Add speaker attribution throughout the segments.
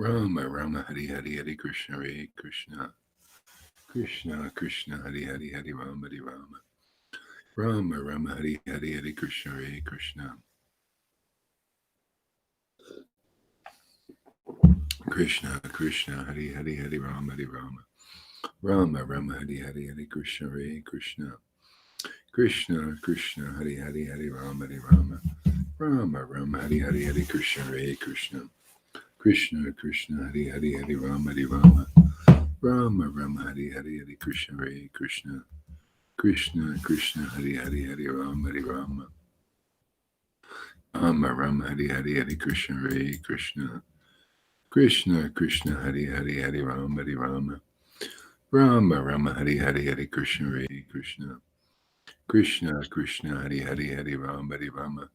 Speaker 1: Rama Rama Hari Hari Hari Krishna Hare Krishna Krishna Krishna Hari Hari Hari Rama Hari Rama Rama Rama Hari Hari Hari Krishna Hare Krishna Krishna Krishna Hari Hari Hari Rama Hari Rama Rama Rama Hari Hari Hari Krishna Hare Krishna Krishna Krishna Hari Hari Hari Rama Hari Rama Rama Rama Hari Hari Hari Krishna Hare Krishna Krishna Krishna Hari Hari Hari Rama Hari Rama Rama Rama Hari Hari Hari Krishna Hare Krishna Krishna Krishna Hari Hari Hari Rama Hari Rama Rama Rama Hari Hari Hari Krishna Hare Krishna Krishna Krishna Hari Hari Hari Rama Hari Rama Rama Rama Hari Hari Hari Krishna Hare Krishna Krishna Krishna Hari Hari Hari Rama Hari Rama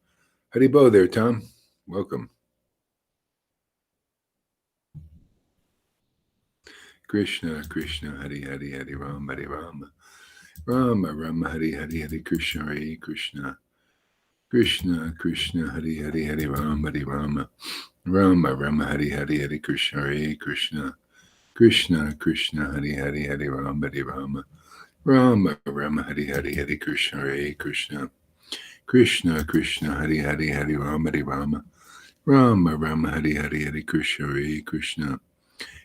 Speaker 1: Hari Bo there, Tom. Welcome. Krishna Krishna Hari Hari Hari Rama Hari Rama Rama Rama Hari Hari Hari Krishna Hare Krishna Krishna Krishna Hari Hari Hari Rama Hari Rama Rama Rama Hari Hari Hari Krishna Hare Krishna Krishna Krishna Hari Hari Hari Rama Hari Rama Rama Rama Hari Hari Hari Krishna Hare Krishna Krishna Krishna Hari Hari Hari Rama Hari Rama Rama Rama Hari Hari Hari Krishna Hare Krishna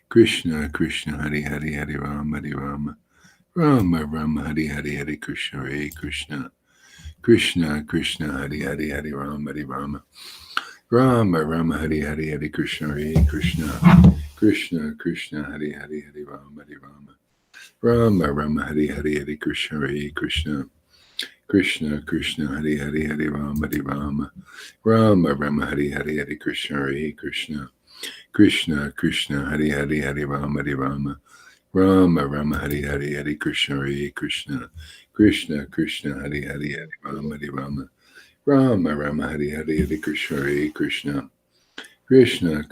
Speaker 1: Krishna Krishna Hari Hari Hari Rama Hari Rama Rama Rama Hari Hari Hari Krishna Hare Krishna Krishna Krishna Hari Hari Hari Rama Hari Rama Rama Rama Hari Hari Hari Krishna Hare Krishna Krishna Krishna Hari Hari Hari Rama Hari Rama Rama Rama Hari Hari Hari Krishna Hare Krishna Krishna Krishna Hari Hari Hari Rama Hari Rama Rama Rama Hari Hari Hari Krishna Hare Krishna Krishna Krishna Hari Hari Hari Rama Hari Rama Rama Rama Hari Hari Hari Krishna Hare Krishna Krishna Krishna Hari Hari Hari Rama Hari Rama Rama Rama Hari Hari Hari Krishna Hare Krishna Krishna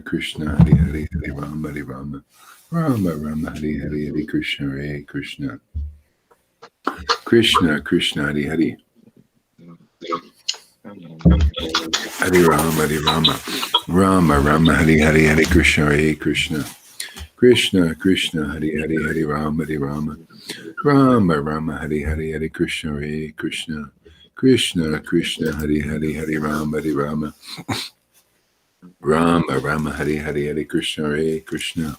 Speaker 1: Krishna Hari Hari Hari Rama Hari Rama Rama Rama Hari Hari Hari Krishna Hare Krishna Krishna Krishna Hari Hari Hari Rama Hari Rama Rama Rama Hari Hari Hari Krishna Hare Krishna Krishna Krishna Hari Hari Hari Rama Hari Rama Rama Rama Hari Hari Hari Krishna Hare Krishna Krishna Krishna Hari Hari Hari Rama Hari Rama Rama Rama Hari Hari Hari Krishna Hare Krishna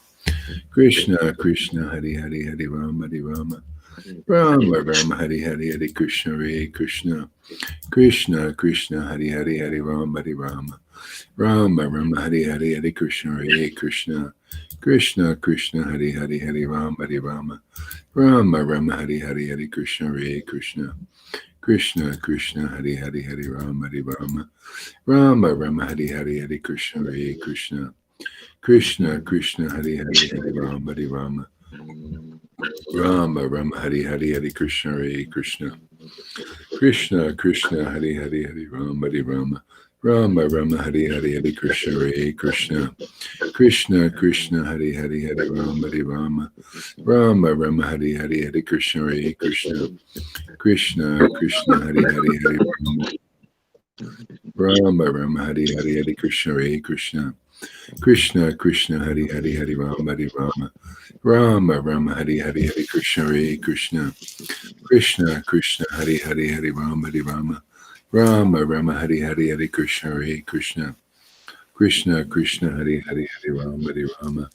Speaker 1: Krishna Krishna Hari Hari Hari Rama Hari Rama Rama Rama Hari Hari Hari Krishna Hare Krishna Krishna Krishna Hari Hari Hari Rama Hari Rama Rama Rama Hari Hari Hari Krishna Hare Krishna Krishna Krishna Hari Hari Hari Rama Hari Rama Rama Rama Hari Hari Hari Krishna Hare Krishna Krishna Krishna Hari Hari Hari Rama Hari Rama Rama Rama Hari Hari Hari Krishna Hare Krishna Krishna Krishna Hari Hari Hari Rama Hari Rama Rama Rama Hari Hari Hari Krishna Hare Krishna Krishna Krishna Hari Hari Hari Rama Hari Rama Rama Rama Hari Hari Hari Krishna Hare Krishna Krishna Krishna Hari Hari Hari Rama Hari Rama Rama Rama Hari Hari Hari Krishna Hare Krishna Krishna Krishna Hari Hari Hari Rama Hari Rama Rama Rama Hari Hari Hari Krishna Hare Krishna Krishna Krishna Hari Hari Hari Rama Rama Rama Hari Hari Hari Krishna Hare Krishna Krishna Krishna Hari Hari Hari Rama Hari Rama Rama Rama Hari Hari Hari Krishna Hare Krishna Krishna Krishna Hari Hari Hari Rama Hari Rama Rama Rama Hari Hari Hari Krishna Hare Krishna Krishna Krishna Hari Hari Hari Rama Hari Rama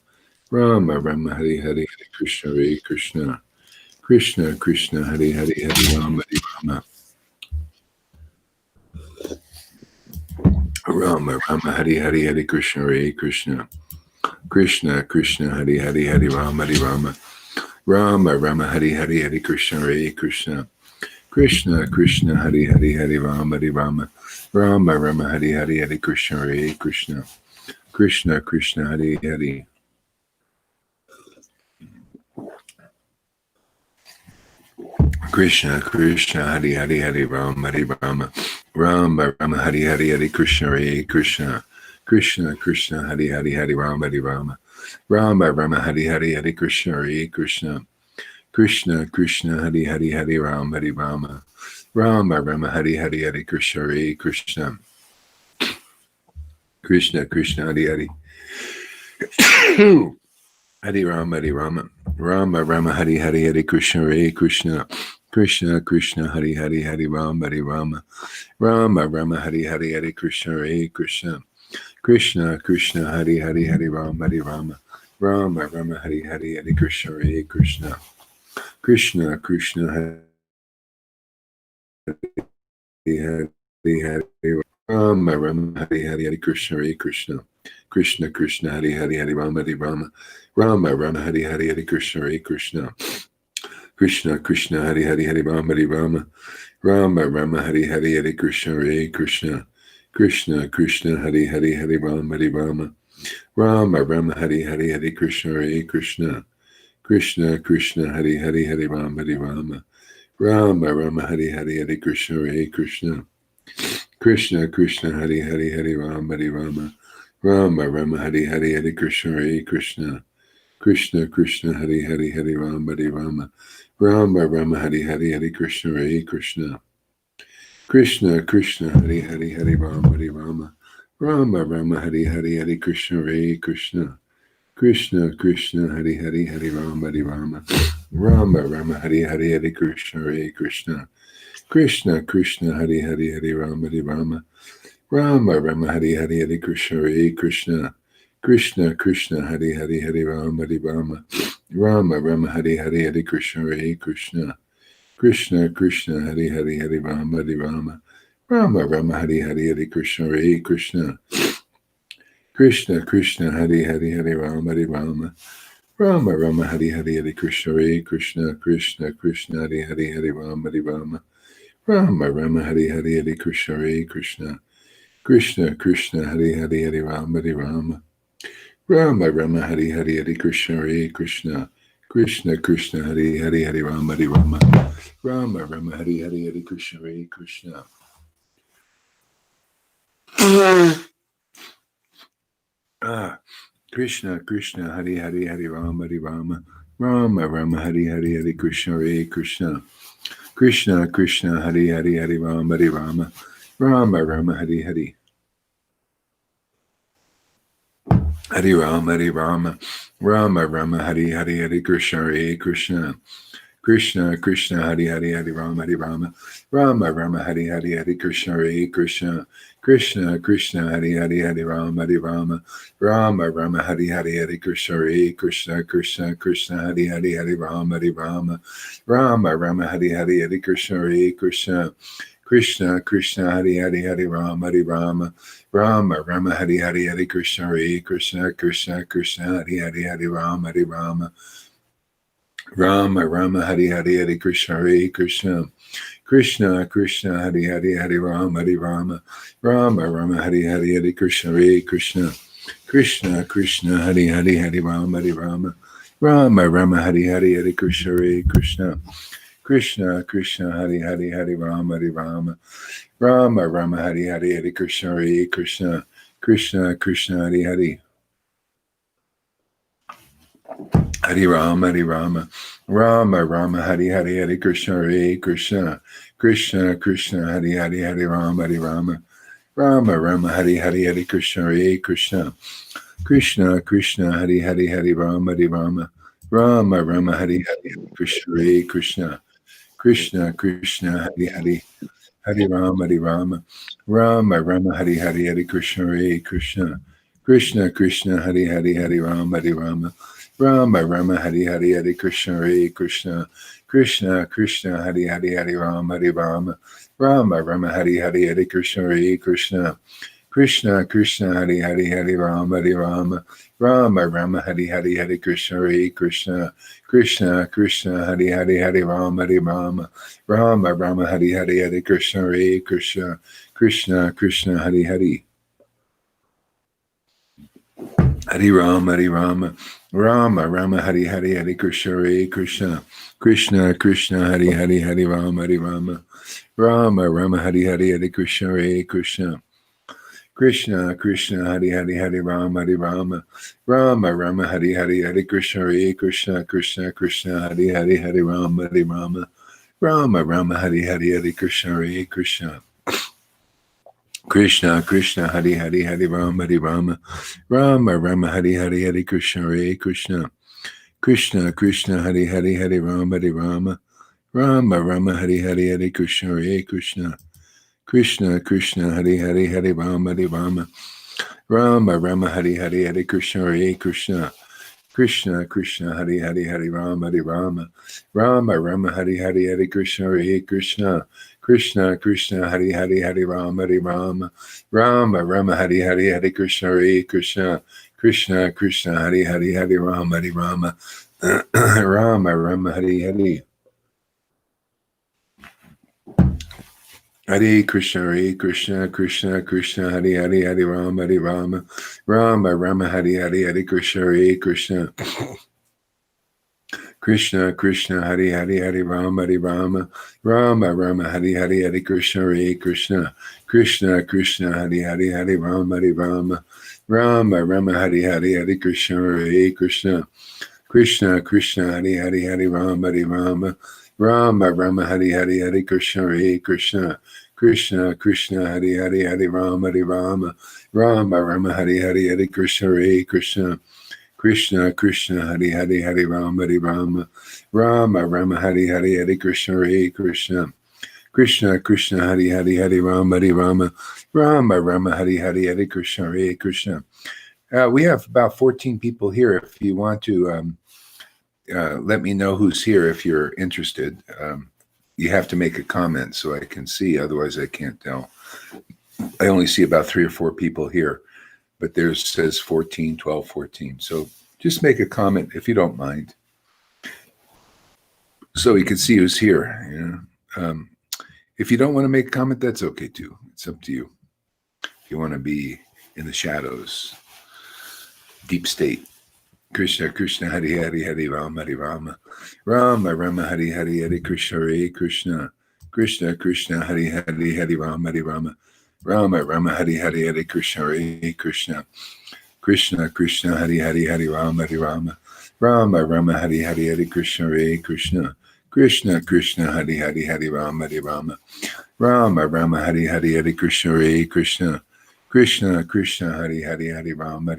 Speaker 1: Rama Rama Hari Hari Hari Krishna Hare Krishna Krishna Krishna Hari Hari Hari Rama Hari Rama Rama Rama Hari Hari Hari Krishna Hare Krishna Krishna Krishna Hari Hari Hari Rama Hari Rama Rama Rama Hari Hari Hari Krishna Hare Krishna Krishna Krishna Hari Hari Hari Rama Hari Rama Rama Rama Hari Hari Hari Krishna Hare Krishna Krishna Krishna Hari Hari Krishna Krishna Hari Hari Hari Rama Hari Rama Rama Rama Hari Hari Hari Krishna Hare Krishna Krishna Krishna Hari Hari Hari Rama Hari Rama Rama Rama Hari Hari Hari Krishna Hare Krishna Krishna Krishna Hari Hari Hari Rama Hari Rama Rama Rama Hari Hari Hare Krishna Hare Krishna Krishna Krishna Hari Hari Hari Rama Rama Rama Hari Hari Hare Krishna Hare Krishna Krishna Krishna Hari Hari Hari Rama Rama Rama Hari Hari Hare Krishna Hare Krishna Krishna Krishna Hari Hari Hari Rama Rama Rama Hari Hari Hare Krishna Hare Krishna Krishna Krishna Hari Hari Rama Rama Hari Hari Hare Krishna Hare Krishna Krishna Krishna Hari Hari Hari Rama Rama Rama Hari Hari Hare Krishna Hare Krishna Krishna Krishna Hari Hari Hari Rama Rama Hari Hari Hare Krishna Hare Krishna Krishna Krishna Hari Hari Hari Rama Rama Hari Hari Hare Krishna Hare Krishna Krishna Krishna Hari Hari Hari Rama Rama Hari Hari Hare Krishna Hare Krishna Krishna Krishna Hari Hari Hari Rama Rama Hari Hari Hare Krishna Hare Krishna Krishna Krishna Hari Hari Hari Rama Rama Hari Hari Hare Krishna Hare Krishna Krishna Krishna Hari Hari Hari Rama Rama Hari Hari Hare Krishna Hare Krishna Krishna Krishna Hari Hari Hari Rama Rama Hari Hari Hare Krishna Hare Krishna Krishna Krishna Hari Hari Hari Rama Rama Hari Hari Hare Krishna Hare Krishna Krishna Krishna Hari Hari Hari Rama Rama Hari Hari Hare Krishna Hare Krishna Krishna Krishna Hari Hari Hari Rama Rama Hari Hari Hare Krishna Hare Krishna Krishna Krishna Hari Hari Hari Rama Rama Hari Hari Hare Krishna Hare Krishna Krishna Krishna Hari Hari Hari Rama Rama Hari Hari Hare Krishna Hare Krishna Krishna Krishna Hari Hari Hari Rama Rama Hari Hari Hare Krishna Hare Krishna Krishna Krishna Hari Hari Hari Rama Rama Hari Hari Hare Krishna Hare Krishna Krishna Krishna Hari Hari Hari Rama Rama Hari Hari Hare Krishna Hare Krishna Krishna Krishna Hari Hari Hari Rama Rama Hari Hari Hari Rama Rama Hari Hari Hare Krishna Hare Krishna Krishna Krishna Hari Hari Hari Rama Rama Hari Hari Hare Krishna Hare Krishna Krishna Krishna Hari Hari Hari Rama Rama Hari Hari Hare Krishna Hare Krishna Krishna Krishna Hari Hari Hari Rama Rama Hari Hari Hare Krishna Hare Krishna Krishna Krishna Hari Hari Hari Rama Rama Hari Hari Hare Krishna Hare Krishna Krishna Krishna Hari Hari Hari Rama Rama Hari Hari Hare Krishna Hare Krishna Krishna Krishna Hari Hari Hari Rama Rama Hari Hari Hare Krishna Hare Krishna Krishna Krishna Hari Hari Hari Rama Rama Hari Hari Hare Krishna Hare Krishna Krishna Krishna Hari Hari Hari Rama Rama Hari Hari Hare Krishna Hare Krishna Krishna Krishna Hari Hari Hari Rama Rama Hari Hari Hare Krishna Hare Krishna Krishna Krishna Hari Hari Hari Rama Rama Hari Hari Hare Krishna Hare Krishna Krishna Krishna Hari Hari Hari Rama Rama Hari Hari Hare Krishna Hare Krishna Krishna Krishna Hari Hari Hari Rama Rama Hari Hari Hare Krishna Hare Krishna Krishna Krishna Hari Hari Hari Rama Rama Hari Hari Hare Krishna Hare Krishna Krishna Krishna Hari Hari Hari Rama Rama Hari Hari Hare Krishna Hare Krishna Krishna Krishna Hari Hari Hari Rama Rama Hari Hari Hare Krishna Hare Krishna Krishna Krishna Hari Hari Hari Rama Rama Hari Hari Hare Krishna Hare Krishna Krishna Krishna Hari Hari Hari Rama Rama Hari Hari Hare Krishna Hare Krishna Krishna Krishna Hari Hari Hari Rama Rama Hari Hari Hare Krishna Hare Krishna Krishna Krishna Hari Hari Hari Rama Rama Hari Hari Hare Krishna Hare Krishna Krishna Krishna Hari Hari Hari Rama Rama Rama Hari Hari Hare Krishna Hare Krishna. Krishna Krishna Hari Hari Hari Rama Rama Rama Hari Hari Hare Krishna Hare Krishna. Krishna Krishna Hari Hari Hari Rama Rama Hari Hari Hare Krishna Hare Krishna. Krishna Krishna Hari Hari Hari Rama Rama Hari Hari Hare Krishna Hare Krishna. Krishna Krishna Hari Hari Hari Rama Rama Hari Hari Hare Krishna Hare Krishna. Krishna Krishna Hari Hari Hari Rama Rama Hari Hari Hare Krishna Hare Krishna. Krishna Krishna Hari Hari Hari Rama Rama Hari Hari. Hare Krishna Krishna Krishna Hari Hari Hari Rama Rama Hari Hari Hare Krishna Hare Krishna. Krishna Krishna Hari Hari Hari Rama Rama Hari Hari Hare Krishna Hare Krishna. Krishna Krishna Hari Hari Hari Rama Rama Hari Hari Hare Krishna Hare Krishna. Krishna Krishna Hari Hari Hari Rama Rama Hari Hari Hare Krishna Hare Krishna. Krishna Krishna Hari Hari Hari Rama Rama Hari Hari Hare Krishna Hare Krishna. Krishna Krishna Hari Hari Hari Rama Rama Hari Hari Hare Krishna Hare Krishna. Krishna Krishna Hari Hari Hari Rama Rama Hari Hari Hare Krishna Hare Krishna. We have about 14 people here. If you want to let me know who's here if you're interested. You have to make a comment so I can see, otherwise I can't tell. I only see about 3 or 4 people here, but there says 14, 12, 14. So just make a comment if you don't mind, so we can see who's here. You know? If you don't want to make a comment, that's okay too. It's up to you. If you want to be in the shadows, deep state. Krishna Krishna Hari Hari Hari Rama Rama Hari Hari Hare Krishna Hare Krishna. Krishna Krishna Hari Hari Hari Rama Rama Hari Hari Hare Krishna Hare Krishna. Krishna Krishna Hari Hari Hari Rama Rama Hari Hari Hare Krishna Hare Krishna. Krishna Krishna Hari Hari Hari Rama Rama Hari Hari Hare Krishna Hare Krishna. Krishna Krishna Hari Hari Hari Rama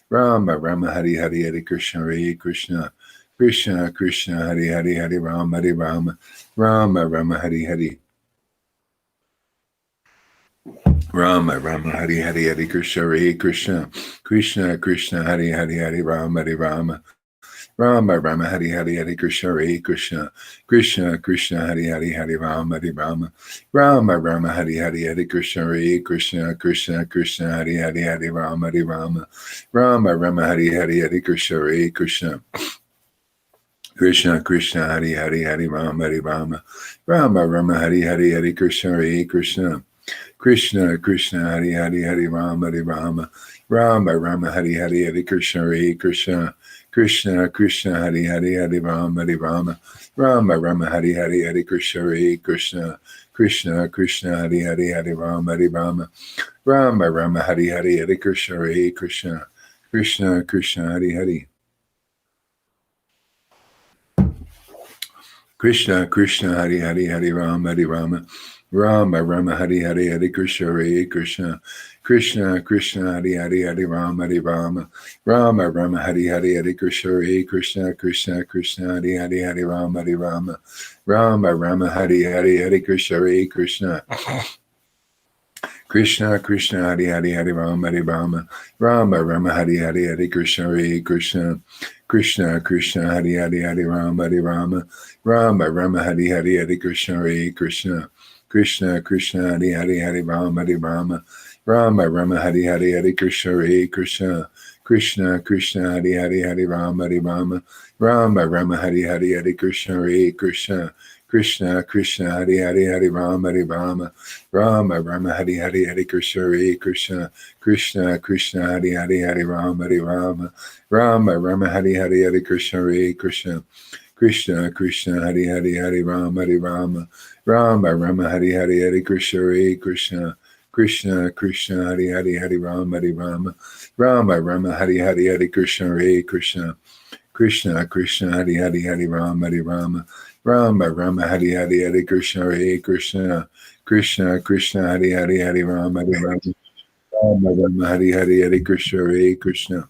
Speaker 1: Rama Hari Hari Hare Krishna Hare Krishna. Krishna Krishna Hari Hari Hari Rama Rama Hari Hari. Rama Hari Hari Hare Krishna Hare Krishna. Krishna Krishna Hari Hari Hari Rama Rama Hari Hari Hare Krishna Hare Krishna. Krishna Krishna Hari Hari Hari Rama Rama Hari Hari Hare Krishna Hare Krishna. Krishna Krishna Hari Hari Hari Rama Rama Hari Hari Hare Krishna Hare Krishna. Krishna Krishna Hari Hari Hari Rama Rama Hari Hari Hare Krishna Hare Krishna. Krishna Krishna Hari Hari Hari Rama Rama Hari Hari Hare Krishna Hare Krishna. Krishna Krishna Hari Hari Hari Rama Rama Hari Hari Hare Krishna Hare Krishna. Krishna Krishna Hari Hari Hari Rama Rama Hari Hari Hare Krishna Hare Krishna. Krishna Krishna Hari Hari. Krishna Krishna Hari Hari Hari Rama Rama Hari Hari Hare Krishna Hare Krishna. Krishna Krishna Hari Hari Hari Rama Rama Hari Hari Hare Krishna Hare Krishna. Krishna Krishna Hari Hari Hari Rama Rama Hari Hari Hare Krishna Hare Krishna. Krishna Krishna Hari Hari Hari Rama Rama Hari Hari Hare Krishna Hare Krishna. Krishna Krishna Hari Hari Hari Rama Rama Hari Hari Hare Krishna Hare Krishna. Krishna Krishna Hari Hari Hari Rama Rama Hari Hari Hare Krishna Hare Krishna. Krishna Krishna Hari Hari Hari Rama Rama Hari Hari Hare Krishna Hare Krishna. Krishna Krishna Hari Hari Hari Rama Rama Hari Hari Hare Krishna Hare Krishna. Krishna Krishna Hari Hari Hari Rama Rama Hari Hari Hare Krishna Hare Krishna. Krishna Krishna Hari Hari Hari Rama Rama Hari Hari Hare Krishna Hare Krishna. Krishna Krishna Hari Hari Hari Rama Rama Hari Hari Hare Krishna Hare Krishna. Krishna Krishna Hari Hari Hari Rama Hari Rama Rama Rama Hari Hari Hari Krishna Hare Krishna Krishna Krishna Hari Hari Hari Rama Hari Rama Rama Rama Hari Hari Hari Krishna Hare Krishna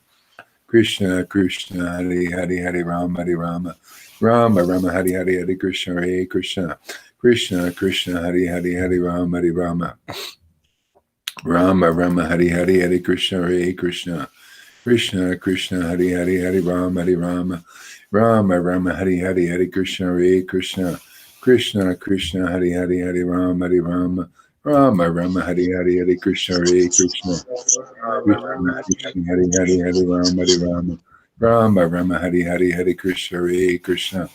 Speaker 1: Krishna Krishna Hari Hari Hari Rama Hari Rama Rama Rama Hari Hari Hari Krishna Hare Krishna Krishna Krishna Hari Hari Hari Rama Hari Rama Rama Rama Hari Hari Hari Krishna Hare Krishna Krishna Krishna Hari Hari Hari Rama Hari Rama Rama Rama Hari Hari Hari Krishna Hare Krishna Krishna Krishna Hari Hari Hari Rama Hari Rama Rama Rama Hari Hari Hari Krishna Hare Krishna Krishna Krishna Hari Hari Hari Rama Hari Rama Rama Rama Hari Hari Hari Krishna Hare Krishna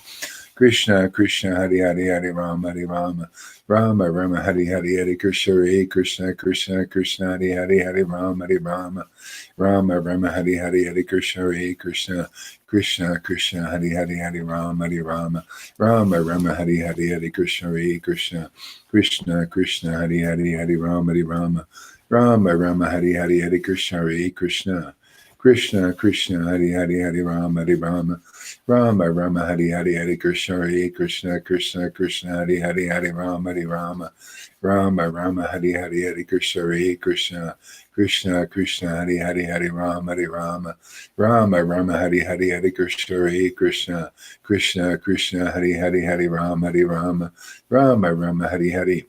Speaker 1: Krishna Krishna Hari Hari Hari Rama Hari Rama Rama Rama Hari Hari Hari Krishna Hare Krishna Krishna Krishna Hari Hari Hari Rama Hari Rama Rama Rama Hari Hari Hari Krishna Hare Krishna Krishna Krishna Hari Hari Hari Rama Hari Rama Rama Rama Hari Hari Hari Krishna Hare Krishna Krishna Krishna Hari Hari Hari Rama Hari Rama Rama Rama Hari Hari Hari Krishna Hare Krishna Krishna Krishna Hari Hari Hari Rama Hari Rama Rama Rama Hari Hari Hari Krishna Hare Krishna Krishna Krishna Hari Hari Hari Rama Hari Rama Rama Rama Hari Hari Hari Krishna Hare Krishna Krishna Krishna Hari Hari Hari Rama Hari Rama Rama Rama Hari Hari Hari Krishna Hare Krishna Krishna Krishna Hari Hari Hari Rama Hari Rama Rama Rama Hari Hari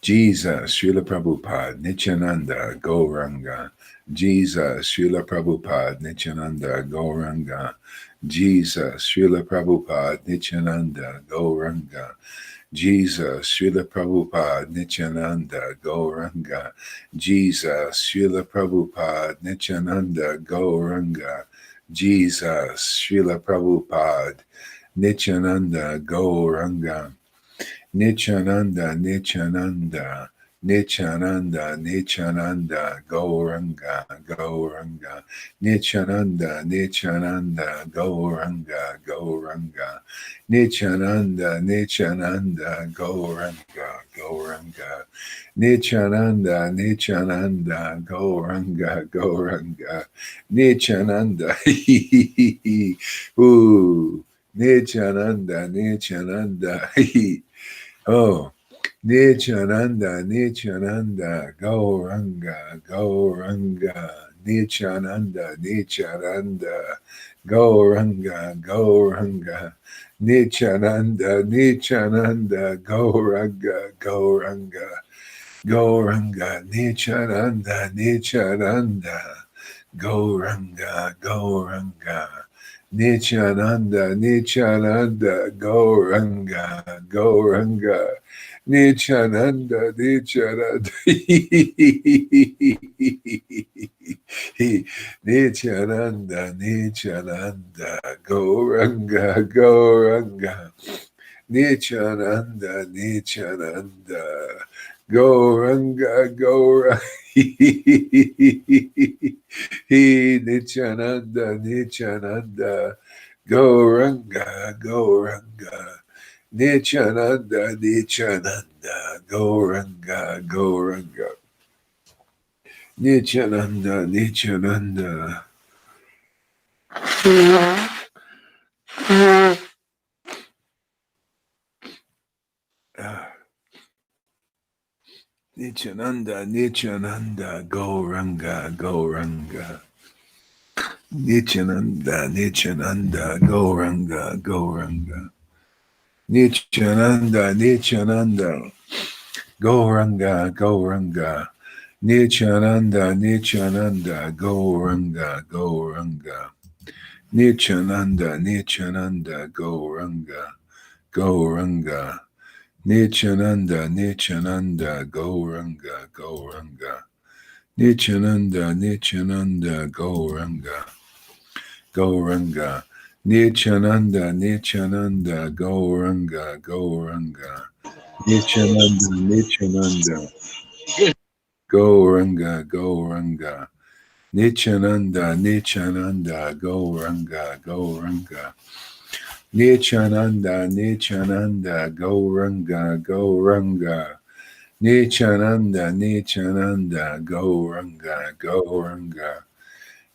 Speaker 1: Jesus, Srila Prabhupada, Nityananda, Gauranga. Jesus, Srila Prabhupada, Nityananda, Gauranga. Jesus, Srila Prabhupada, Nityananda, Gauranga. Jesus, Srila Prabhupada, Nityananda, Gauranga. Jesus, Srila Prabhupada, Nityananda, Gauranga. Jesus, Srila Prabhupada, Nityananda, Gauranga. Nityananda, Nityananda, Nityananda, Nityananda, Gauranga, Gauranga, Nityananda, Nityananda, Gauranga, Gauranga, Nityananda, Nityananda, Gauranga, Gauranga, Nityananda, Nityananda, Gauranga, Gauranga, Nityananda, ooh, Nityananda, Nityananda, oh, Nityananda, Nityananda, Gauranga, Gauranga, Nityananda, Nityananda, Gauranga, Gauranga, Nityananda, Nityananda, Gauranga, Gauranga, Gauranga, Nityananda, Nityananda, Gauranga, Gauranga. Nityananda, Nityananda, Gauranga, Gauranga, Nityananda, Nityananda, Nityananda, Nityananda, Gauranga, Gauranga, Nityananda, Nityananda, Gauranga, Gauranga. Nityananda, Nityananda, Gauranga, Gauranga, Nityananda, Nityananda, Gauranga, Gauranga, Nityananda, Nityananda. Nityananda, Nityananda, Gauranga, Gauranga. Nityananda, Nityananda, Gauranga, Gauranga. Nityananda, Nityananda, Gauranga, Gauranga. Nityananda, Nityananda, Gauranga, Gauranga. Nityananda, Nityananda, Gauranga, Gauranga. Nityananda, Nityananda, Gauranga, Gauranga. Nityananda, Nityananda, Gauranga, Gauranga. Nityananda, Nityananda, Gauranga, Gauranga. Nityananda, Nityananda, Gauranga, Gauranga. Nityananda, Nityananda, Gauranga, Gauranga. Nityananda, Nityananda, Gauranga, Gauranga. Nityananda, Nityananda, Gauranga, Gauranga.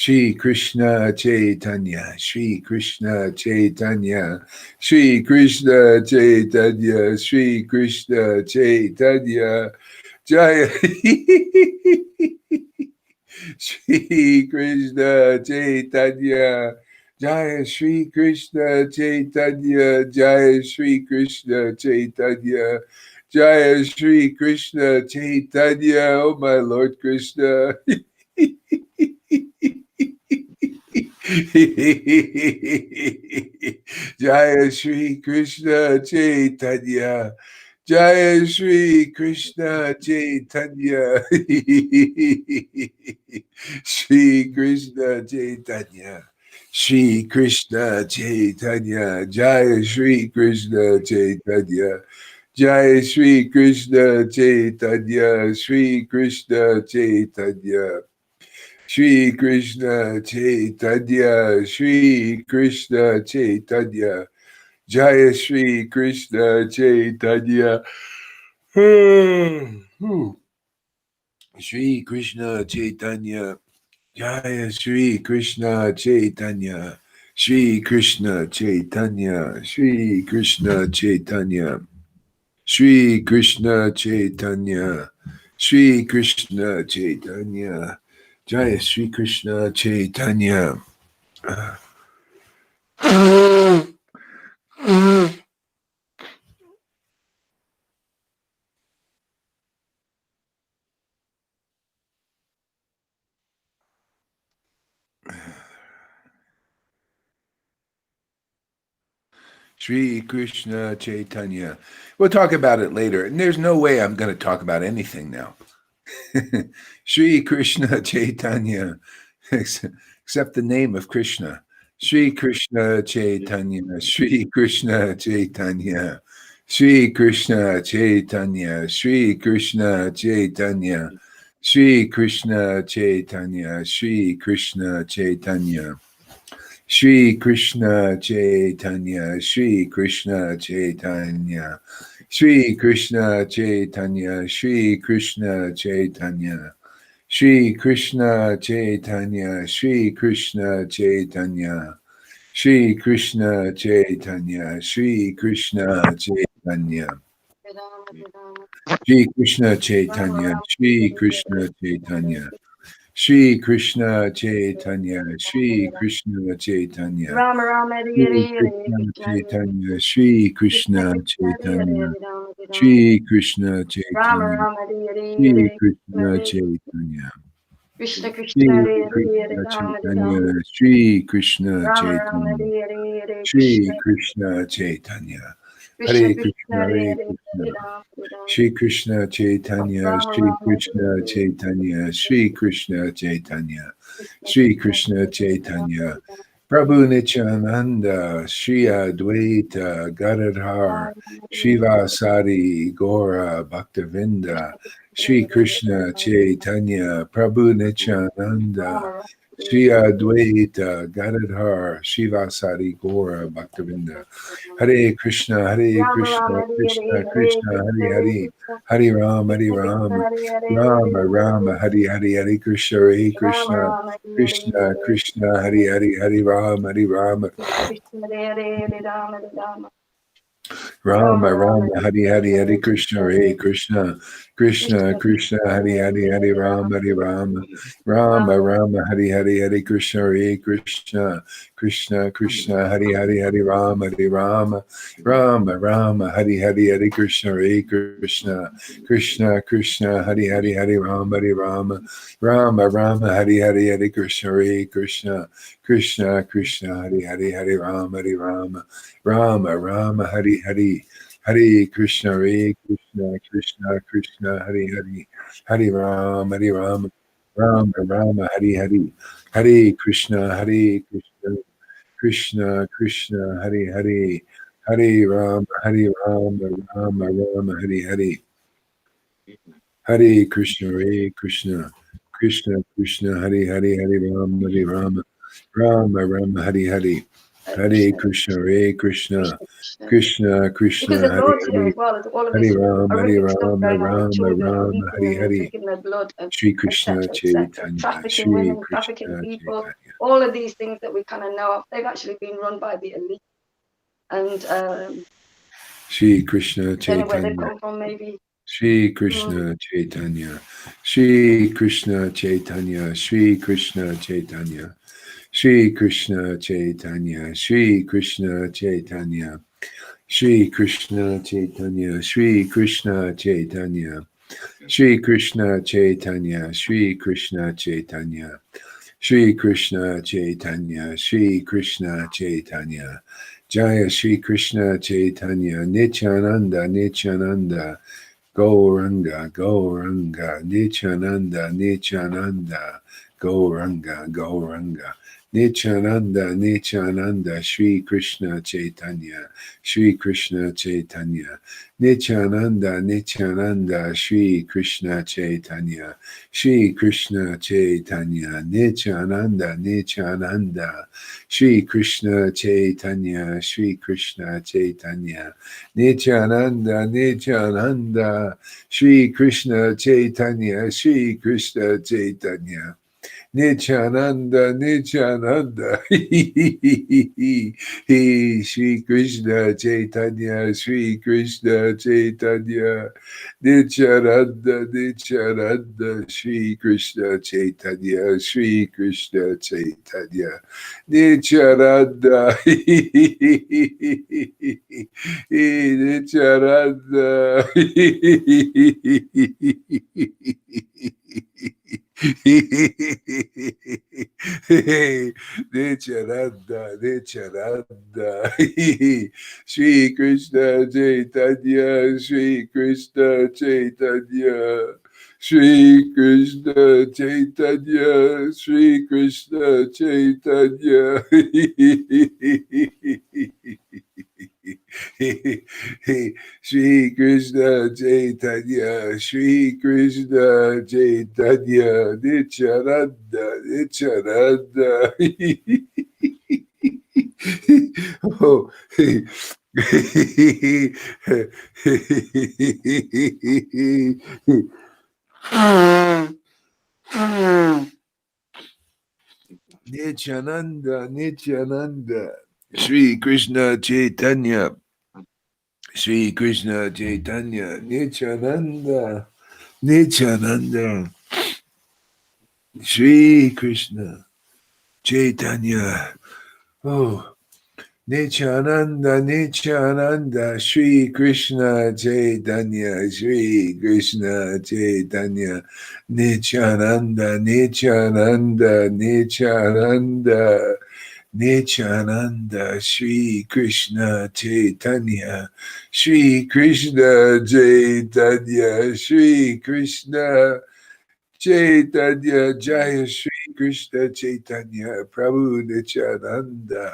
Speaker 1: Shri Krishna Chaitanya, Shri Krishna Chaitanya, Shri Krishna Chaitanya, Shri Krishna Chaitanya, Jaya Shri Krishna Chaitanya, Jaya Shri Krishna Chaitanya, Jaya Shri Krishna Chaitanya, Jaya Shri Krishna Chaitanya, oh my Lord Krishna. Jaya Shri Krishna Chaitanya, Jaya Shri Krishna Chaitanya, Shri Krishna Chaitanya, Shri Krishna Chaitanya, Jaya Shri Krishna Chaitanya, Jaya Shri Krishna Chaitanya, Shri Krishna Chaitanya. Shri Krishna Chaitanya, Shri Krishna Chaitanya, Jaya Shri Krishna Chaitanya. Shri Krishna Chaitanya, Jaya Shri Krishna Chaitanya, Shri Krishna Chaitanya, Shri Krishna Chaitanya, Shri Krishna Chaitanya, Shri Krishna Chaitanya, Jaya Shri Krishna Chaitanya. Shri Krishna Chaitanya. We'll talk about it later. And there's no way I'm going to talk about anything now. Shri Krishna Chaitanya, except the name of Krishna. Shri Krishna Chaitanya, Shri Krishna Chaitanya, Shri Krishna Chaitanya, Shri Krishna Chaitanya, Shri Krishna Chaitanya, Shri Krishna Chaitanya. Shri Krishna Chaitanya, Shri Krishna Chaitanya, Shri Krishna Chaitanya, Shri Krishna Chaitanya, Shri Krishna Chaitanya, Shri Krishna Chaitanya, Shri Krishna Chaitanya, Shri Krishna Chaitanya, Shri Krishna Chaitanya, Shri Krishna Chaitanya. Shri Krishna Chaitanya, Shri Krishna Chaitanya,
Speaker 2: Rama Rama Hare
Speaker 1: Shri
Speaker 2: Hare
Speaker 1: Krishna
Speaker 2: Krishna
Speaker 1: Chaitanya, Shri
Speaker 2: Krishna
Speaker 1: Krishna
Speaker 2: Krishna Hare
Speaker 1: Chaitanya,
Speaker 2: Hare Rama Rama
Speaker 1: Shri Krishna
Speaker 2: Rama
Speaker 1: Chaitanya,
Speaker 2: Rama Hare
Speaker 1: Shri
Speaker 2: Hare
Speaker 1: Krishna
Speaker 2: Hare
Speaker 1: Chaitanya,
Speaker 2: Krishna Krishna
Speaker 1: Shri
Speaker 2: Hare Hare
Speaker 1: Krishna
Speaker 2: Rama
Speaker 1: Chaitanya,
Speaker 2: Rama
Speaker 1: Shri Krishna
Speaker 2: Rama Rama
Speaker 1: Chaitanya,
Speaker 2: Hare Hare
Speaker 1: Shri
Speaker 2: Krishna
Speaker 1: Krishna Chaitanya,
Speaker 2: Krishna
Speaker 1: Hare
Speaker 2: Krishna
Speaker 1: Krishna, Hare
Speaker 2: Hare
Speaker 1: Krishna,
Speaker 2: Hare Rama Rama
Speaker 1: Shri Krishna Chaitanya,
Speaker 2: Rama
Speaker 1: Shri
Speaker 2: Rama
Speaker 1: Krishna
Speaker 2: Hare
Speaker 1: Chaitanya, Shri Krishna Chaitanya,
Speaker 2: Krishna
Speaker 1: Shri
Speaker 2: Krishna
Speaker 1: Krishna
Speaker 2: Hare
Speaker 1: Chaitanya,
Speaker 2: Rama
Speaker 1: Prabhu Nityananda, Shri Advaita, Gadadhar, Shiva Sari, Gora, Bhaktavinda, Shri Krishna Chaitanya, Prabhu Nityananda, Shri Advaita, Gadadhar, Shiva Sari, Gora, Bhaktavinda. Hare Krishna, Hare Krishna,
Speaker 2: Rama
Speaker 1: Krishna
Speaker 2: Hare
Speaker 1: Krishna, Hare
Speaker 2: Hare
Speaker 1: Hare,
Speaker 2: Krishna
Speaker 1: Hare Ram, Hare
Speaker 2: Krishna Krishna
Speaker 1: Ram,
Speaker 2: Hare Hare
Speaker 1: Rama
Speaker 2: Hare
Speaker 1: Rama, Hare Hare, Hare Krishna, Hare
Speaker 2: Rama
Speaker 1: Krishna,
Speaker 2: Rama Hare
Speaker 1: Krishna
Speaker 2: Hare
Speaker 1: Krishna, Hare Hare, Hare Ram, Hare Ram,
Speaker 2: Krishna Krishna Hare Hare Rama Rama
Speaker 1: Rama
Speaker 2: Rama
Speaker 1: Rama Hari
Speaker 2: Hare
Speaker 1: Hari Hare
Speaker 2: Hare
Speaker 1: Krishna
Speaker 2: Krishna
Speaker 1: Hare Krishna Krishna
Speaker 2: Krishna
Speaker 1: Krishna
Speaker 2: Krishna
Speaker 1: Hari
Speaker 2: Hare
Speaker 1: Hari Hare
Speaker 2: Hare
Speaker 1: Rama Hare Rama Rama
Speaker 2: Rama
Speaker 1: Rama Hari Hari Hare Krishna Hare Krishna Krishna Krishna Hari Hari Hare Rama Hare Rama Rama Rama Hari Hari Hare Krishna Hare Krishna Krishna Krishna Hari Hari Hare Rama Hare Rama Rama Rama Hari Hari Hare Krishna Hare Krishna Krishna Krishna Hari Hari Hare Rama Hare Rama Rama Rama Hari Hari Hare Krishna, Hare Krishna, Krishna Krishna, Hare Hare, Hare Ram, Hare Ram, Rama Rama, Hare Hare, Hare Krishna, Krishna Krishna, Hare Hare, Hare Ram, Rama Rama, Hare Hare, Hare Krishna, Krishna Krishna, Hare Hare, Hare Ram, Rama Rama, Hare Hare. Hare Krishna, Hare Krishna, Krishna Krishna,
Speaker 2: because the
Speaker 1: Hare
Speaker 2: Lord's here
Speaker 1: Hare,
Speaker 2: as well. There's all of this
Speaker 1: Hare Ram, Hare
Speaker 2: horrific stuff
Speaker 1: Ram,
Speaker 2: going on with
Speaker 1: Ram
Speaker 2: children and
Speaker 1: Ram,
Speaker 2: eating
Speaker 1: Hare
Speaker 2: them and
Speaker 1: Hare,
Speaker 2: drinking their blood and
Speaker 1: Shri
Speaker 2: etc.
Speaker 1: Krishna
Speaker 2: etc.
Speaker 1: Chaitanya,
Speaker 2: Trafficking
Speaker 1: Shri
Speaker 2: women, trafficking
Speaker 1: Krishna
Speaker 2: people,
Speaker 1: Chaitanya.
Speaker 2: all of these things that we kind of know of, they've actually been run by the elite. And
Speaker 1: Shri Krishna
Speaker 2: I don't know where they've
Speaker 1: Chaitanya,
Speaker 2: come from, maybe.
Speaker 1: Shri Krishna Chaitanya, Shri Krishna Chaitanya, Shri Krishna Chaitanya, Shri Krishna Chaitanya, Shri Krishna Chaitanya, Shri Krishna Chaitanya, Shri Krishna Chaitanya, Shri Krishna Chaitanya, Shri Krishna Chaitanya, Shri Krishna Chaitanya, Shri Krishna Chaitanya, Jaya Shri Krishna Chaitanya, Nityananda, Nityananda, Gauranga, Gauranga, Nityananda, Nityananda, Gauranga, Gauranga, Nityananda, Nityananda, Shri Krishna Chaitanya, Shri Krishna Chaitanya, Nityananda, Nityananda, Shri Krishna Chaitanya, Shri Krishna Chaitanya, Nityananda, Nityananda, Shri Krishna Chaitanya, Shri Krishna Chaitanya, Nityananda, Nityananda, Shri Krishna Chaitanya, Shri Krishna Chaitanya, Nityananda, Nityananda, Shri Krishna Chaitanya, Shri Krishna Chaitanya, Nityananda, Nityananda, Shri Krishna Chaitanya, Shri Krishna Chaitanya, Nityananda, Nityananda, Nityananda, Nityananda, Shri Krishna Chaitanya, Shri Krishna Chaitanya, Shri Krishna Chaitanya, Shri Krishna Chaitanya. Shri Krishna Chaitanya, Shri Krishna Chaitanya, Nityananda, Nityananda. Oh, Nityananda, Nityananda, Shri Krishna Chaitanya, Shri Krishna Chaitanya, Nityananda, Nityananda, Shri Krishna Chaitanya. Oh, Nityananda, Nityananda, Shri Krishna Chaitanya, Shri Krishna Chaitanya, Nityananda, Nityananda, Nityananda, Nityananda, Shri Krishna Chaitanya, Shri Krishna Chaitanya, Shri Krishna Chaitanya, Jaya Shri Krishna Chaitanya, Prabhu Nityananda,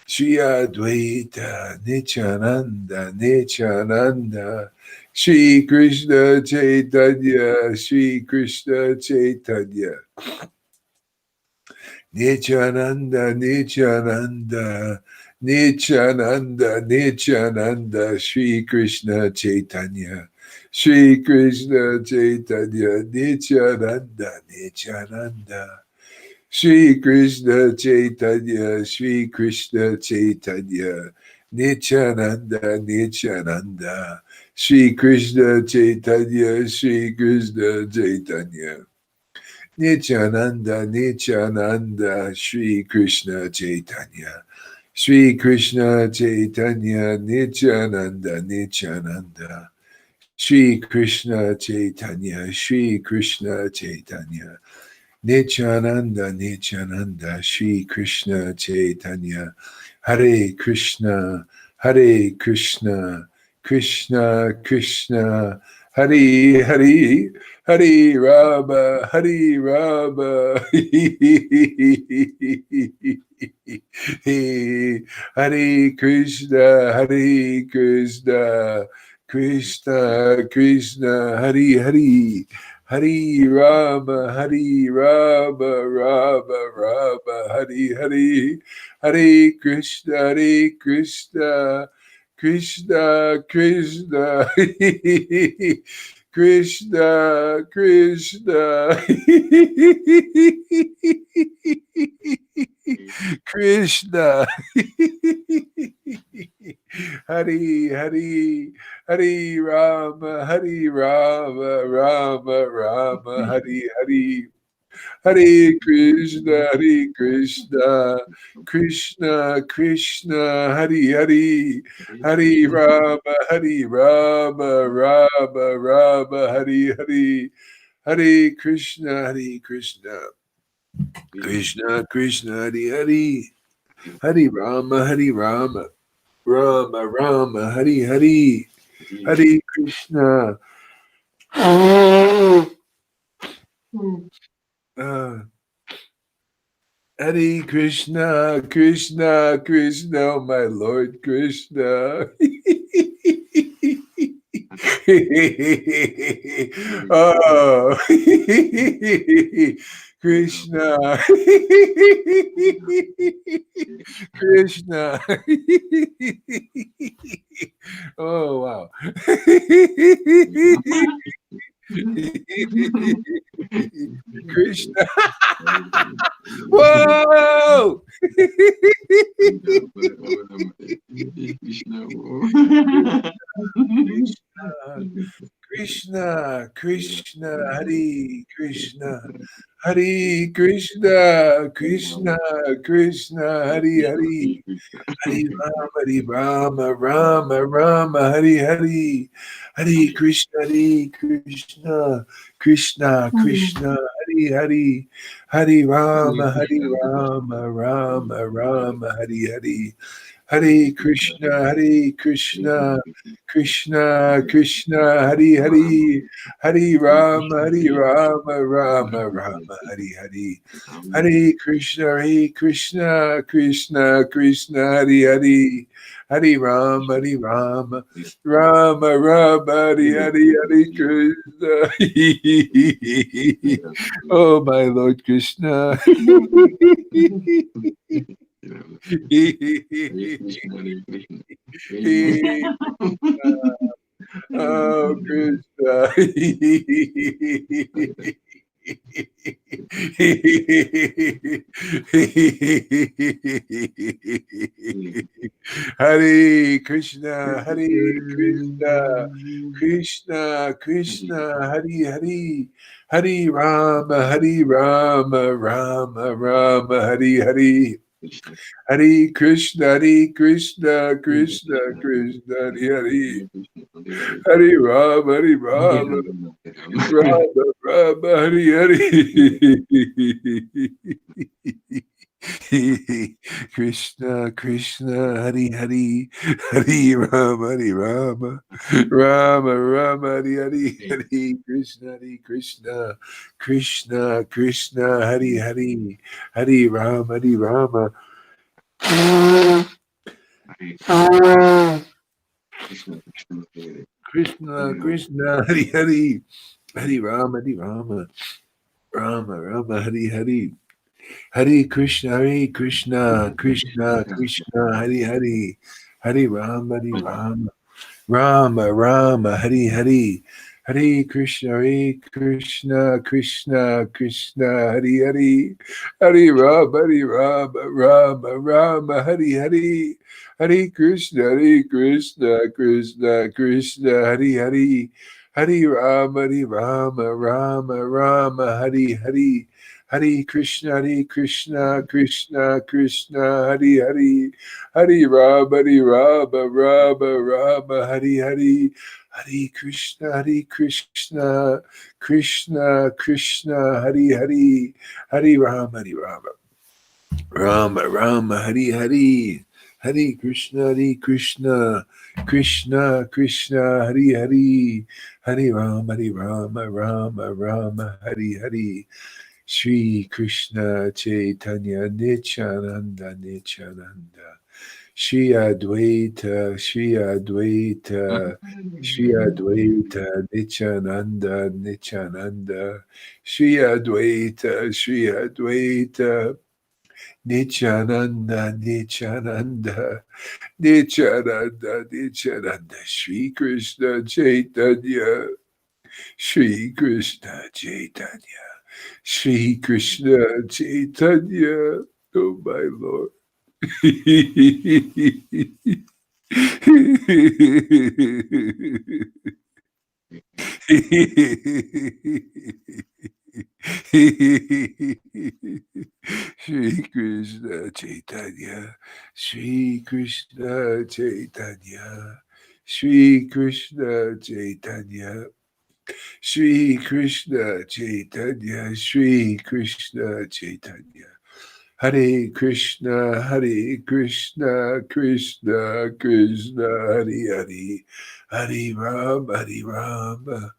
Speaker 1: Shri Advaita Nityananda, Nityananda, Shri Krishna Chaitanya, Shri Krishna Chaitanya, Nityananda, Nityananda, Nityananda, Nityananda, Shri Krishna Chaitanya, Shri Krishna Chaitanya, Nityananda, Nityananda, Shri Krishna Chaitanya, Shri Krishna Chaitanya, Nityananda, Nityananda, Shri Krishna Chaitanya, Shri Krishna Chaitanya, Nityananda, Nityananda, Shri Krishna Chaitanya, Shri Krishna Chaitanya, Nityananda, Nityananda, Shri Krishna Chaitanya, Shri Krishna Chaitanya, Nityananda, Nityananda, Shri Krishna Chaitanya, Hare Krishna, Hare Krishna, Krishna Krishna, Hare Hare, Hare Rama, Hare Rama, Hare Krishna, Hare Krishna, Krishna Krishna, Hare Hare, Hari Rama, Hari Rama, Rama Rama, Hari Hari, Hare Krishna, Hare Krishna, Krishna Krishna, Krishna Krishna, Krishna, Hari Hari, Hari Rama, Hari Rama, Rama Rama, Hari Hari, Hare Krishna, Hare Krishna, Krishna Krishna, Hari Hari, Hari Rama, Hari Rama, Rama Rama, Hari Hari, Hare Krishna, Hare Krishna, Krishna Krishna, Hari Hari, Hari Rama, Hari Rama, Rama Rama, Hari Hari, Hare Krishna. Hare Krishna, Krishna, Krishna, oh my Lord Krishna. Oh, Krishna, Krishna. Oh, wow. Krishna. Whoa! Krishna, Krishna, Hare Krishna, Hare Krishna, Krishna, Krishna, Hare Hare, Hare Rama, Rama, Rama, Hare Hare, Hare Krishna, Krishna, Krishna, Hare Hare, Hare Rama, Rama, Rama, Hare Hare. Hare Krishna, Krishna, Krishna, Hare Hare, Hare Rama, Rama, Rama, Hare Hare. Hare Krishna, Krishna, Krishna, Hare Hare. Hare Rama, Rama, Rama, Hare Hare, Hare Krishna. Oh, my Lord Krishna. Oh, Krishna. Hare Krishna, Hare Krishna, Krishna Krishna, Hare Hare, Hare Rama, Rama, Rama, Hare Hare. Hare Krishna, Krishna, Krishna, Hare Hare. Hare Rama, Rama, Rama, Hare Hare. Krishna, Krishna, Hare Hare, Hare Rama, Rama, Rama, Hare Hare, Hare Krishna, Krishna, Krishna, Hare Hare, Hare Rama, Krishna, Krishna, Hare Hare, Hare Rama, Rama, Hare Hare. Hare Krishna, Krishna, Krishna, Hare Hare, Hare Rama, Rama, Hare Hare, Hare Krishna, Krishna, Hare Hare, Hare Rama, Hare Hare, Hare Krishna, Krishna, Hare Hare, Hare Rama, Hare Hare. Hare Krishna, Krishna, Hare Hare, Hare Rama, Rama, Hare Hare, Hare Krishna, Krishna, Krishna, Hare Hare, Hare Rama, Rama, Hare Hare, Hare Krishna, Krishna, Krishna, Hare Hare, Hare Rama, Rama, Hare Hare. Shri Krishna Chaitanya Nityananda, Shri Advaita, Shri Advaita, Shri Advaita, Nityananda, Nityananda, Shri Advaita, Shri Advaita, Nityananda, Nityananda, Nityananda, Nityananda, Shri Krishna Chaitanya, Shri Krishna Chaitanya, Shri Krishna Chaitanya, oh my Lord. Shri Krishna Chaitanya, Shri Krishna Chaitanya, Shri Krishna Chaitanya, Shri Krishna Chaitanya, Shri Krishna Chaitanya. Hare Krishna, Hare Krishna, Krishna Krishna, Hare Hare, Hare Rama, Hare Rama,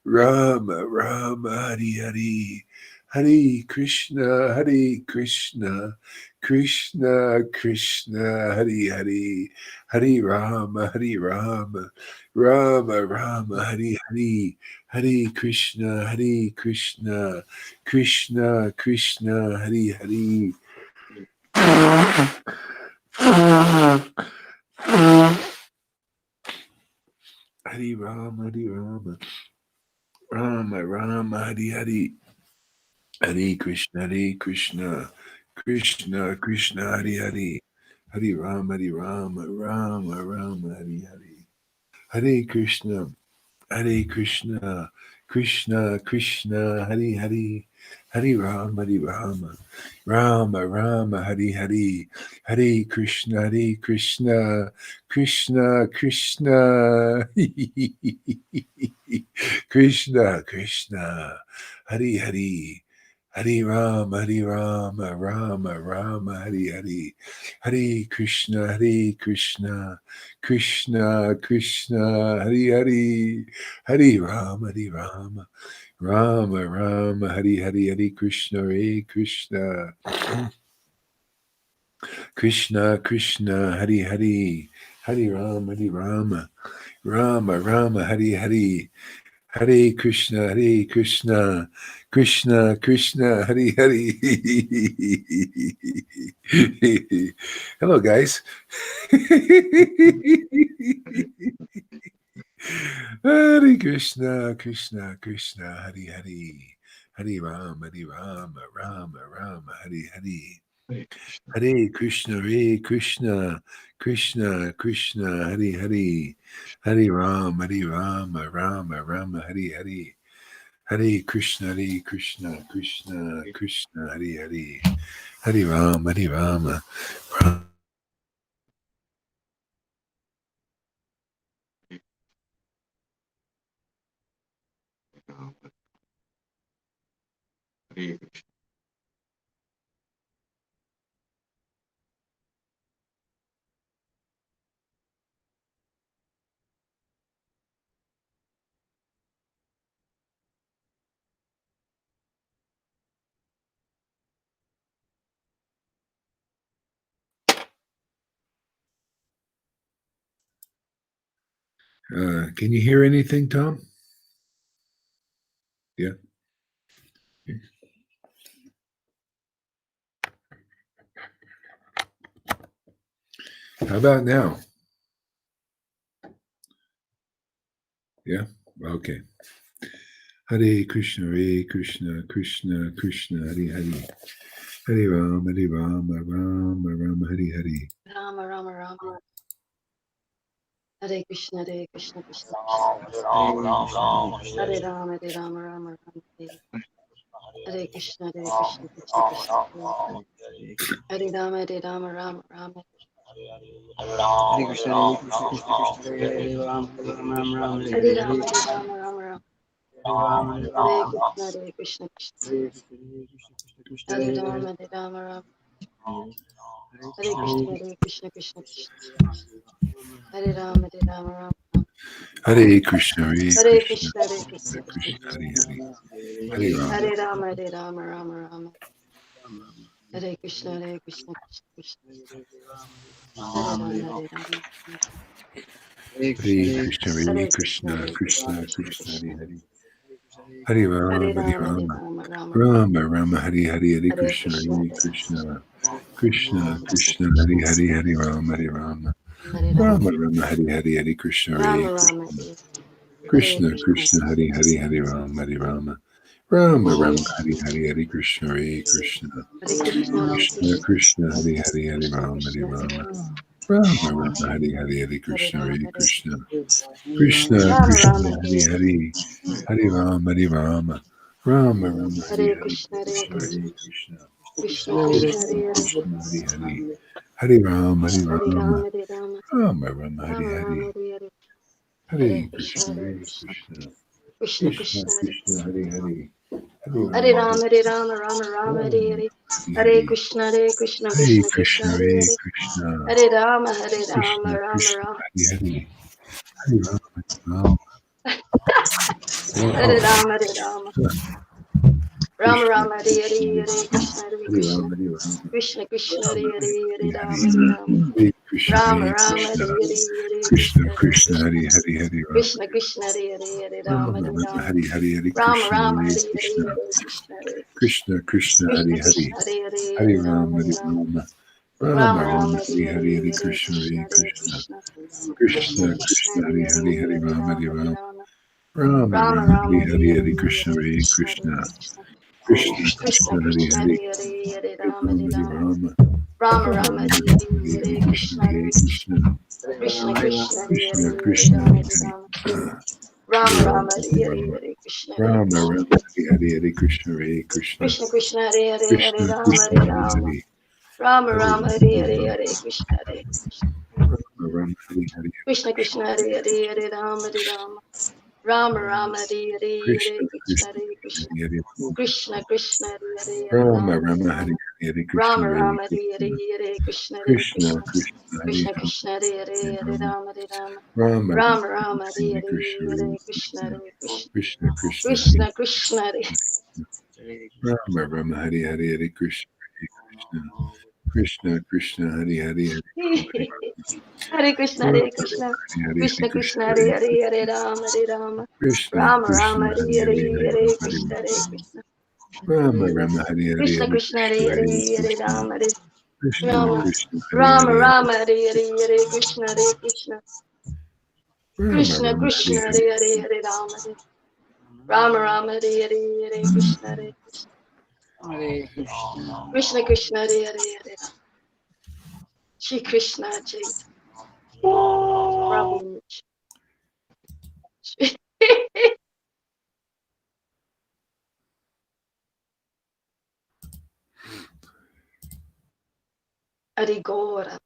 Speaker 1: Rama Rama, Hare Hare, Hare Krishna, Hare Krishna, Krishna Krishna, Hare Hare, Hare Rama, Hare Rama, Rama Rama, Hare Hare, Hare Krishna, Hare Krishna, Krishna Krishna, Hare Hare. Hare Rama, Hare Rama, Rama Rama, Hare Hare, Hare Krishna, Krishna Krishna, Hare Hare, Hare Rama, Rama Rama, Hare Hare, Hare Krishna, Krishna Krishna, Hare Hare, Hare Rama, Rama Rama, Hare Hare, Hare Krishna, Krishna Krishna, Krishna Krishna, Hare Hare, Hare Rama, Rama Rama, Hare Hare, Hare Krishna, Krishna Krishna, Hare Hare, Hare Rama, Rama Rama, Hare Hare, Hare Krishna, Krishna Krishna, Hare Hare, Hare Rama, Rama Rama, Hare Hare, Hare Krishna, Krishna Krishna, Hare Hare. Hello, guys. Hare Krishna, Krishna Krishna, Hare Hare, Hare Rama, Rama Rama, Hare Hare. Hare Krishna, Krishna Krishna, Hare Hare, Hare Rama, Rama Rama, Hare Hare. Hare Krishna, Krishna Krishna, Hare Hare, Hare Rama, Rama. Can you hear anything, Tom? Yeah. How about now? Yeah. Okay. Hare Krishna, Krishna Krishna, Hare Hare, Hare Rama, Rama Rama, Hare Hare.
Speaker 2: Rama Rama Rama. Hare Krishna, Krishna Krishna, Hare Rama, Rama Rama, Hare Krishna, Krishna Krishna, Hare Rama, Rama Rama.
Speaker 3: Hare Krishna, Hare Ram, Ram,
Speaker 2: Hare Rama, Rama Rama. Hare Krishna, Hare Rama, Rama. Hare Krishna, Krishna Krishna, Hare Rama, Rama.
Speaker 1: Hare Krishna,
Speaker 2: Hare Krishna, Krishna
Speaker 1: Krishna,
Speaker 2: Krishna,
Speaker 1: Hare Hare, Hare Rama.
Speaker 2: Hare Rama, Rama Rama. Hare Krishna, Hare Krishna, Krishna Krishna, Hare
Speaker 1: Hare
Speaker 2: Krishna,
Speaker 1: Krishna,
Speaker 2: Hare
Speaker 1: Krishna
Speaker 2: Krishna,
Speaker 1: Krishna,
Speaker 2: Krishna
Speaker 1: Hare
Speaker 2: Hare
Speaker 1: Hare
Speaker 2: Rama, Hare
Speaker 1: Rama,
Speaker 2: Rama, Rama Rama,
Speaker 1: Rama Rama, Hare Hare, Hare
Speaker 2: Hare
Speaker 1: Krishna,
Speaker 2: Krishna,
Speaker 1: Hare
Speaker 2: Hare
Speaker 1: Krishna,
Speaker 2: Krishna,
Speaker 1: Krishna
Speaker 2: Krishna
Speaker 1: Krishna,
Speaker 2: Krishna,
Speaker 1: Hare Hare, Hare Rama, Hare Rama,
Speaker 2: Hare Rama,
Speaker 1: Rama Rama, Hare Hare, Hare Krishna, Hare
Speaker 2: Rama Rama,
Speaker 1: Krishna,
Speaker 2: Hare
Speaker 1: Krishna
Speaker 2: Krishna,
Speaker 1: Krishna, Hare Hare, Hare Rama, Hare Rama, Rama
Speaker 2: Hare
Speaker 1: Rama, Hare Hare, Hare Krishna, Hare Krishna,
Speaker 2: Krishna, Hare
Speaker 1: Krishna
Speaker 2: Krishna,
Speaker 1: Krishna, Hare Hare, Hare
Speaker 2: Krishna
Speaker 1: Rama, Hare
Speaker 2: Krishna,
Speaker 1: Rama,
Speaker 2: Hare
Speaker 1: Rama Rama, Hare Hare, Hare
Speaker 2: Hare
Speaker 1: Krishna,
Speaker 2: Rama,
Speaker 1: Hare
Speaker 2: Hare
Speaker 1: Krishna, Krishna
Speaker 2: Rama
Speaker 1: Krishna,
Speaker 2: Rama,
Speaker 1: Hare Hare, Hare Rama, Hare Rama, Rama Rama, Hare
Speaker 2: Hare
Speaker 1: Hare,
Speaker 2: Krishna, Hare
Speaker 1: Krishna,
Speaker 2: Krishna,
Speaker 1: Hare Krishna,
Speaker 2: Krishna Krishna,
Speaker 1: Krishna
Speaker 2: Hare
Speaker 1: Krishna, Hare Hare, Hare Rama, Hare
Speaker 2: Hare
Speaker 1: Rama,
Speaker 2: Hare Rama,
Speaker 1: Rama Rama, Hare
Speaker 2: Rama
Speaker 1: Hare,
Speaker 2: Rama, Hare Hare
Speaker 1: Hare
Speaker 2: Krishna,
Speaker 1: Krishna,
Speaker 2: Hare
Speaker 1: Hare
Speaker 2: Krishna,
Speaker 1: Krishna,
Speaker 2: Krishna
Speaker 1: Krishna
Speaker 2: Krishna,
Speaker 1: Krishna, Hare Hare, Hare
Speaker 2: Hare
Speaker 1: Rama,
Speaker 2: Rama, Hare Rama, Rama Rama, Hare
Speaker 1: Hare
Speaker 2: Hare Hare
Speaker 1: Hare,
Speaker 2: Krishna, Hare Krishna,
Speaker 1: Hare
Speaker 2: Krishna Krishna,
Speaker 1: Krishna,
Speaker 2: Hare
Speaker 1: Hare
Speaker 2: Hare
Speaker 1: Krishna,
Speaker 2: Hare Rama, Hare Rama,
Speaker 1: Krishna
Speaker 2: Rama
Speaker 1: Krishna,
Speaker 2: Rama,
Speaker 1: Hare Hare, Hare Rama, Rama,
Speaker 2: Hare
Speaker 1: Rama,
Speaker 2: Rama, Hare Rama, Rama
Speaker 1: Krishna
Speaker 2: Rama, Hare
Speaker 1: Krishna,
Speaker 2: Hare
Speaker 1: Hare
Speaker 2: Hare Krishna, Hare
Speaker 1: Hare
Speaker 2: Krishna,
Speaker 1: Rama, Hare Rama,
Speaker 2: Krishna Krishna, Hare
Speaker 1: Rama
Speaker 2: Hare Hare
Speaker 1: Hare
Speaker 2: Rama,
Speaker 1: Hare,
Speaker 2: Hare Rama,
Speaker 1: Hare Krishna,
Speaker 2: Rama
Speaker 1: Hare
Speaker 2: Rama,
Speaker 1: Krishna,
Speaker 2: Hare Hare Hare
Speaker 1: Krishna
Speaker 2: Krishna, Hare
Speaker 1: Krishna,
Speaker 2: Krishna,
Speaker 1: Hare Hare, Hare Rama,
Speaker 2: Krishna Krishna, Hare Hare Hare Rama,
Speaker 1: Rama
Speaker 2: Hare
Speaker 1: Rama,
Speaker 2: Rama,
Speaker 1: Hare Hare, Hare
Speaker 2: Rama
Speaker 1: Krishna,
Speaker 2: Rama,
Speaker 1: Hare
Speaker 2: Hare Hare
Speaker 1: Krishna,
Speaker 2: Hare Krishna, Hare Krishna,
Speaker 1: Krishna Krishna,
Speaker 2: Krishna
Speaker 1: Hare
Speaker 2: Krishna,
Speaker 1: Hare,
Speaker 2: Hare Hare
Speaker 1: Hare
Speaker 2: Hare
Speaker 1: Rama,
Speaker 2: Rama, Hare
Speaker 1: Hare
Speaker 2: Rama,
Speaker 1: Rama,
Speaker 2: Rama
Speaker 1: Rama
Speaker 2: Rama,
Speaker 1: Rama,
Speaker 2: Hare
Speaker 1: Hare Hare,
Speaker 2: Hare
Speaker 1: Hare
Speaker 2: Hare
Speaker 1: Krishna,
Speaker 2: Krishna,
Speaker 1: Hare
Speaker 2: Hare
Speaker 1: Krishna,
Speaker 2: Krishna, Krishna
Speaker 1: Krishna
Speaker 2: Krishna,
Speaker 1: Krishna,
Speaker 2: Hare
Speaker 1: Hare Hare,
Speaker 2: Hare
Speaker 1: Hare
Speaker 2: Hare
Speaker 1: Rama,
Speaker 2: Rama,
Speaker 1: Hare
Speaker 2: Hare
Speaker 1: Rama,
Speaker 2: Rama,
Speaker 1: Rama
Speaker 2: Rama
Speaker 1: Rama,
Speaker 2: Rama,
Speaker 1: Hare
Speaker 2: Hare
Speaker 1: Hare, Hare
Speaker 2: Hare
Speaker 1: Krishna,
Speaker 2: Hare
Speaker 1: Hare
Speaker 2: Krishna, Hare
Speaker 1: Krishna,
Speaker 2: Krishna,
Speaker 1: Krishna
Speaker 2: Krishna
Speaker 1: Krishna, Hare
Speaker 2: Krishna,
Speaker 1: Hare,
Speaker 2: Hare Hare Hare
Speaker 1: Hare
Speaker 2: Rama,
Speaker 1: Rama,
Speaker 2: Hare
Speaker 1: Hare
Speaker 2: Rama,
Speaker 1: Rama,
Speaker 2: Rama
Speaker 1: Rama
Speaker 2: Rama,
Speaker 1: Rama,
Speaker 2: Hare
Speaker 1: Hare
Speaker 2: Hare
Speaker 1: Hare,
Speaker 2: Hare
Speaker 1: Krishna,
Speaker 2: Krishna,
Speaker 1: Hare
Speaker 2: Hare
Speaker 1: Krishna,
Speaker 2: Krishna Krishna, Hare
Speaker 1: Krishna
Speaker 2: Hare Hare
Speaker 1: Krishna,
Speaker 2: Rama,
Speaker 1: Hare
Speaker 2: Hare Rama,
Speaker 1: Hare,
Speaker 2: Rama
Speaker 1: Hare Rama,
Speaker 2: Rama,
Speaker 1: Hare
Speaker 2: Hare
Speaker 1: Rama,
Speaker 2: Hare Krishna, Hare
Speaker 1: Rama
Speaker 2: Krishna,
Speaker 1: Rama, Hare Hare, Hare Krishna, Hare Krishna,
Speaker 2: Krishna Krishna, Hare Hare Hare
Speaker 1: Krishna
Speaker 2: Rama,
Speaker 1: Krishna,
Speaker 2: Hare
Speaker 1: Hare
Speaker 2: Rama,
Speaker 1: Hare,
Speaker 2: Rama
Speaker 1: Hare
Speaker 2: Rama,
Speaker 1: Rama,
Speaker 2: Hare
Speaker 1: Hare
Speaker 2: Hare
Speaker 1: Rama,
Speaker 2: Hare Krishna, Hare Krishna,
Speaker 1: Rama Rama, Hare Hare,
Speaker 2: Krishna Krishna, Hare Hare Hare Rama, Hare Rama, Rama Rama, Hare Hare Hare
Speaker 1: Krishna
Speaker 2: Krishna,
Speaker 1: Krishna,
Speaker 2: Hare Krishna,
Speaker 1: Hare Hare,
Speaker 2: Krishna Krishna, Hare Hare Hare
Speaker 1: Rama
Speaker 2: Rama, Hare
Speaker 1: Rama, Hare
Speaker 2: Rama,
Speaker 1: Hare, Krishna,
Speaker 2: Rama
Speaker 1: Hare
Speaker 2: Rama, Hare
Speaker 1: Krishna,
Speaker 2: Hare Krishna, Hare
Speaker 1: Krishna
Speaker 2: Krishna,
Speaker 1: Krishna, Hare
Speaker 2: Krishna
Speaker 1: Hare,
Speaker 2: Krishna, Hare
Speaker 1: Hare
Speaker 2: Hare Hare
Speaker 1: Rama,
Speaker 2: Rama, Hare Rama,
Speaker 1: Rama Rama,
Speaker 2: Rama Rama, Hare
Speaker 1: Hare Krishna,
Speaker 2: Hare
Speaker 1: Hare
Speaker 2: Hare Krishna,
Speaker 1: Krishna,
Speaker 2: Hare Krishna,
Speaker 1: Krishna Krishna, Hare
Speaker 2: Krishna Krishna, Hare
Speaker 1: Rama Rama, Hare Hare, Hare Krishna, Hare Krishna, Krishna Krishna, Hare Hare, Hare Rama,
Speaker 2: Hare Krishna,
Speaker 1: Hare
Speaker 2: Hare
Speaker 1: Rama,
Speaker 2: Krishna,
Speaker 1: Hare Hare, Hare
Speaker 2: Krishna Krishna,
Speaker 1: Krishna,
Speaker 2: Hare Hare Hare Rama, Hare Rama,
Speaker 1: Krishna
Speaker 2: Rama
Speaker 1: Krishna,
Speaker 2: Rama,
Speaker 1: Hare
Speaker 2: Hare
Speaker 1: Hare,
Speaker 2: Hare
Speaker 1: Hare
Speaker 2: Hare
Speaker 1: Rama,
Speaker 2: Krishna, Hare Krishna,
Speaker 1: Rama Rama, Hare Hare,
Speaker 2: Krishna
Speaker 1: Hare
Speaker 2: Krishna,
Speaker 1: Krishna,
Speaker 2: Hare
Speaker 1: Hare
Speaker 2: Hare Hare
Speaker 1: Krishna,
Speaker 2: Rama, Hare
Speaker 1: Krishna
Speaker 2: Rama,
Speaker 1: Krishna, Hare
Speaker 2: Rama
Speaker 1: Hare,
Speaker 2: Rama, Hare Hare Hare Krishna, Hare Krishna,
Speaker 1: Rama
Speaker 2: Krishna
Speaker 1: Rama,
Speaker 2: Krishna,
Speaker 1: Hare Hare,
Speaker 2: Hare Hare Hare Rama, Hare Rama Rama, Hare Hare Hare Krishna, Hare Krishna,
Speaker 3: Hare Krishna.
Speaker 2: Krishna Krishna, Hare Hare Hare Rama, Shri Krishna Chaitanya Prabhu. Hare Gora,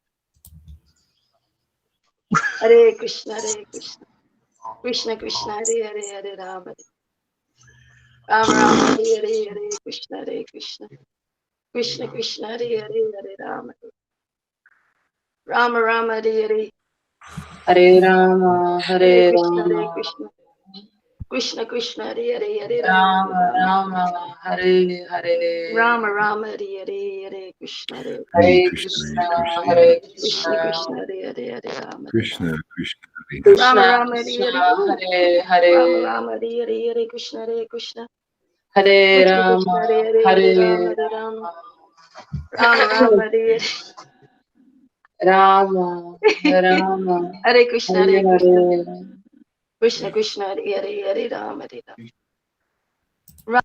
Speaker 2: Hare Krishna, Hare Krishna, Krishna Krishna, Hare Hare Hare Rama, Rama Rama, Hare Hare Hare Krishna, Hare Krishna, Krishna Krishna, Hare Hare Hare Rama, Rama Rama, Hare Hare,
Speaker 3: Hare Rama,
Speaker 2: Hare
Speaker 3: Hare
Speaker 2: Krishna, Hare
Speaker 3: Rama,
Speaker 2: Krishna, Krishna Krishna, Hare Hare Hare Rama, Hare
Speaker 3: Rama
Speaker 2: Rama,
Speaker 3: Rama, Hare Hare,
Speaker 2: Rama Rama, Hare Hare Hare Krishna, Hare
Speaker 1: Hare
Speaker 3: Hare
Speaker 1: Krishna,
Speaker 3: Krishna,
Speaker 1: Hare Krishna,
Speaker 3: Hare
Speaker 2: Krishna
Speaker 3: Krishna,
Speaker 2: Krishna, Hare Hare Hare Rama, Hare Rama,
Speaker 1: Krishna Krishna, Hare Hare,
Speaker 2: Rama
Speaker 3: Krishna
Speaker 2: Rama, Hare
Speaker 3: Krishna,
Speaker 2: Hare,
Speaker 3: Hare
Speaker 2: Rama
Speaker 3: Hare,
Speaker 2: Rama, Hare Hare Hare Krishna, Hare Krishna,
Speaker 3: Hare
Speaker 2: Krishna Krishna,
Speaker 3: Rama,
Speaker 2: Hare Hare Hare Rama,
Speaker 3: Hare
Speaker 2: Hare Rama, Rama
Speaker 3: Rama,
Speaker 2: Rama, Hare
Speaker 3: Rama, Rama,
Speaker 2: Hare Krishna,
Speaker 3: Hare
Speaker 2: Hare Krishna,
Speaker 3: Hare.
Speaker 2: Krishna Krishna, Hare Hare Hare Rama, Hare Rama.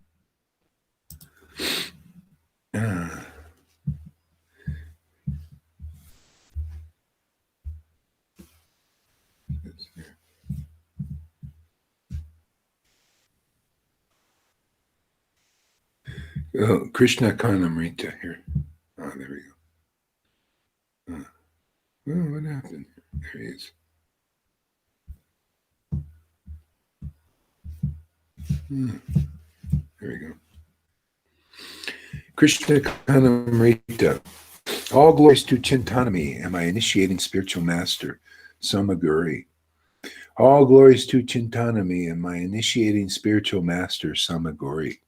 Speaker 1: Ah, that's here. Oh, Krishna Kanamrita here. Oh, there we go. Oh, what happened? There he is. There we go. Krishna Kanamrita. All glories to Chintanami and my initiating spiritual master, Samaguri. All glories to Chintanami and my initiating spiritual master, Samaguri.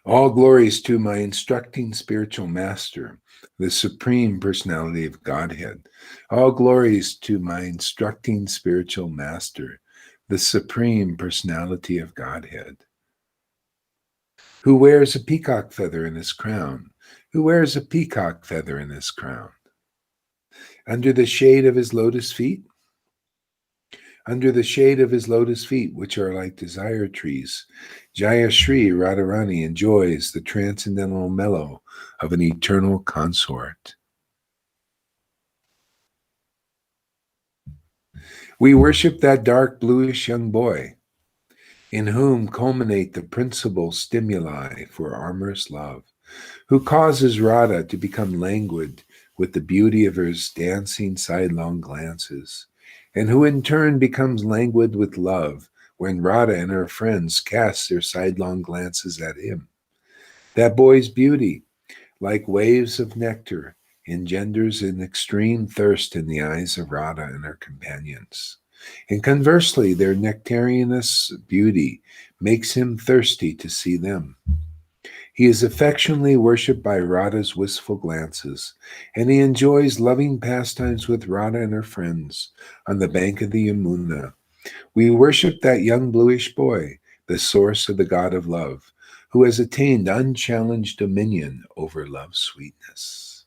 Speaker 1: All glories to my instructing spiritual master, the Supreme Personality of Godhead. All glories to my instructing spiritual master, the Supreme Personality of Godhead. Who wears a peacock feather in his crown? Who wears a peacock feather in his crown? Under the shade of his lotus feet? Under the shade of his lotus feet, which are like desire trees, Jaya Shri Radharani enjoys the transcendental mellow of an eternal consort. We worship that dark bluish young boy, in whom culminate the principal stimuli for amorous love, who causes Radha to become languid with the beauty of her dancing sidelong glances, and who in turn becomes languid with love when Radha and her friends cast their sidelong glances at him. That boy's beauty, like waves of nectar, engenders an extreme thirst in the eyes of Radha and her companions. And conversely, their nectareous beauty makes him thirsty to see them. He is affectionately worshipped by Radha's wistful glances, and he enjoys loving pastimes with Radha and her friends on the bank of the Yamuna. We worship that young bluish boy, the source of the God of love, who has attained unchallenged dominion over love's sweetness.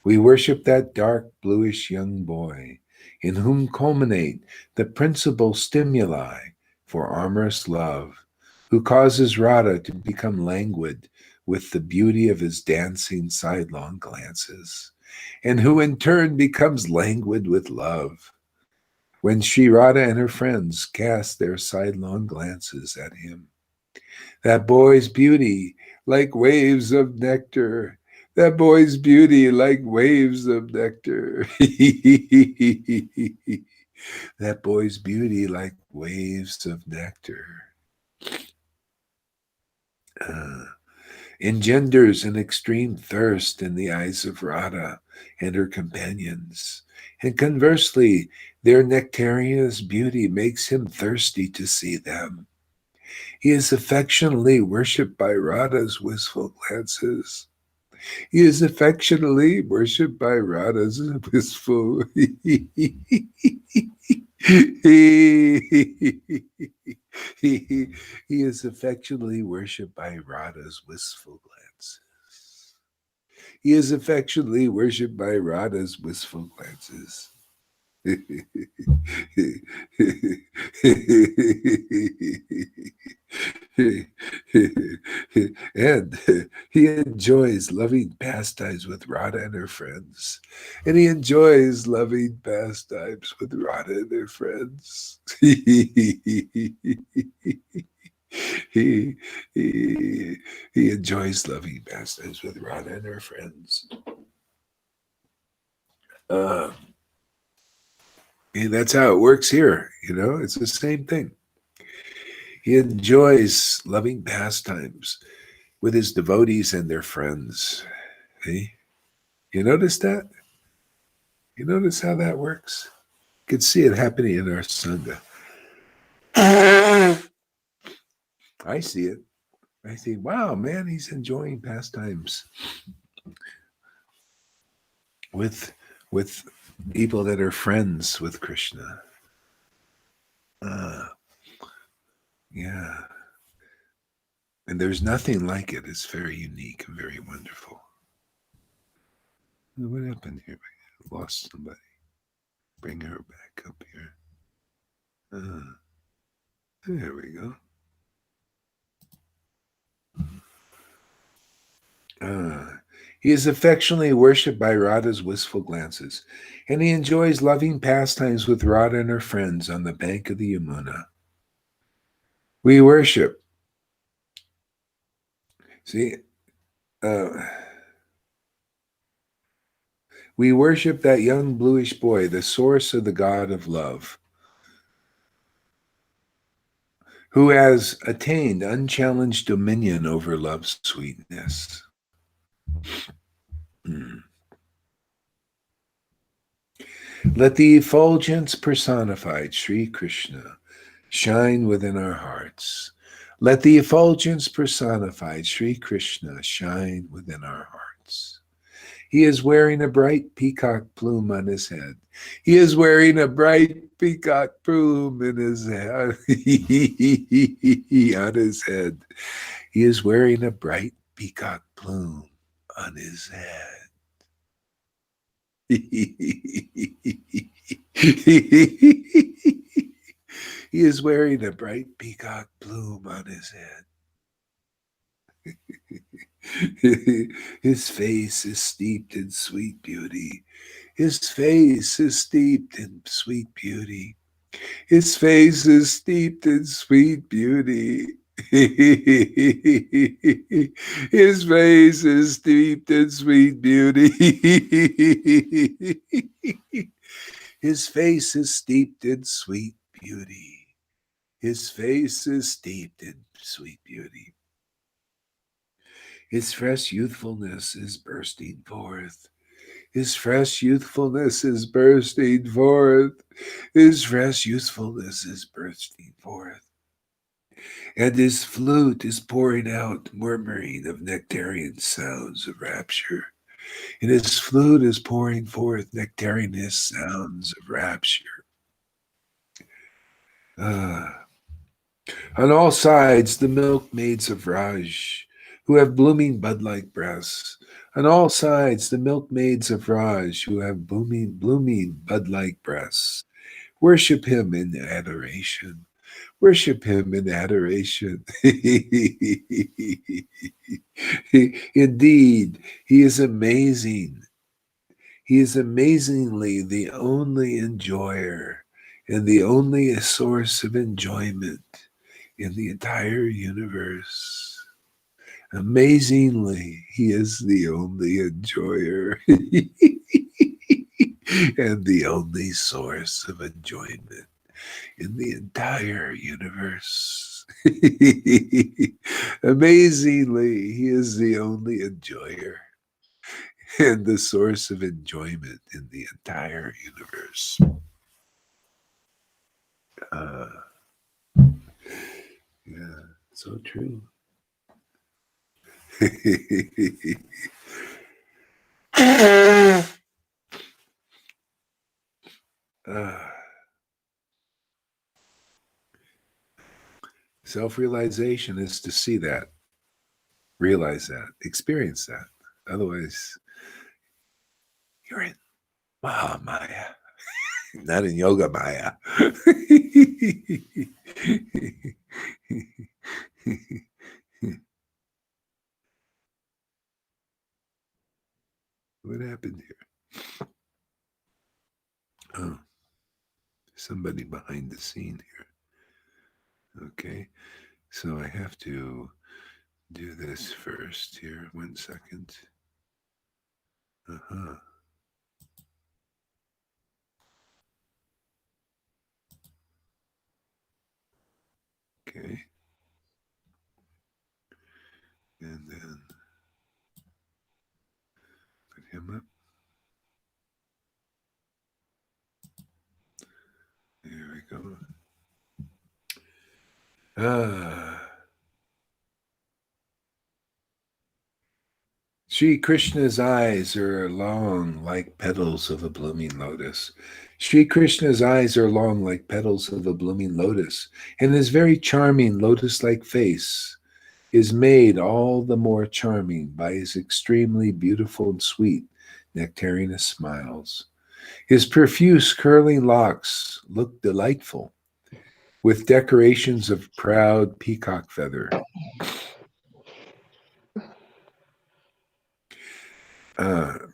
Speaker 1: We worship that dark bluish young boy, in whom culminate the principal stimuli for amorous love, who causes Radha to become languid with the beauty of his dancing sidelong glances, and who in turn becomes languid with love when Sri Radha and her friends cast their sidelong glances at him. That boy's beauty, like waves of nectar. That boy's beauty, like waves of nectar. That boy's beauty, like waves of nectar. Engenders an extreme thirst in the eyes of Radha and her companions. And conversely, their nectareous beauty makes him thirsty to see them. He is affectionately worshipped by Radha's wistful glances. He is affectionately worshipped by Radha's wistful. He is affectionately worshipped by Radha's wistful glances. He is affectionately worshipped by Radha's wistful glances. And he enjoys loving pastimes with Radha and her friends. And he enjoys loving pastimes with Radha and her friends. he, he enjoys loving pastimes with Radha and her friends. And that's how it works here. It's the same thing. He enjoys loving pastimes with his devotees and their friends. Hey, you notice that? You notice how that works? You can see it happening in our Sangha. I see it. I think, wow, man, he's enjoying pastimes with people that are friends with Krishna. Yeah. And there's nothing like it. It's very unique and very wonderful. What happened here? I lost somebody. Bring her back up here. There we go. He is affectionately worshipped by Radha's wistful glances, and he enjoys loving pastimes with Radha and her friends on the bank of the Yamuna. We worship. See, we worship that young bluish boy, the source of the God of love, who has attained unchallenged dominion over love's sweetness. Let the effulgence personified, Sri Krishna, shine within our hearts. Let the effulgence personified Sri Krishna shine within our hearts. He is wearing a bright peacock plume on his head. He is wearing a bright peacock plume in his head. On his head. He is wearing a bright peacock plume on his head. He is wearing a bright peacock plume on his head. His face is steeped in sweet beauty. His face is steeped in sweet beauty. His face is steeped in sweet beauty. His face is steeped in sweet beauty. His face is steeped in sweet beauty. His face is steeped in sweet beauty. His fresh youthfulness is bursting forth. His fresh youthfulness is bursting forth. His fresh youthfulness is bursting forth. And his flute is pouring out murmuring of nectarian sounds of rapture. And his flute is pouring forth nectareous sounds of rapture. On all sides, the milkmaids of Raj, who have blooming bud-like breasts. On all sides, the milkmaids of Raj, who have blooming bud-like breasts, worship him in adoration. Worship him in adoration. Indeed, he is amazing. He is amazingly the only enjoyer and the only source of enjoyment in the entire universe. Amazingly, he is the only enjoyer and the only source of enjoyment in the entire universe. Amazingly, he is the only enjoyer and the source of enjoyment in the entire universe. Yeah, so true. Self-realization is to see that, realize that, experience that. Otherwise, you're in Mahamaya, not in Yoga Maya. What happened here? Oh, somebody behind the scene here. Okay, so I have to do this first here. 1 second. Okay. And then put him up. There we go. Sri Krishna's eyes are long like petals of a blooming lotus. Sri Krishna's eyes are long like petals of a blooming lotus, and his very charming lotus-like face is made all the more charming by his extremely beautiful and sweet nectareous smiles. His profuse curling locks look delightful, with decorations of proud peacock feather.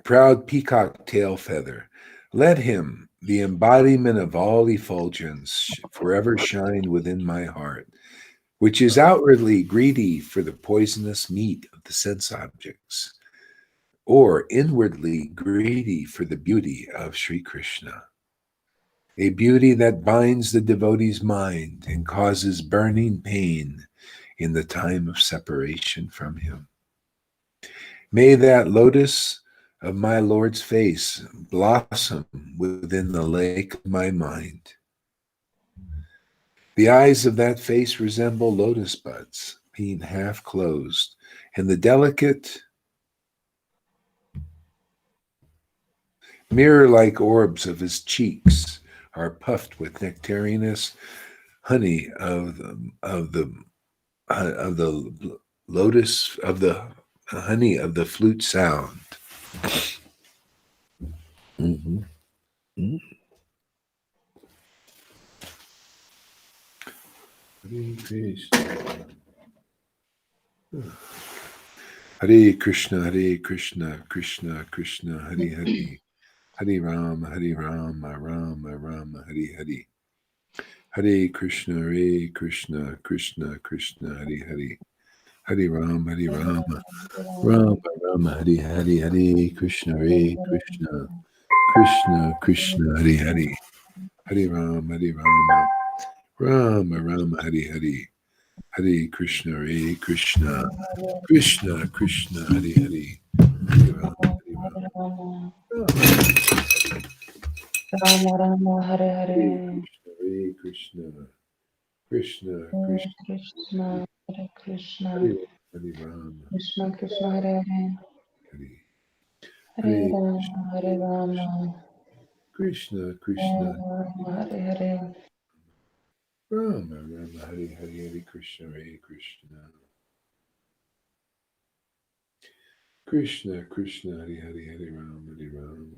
Speaker 1: Proud peacock tail feather. Let him, the embodiment of all effulgence, forever shine within my heart, which is outwardly greedy for the poisonous meat of the sense objects, or inwardly greedy for the beauty of Sri Krishna, a beauty that binds the devotee's mind and causes burning pain in the time of separation from him. May that lotus of my Lord's face blossom within the lake of my mind. The eyes of that face resemble lotus buds, being half closed, and the delicate mirror-like orbs of his cheeks are puffed with nectareous honey of the lotus of the honey of the flute sound. Mm-hmm. Mm-hmm. Hare Krishna, Hare Krishna, Krishna Krishna, Hare Hare, Hare Rama, Rama Rama, Hare Hare. Hare Krishna, Krishna Krishna, Hare Hare, Hare Rama, Rama, Hare Hare, Hare Krishna, Krishna Krishna, Hare Hare, Hare Rama, Rama, Hare Hare, Hare Krishna, Krishna Krishna, Hare Hare, Hare Rama,
Speaker 3: Rama Rama Hare Hare.
Speaker 1: Hare Krishna, Krishna
Speaker 3: Krishna Hare Krishna.
Speaker 1: Hare Rama,
Speaker 3: Krishna Krishna Hare Hare.
Speaker 1: Hare
Speaker 3: Hare Rama Hare Rama.
Speaker 1: Krishna
Speaker 3: Rama Hare Hare.
Speaker 1: Rama, Hare Hare, Krishna, Krishna. Krishna, Hare Hare, Rama, Hare Rama.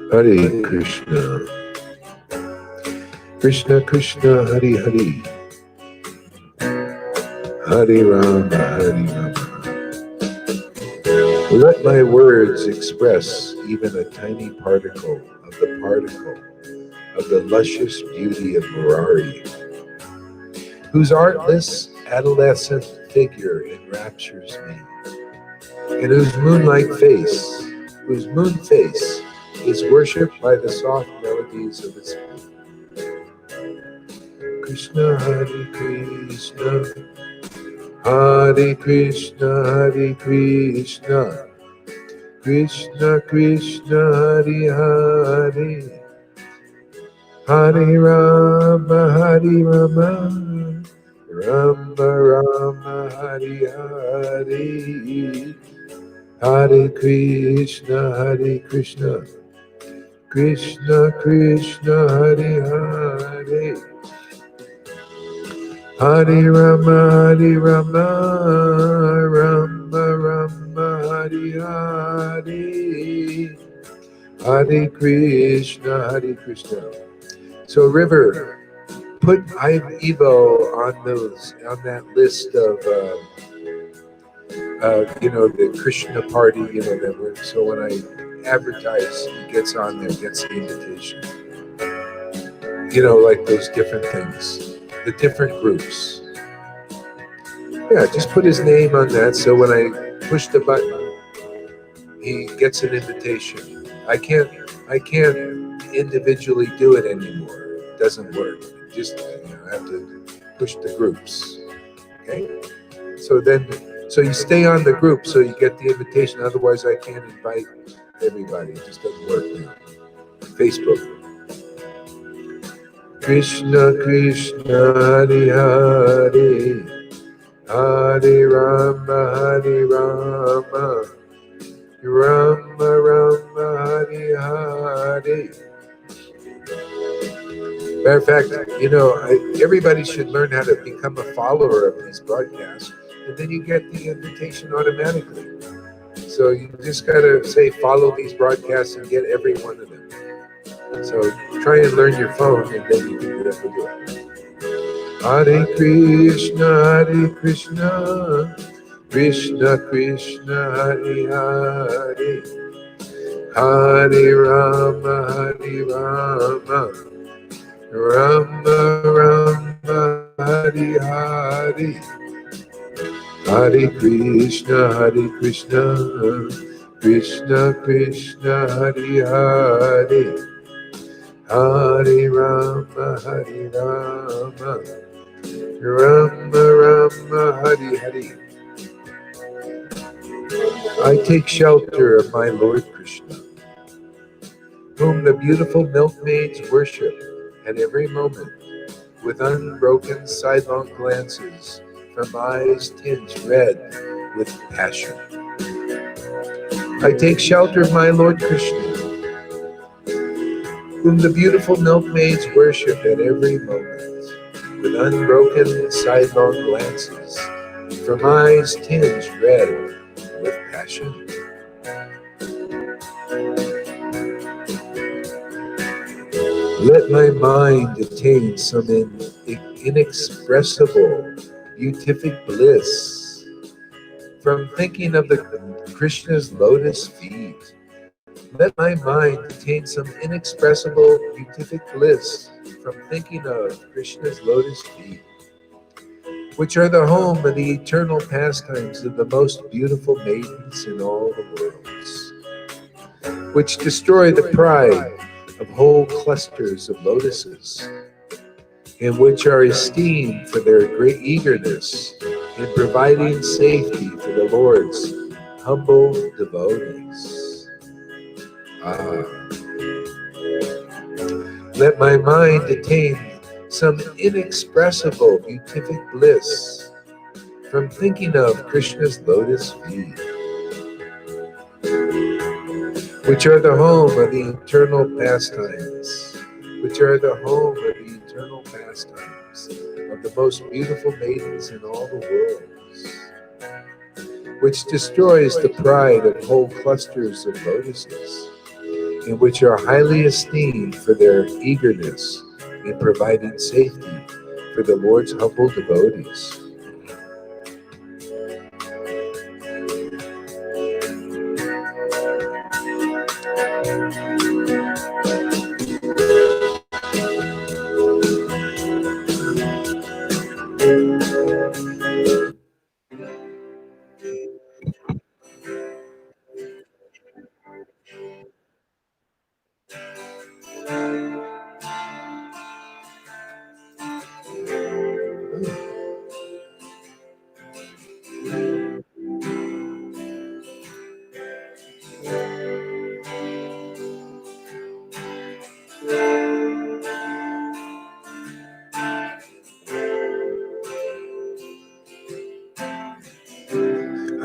Speaker 1: Hare Krishna, Krishna Krishna, Hare Hare, Hare Rama, Hare Rama. Let my words express even a tiny particle of the luscious beauty of Murari, whose artless adolescent figure enraptures me, and whose moon face is worshipped by the soft melodies of its flute. Krishna, Hare Krishna, Hare Krishna, Hare Krishna, Krishna Krishna, Hare Hare, Hare Rama, Hare Rama, Rama Rama, Hare Hare, Hare Krishna, Krishna Krishna, Hare Hare, Hare Rama, Rama Rama, Hare Hare, Hare Krishna, Krishna. So River, put Evo on that list of the Krishna party, so when I advertise, he gets on there, gets the invitation. Like those different things, the different groups. Yeah, just put his name on that, so when I push the button, he gets an invitation. I can't individually do it anymore. It doesn't work. Just I have to push the groups. Okay. So you stay on the group, so you get the invitation. Otherwise, I can't invite everybody. It just doesn't work now. Facebook. Krishna Krishna, Hare Hare, Hare Rama, Rama Rama, Hare Hare. Matter of fact, everybody should learn how to become a follower of these broadcasts, and then you get the invitation automatically. So you just gotta say follow these broadcasts and get every one of them. So try and learn your phone, and then you can be able to do it. Hare Krishna, Krishna Krishna, Hare Hare, Hare Rama, Rama Rama, Hare Hare, Hare Krishna, Krishna Krishna, Hare Hare, Hare Rama, Rama Rama, Hare Hare. I take shelter of my Lord Krishna, whom the beautiful milkmaids worship at every moment with unbroken sidelong glances from eyes tinged red with passion. I take shelter of my Lord Krishna, whom the beautiful milkmaids worship at every moment with unbroken sidelong glances from eyes tinged red with passion. Let my mind attain some inexpressible, beatific bliss from thinking of the Krishna's lotus feet. Let my mind attain some inexpressible, beatific bliss from thinking of Krishna's lotus feet, which are the home of the eternal pastimes of the most beautiful maidens in all the worlds, which destroy the pride of whole clusters of lotuses, and which are esteemed for their great eagerness in providing safety for the Lord's humble devotees. Let my mind attain some inexpressible beatific bliss from thinking of Krishna's lotus feet, which are the home of the eternal pastimes, of the most beautiful maidens in all the worlds, which destroys the pride of whole clusters of lotuses, and which are highly esteemed for their eagerness in providing safety for the Lord's humble devotees.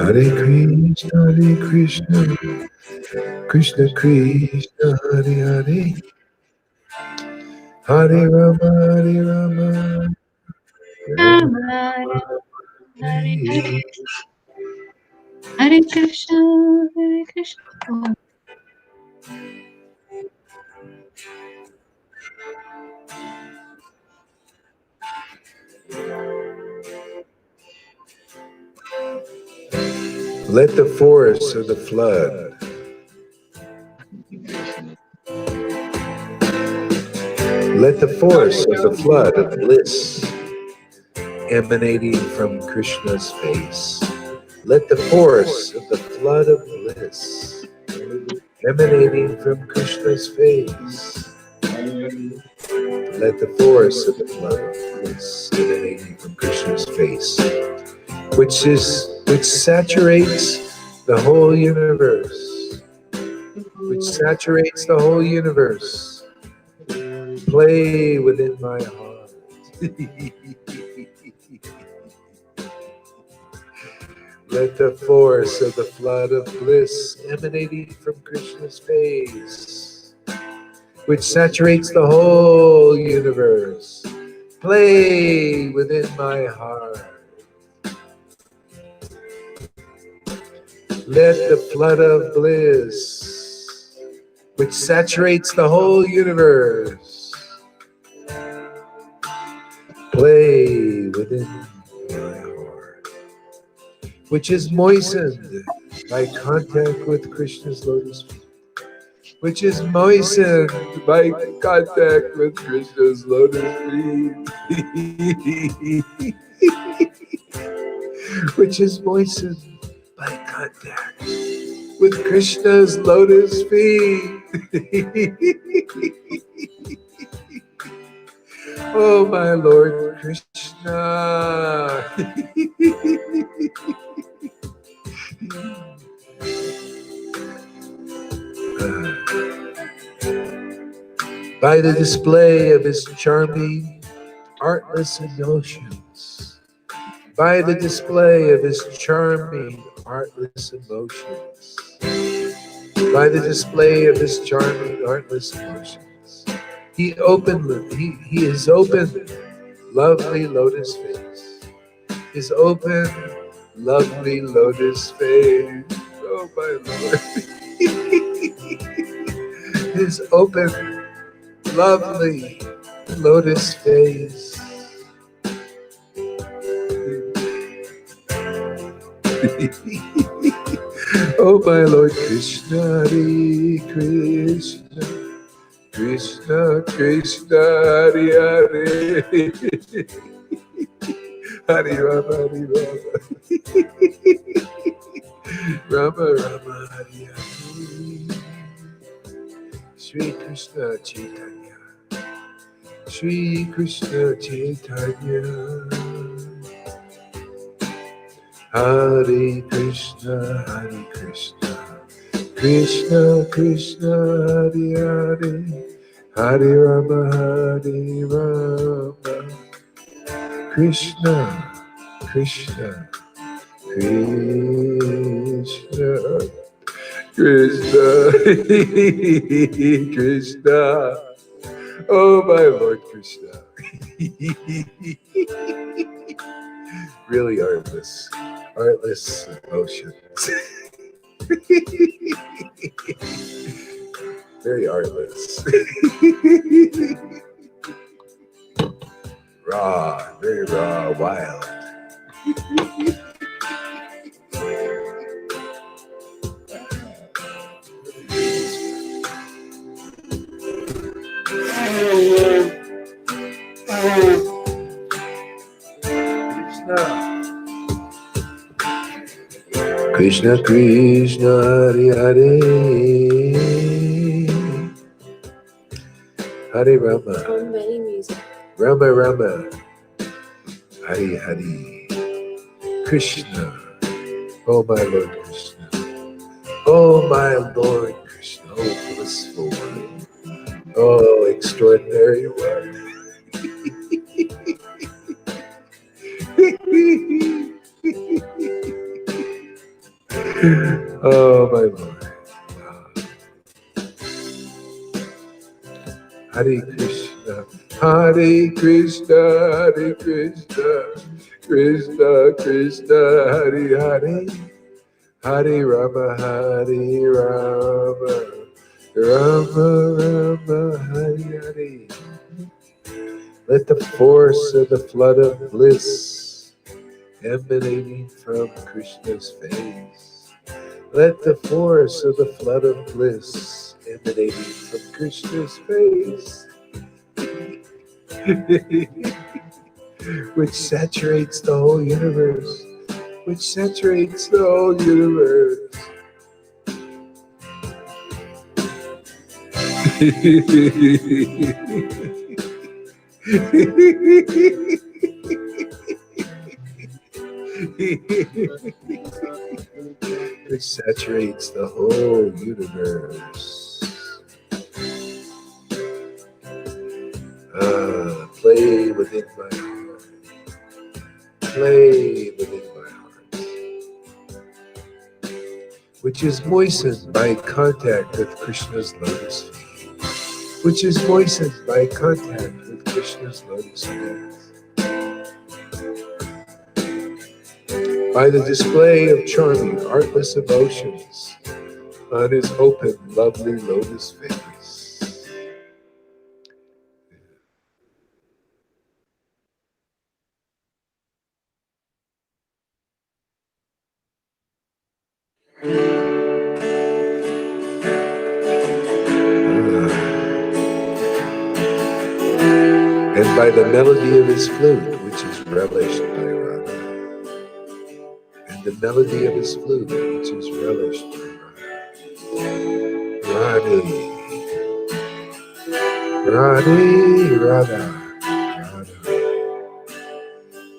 Speaker 1: Hare Krishna, Krishna Krishna, Hare Hare, Hare Rama,
Speaker 4: Hare Hare, Hare Krishna, Hare Krishna.
Speaker 1: Let the force of the flood, of bliss emanating from Krishna's face. Let the force of the flood of bliss emanating from Krishna's face. Let the force of the flood of bliss emanating from Krishna's face, which saturates the whole universe, play within my heart. Let the force of the flood of bliss emanating from Krishna's face, which saturates the whole universe, play within my heart. Let the flood of bliss, which saturates the whole universe, play within my heart, which is moistened by contact with Krishna's lotus feet. Which is moistened by contact with Krishna's lotus feet. which is moistened by contact with Krishna's lotus feet. Oh, my Lord Krishna. By the display of his charming, artless emotions. By the display of his charming, artless emotions. By the display of his charming, artless emotions. He is open, lovely lotus face. His open, lovely lotus face. Oh, my Lord. His open, lovely lotus face. Oh, my Lord Krishna, Hare Krishna, Krishna Krishna, Hare Hare, Hare Rama, Hare Rama, Rama Rama, Hare Hare. Shri Krishna Chaitanya, Shri Krishna Chaitanya, Hare Krishna, Krishna Krishna, Hare Hare, Hare Rama, Hare Rama, Krishna Krishna, Krishna Krishna, Krishna. Oh, my Lord Krishna. Really artless emotions. Very artless. Raw, very raw, wild. Krishna Krishna, Hare Hare, Hare Rama, Rama Rama, Hare Hare, Krishna, oh my Lord Krishna, oh my Lord Krishna, oh blissful one, oh extraordinary one. Oh, my Lord. Hare Krishna, Hare Krishna, Hare Krishna, Krishna Krishna, Hare Hare, Hare Rama, Hare Rama, Rama Rama, Hare Hare. Let the force of the flood of bliss emanating from Krishna's face. Let the force of the flood of bliss emanating from Krishna's face, which saturates the whole universe, which saturates the whole universe. Which saturates the whole universe. Play within my heart. Play within my heart. Which is moistened by contact with Krishna's lotus feet. Which is moistened by contact with Krishna's lotus feet. By the display of charming, artless emotions on his open, lovely lotus face. And by the melody of his flute, which is relished by Radha. the melody of his flute, which is relished. Radhe, Radhe, Radha,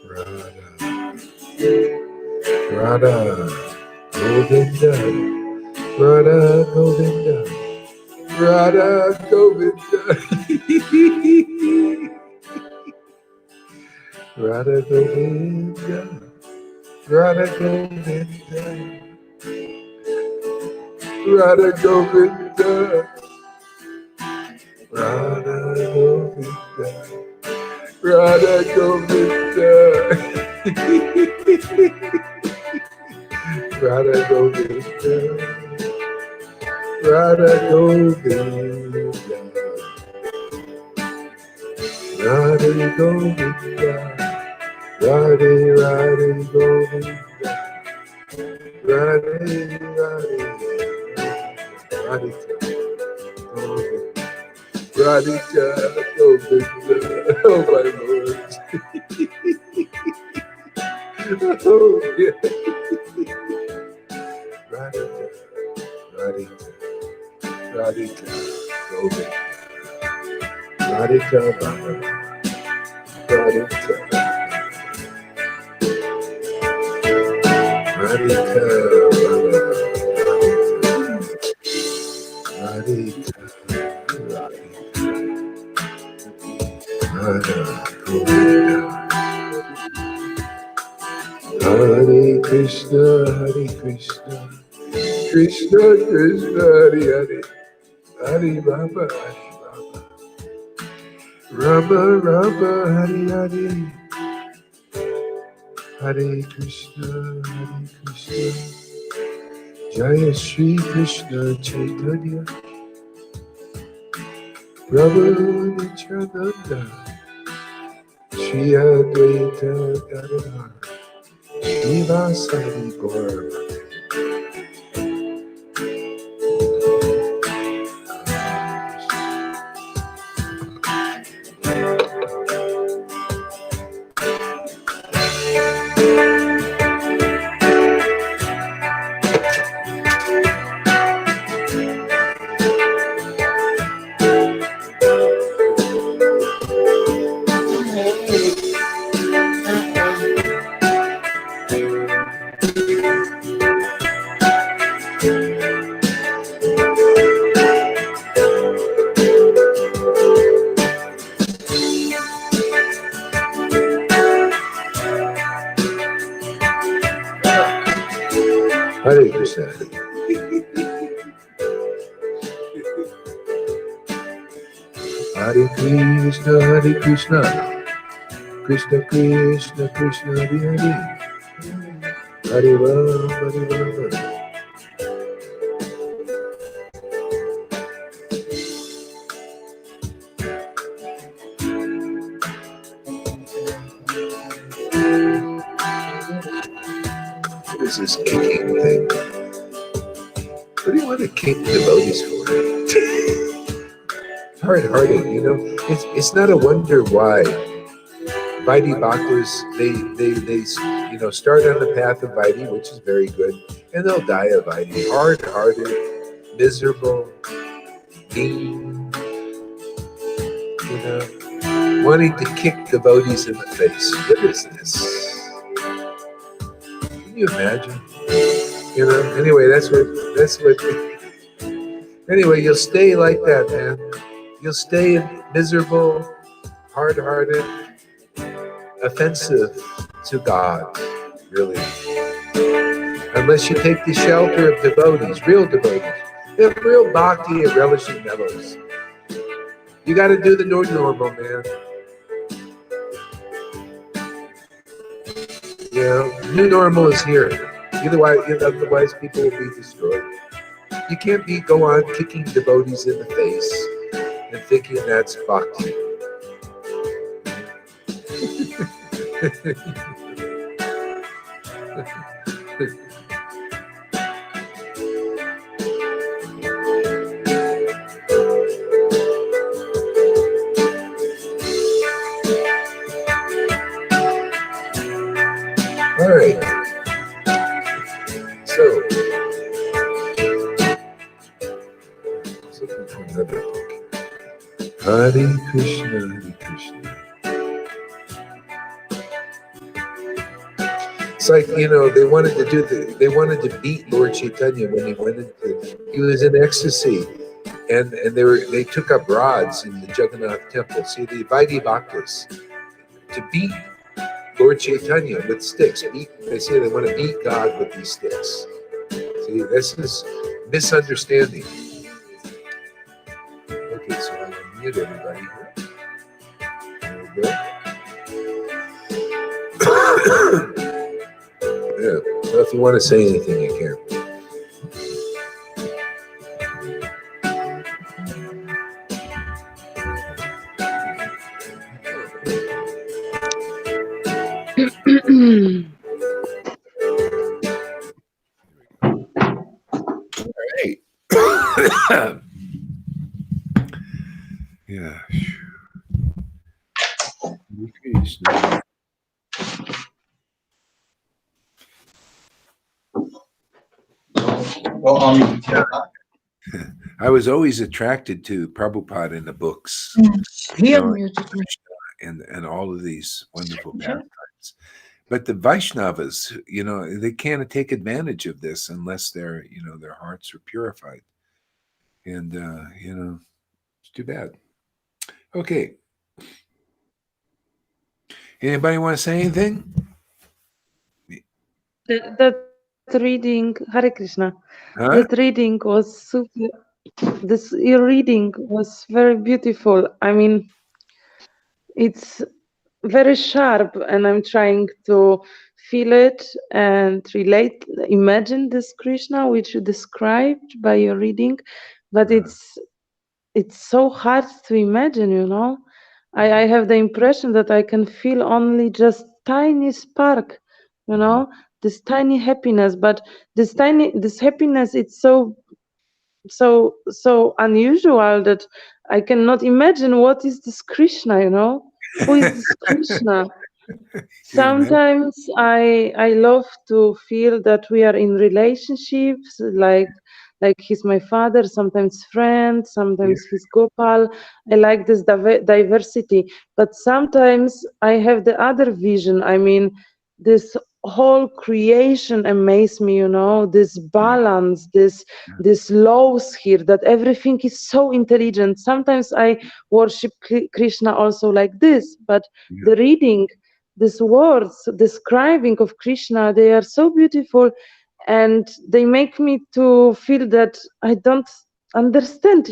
Speaker 1: Radha, Radha, Radha, Govinda, Radha, Govinda, Radha, Govinda, Radha, Govinda, Radha, Govinda, Radha, Govinda, Radha, Govinda, Radha, Govinda, Radha, Govinda, Radha, Govinda, Radha, Govinda, Radhe, Radhe, Govinda, Radhe, Radhe, Radhika, Govinda, Radhika, Govinda, oh my Lord. Oh yeah. Radhika, Radhika, Radhika, Govinda, Radhika, Baba, Radhika, Radhika, Baba, Radhika, Radha, Govinda, Hare Krishna, Krishna Krishna, Hare Hare, Hare Rama, Rama Rama, Hare Hare, Hare Krishna, Jaya Shri Krishna Chaitanya, Prabhu Nityananda, Shri Advaita Gadadhar, Srivasadi Gaur. Hare Krishna. Hare Krishna, Hare Krishna, Krishna Krishna, Krishna Hare Hare, Hare Ram, Hare Rama. What is this kicking thing? What do you want to kick devotees for? Hard-hearted, you know. It's not a wonder why Vaidhi Bhaktas, they start on the path of Vaidhi, which is very good, and they'll die of Vaidhi. Hard-hearted, miserable, mean, wanting to kick devotees in the face. What is this? Can you imagine? Anyway, anyway, you'll stay like that, man. You'll stay miserable, hard-hearted, offensive to God, really. Unless you take the shelter of devotees, real devotees. They have real bhakti and relishing mellows. You got to do the new normal, man. New normal is here. Otherwise people will be destroyed. You can't go on kicking devotees in the face and thinking that's bhakti. All right. So, looking for another book. Hare Krishna, Hare Krishna. It's like, they wanted to they wanted to beat Lord Chaitanya when he went he was in ecstasy. And they took up rods in the Jagannath temple. See, the Vaidhi Bhaktas, to beat Lord Chaitanya with sticks. They say they want to beat God with these sticks. See, this is misunderstanding. Okay, so I'm going to mute everybody here. There we go. Yeah. So if you want to say anything, you can. Right. Yeah. I was always attracted to Prabhupada in the books,
Speaker 3: He unmuted me.
Speaker 1: and all of these wonderful pastimes. But the Vaishnavas, they can't take advantage of this unless their hearts are purified. And, it's too bad. Okay. Anybody want to say anything?
Speaker 5: That reading, Hare Krishna,
Speaker 1: Huh?
Speaker 5: that reading was super. Your reading was very beautiful. I mean, it's very sharp, and I'm trying to feel it and relate, imagine this Krishna which you described by your reading, but it's so hard to imagine. I have the impression that I can feel only just tiny spark, this tiny happiness, but this happiness, it's so unusual that I cannot imagine what is this Krishna. Who is this Krishna? Sometimes I love to feel that we are in relationships, like he's my father, sometimes friend, sometimes he's Gopal. I like this diversity, but sometimes I have the other vision. I mean, this whole creation amazes me, this balance, this laws here, that everything is so intelligent. Sometimes I worship Krishna also like this, but the reading, these words describing of Krishna, they are so beautiful, and they make me to feel that I don't understand.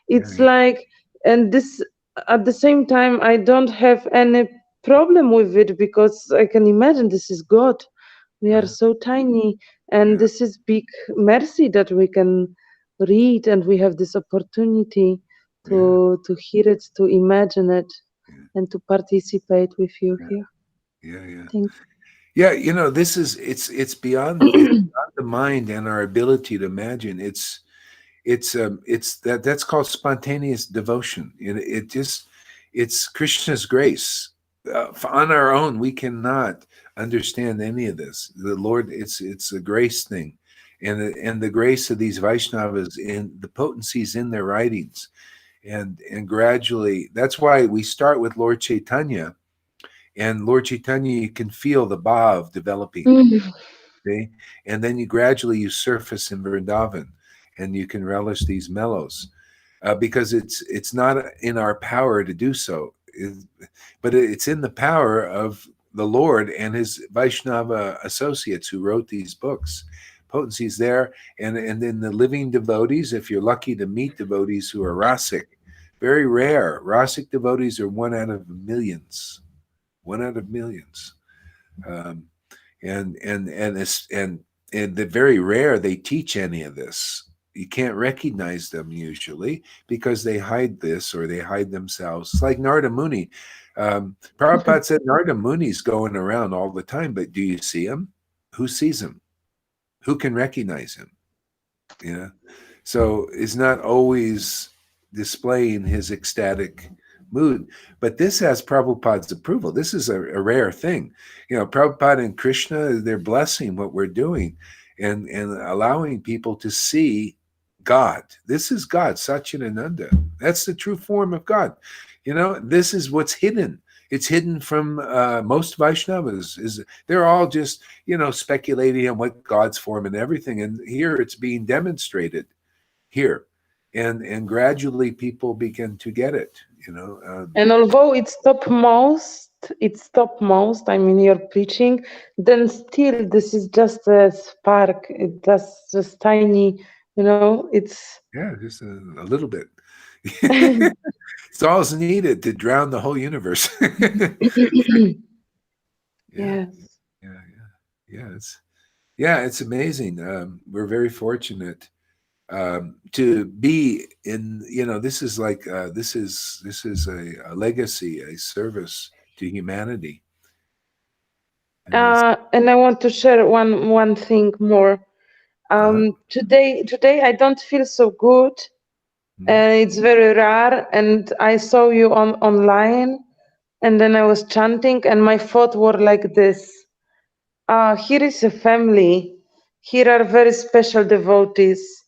Speaker 5: It's like, and this at the same time I don't have any problem with it, because I can imagine this is God. We are so tiny, and this is big mercy that we can read, and we have this opportunity to hear it, to imagine it, and to participate with you here. Thank
Speaker 1: Yeah, this is it's beyond the mind and our ability to imagine. It's that's called spontaneous devotion. It's Krishna's grace. On our own, we cannot understand any of this. The Lord, it's a grace thing, and the grace of these Vaishnavas, in the potencies in their writings, and gradually, that's why we start with Lord Chaitanya. And Lord Chaitanya, you can feel the bhav developing, okay? And then you surface in Vrindavan, and you can relish these mellows, because it's not in our power to do so, but it's in the power of the Lord and his Vaishnava associates who wrote these books. Potencies there, and then the living devotees, if you're lucky to meet devotees who are rasic, very rare. Rasic devotees are 1 out of millions. 1 out of millions. And they're very rare they teach any of this. You can't recognize them usually because they hide this, or they hide themselves. It's like Narada Muni. Prabhupada said Narada Muni's going around all the time, but do you see him? Who sees him? Who can recognize him? So it's not always displaying his ecstatic mood. But this has Prabhupada's approval. This is a rare thing. Prabhupada and Krishna, they're blessing what we're doing and allowing people to see God. This is God, Satchidananda. That's the true form of God. This is what's hidden. It's hidden from most Vaishnavas. They're all just, speculating on what God's form and everything. And here it's being demonstrated here. And gradually people begin to get it,
Speaker 5: And although it's topmost, you're preaching, then still this is just a spark. That's just tiny, it's...
Speaker 1: Yeah, just a little bit. It's all needed to drown the whole universe.
Speaker 5: Yes.
Speaker 1: It's amazing. We're very fortunate to be in. This is like this is a legacy, a service to humanity.
Speaker 5: And I want to share one thing more. Today I don't feel so good. It's very rare, and I saw you online, and then I was chanting, and my thoughts were like this. Here is a family. Here are very special devotees.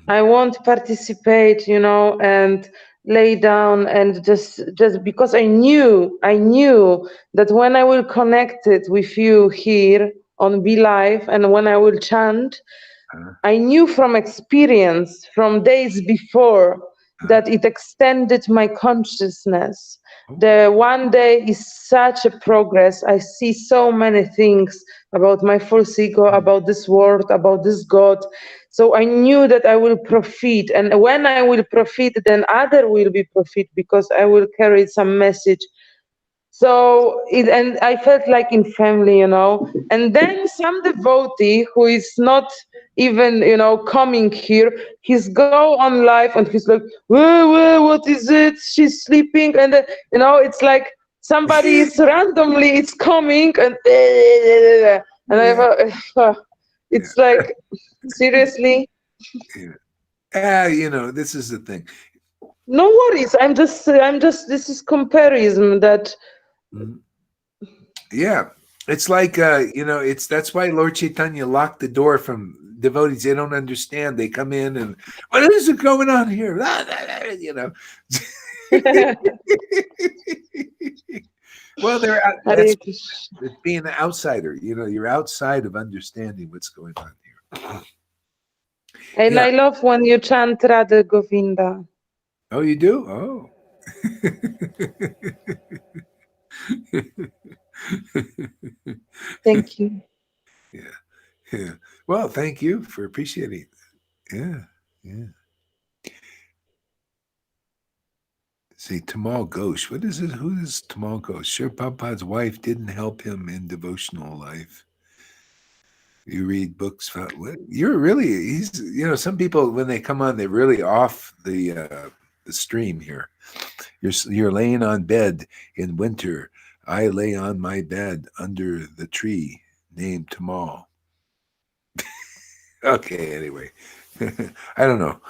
Speaker 5: I won't participate, and lay down and just because I knew that when I will connect it with you here on Be Live and when I will chant, I knew from experience from days before that it extended my consciousness. The one day is such a progress. I see so many things about my false ego, about this world, about this God. So I knew that I will profit. And when I will profit, then other will be profit because I will carry some message. So and I felt like in family, and then some devotee who is not even, coming here, he's go on live and he's like, whoa, what is it? She's sleeping. And, it's like somebody is randomly, it's coming and I thought, it's like, seriously?
Speaker 1: This is the thing.
Speaker 5: No worries. I'm just, this is comparison that.
Speaker 1: Yeah. It's like, that's why Lord Chaitanya locked the door from devotees. They don't understand. They come in and, what is it going on here? Well, that's being an outsider. You're outside of understanding what's going on here.
Speaker 5: And I love when you chant Radha Govinda.
Speaker 1: Oh, you do? Oh.
Speaker 5: Thank you.
Speaker 1: Yeah. Well, thank you for appreciating it. Yeah. See, Tamal Ghosh. What is it? Who is Tamal Ghosh? Sure, Prabhupada's wife didn't help him in devotional life. You read books. What? You're really, he's, some people, when they come on, they're really off the stream here. You're laying on bed in winter. I lay on my bed under the tree named Tamal. Okay, anyway. I don't know.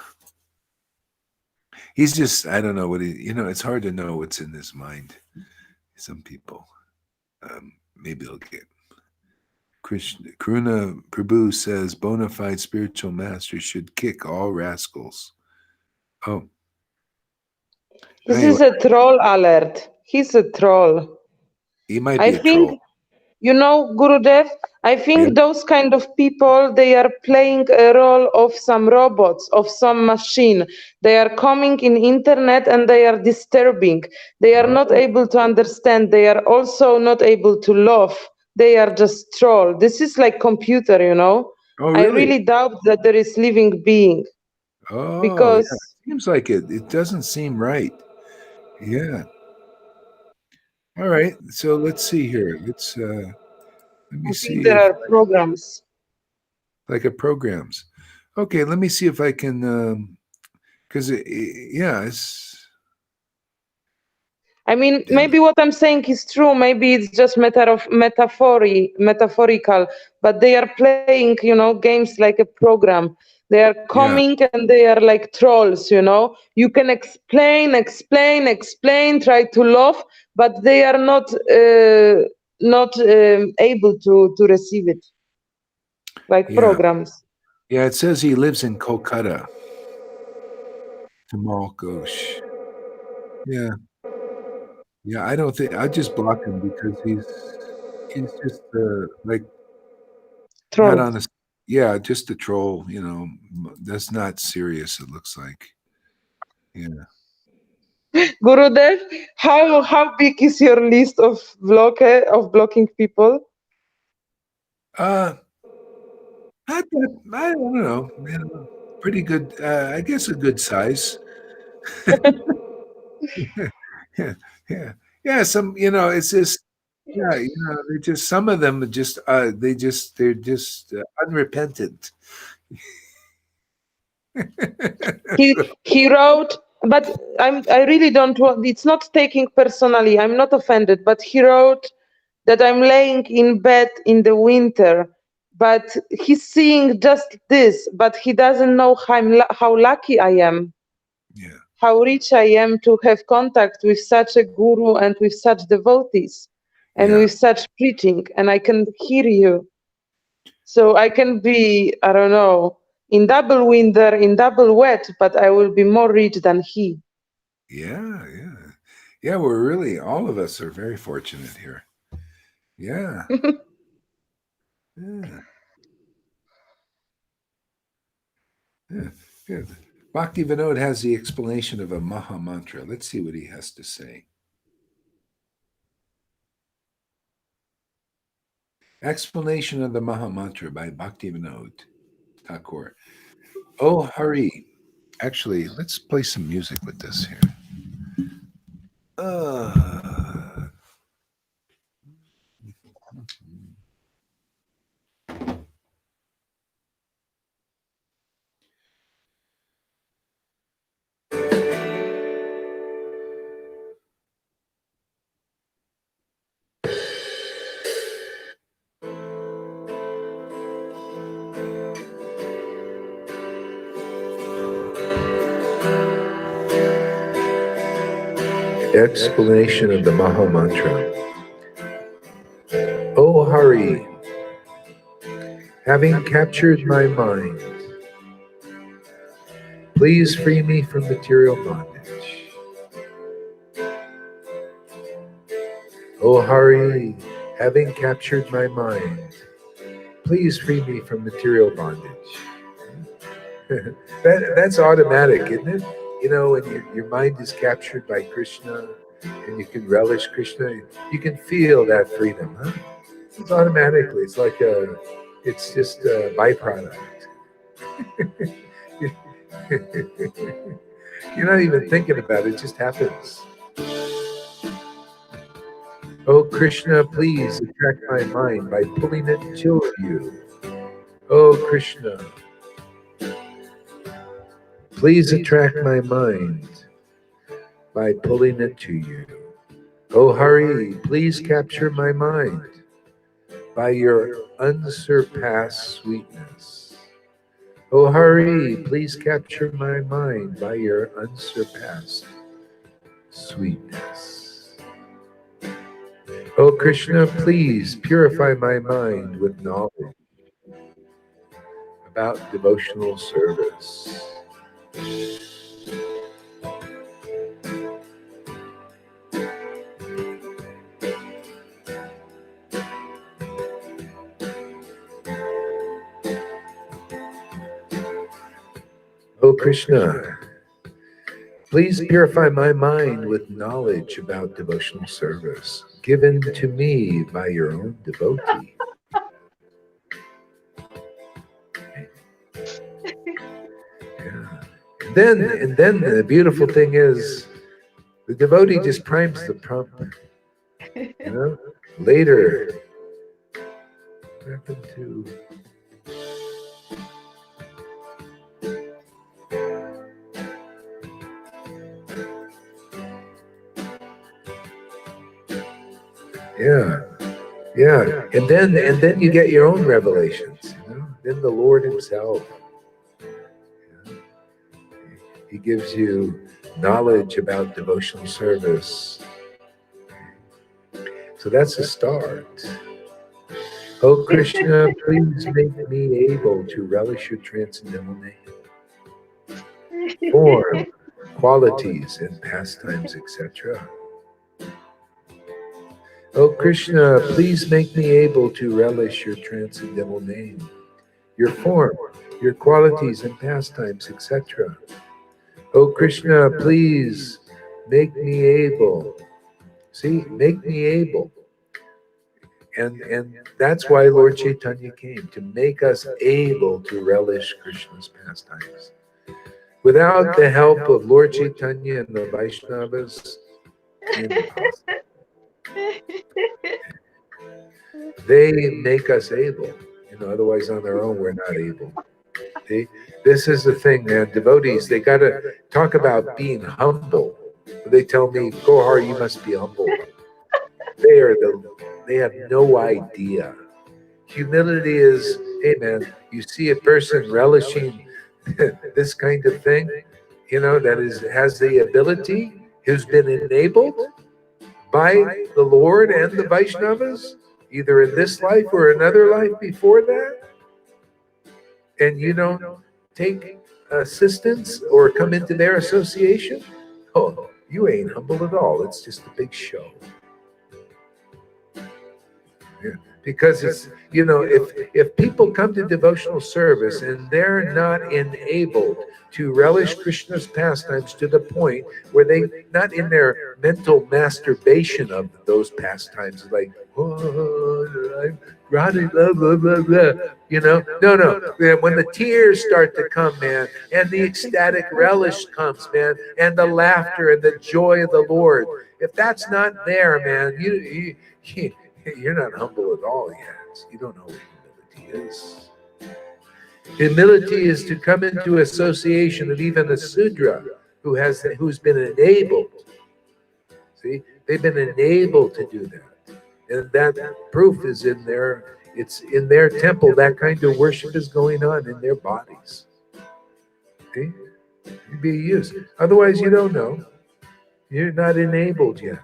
Speaker 1: He's just, I don't know what it's hard to know what's in his mind. Some people, maybe they'll get. Karuna Prabhu says, bona fide spiritual masters should kick all rascals. Oh.
Speaker 5: This is a troll alert. He's a troll.
Speaker 1: He might be a troll.
Speaker 5: Gurudev, I think those kind of people, they are playing a role of some robots, of some machine. They are coming in internet and they are disturbing. They are not able to understand. They are also not able to love. They are just troll. This is like computer,
Speaker 1: Oh, really?
Speaker 5: I really doubt that there is living being.
Speaker 1: Oh,
Speaker 5: because
Speaker 1: it seems like it doesn't seem right. Yeah. All right. So let's see here. Let me see.
Speaker 5: There are programs.
Speaker 1: Like a programs. Okay, let me see if I can, because it's.
Speaker 5: I mean, maybe what I'm saying is true. Maybe it's just metaphorical, but they are playing, games like a program. They are coming and they are like trolls, you know. You can explain, try to love, but they are not able to receive it, like programs.
Speaker 1: Yeah, it says he lives in Kolkata. Tamal Ghosh. Yeah. Yeah, I don't think I just block him because he's just like
Speaker 5: Troll.
Speaker 1: not on a yeah, just a troll, you know. That's not serious, it looks like. Yeah.
Speaker 5: Gurudev, how big is your list of blocking people?
Speaker 1: I don't know. Pretty good. I guess a good size. Yeah, yeah, yeah. Some, you know, it's just, yeah, you know, they just some of them are just, they're just unrepentant.
Speaker 5: He wrote, but I really don't want. It's not taking personally. I'm not offended, but he wrote that I'm laying in bed in the winter, but he's seeing just this, but he doesn't know how lucky I am.
Speaker 1: Yeah.
Speaker 5: How rich I am to have contact with such a guru and with such devotees and with such preaching, and I can hear you. So I can be, I don't know, in double winter, in double wet, but I will be more rich than he.
Speaker 1: Yeah, yeah. Yeah, we're really, all of us are very fortunate here. Yeah. Yeah. Yeah. Yeah. Bhakti Vinod has the explanation of a Maha Mantra. Let's see what he has to say. Explanation of the Maha Mantra by Bhakti Vinod Thakur. Oh, Hari. Actually, let's play some music with this here. Explanation of the Maha Mantra. O Hari, having captured my mind, please free me from material bondage. O Hari, having captured my mind, please free me from material bondage. That's automatic, isn't it? You know, when your mind is captured by Krishna and you can relish Krishna, you can feel that freedom, huh? It's automatically, it's like it's just a byproduct. You're not even thinking about it, it just happens. Oh Krishna, please attract my mind by pulling it to you. Oh Krishna, please attract my mind by pulling it to you. Oh Hari, please capture my mind by your unsurpassed sweetness. Oh Hari, please capture my mind by your unsurpassed sweetness. Oh Krishna, please purify my mind with knowledge about devotional service. Oh Krishna, please purify my mind with knowledge about devotional service given to me by your own devotee. Yeah. And then the beautiful thing is the devotee just primes the pump. You know? Later, what happened to yeah. And then you get your own revelations, you know? Then the Lord Himself He gives you knowledge about devotional service. So that's a start. Oh Krishna, please make me able to relish your transcendental name, form, qualities, and pastimes, etc. Oh Krishna, please make me able to relish your transcendental name, your form, your qualities and pastimes, etc. Oh Krishna, please make me able. See, make me able. And that's why Lord Chaitanya came, to make us able to relish Krishna's pastimes. Without the help of Lord Chaitanya and the Vaishnavas, impossible. They make us able. Otherwise on their own we're not able. This is the thing, man. Devotees, they got to talk about being humble. They tell me, Gohar, you must be humble. They have no idea. Humility is, hey man, you see a person relishing this kind of thing, that has the ability, who's been enabled by the Lord and the Vaishnavas, either in this life or another life before that, and you don't take assistance or come into their association, oh, you ain't humble at all. It's just a big show. Yeah. Because it's, if people come to devotional service and they're not enabled to relish Krishna's pastimes to the point where they, not in their mental masturbation of those pastimes, like, oh, I'm Radhe, blah, blah, blah, blah, no. When the tears start to come, man, and the ecstatic relish comes, man, and the laughter and the joy of the Lord, if that's not there, man, you're not humble at all yet. You don't know what humility is. Humility is to come into association of even a Sudra who's been enabled. See, they've been enabled to do that, and that proof is it's in their temple. That kind of worship is going on in their bodies. See, you'd be used. Otherwise, you don't know. You're not enabled yet.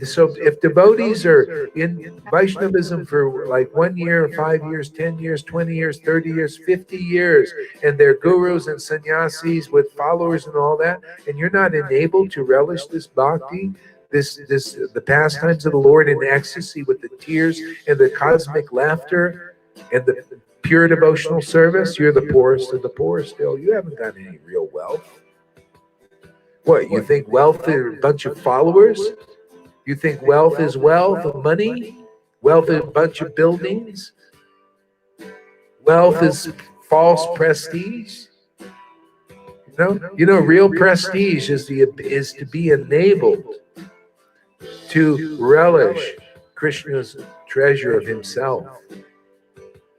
Speaker 1: So if devotees are in Vaishnavism for like 1 year, 5 years, 10 years, 20 years, 30 years, 50 years, and they're gurus and sannyasis with followers and all that, and you're not enabled to relish this bhakti, the pastimes of the Lord in ecstasy with the tears and the cosmic laughter and the pure devotional service, you're the poorest of the poor still. You haven't got any real wealth. What, you think wealth is a bunch of followers? You think wealth is wealth, money? Wealth is a bunch of buildings? Wealth is false prestige? Real prestige is to be enabled to relish Krishna's treasure of himself.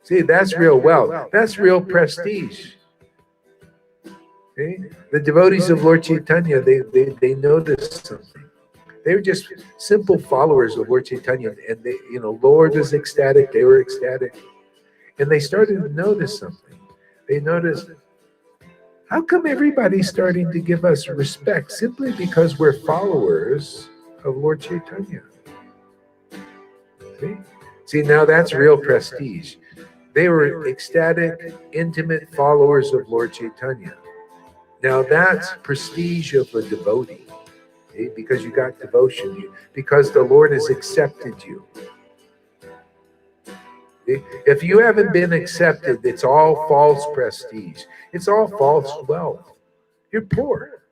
Speaker 1: See, that's real wealth. That's real prestige. Okay? The devotees of Lord Chaitanya, they noticed something. They were just simple followers of Lord Chaitanya, and they, Lord was ecstatic, they were ecstatic. And they started to notice something. They noticed, how come everybody's starting to give us respect simply because we're followers of Lord Chaitanya? See, now that's real prestige. They were ecstatic, intimate followers of Lord Chaitanya. Now that's prestige of a devotee. Because you got devotion, because the Lord has accepted you. If you haven't been accepted, it's all false prestige. It's all false wealth. You're poor.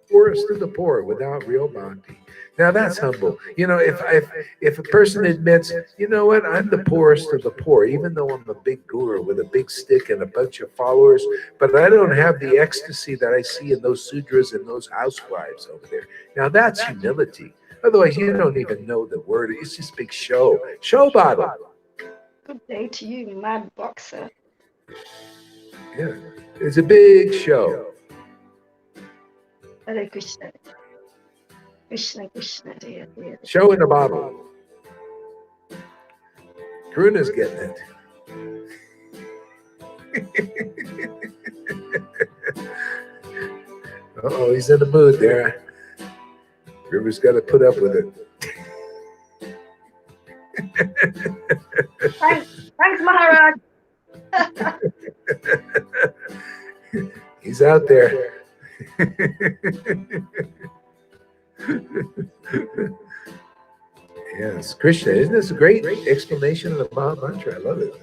Speaker 1: Poorest of the poor without real bhakti. Now that's humble. If a person admits, you know what, I'm the poorest of the poor, even though I'm a big guru with a big stick and a bunch of followers, but I don't have the ecstasy that I see in those sudras and those housewives over there. Now that's humility. Otherwise, you don't even know the word. It's just big show. Show bottle.
Speaker 2: Good day to you, mad boxer.
Speaker 1: Yeah, it's a big show.
Speaker 2: Hare Krishna. Krishna, Krishna, Hare Hare.
Speaker 1: Show in a bottle. Karuna's getting it. Uh-oh, he's in the mood there. River's got to put up with it.
Speaker 2: Thanks, Maharaj.
Speaker 1: He's out there. Yes, Krishna. Isn't this a great explanation of the Maha Mantra? I love it.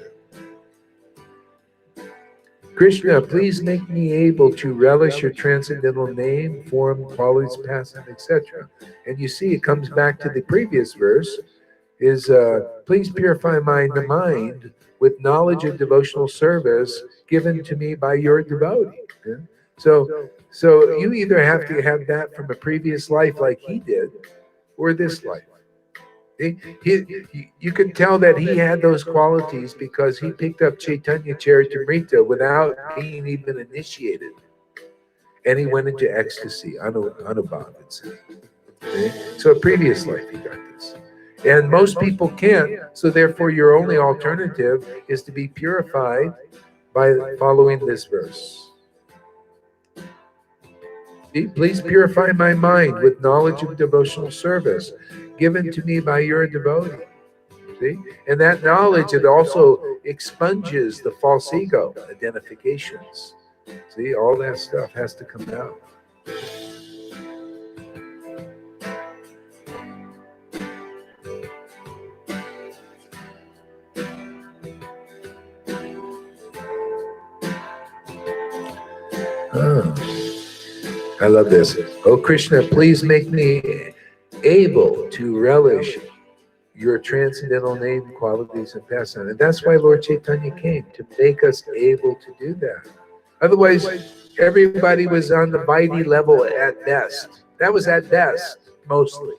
Speaker 1: Krishna, please make me able to relish your transcendental name, form, qualities, pastime, etc. And you see, it comes back to the previous verse, is please purify my mind with knowledge of devotional service given to me by your devotee. Yeah? So you either have to have that from a previous life like he did, or this life. You can tell that he had those qualities because he picked up Chaitanya Charitamrita without being even initiated. And he went into ecstasy, Anubhav, it said. Okay? So a previous life he got this. And most people can't, so therefore your only alternative is to be purified by following this verse. Please purify my mind with knowledge of devotional service given to me by your devotee. See? And that knowledge, it also expunges the false ego identifications. See, all that stuff has to come out. I love this. Oh Krishna, please make me able to relish your transcendental name, qualities, and pastime. And that's why Lord Chaitanya came, to make us able to do that. Otherwise, everybody was on the Vaidhi level at best. That was at best, mostly.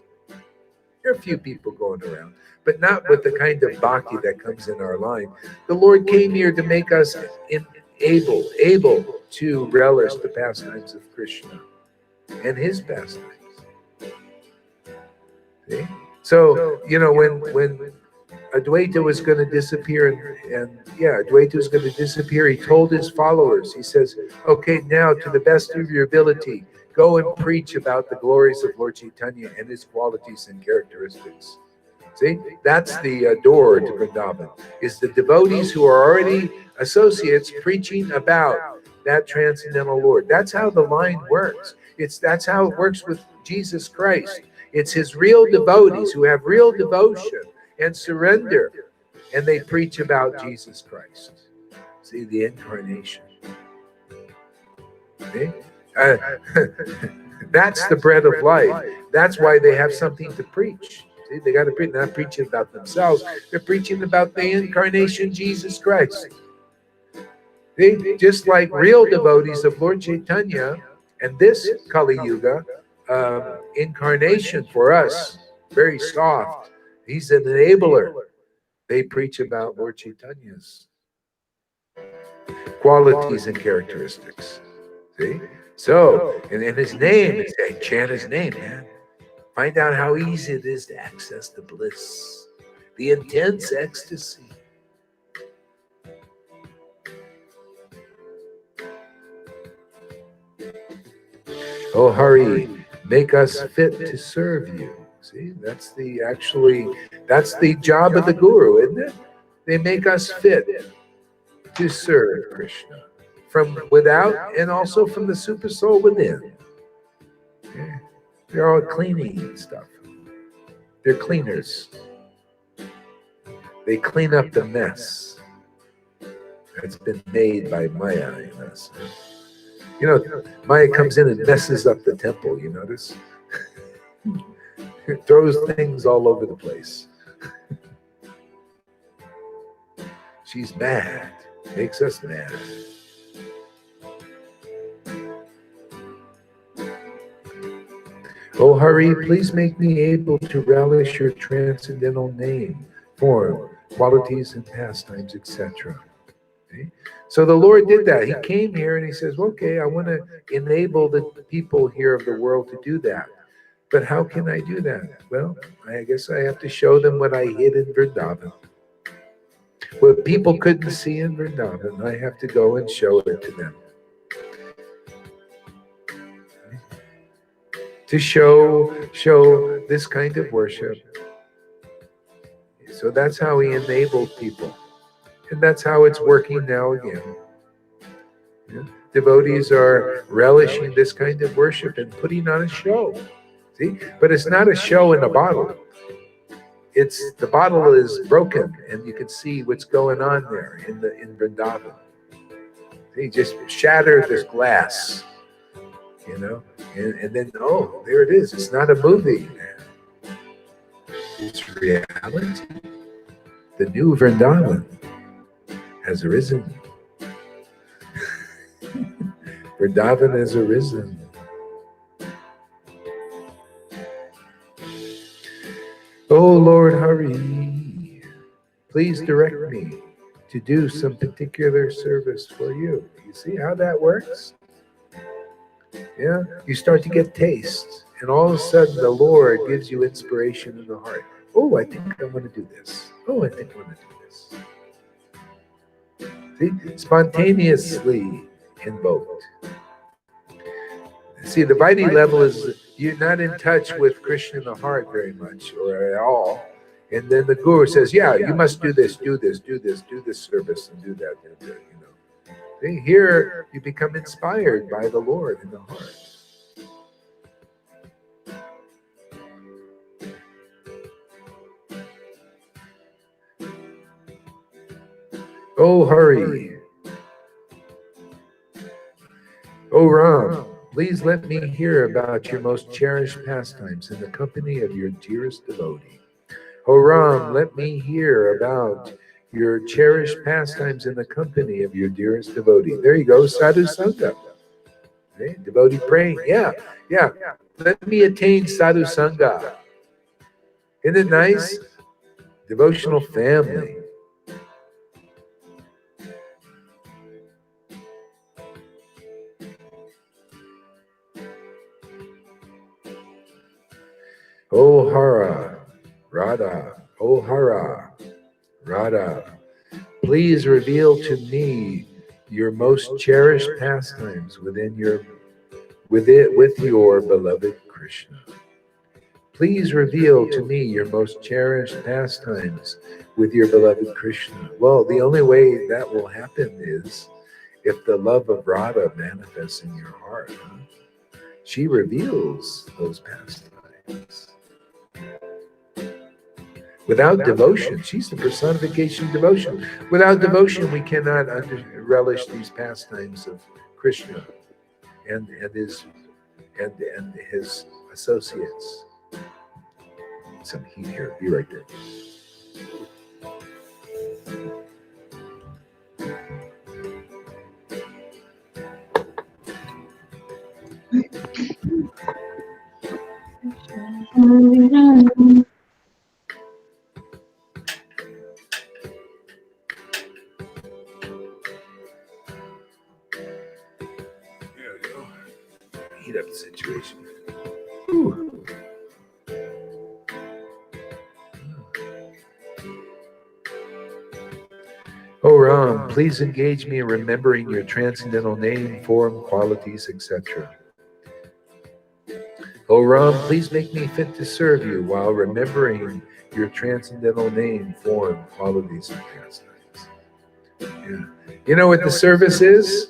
Speaker 1: There are a few people going around, but not with the kind of bhakti that comes in our line. The Lord came here to make us able to relish the pastimes of Krishna and his pastimes. See? So, you know, when Advaita was going to disappear, and Advaita was going to disappear, he told his followers, he says, okay, now to the best of your ability, go and preach about the glories of Lord Chaitanya and his qualities and characteristics. See, that's the door to Vrindavan, is the devotees who are already associates preaching about that transcendental Lord. That's how the line works. That's how it works with Jesus Christ. It's his real devotees who have real devotion and surrender, and they preach about Jesus Christ. See, the incarnation. See? That's the bread of life. That's why they have something to preach. See, they got to preach, not preaching about themselves. They're preaching about the incarnation, Jesus Christ. See? Just like real devotees of Lord Chaitanya and this Kali Yuga, incarnation for us, very soft. He's an enabler. They preach about Lord Chaitanya's qualities and characteristics. See? So, and in his name, chant his name, man. Find out how easy it is to access the bliss, the intense ecstasy. Oh, Hari, make us fit to serve you. See, that's the job of the guru, isn't it? They make us fit to serve Krishna from without and also from the super soul within. Okay. They're all cleaning stuff. They're cleaners. They clean up the mess that's been made by Maya in us. You know, Maya comes in and messes up the temple, you notice? It throws things all over the place. She's mad, makes us mad. Oh, Hari, please make me able to relish your transcendental name, form, qualities, and pastimes, etc. Okay? So the Lord did that. He came here and he says, okay, I want to enable the people here of the world to do that. But how can I do that? Well, I guess I have to show them what I hid in Vrindavan. What people couldn't see in Vrindavan, I have to go and show it to them. to show this kind of worship. So that's how he enabled people. And that's how it's working now again. Yeah. Devotees are relishing this kind of worship and putting on a show. See? But it's not a show in a bottle. It's the bottle is broken, and you can see what's going on there in Vrindavan. They just shattered this glass, you know, and then there it is. It's not a movie. It's reality. The new Vrindavan has arisen. Vrindavan has arisen. Oh Lord Hari, please direct me to do some particular service for you. You see how that works? Yeah, you start to get taste, and all of a sudden the Lord gives you inspiration in the heart. Oh, I think I want to do this. Oh, I think I want to do this. See, spontaneously invoked. See, the Vaidhi level is you're not in touch with Krishna in the heart very much or at all. And then the guru says, yeah, you must do this, do this, do this, do this service, and do that, you know. See, here you become inspired by the Lord in the heart. Oh, Hari. Oh, Ram. Please let me hear about your most cherished pastimes in the company of your dearest devotee. O Ram, let me hear about your cherished pastimes in the company of your dearest devotee. There you go, sadhu sangha. Okay? Devotee praying, yeah. Let me attain sadhu sangha. Isn't it nice? Devotional family. O Hara, Radha, O Hara, Radha, please reveal to me your most cherished pastimes with your beloved Krishna. Please reveal to me your most cherished pastimes with your beloved Krishna. Well, the only way that will happen is if the love of Radha manifests in your heart. She reveals those pastimes. Without devotion, she's the personification of devotion. Without devotion, we cannot relish these pastimes of Krishna and his associates. Some heat here. Be right there. Heat up the situation. Ooh. Oh Ram, please engage me in remembering your transcendental name, form, qualities, etc. Oh Ram, please make me fit to serve you while remembering your transcendental name, form, qualities, and pastimes. Yeah. You know what the service is?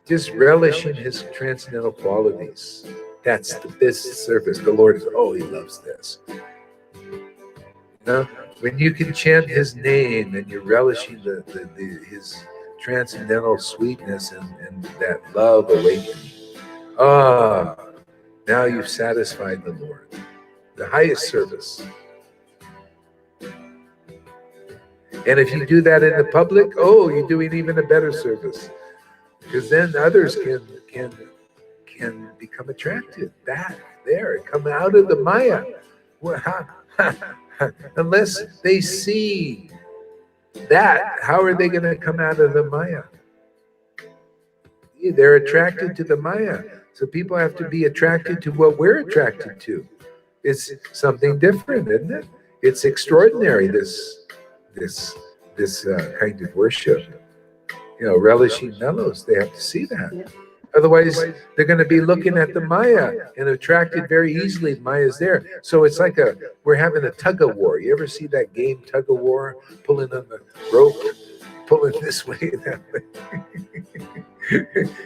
Speaker 1: Just relishing his transcendental qualities. That's this service. The Lord is, he loves this. When you can chant his name and you're relishing his transcendental sweetness and that love awakening, now you've satisfied the Lord. The highest service. And if you do that in the public, you're doing even a better service. Because then others can become attracted back there, come out of the Maya. Unless they see that, how are they going to come out of the Maya? They're attracted to the Maya. So people have to be attracted to what we're attracted to. It's something different, isn't it? It's extraordinary, this kind of worship. Relishing mellows, they have to see that.
Speaker 6: Otherwise, they're going to be looking at the Maya and attracted very easily. Maya's there. So it's like we're having a tug of war. You ever see that game, tug of war, pulling on the rope, pulling this way and that way?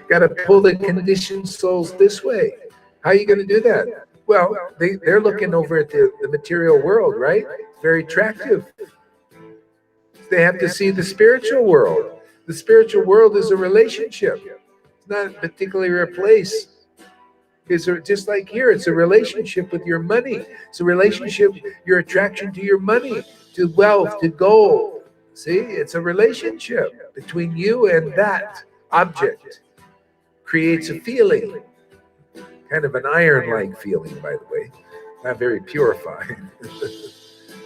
Speaker 6: Got to pull the conditioned souls this way. How are you going to do that? Well, they're looking over at the material world, right? Very attractive. They have to see the spiritual world. The spiritual world is a relationship. It's not particularly a place. It's just like here, it's a relationship with your money. It's a relationship, your attraction to your money, to wealth, to gold. See, it's a relationship between you and that object. Creates a feeling, kind of an iron-like feeling, by the way, not very purifying.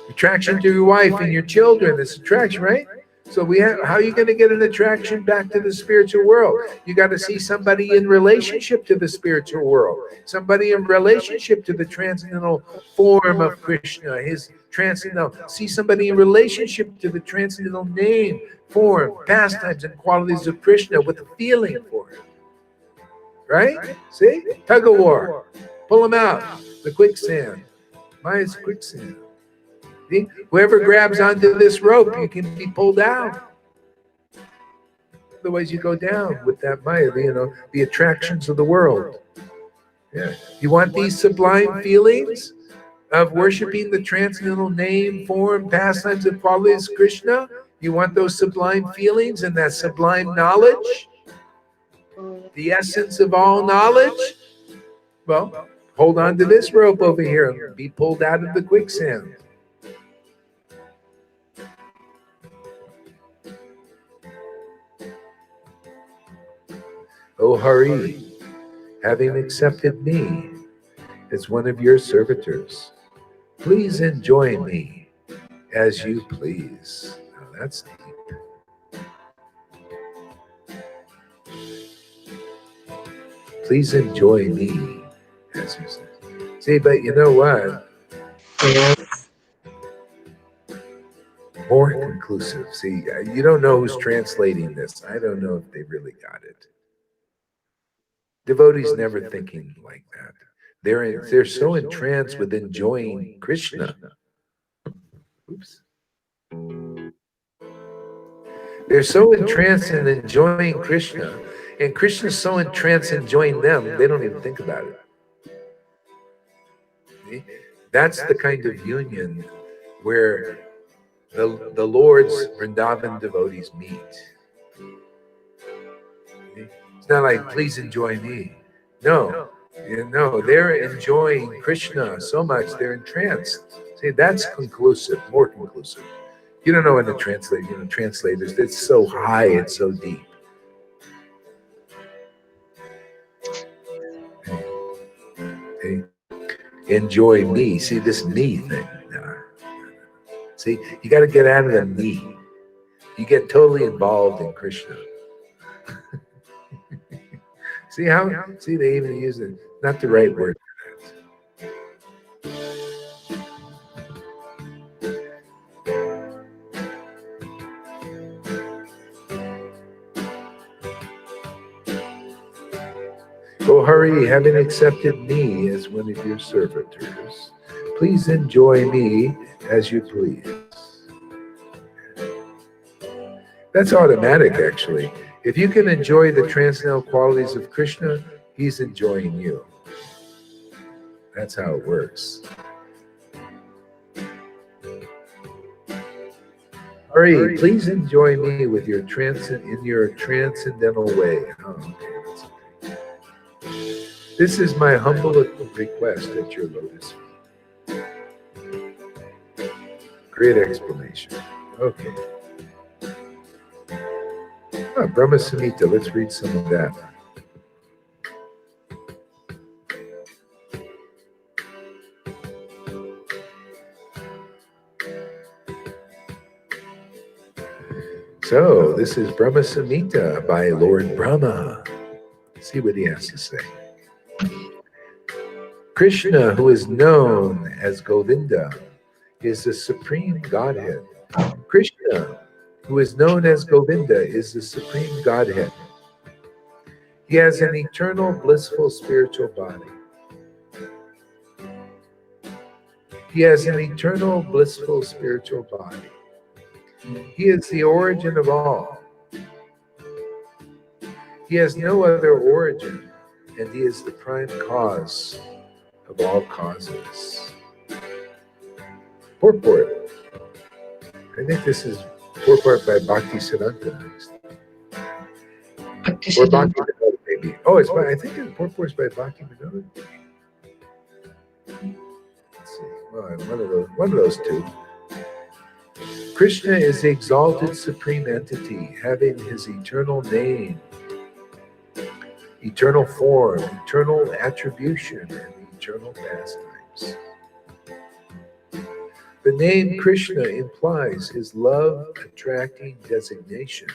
Speaker 6: Attraction to your wife and your children, this attraction, right? So how are you going to get an attraction back to the spiritual world? You got to see somebody in relationship to the spiritual world, somebody in relationship to the transcendental form of Krishna, his transcendental. See somebody in relationship to the transcendental name, form, pastimes, and qualities of Krishna with a feeling for it. Right? See? Tug of war. Pull them out. The quicksand. Maya's quicksand. See? Whoever grabs onto this rope, you can be pulled down. Otherwise, you go down with that Maya, the attractions of the world. Yeah. You want these sublime feelings of worshiping the transcendental name, form, pastimes, and qualities of Krishna? You want those sublime feelings and that sublime knowledge? The essence of all knowledge? Well, hold on to this rope over here and be pulled out of the quicksand. O Hari, having accepted me as one of your servitors, please enjoy me as you please. Now that's deep. Please enjoy me as you say. See, but you know what? More conclusive. See, you don't know who's translating this. I don't know if they really got it. Devotees never thinking like that. They're so entranced with enjoying Krishna. Oops. They're so entranced in enjoying Krishna, and Krishna's so entranced in enjoying them, they don't even think about it. See? That's the kind of union where the Lord's Vrindavan devotees meet. See? It's not like, please enjoy me. No, they're enjoying Krishna so much, they're entranced. See, that's conclusive, more conclusive. You don't know when to translate, translators, it's so high, it's so deep. Okay. Enjoy me. See this me thing. See, you got to get out of the me. You get totally involved in Krishna. See they even use it, not the right word for that. O Hari, having accepted me as one of your servitors, please enjoy me as you please. That's automatic, actually. If you can enjoy the transcendental qualities of Krishna, he's enjoying you. That's how it works. Hari, please enjoy me with your in your transcendental way. Oh, okay, that's okay. This is my humble request at your lotus feet. Great explanation. Okay. Brahma Samhita, let's read some of that. So, this is Brahma Samhita by Lord Brahma. See what he has to say. Krishna, who is known as Govinda, is the supreme Godhead. Krishna, who is known as Govinda, is the supreme Godhead. He has an eternal, blissful spiritual body. He has an eternal, blissful spiritual body. He is the origin of all. He has no other origin, and he is the prime cause of all causes. Purport. I think this is purport by Bhakti Siddhanta next. Or Bhakti Vinod, maybe. Oh, it's by, I think the purport's by Bhakti Vinod. Let's see. Well, one of those two. Krishna is the exalted supreme entity, having his eternal name, eternal form, eternal attribution, and eternal pastimes. The name Krishna implies his love-attracting designation,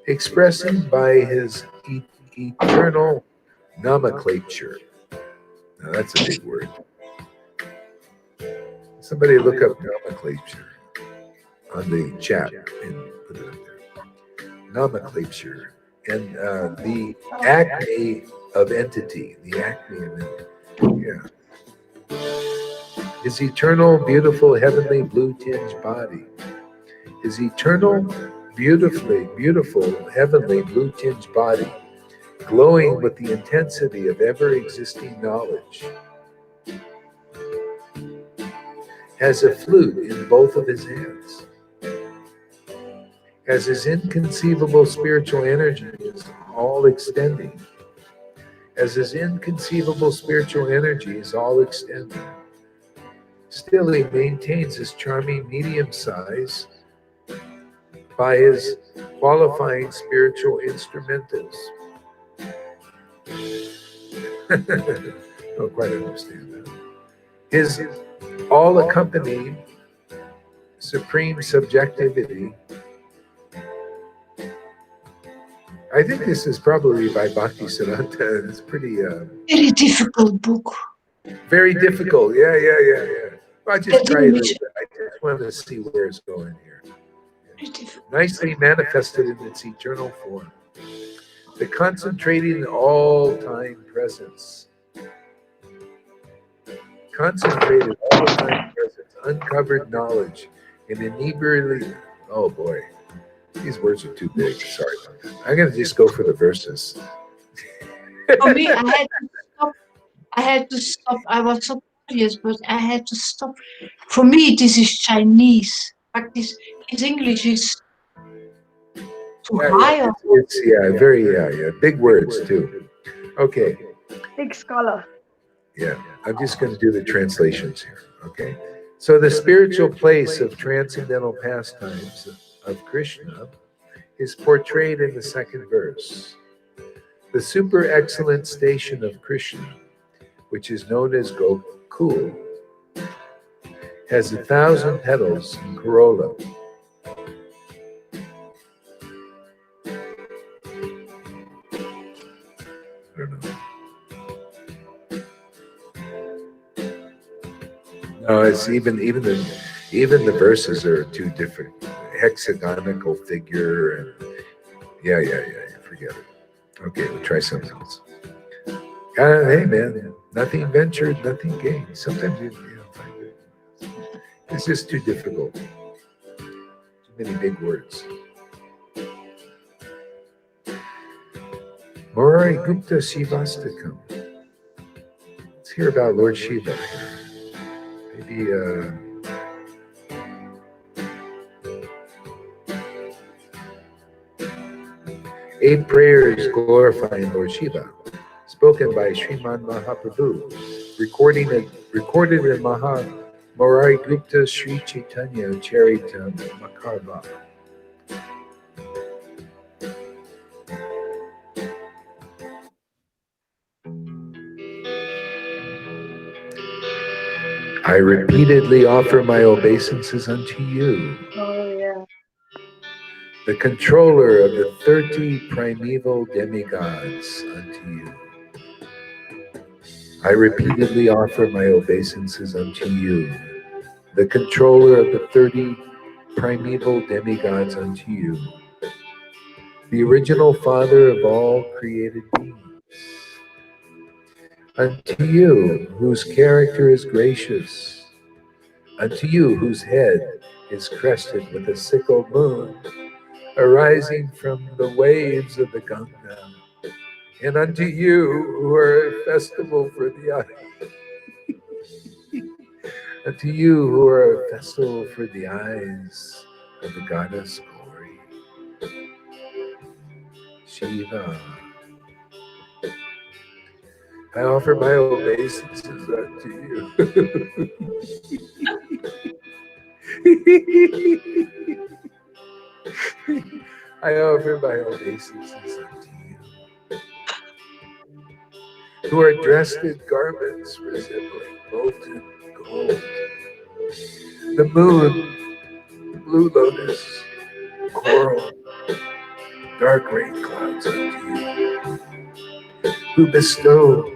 Speaker 6: expressing by his eternal nomenclature. Now that's a big word. Somebody look up nomenclature on the chat and put it up there. Nomenclature. And the acme of entity. The acme of entity. Yeah. His eternal, beautiful, heavenly blue tinged body. His eternal, beautiful, heavenly blue tinged body, glowing with the intensity of ever-existing knowledge, has a flute in both of his hands. As his inconceivable spiritual energy is all extending, as his inconceivable spiritual energy is all extending, still he maintains his charming medium size by his qualifying spiritual instrumentals. Don't quite understand that. His all-accompanying supreme subjectivity. I think this is probably by Bhakti Siddhanta. It's pretty
Speaker 3: Very difficult book.
Speaker 6: very difficult. Yeah. Well, I just try it. I just want to see where it's going here. Nicely manifested in its eternal form. The concentrating all-time presence. Concentrated all-time presence, uncovered knowledge, and inebriated. Oh boy, these words are too big. Sorry about that. I'm going to just go for the verses.
Speaker 3: For me, I had to stop. I was so curious, but I had to stop. For me, this is Chinese. But his English is too high.
Speaker 6: It's very big words too. Okay.
Speaker 2: Big scholar.
Speaker 6: Yeah, I'm just going to do the translations here. Okay. So the spiritual place of transcendental pastimes of Krishna is portrayed in the second verse. The super excellent station of Krishna, which is known as Gokul, has 1,000 petals and corolla. I don't know. No, it's even the verses are two different. Hexagonal figure and yeah. Forget it. Okay, we'll try something else. Hey man, nothing ventured, nothing gained. Sometimes you find it. It's just too difficult. Too many big words. Murari Gupta Shivastakam. Let's hear about Lord Shiva. Maybe 8 prayers glorifying Lord Shiva, spoken by Sriman Mahaprabhu, recorded in Murari Gupta Sri Chaitanya Charitam Makarva. I repeatedly offer my obeisances unto you,
Speaker 2: Oh, yeah.
Speaker 6: the controller of the 30 primeval demigods unto you. I repeatedly offer my obeisances unto you, the controller of the 30 primeval demigods unto you. the original Father of all created beings. Unto you, whose character is gracious, unto you, whose head is crested with a sickle moon, arising from the waves of the Ganga, and unto you, who are a festival for the eyes, unto you, who are a festival for the eyes of the goddess glory, Shiva. I offer my obeisances unto you. I offer my obeisances unto you, who are dressed in garments resembling molten gold. The moon, the blue lotus, coral, dark rain clouds unto you, who bestow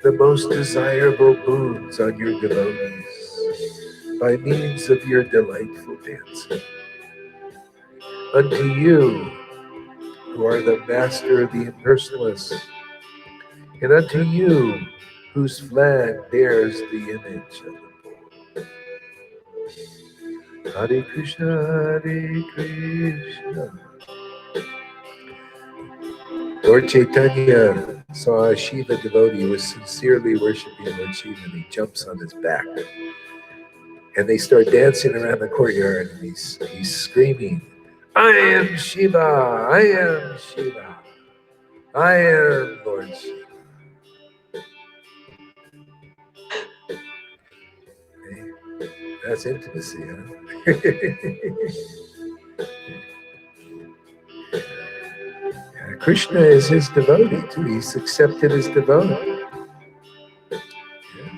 Speaker 6: the most desirable boons on your devotees by means of your delightful dancing. Unto you, who are the master of the impersonalists, and unto you, whose flag bears the image of the Lord. Hare Krishna, Hare Krishna. Lord Chaitanya saw a Shiva devotee who was sincerely worshiping Lord Shiva, and he jumps on his back. And they start dancing around the courtyard, and he's screaming, I am Shiva, I am Shiva, I am Lord Shiva. Hey, that's intimacy, huh? Krishna is his devotee too. He's accepted his devotee. Yeah.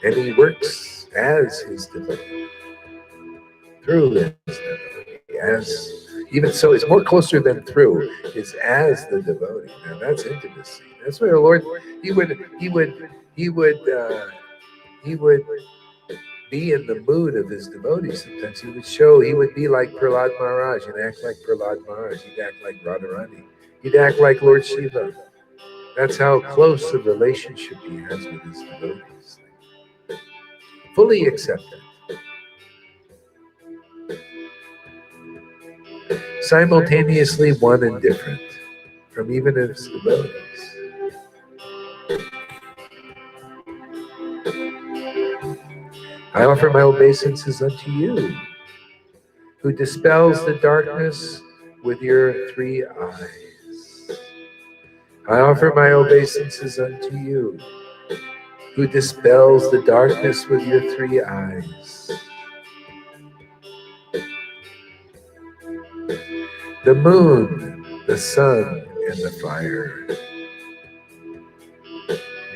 Speaker 6: And he works as his devotee, through his devotee, as even so it's more closer than through, it's as the devotee. Now that's intimacy. That's why the Lord he would be in the mood of his devotees. Sometimes he would be like Prahlad Maharaj and act like Prahlad Maharaj. He'd act like Radharani. He'd act like Lord Shiva. That's how close a relationship he has with his devotees. Fully accepted. Simultaneously one and different from even his devotees. I offer my obeisances unto you, who dispels the darkness with your three eyes. I offer my obeisances unto you, who dispels the darkness with your three eyes. The moon, the sun, and the fire.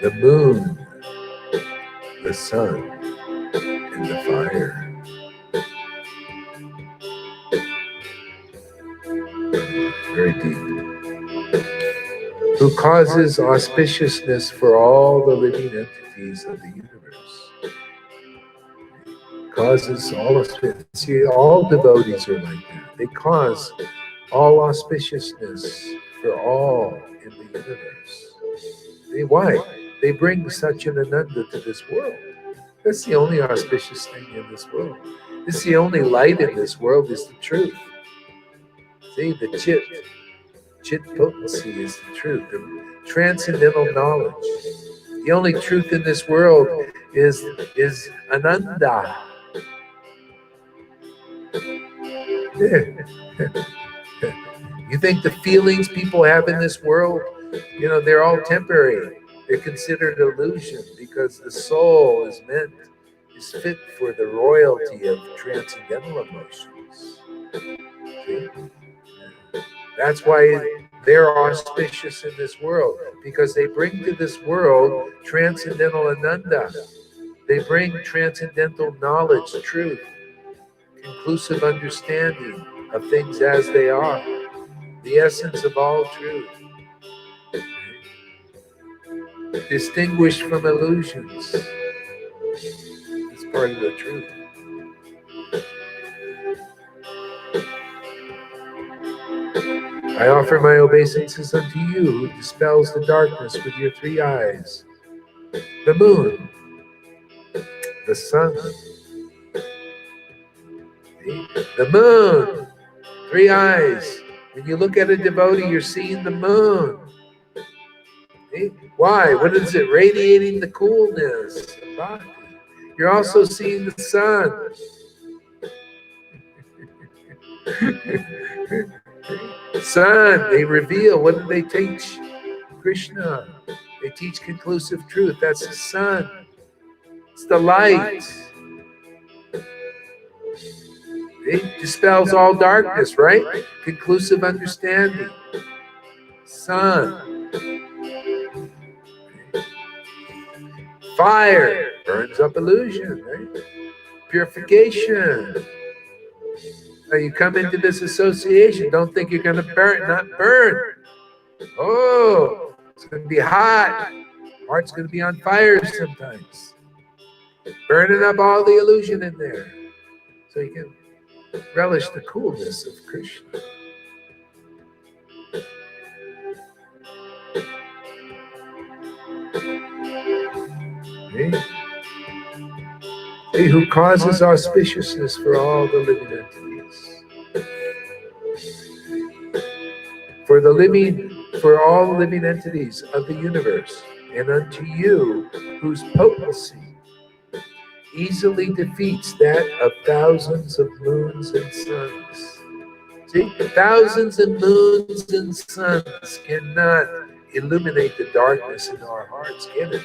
Speaker 6: The moon, the sun, and the fire. Very deep. Who causes auspiciousness for all the living entities of the universe. Causes all auspiciousness. See, all devotees are like that. They cause all auspiciousness for all in the universe. Why? They bring such an ananda to this world. That's the only auspicious thing in this world. This is the only light in this world is the truth. See, the chit potency is the truth, the transcendental knowledge. The only truth in this world is ananda. You think the feelings people have in this world, they're all temporary. They're considered illusion because the soul is fit for the royalty of transcendental emotions. See? That's why they're auspicious in this world, because they bring to this world transcendental ananda. They bring transcendental knowledge, truth, conclusive understanding of things as they are, the essence of all truth, distinguished from illusions. It's part of the truth. I offer my obeisances unto you, who dispels the darkness with your 3 eyes, the moon, the sun, the moon, 3 eyes. When you look at a devotee, you're seeing the moon. Why? What is it? Radiating the coolness of bhakti. You're also seeing the sun. Sun, they reveal. What do they teach? Krishna. They teach conclusive truth. That's the sun. It's the light. It dispels all darkness, right? Conclusive understanding. Sun. Fire burns up illusion, right? Purification. Now you come into this association, don't think you're going to burn, not burn. Oh, it's going to be hot. Heart's going to be on fire sometimes. Burning up all the illusion in there. So you can relish the coolness of Krishna. He who causes auspiciousness for all the living entities. For all living entities of the universe, and unto you, whose potency easily defeats that of thousands of moons and suns. See, thousands of moons and suns cannot illuminate the darkness in our hearts, can it?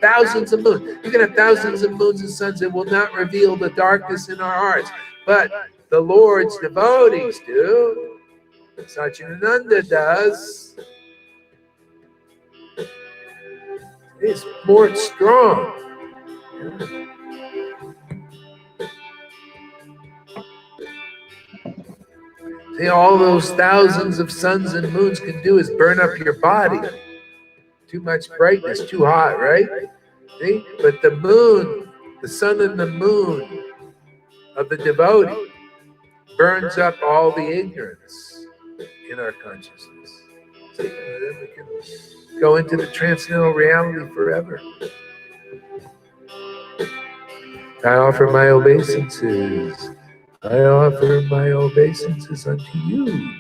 Speaker 6: Thousands of moons. You can have thousands of moons and suns. It will not reveal the darkness in our hearts. But the Lord's devotees do. Satchidananda does. It's more strong. See, all those thousands of suns and moons can do is burn up your body. Too much brightness, too hot, right? See? But the moon, the sun and the moon of the devotee burns up all the ignorance in our consciousness. See? And then we can go into the transcendental reality forever. I offer my obeisances. I offer my obeisances unto you,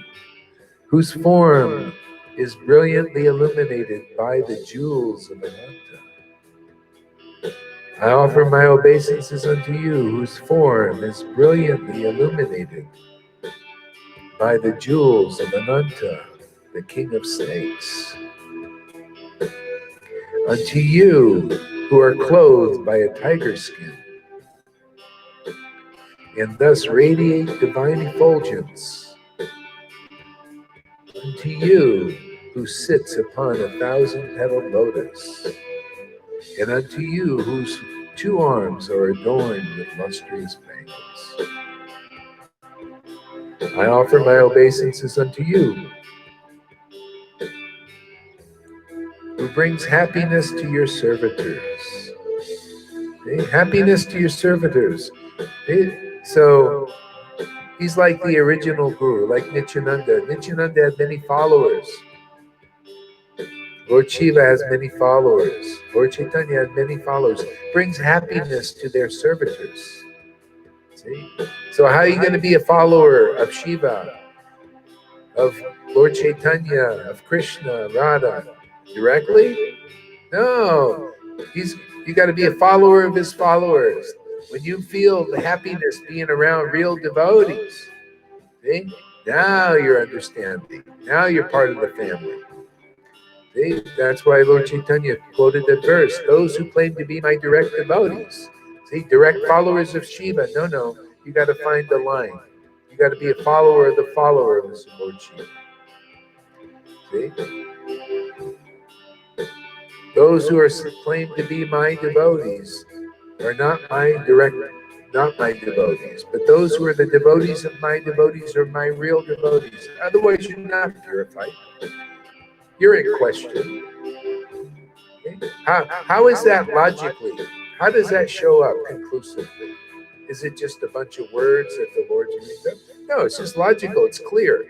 Speaker 6: whose form is brilliantly illuminated by the jewels of Ananta. I offer my obeisances unto you, whose form is brilliantly illuminated by the jewels of Ananta, the king of snakes. Unto you, who are clothed by a tiger skin, and thus radiate divine effulgence. Unto you, who sits upon 1,000-petaled lotus, and unto you, whose 2 arms are adorned with lustrous bangles. I offer my obeisances unto you, who brings happiness to your servitors. Okay? Happiness to your servitors. Okay? So, he's like the original guru, like Nityananda. Nityananda had many followers. Lord Shiva has many followers. Lord Chaitanya has many followers. Brings happiness to their servitors. See? So how are you going to be a follower of Shiva, of Lord Chaitanya, of Krishna, Radha? Directly? No. You got to be a follower of his followers. When you feel the happiness being around real devotees, see? Now you're understanding. Now you're part of the family. See? That's why Lord Chaitanya quoted that verse, those who claim to be my direct devotees. See, direct followers of Shiva. No, you got to find the line. You got to be a follower of the follower of the Lord Shiva. See? Those who are claimed to be my devotees are not my devotees, but those who are the devotees of my devotees are my real devotees. Otherwise, you're not purified. You're in question. Okay? How is that logically? How does that show up conclusively? Is it just a bunch of words that the Lord's using? No, it's just logical. It's clear.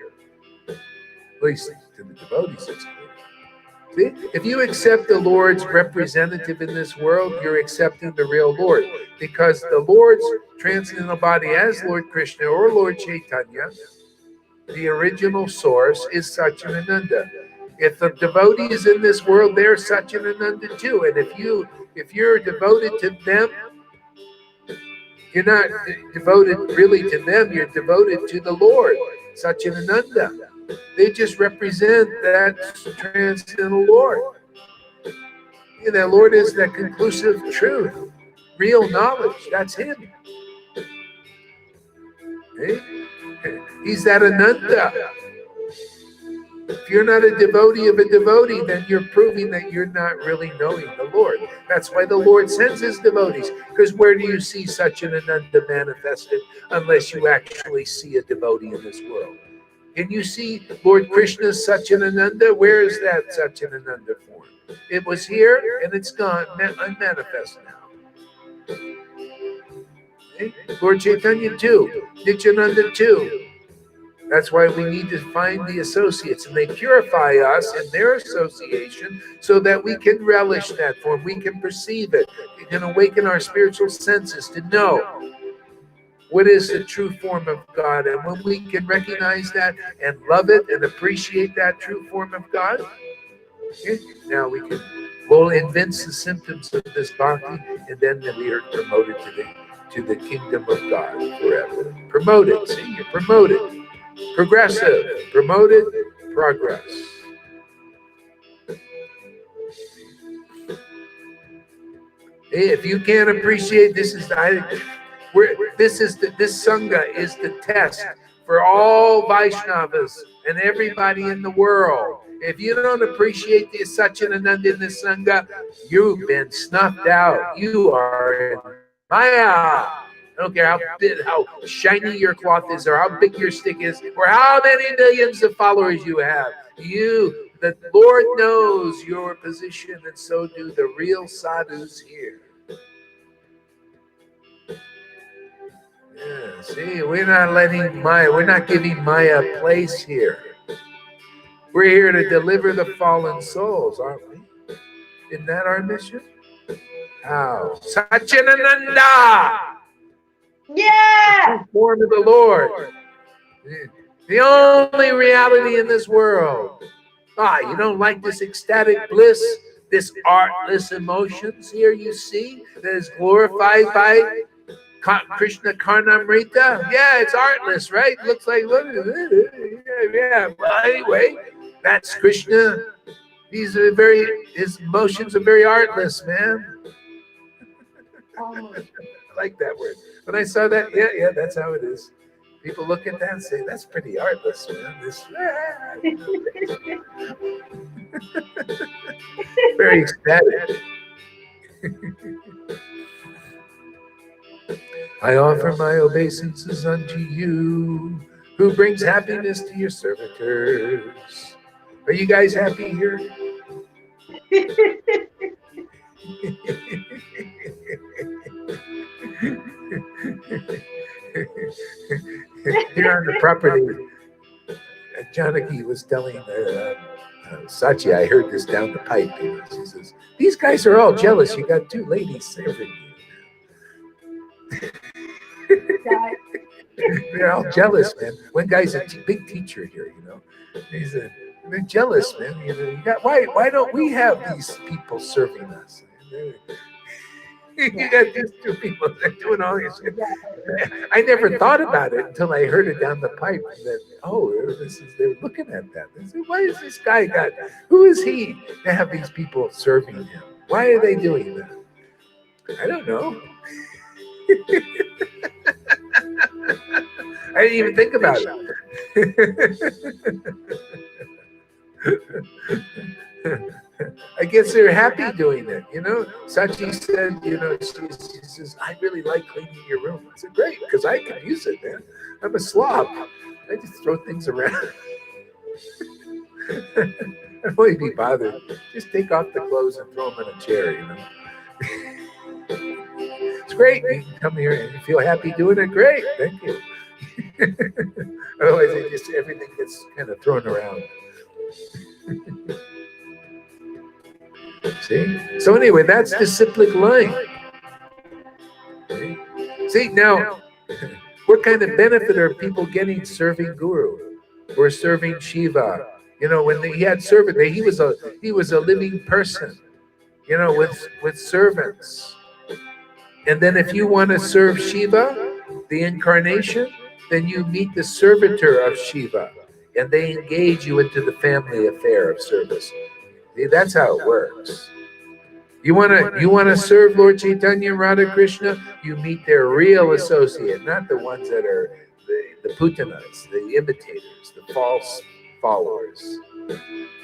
Speaker 6: At least to the devotees, it's clear. See? If you accept the Lord's representative in this world, you're accepting the real Lord. Because the Lord's transcendental body as Lord Krishna or Lord Chaitanya, the original source, is Satchidananda. If the devotee is in this world, they're Satchidananda too. And if you're devoted to them, you're not devoted really to them, you're devoted to the Lord, Satchidananda. They just represent that transcendental Lord. That Lord is that conclusive truth, real knowledge. That's Him. Okay? He's that Ananda. If you're not a devotee of a devotee, then you're proving that you're not really knowing the Lord. That's why the Lord sends His devotees. Because where do you see such an Ananda manifested unless you actually see a devotee in this world? Can you see Lord Krishna's Satchidananda? Where is that Satchidananda form? It was here and it's gone, unmanifest now. Okay? Lord Chaitanya too, Nityananda too. That's why we need to find the associates, and they purify us in their association so that we can relish that form, we can perceive it, we can awaken our spiritual senses to know what is the true form of God. And when we can recognize that and love it and appreciate that true form of God, now we'll evince the symptoms of this bhakti, and then we are promoted to the kingdom of God forever. Promoted, see, you're promoted. Progressive, promoted, progress. If you can't appreciate this sangha is the test for all Vaishnavas and everybody in the world. If you don't appreciate the Satchidananda in this sangha, you've been snuffed out. You are in Maya. I don't care how shiny your cloth is, or how big your stick is, or how many millions of followers you have. The Lord knows your position, and so do the real sadhus here. Yeah, see, we're not giving Maya a place here. We're here to deliver the fallen souls, aren't we? Isn't that our mission? How? Satchidananda!
Speaker 2: Yeah!
Speaker 6: The form of the Lord. The only reality in this world. You don't like this ecstatic bliss, this artless emotions here you see that is glorified by Krishna Karnamrita? Yeah, it's artless, right? Looks like, what is it? Yeah. Well, anyway, that's Krishna. His emotions are very artless, man. I like that word. When I saw that, yeah, that's how it is. People look at that and say, that's pretty artless, man. Very ecstatic. I offer my obeisances unto you, who brings happiness to your servitors. Are you guys happy here? Here on the property, Janaki was telling Sachi, I heard this down the pipe. She says, these guys are all jealous. You got two ladies serving you. They're all jealous, man. One guy's a big teacher here, they're jealous, man. You got why don't we have these people serving us? You got these two people that are doing all this shit. I never thought about it until I heard it down the pipe. That they're looking at that. They say, why is this guy who is he to have these people serving him? Why are they doing that? I don't know. I didn't even think about it. I guess they're happy doing it, Sachi said, she says, I really like cleaning your room. I said, great, because I can use it, man. I'm a slob. I just throw things around. I won't be bothered. Just take off the clothes and throw them in a chair, It's great. You can come here and you feel happy doing it. Great. Thank you. Otherwise, everything gets kind of thrown around. See? So anyway, that's disciplic line. See, now, what kind of benefit are people getting serving Guru or serving Shiva? When he had servant, he was a living person, with servants. And then if you want to serve Shiva, the incarnation, then you meet the servitor of Shiva, and they engage you into the family affair of service. See, that's how it works. You wanna serve Lord Chaitanya and Radha Krishna, you meet their real associate, not the ones that are the putanas, the imitators, the false followers.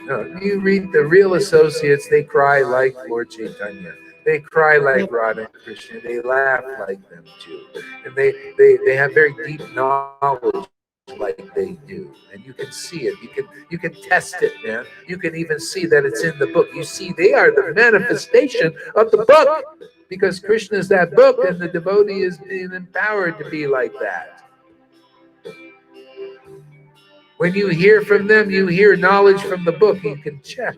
Speaker 6: No, you read the real associates, they cry like Lord Chaitanya. They cry like Radha and Krishna. They laugh like them too. And they have very deep knowledge like they do. And you can see it. You can test it, man. You can even see that it's in the book. You see, they are the manifestation of the book. Because Krishna is that book, and the devotee is being empowered to be like that. When you hear from them, you hear knowledge from the book. You can check.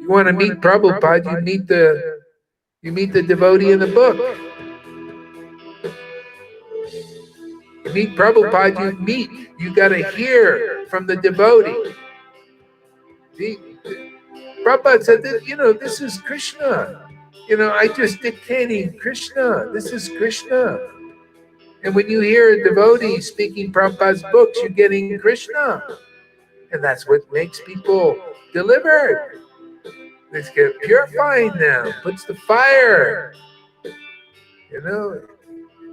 Speaker 6: You want to meet Prabhupada, you meet the devotee in the book. You meet Prabhupada, you got to hear from the devotee. See, Prabhupada said, this is Krishna. I just dictating Krishna. This is Krishna. And when you hear a devotee speaking Prabhupada's books, you're getting Krishna. And that's what makes people delivered. It's purifying them, puts the fire.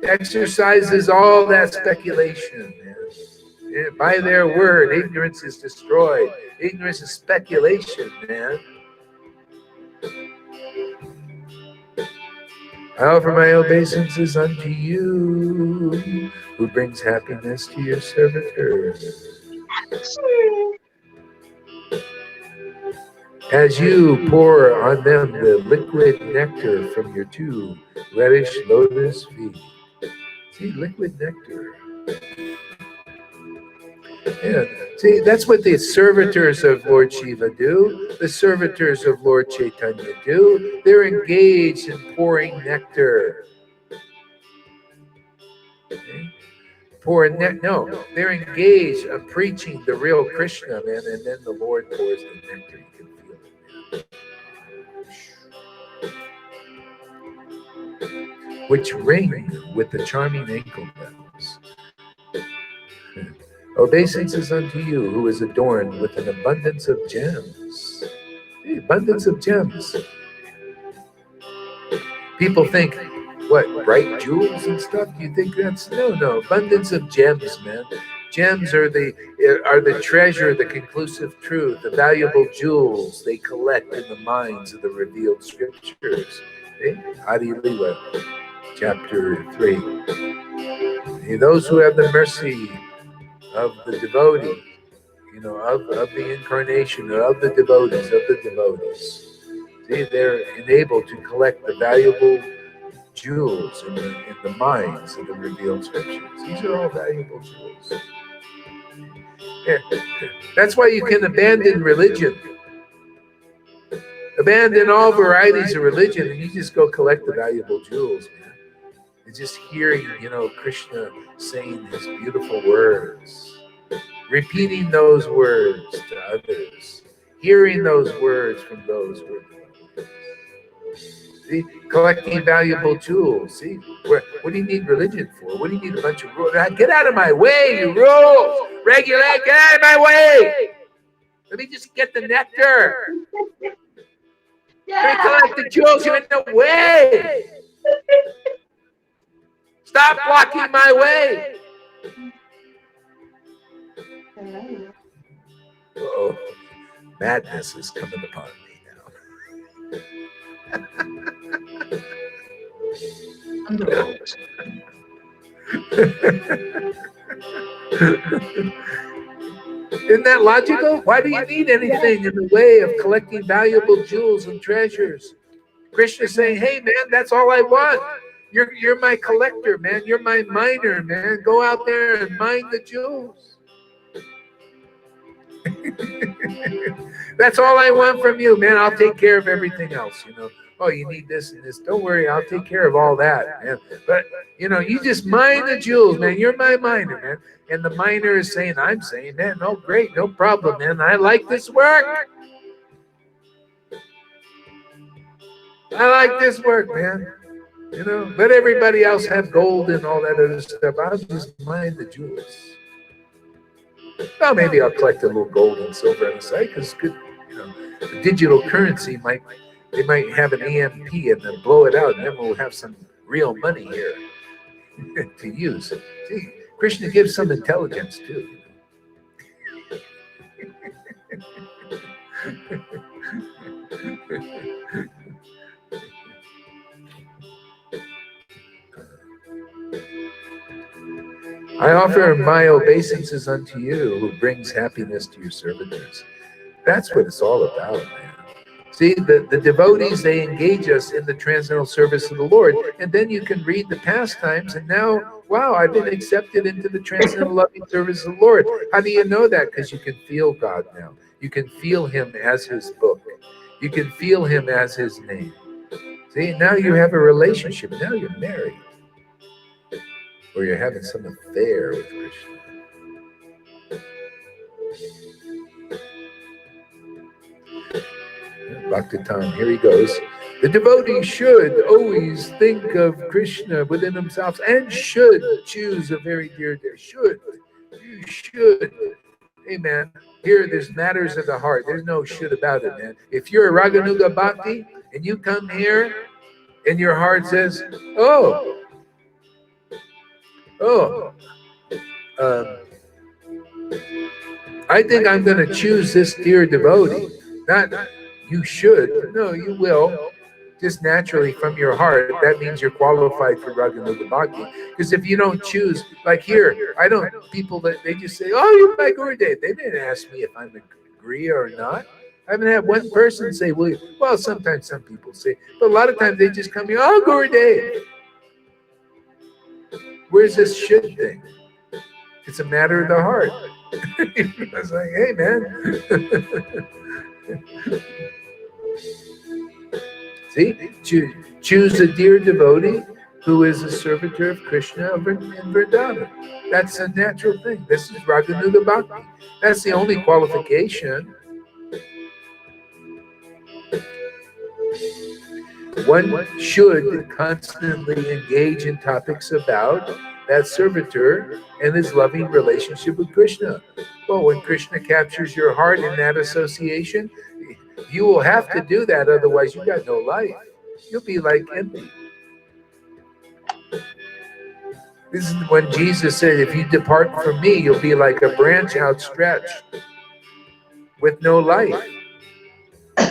Speaker 6: Exercises all that speculation. Man. By their word, ignorance is destroyed. Ignorance is speculation, man. I offer my obeisances unto you, who brings happiness to your servitors. As you pour on them the liquid nectar from your two reddish lotus feet. See, liquid nectar. Yeah. See, that's what the servitors of Lord Shiva do. The servitors of Lord Chaitanya do. They're engaged in pouring nectar. Okay? They're engaged in preaching the real Krishna, man, and then the Lord pours the nectar. You can feel it, man. Which ring with the charming ankle bells. Obeisances unto you, who is adorned with an abundance of gems. The abundance of gems. People think, what, bright jewels and stuff? Do you think that's no abundance of gems, man. Gems are the treasure, the conclusive truth, the valuable jewels they collect in the minds of the revealed scriptures. Okay? Adi Lila, chapter 3. Those who have the mercy of the devotee, of the incarnation, or of the devotees. See, they're enabled to collect the valuable jewels in the minds of the revealed scriptures. These are all valuable jewels. Yeah. That's why you can abandon religion. Abandon all varieties of religion, and you just go collect the valuable jewels, man. And just hearing, Krishna saying his beautiful words, repeating those words to others, hearing those words from those who are devotees. See, collecting valuable jewels. See, what do you need religion for? What do you need a bunch of rules? Get out of my way, you rules! Regulate, get out of my way! Let me just get the nectar.
Speaker 2: Yeah.
Speaker 6: Collect the jewels, you're in the way. Stop blocking my way. Oh, madness is coming upon me now. Isn't that logical? Why do you need anything in the way of collecting valuable jewels and treasures? Krishna's saying, hey man, that's all I want. You're my collector, man. You're my miner, man. Go out there and mine the jewels. That's all I want from you, man. I'll take care of everything else, you know. Oh, you need this and this. Don't worry, I'll take care of all that, man. But you know, you just mine the jewels, man. You're my miner, man. And the miner is saying, I'm saying, man, no, great, no problem, man. I like this work. I like this work, man. You know, let everybody else have gold and all that other stuff. I'll just mine the jewels. Well, maybe I'll collect a little gold and silver on the side because good, you know, the digital currency might have an EMP and then blow it out, and then we'll have some real money here to use. See, Krishna gives some intelligence too. I offer my obeisances unto you, who brings happiness to your servitors. That's what it's all about, man. See, the devotees, they engage us in the transcendental service of the Lord. And then you can read the pastimes, and now, wow, I've been accepted into the transcendental loving service of the Lord. How do you know that? Because you can feel God now. You can feel Him as His book. You can feel Him as His name. See, now you have a relationship. Now you're married. Or you're having some affair with Krishna. Bhaktitam, here he goes. The devotee should always think of Krishna within themselves and should choose a very dear day. Should. You should. Hey, man, here there's matters of the heart. There's no should about it, man. If you're a Raganuga Bhakti and you come here and your heart says, oh, um, I think I'm going to choose this dear devotee. Not you should. No, you will. Just naturally from your heart. That means you're qualified for Raganuga Bhakti. Because if you don't choose, like here, I don't, people that they just say, oh, you're my Gurudev. They didn't ask me if I'm agree or not. I haven't had one person say, well, sometimes some people say, but a lot of times they just come here, oh, Gurudev. Where's this should thing? It's a matter of the heart. I was like, hey, man. See, choose a dear devotee who is a servitor of Krishna in Vrindavan. That's a natural thing. This is Raganuga Bhakti. That's the only qualification. One should constantly engage in topics about that servitor and his loving relationship with Krishna. Well, when Krishna captures your heart in that association, you will have to do that, otherwise you got no life. You'll be like empty. This is when Jesus said, if you depart from me, you'll be like a branch outstretched with no life.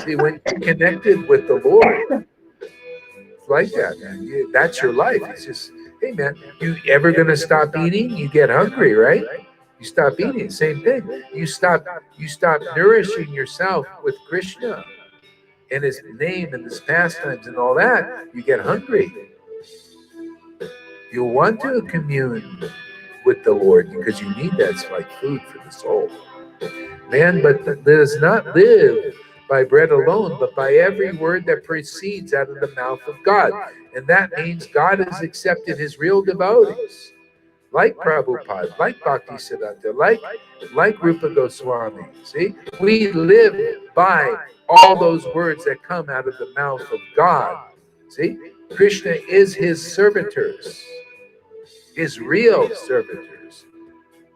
Speaker 6: See, when you're connected with the Lord, it's like that, man. That's your life. It's just, hey, man, you ever going to stop eating? You get hungry, right? You stop eating, same thing. You stop nourishing yourself with Krishna and his name and his pastimes and all that, you get hungry. You want to commune with the Lord because you need that. It's like food for the soul. Man, but does not live by bread alone, but by every word that proceeds out of the mouth of God. And that means God has accepted his real devotees, like Prabhupada, like Bhaktisiddhanta, like Rupa Goswami. See, we live by all those words that come out of the mouth of God. See, Krishna is his servitors, his real servitors,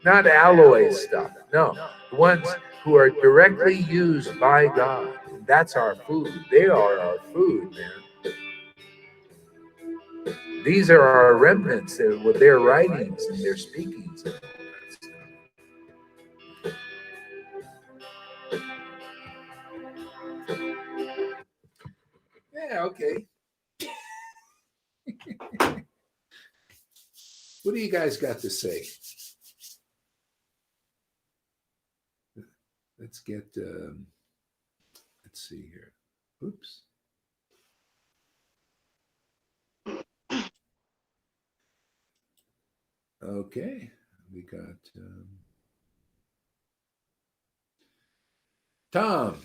Speaker 6: not alloy stuff. No, the ones who are directly used by God. That's our food. They are our food, man. These are our remnants with their writings and their speakings and all that stuff. Yeah, okay. What do you guys got to say? Let's get, let's see here. Oops. Okay, we got Tom.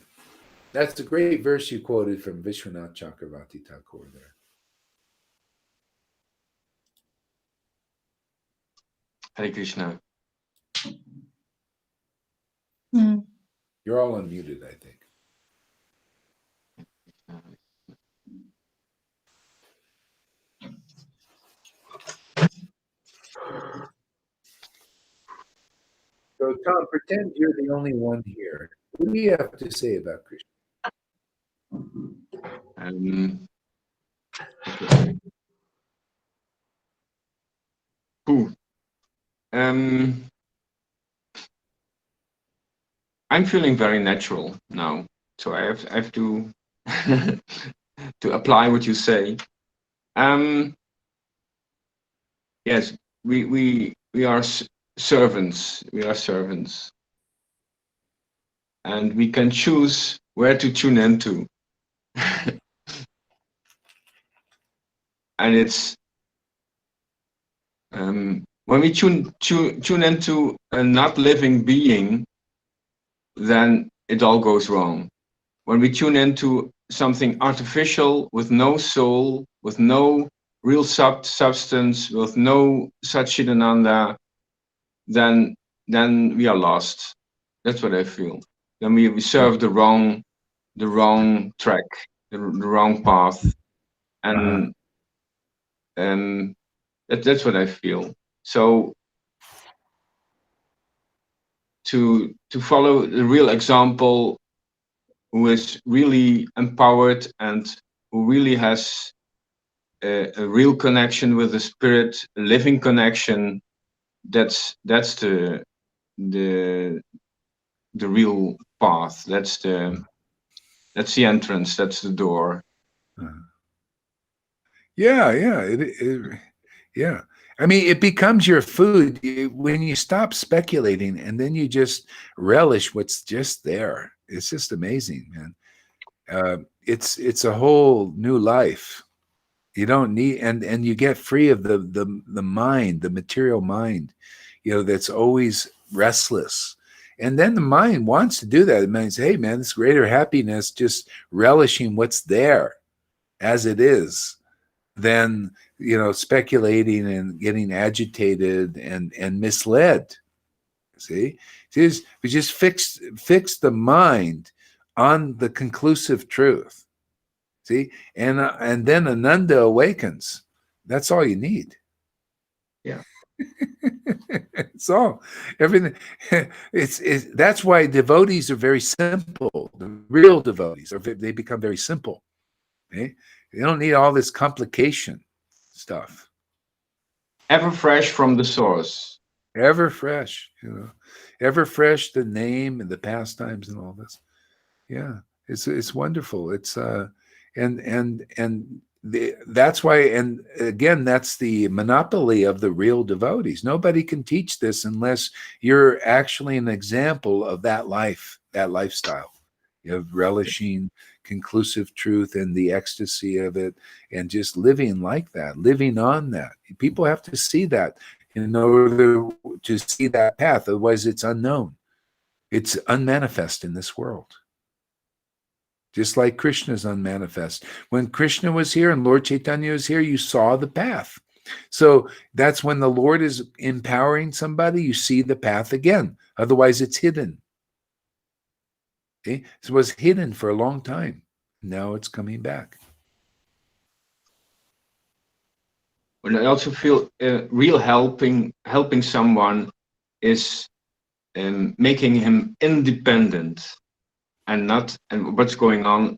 Speaker 6: That's a great verse you quoted from Vishwanath Chakravarti Thakur there.
Speaker 7: Hare Krishna.
Speaker 3: Mm.
Speaker 6: You're all unmuted, I think. So, Tom, pretend you're the only one here. What do you have to say about Krishna?
Speaker 7: Okay. Cool. I'm feeling very natural now, so I have to to apply what you say. Yes, we are servants. We are servants, and we can choose where to tune into. And it's when we tune into a not living being, then it all goes wrong. When we tune into something artificial with no soul, with no real substance, with no Satchidananda, then we are lost. That's what I feel. Then we serve the wrong track, the wrong path, and that's what I feel. So to follow the real example, who is really empowered and who really has a real connection with the spirit, a living connection, that's the real path. That's the entrance. That's the door.
Speaker 6: Yeah. Yeah. I mean, it becomes your food when you stop speculating and then you just relish what's just there. It's just amazing, man. It's a whole new life. You don't need, and you get free of the mind, the material mind, that's always restless. And then the mind wants to do that. It means, hey, man, this greater happiness, just relishing what's there as it is, than speculating and getting agitated and misled. See, we just fix the mind on the conclusive truth. See, and then Ananda awakens. That's all you need.
Speaker 7: Yeah.
Speaker 6: It's all, everything. It's that's why devotees are very simple. The real devotees they become very simple. Okay? They don't need all this complication stuff.
Speaker 7: Ever fresh from the source.
Speaker 6: Ever fresh, ever fresh. The name and the pastimes and all this. Yeah, it's wonderful. It's that's why, and again, that's the monopoly of the real devotees. Nobody can teach this unless you're actually an example of that life, that lifestyle, of relishing conclusive truth and the ecstasy of it, and just living like that, living on that. People have to see that in order to see that path. Otherwise, it's unknown. It's unmanifest in this world. Just like Krishna's unmanifest. When Krishna was here and Lord Chaitanya was here, you saw the path. So that's when the Lord is empowering somebody, you see the path again. Otherwise, it's hidden. Okay? It was hidden for a long time. Now it's coming back.
Speaker 7: But I also feel real helping someone is making him independent. And what's going on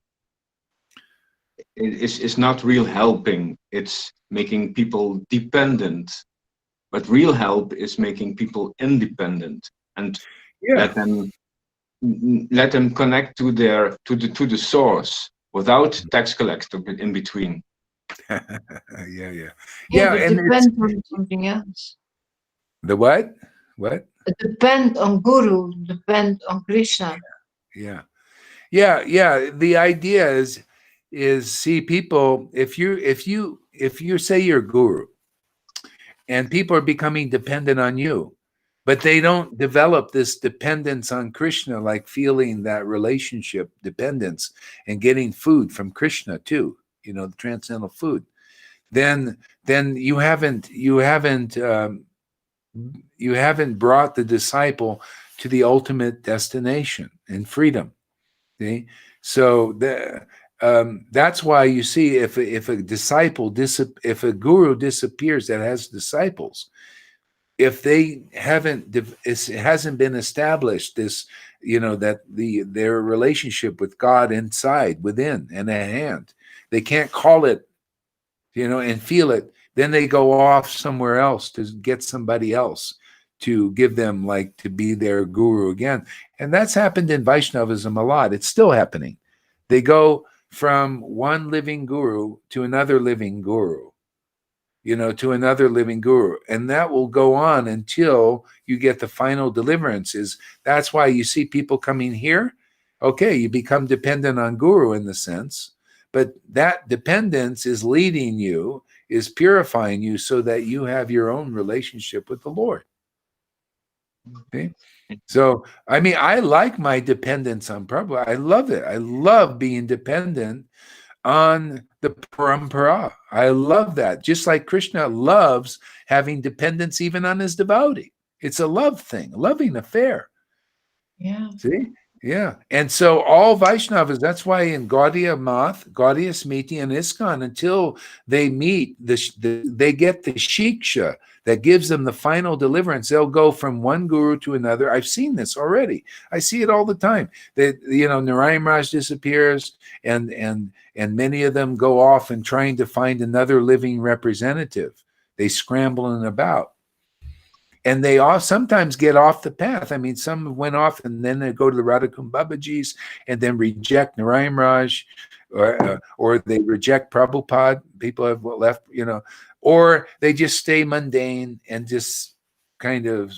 Speaker 7: is not real helping. It's making people dependent. But real help is making people independent and let them connect to the source without tax collector in between.
Speaker 6: Yeah.
Speaker 3: And depend on something else.
Speaker 6: The what? What?
Speaker 3: Depend on Guru. Depend on Krishna.
Speaker 6: Yeah. The idea is see, people, if you say you're guru and people are becoming dependent on you, but they don't develop this dependence on Krishna, like feeling that relationship dependence and getting food from Krishna too, you know, the transcendental food. Then you haven't brought the disciple to the ultimate destination in freedom. See? So that's why you see if a disciple if a guru disappears that has disciples, if they haven't it hasn't been established this, you know, that their relationship with God inside, within, and at hand, they can't call it, you know, and feel it, then they go off somewhere else to get somebody else to give them, like, to be their guru again. And that's happened in Vaishnavism a lot. It's still happening. They go from one living guru to another living guru, you know, to another living guru. And that will go on until you get the final deliverances. That's why you see people coming here. Okay, you become dependent on guru in the sense, but that dependence is leading you, is purifying you so that you have your own relationship with the Lord. Okay? So, I mean, I like my dependence on Prabhupada. I love it. I love being dependent on the parampara. I love that. Just like Krishna loves having dependence even on his devotee. It's a love thing, a loving affair.
Speaker 3: Yeah.
Speaker 6: See? Yeah. And so all Vaishnavas, that's why in Gaudiya Math, Gaudiya Smriti, and ISKCON, until they meet, they get the shiksha that gives them the final deliverance, they'll go from one guru to another. I've seen this already. I see it all the time. That, you know, Narayan Raj disappears, and many of them go off and trying to find another living representative. They scrambling about. And they all sometimes get off the path. I mean, some went off and then they go to the Radhakund Babaji's and then reject Narayan Raj, or they reject Prabhupada. People have left, you know, or they just stay mundane and just kind of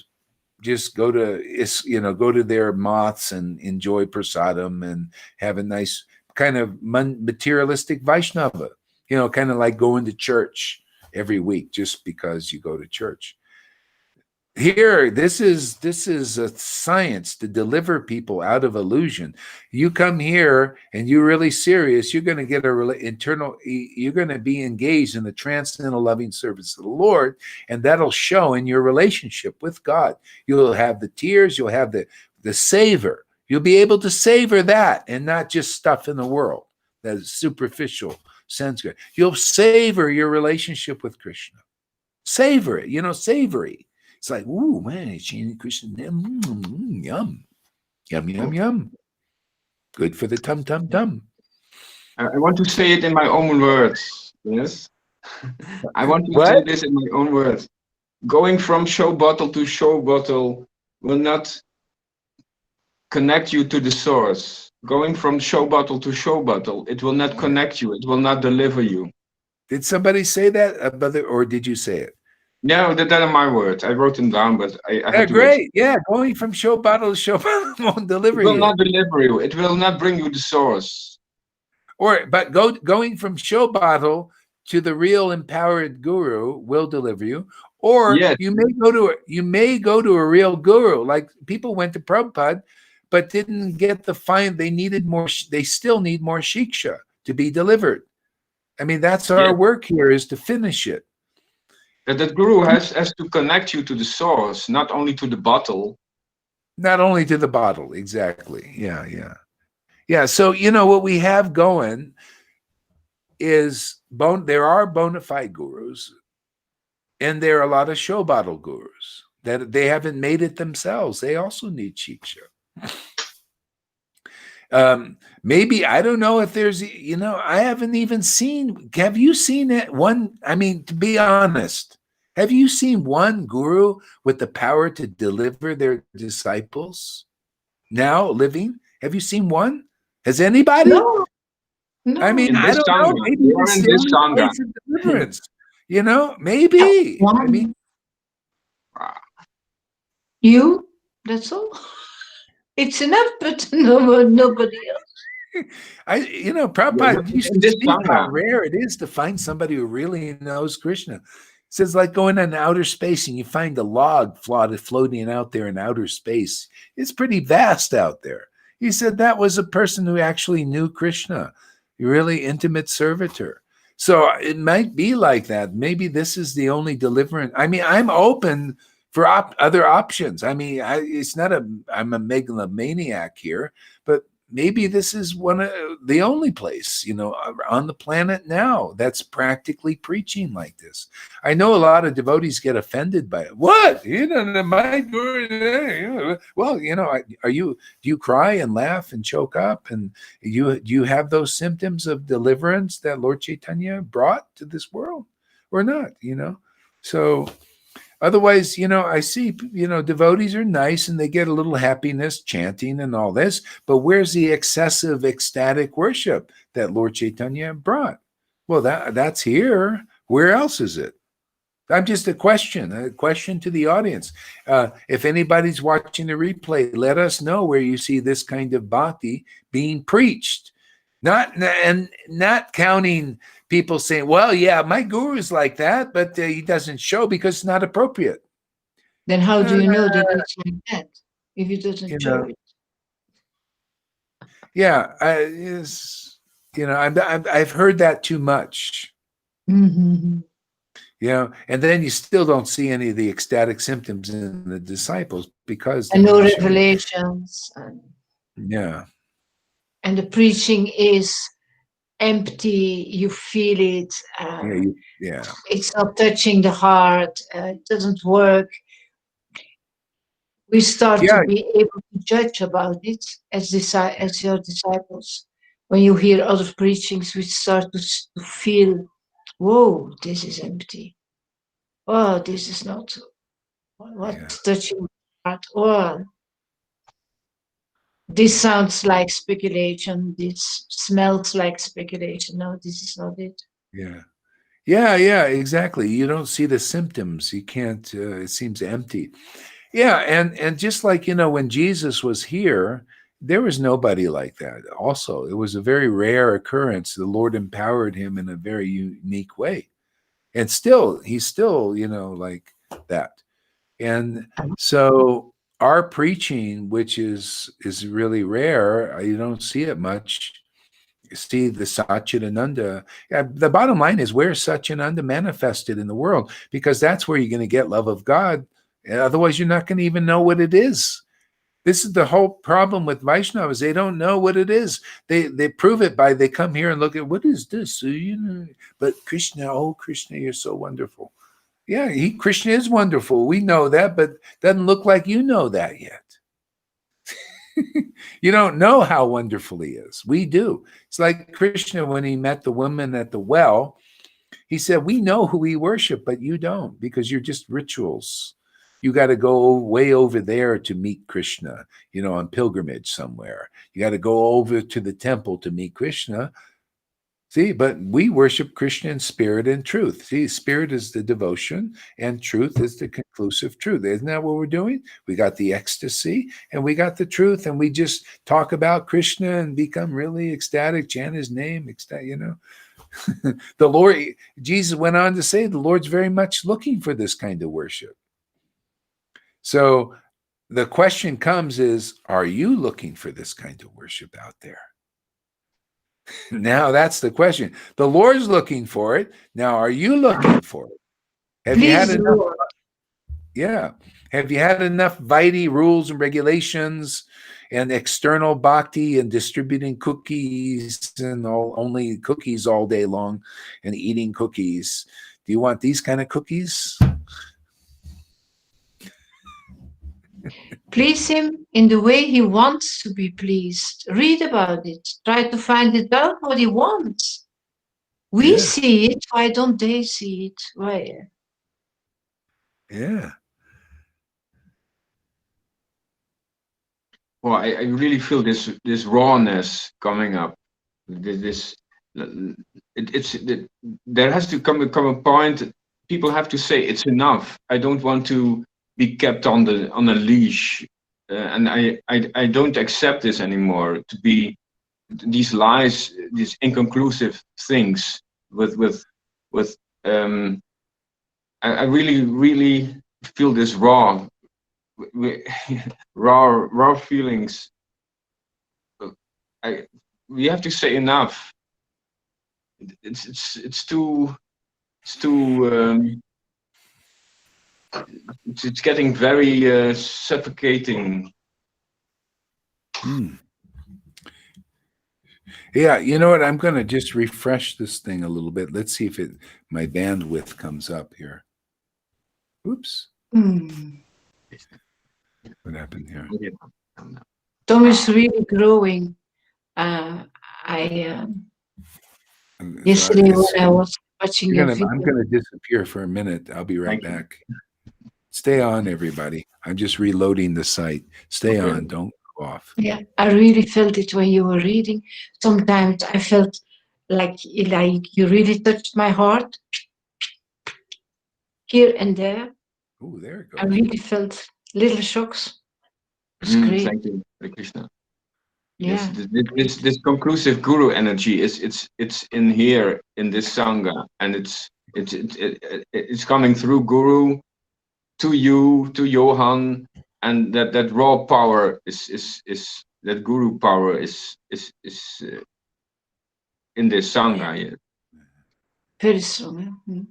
Speaker 6: just go to, you know, go to their moths and enjoy prasadam and have a nice kind of materialistic Vaishnava, you know, kind of like going to church every week just because you go to church. Here, this is a science to deliver people out of illusion. You come here and you're really serious, you're going to get you're going to be engaged in the transcendental loving service of the Lord, and that'll show in your relationship with God. You'll have the tears, you'll have the savor. You'll be able to savor that and not just stuff in the world that is superficial, sensory. You'll savor your relationship with Krishna. Savor it, you know, savory. It's like, ooh, man, it's chanting Krishna. Yum, yum, yum, yum. Good for the tum.
Speaker 7: I want to say it in my own words. Yes, I want to say this in my own words. Going from show bottle to show bottle will not connect you to the source. Going from show bottle to show bottle, it will not connect you. It will not deliver you.
Speaker 6: Did somebody say that, or did you say it?
Speaker 7: No, that are my words. I wrote them down, but I had to
Speaker 6: great. Yeah, going from show bottle to show bottle won't deliver you.
Speaker 7: It will not deliver you. It will not bring you the source.
Speaker 6: But going from show bottle to the real empowered guru will deliver you. Or yes, you may go to a real guru. Like people went to Prabhupada, but didn't get they needed more. They still need more shiksha to be delivered. I mean, that's our work here, is to finish it.
Speaker 7: That guru has to connect you to the source, not only to the bottle.
Speaker 6: Not only to the bottle, exactly. Yeah. So, you know, what we have going is there are bona fide gurus, and there are a lot of show bottle gurus that they haven't made it themselves. They also need shiksha. Maybe, I don't know if there's, you know, I haven't even seen, have you seen it? I mean, to be honest, have you seen one guru with the power to deliver their disciples now living? Have you seen one? Has anybody?
Speaker 3: No.
Speaker 6: I mean, I don't know. Maybe it's the place of deliverance. You know, maybe.
Speaker 3: I mean, you, that's all. It's enough, but nobody else.
Speaker 6: Prabhupada used to speak how rare it is to find somebody who really knows Krishna. says like going in outer space and you find a log floating out there in outer space. It's pretty vast out there. He said that was a person who actually knew Krishna, a really intimate servitor. So it might be like that. Maybe this is the only deliverance. I mean, I'm open for other options. I mean, I'm a megalomaniac here, but maybe this is one of the only place, on the planet now that's practically preaching like this. I know a lot of devotees get offended by it. What? My guru. Well, do you cry and laugh and choke up? And do you have those symptoms of deliverance that Lord Chaitanya brought to this world or not? So otherwise, I see, devotees are nice and they get a little happiness chanting and all this, but where's the excessive ecstatic worship that Lord Chaitanya brought? Well, that's here. Where else is it? I'm just a question to the audience. If anybody's watching the replay, let us know where you see this kind of bhakti being preached. Not counting people saying, well, yeah, my guru is like that, but he doesn't show because it's not appropriate.
Speaker 3: Then how do you know that it's like that if it doesn't show it?
Speaker 6: Yeah, I've heard that too much.
Speaker 3: Mm-hmm.
Speaker 6: And then you still don't see any of the ecstatic symptoms in the disciples because
Speaker 3: and no revelations.
Speaker 6: Yeah.
Speaker 3: And the preaching is empty. You feel it.
Speaker 6: Yeah.
Speaker 3: It's not touching the heart. It doesn't work. We start to be able to judge about it as your disciples. When you hear other preachings, we start to feel, whoa, this is empty. Oh, this is not what's touching the heart. Oh, this sounds like speculation. This smells like speculation. No, this is not it.
Speaker 6: Yeah, exactly. You don't see the symptoms. You can't, it seems empty. Yeah, and just like, when Jesus was here, there was nobody like that. Also, it was a very rare occurrence. The Lord empowered him in a very unique way. And he's still, like that. And so our preaching, which is really rare, you don't see it much. You see the Satchidananda. The bottom line is, where's Satchidananda manifested in the world? Because that's where you're going to get love of God. Otherwise, you're not going to even know what it is. This is the whole problem with Vaishnavas. They don't know what it is. They prove it by they come here and look at, what is this? But Krishna, oh Krishna, you're so wonderful. Yeah, Krishna is wonderful. We know that, but doesn't look like you know that yet. You don't know how wonderful he is. We do. It's like Krishna when he met the woman at the well. He said, we know who we worship, but you don't, because you're just rituals. You got to go way over there to meet Krishna, on pilgrimage somewhere. You got to go over to the temple to meet Krishna. See, but we worship Krishna in spirit and truth. See, spirit is the devotion and truth is the conclusive truth. Isn't that what we're doing? We got the ecstasy and we got the truth, and we just talk about Krishna and become really ecstatic, chant his name, The Lord, Jesus went on to say, the Lord's very much looking for this kind of worship. So the question comes is, are you looking for this kind of worship out there? Now that's the question. The Lord's looking for it. Now, are you looking for it? Have you had enough? Yeah. Have you had enough Vaidhi rules and regulations and external bhakti and distributing cookies and only cookies all day long and eating cookies? Do you want these kind of cookies?
Speaker 3: Please him in the way he wants to be pleased. Read about it. Try to find it out what he wants. We see it. Why don't they see it? Why?
Speaker 6: Yeah.
Speaker 7: Well, I really feel this rawness coming up. There has to come a point. People have to say it's enough. I don't want to be kept on a leash, and I don't accept this anymore. To be these lies, these inconclusive things and I really feel this raw, raw feelings. We have to say enough. It's too it's getting very suffocating.
Speaker 1: Yeah, you know what? I'm going to just refresh this thing a little bit. Let's see if my bandwidth comes up here. Oops. What happened here?
Speaker 3: Tom is really growing. Yesterday when I was watching your video.
Speaker 1: I'm going to disappear for a minute. I'll be right back. Stay on, everybody. I'm just reloading the site. Stay on. Don't go off.
Speaker 3: Yeah, I really felt it when you were reading. Sometimes I felt like you really touched my heart here and there.
Speaker 1: Oh, there it goes.
Speaker 3: I really felt little shocks. It's great.
Speaker 7: Thank you, Hare Krishna.
Speaker 3: Yeah.
Speaker 7: Yes, this conclusive guru energy it's in here in this sangha, and it's coming through guru to you, to Johan, and that raw power is that guru power is in this sangha. Yeah.
Speaker 3: Very strong.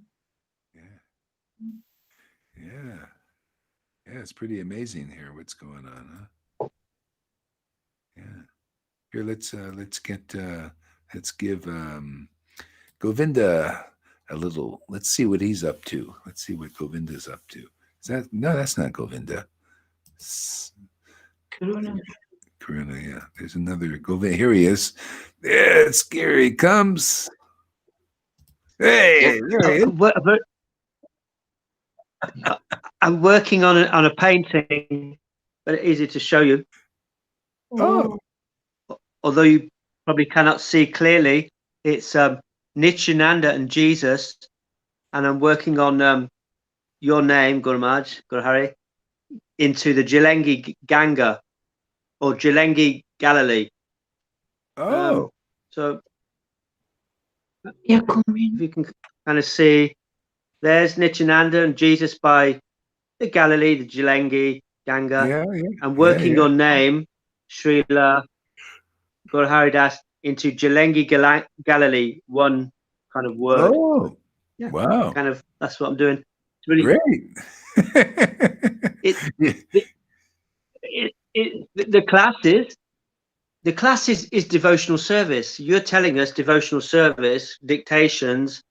Speaker 1: Yeah, it's pretty amazing here. What's going on, huh? Yeah. Here, let's give Govinda a little. Let's see what he's up to. Let's see what Govinda's up to. That's not Govinda.
Speaker 3: Karuna.
Speaker 1: Karuna, yeah. There's another Govinda. Here he is. Yeah, scary comes. Hey, there he is.
Speaker 8: I'm working on a painting, but it's easy to show you.
Speaker 1: Oh.
Speaker 8: Although you probably cannot see clearly, it's Nityananda and Jesus, and I'm working on your name, Guru Maharaj, Guru Hari, into the Jalengi Ganga or Jalengi Galilee.
Speaker 1: Oh.
Speaker 8: So
Speaker 3: yeah, come in.
Speaker 8: If you can kind of see, there's Nityananda and Jesus by the Galilee, the Jalengi Ganga.
Speaker 1: Yeah.
Speaker 8: I'm working your name, Srila Guru Haridas, into Jalengi Galilee, one kind of word.
Speaker 1: Oh,
Speaker 8: yeah,
Speaker 1: wow.
Speaker 8: Kind of, that's what I'm doing. It's really
Speaker 1: great.
Speaker 8: The class is devotional service. You're telling us devotional service, dictations,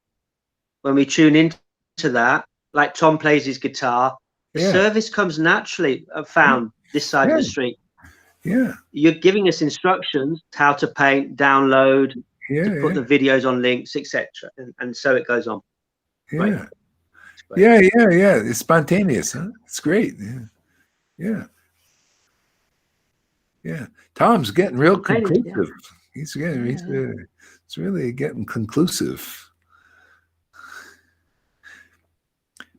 Speaker 8: when we tune into that, like Tom plays his guitar, service comes naturally found this side of the street.
Speaker 1: Yeah.
Speaker 8: You're giving us instructions how to paint, download, to put the videos on links, etc. And so it goes on.
Speaker 1: Yeah.
Speaker 8: Right.
Speaker 1: Yeah. It's spontaneous, huh? It's great. Yeah. Tom's getting real conclusive. He's really getting conclusive.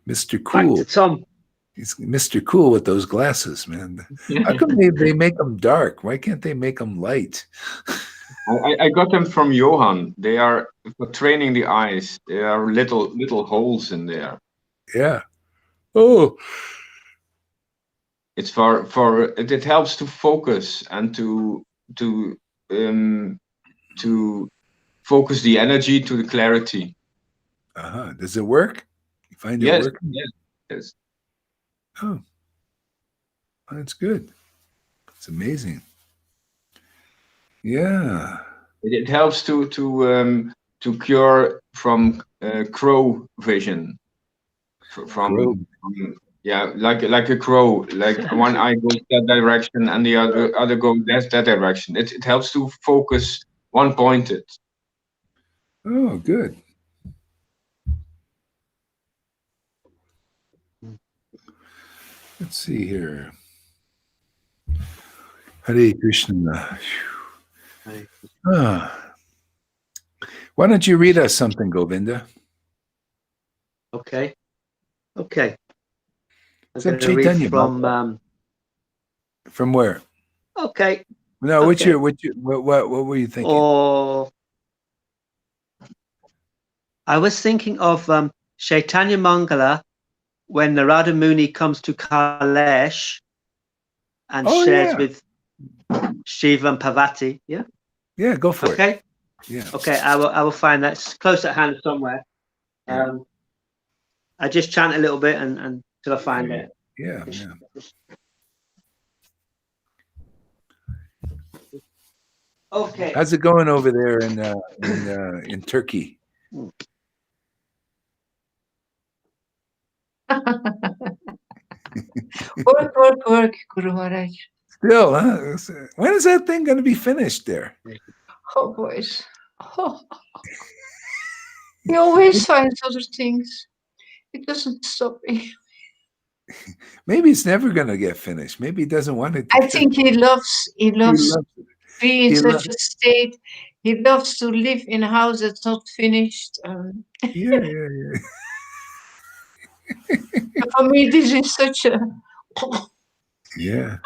Speaker 1: Mr. Cool.
Speaker 8: Tom.
Speaker 1: He's Mr. Cool with those glasses, man. How come they make them dark? Why can't they make them light?
Speaker 7: I got them from Johan. They are for training the eyes. There are little holes in there.
Speaker 1: Yeah. Oh.
Speaker 7: It's for it helps to focus and to focus the energy to the clarity.
Speaker 1: Does it work? You find it working?
Speaker 7: Yes.
Speaker 1: Oh, that's good. It's amazing. Yeah.
Speaker 7: It helps to cure from crow vision. From like a crow, like one eye goes that direction and the other goes that direction. It helps to focus one pointed.
Speaker 1: Oh, good. Let's see here. Hare Krishna. Why don't you read us something, Govinda?
Speaker 8: Okay.
Speaker 1: Some Chaitanya from where?
Speaker 8: Okay.
Speaker 1: No, what were you thinking?
Speaker 8: Oh, I was thinking of Chaitanya Mangala when Narada Muni comes to Kailash and shares with Shiva and Parvati. Yeah.
Speaker 6: Yeah, go for it.
Speaker 8: Okay.
Speaker 6: Yeah.
Speaker 8: Okay, I will find that. It's close at hand somewhere.
Speaker 6: Yeah.
Speaker 8: I just chant a little bit and till I find it.
Speaker 6: Yeah. Yeah.
Speaker 8: Okay.
Speaker 6: How's it going over there in Turkey?
Speaker 3: Work, Guru Maharaj.
Speaker 6: Still, huh? When is that thing going to be finished there?
Speaker 3: Oh, boys. Oh. He always finds other things. It doesn't stop me.
Speaker 6: Maybe it's never going to get finished. Maybe he doesn't want it to
Speaker 3: I think he loves to be in such a state. He loves to live in a house that's not finished.
Speaker 6: Yeah.
Speaker 3: For me, this is such a...
Speaker 6: Yeah.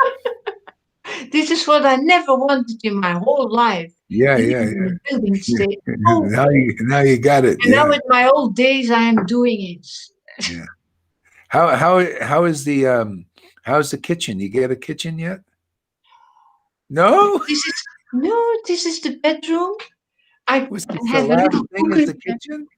Speaker 3: This is what I never wanted in my whole life.
Speaker 6: Yeah.
Speaker 3: In a building state. Oh.
Speaker 6: Now you got it.
Speaker 3: And now in my old days, I am doing it.
Speaker 6: Yeah. How is the how's the kitchen? You get a kitchen yet? No.
Speaker 3: This is the bedroom. I
Speaker 6: have a little thing is the kitchen.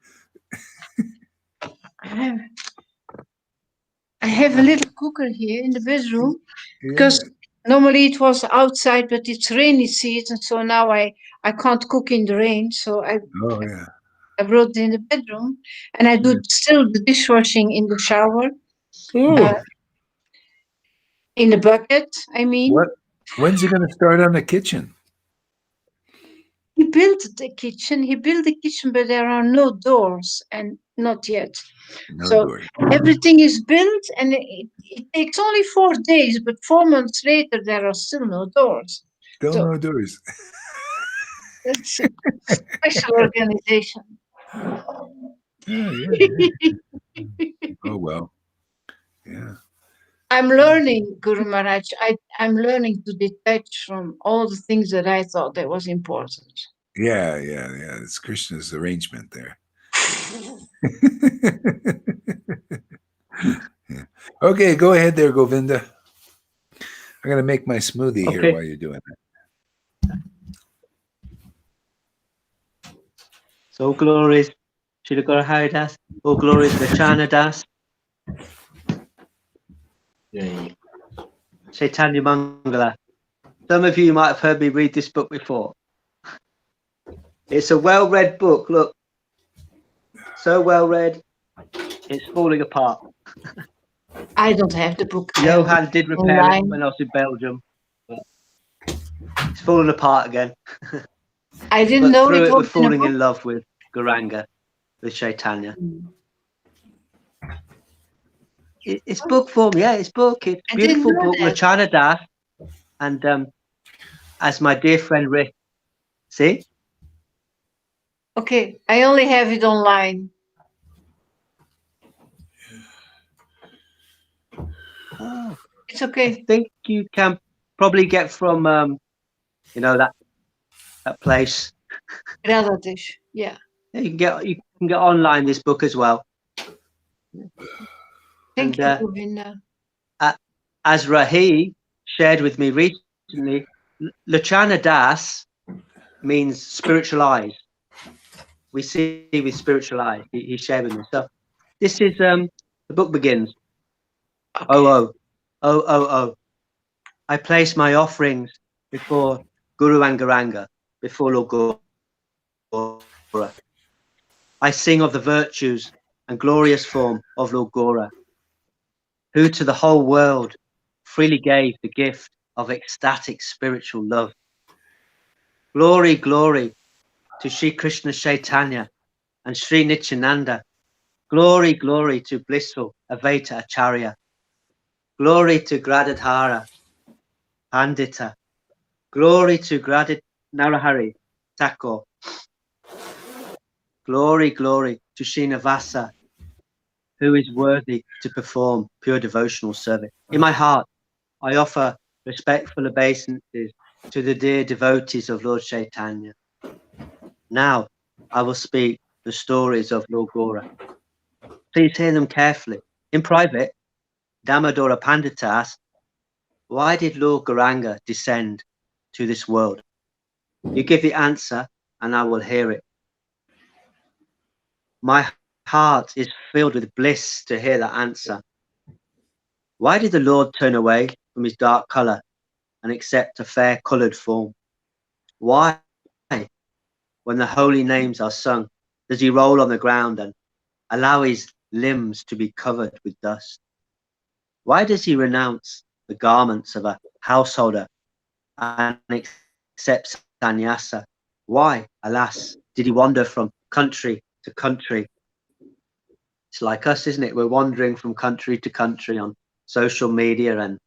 Speaker 3: I have a little cooker here in the bedroom because normally it was outside, but it's rainy season, so now I can't cook in the rain. So I brought it in the bedroom, and I do still the dishwashing in the shower. In the bucket, I mean.
Speaker 6: When's he going to start on the kitchen?
Speaker 3: He built the kitchen, but there are no doors, and not yet. Doors. Everything is built, and it takes only 4 days, but 4 months later, there are still no doors.
Speaker 6: No doors.
Speaker 3: That's a special organization.
Speaker 6: Oh, well. Yeah.
Speaker 3: I'm learning, Guru Maharaj. I'm learning to detach from all the things that I thought that was important.
Speaker 6: Yeah. It's Krishna's arrangement there. Yeah. Okay, go ahead there, Govinda. I'm going to make my smoothie here while you're doing that.
Speaker 8: So glories, Srila Guru Haridas. All glories, Vachana Das. Chaitanya Mangala. Some of you might have heard me read this book before. It's a well-read book. Look, so well-read, it's falling apart.
Speaker 3: I don't have the book.
Speaker 8: Johan did repair it when I was in Belgium, but it's falling apart again.
Speaker 3: I didn't know
Speaker 8: it was falling in love with Gauranga, with Chaitanya. It's book form, it's book. It's beautiful book, Rachana Das, and as my dear friend Rick, see?
Speaker 3: Okay, I only have it online.
Speaker 8: Oh,
Speaker 3: it's okay.
Speaker 8: I think you can probably get from that place.
Speaker 3: Radhadesh, yeah.
Speaker 8: You can get online this book as well.
Speaker 3: Thank you, Govinda.
Speaker 8: As Rahi shared with me recently, Lachana Das means spiritual eyes. We see with spiritual eyes. He shared with me. So this is the book begins. Okay. Oh. I place my offerings before Guru and Gauranga, before Lord Gaura. I sing of the virtues and glorious form of Lord Gaura, who to the whole world freely gave the gift of ecstatic spiritual love. Glory, glory to Sri Krishna Chaitanya and Sri Nityananda. Glory, glory to blissful Advaita Acharya. Glory to Gradadhara Pandita. Glory to Gradit Narahari Thakur. Glory, glory to Srinivasa, who is worthy to perform pure devotional service. In my heart, I offer respectful obeisances to the dear devotees of Lord Chaitanya. Now, I will speak the stories of Lord Gaura. Please hear them carefully. In private, Damodara Pandita asked, why did Lord Gauranga descend to this world? You give the answer and I will hear it. My heart is filled with bliss to hear that answer. Why did the Lord turn away from his dark colour and accept a fair coloured form? Why, when the holy names are sung, does he roll on the ground and allow his limbs to be covered with dust? Why does he renounce the garments of a householder and accept sannyasa? Why, alas, did he wander from country to country? It's like us, isn't it? We're wandering from country to country on social media, and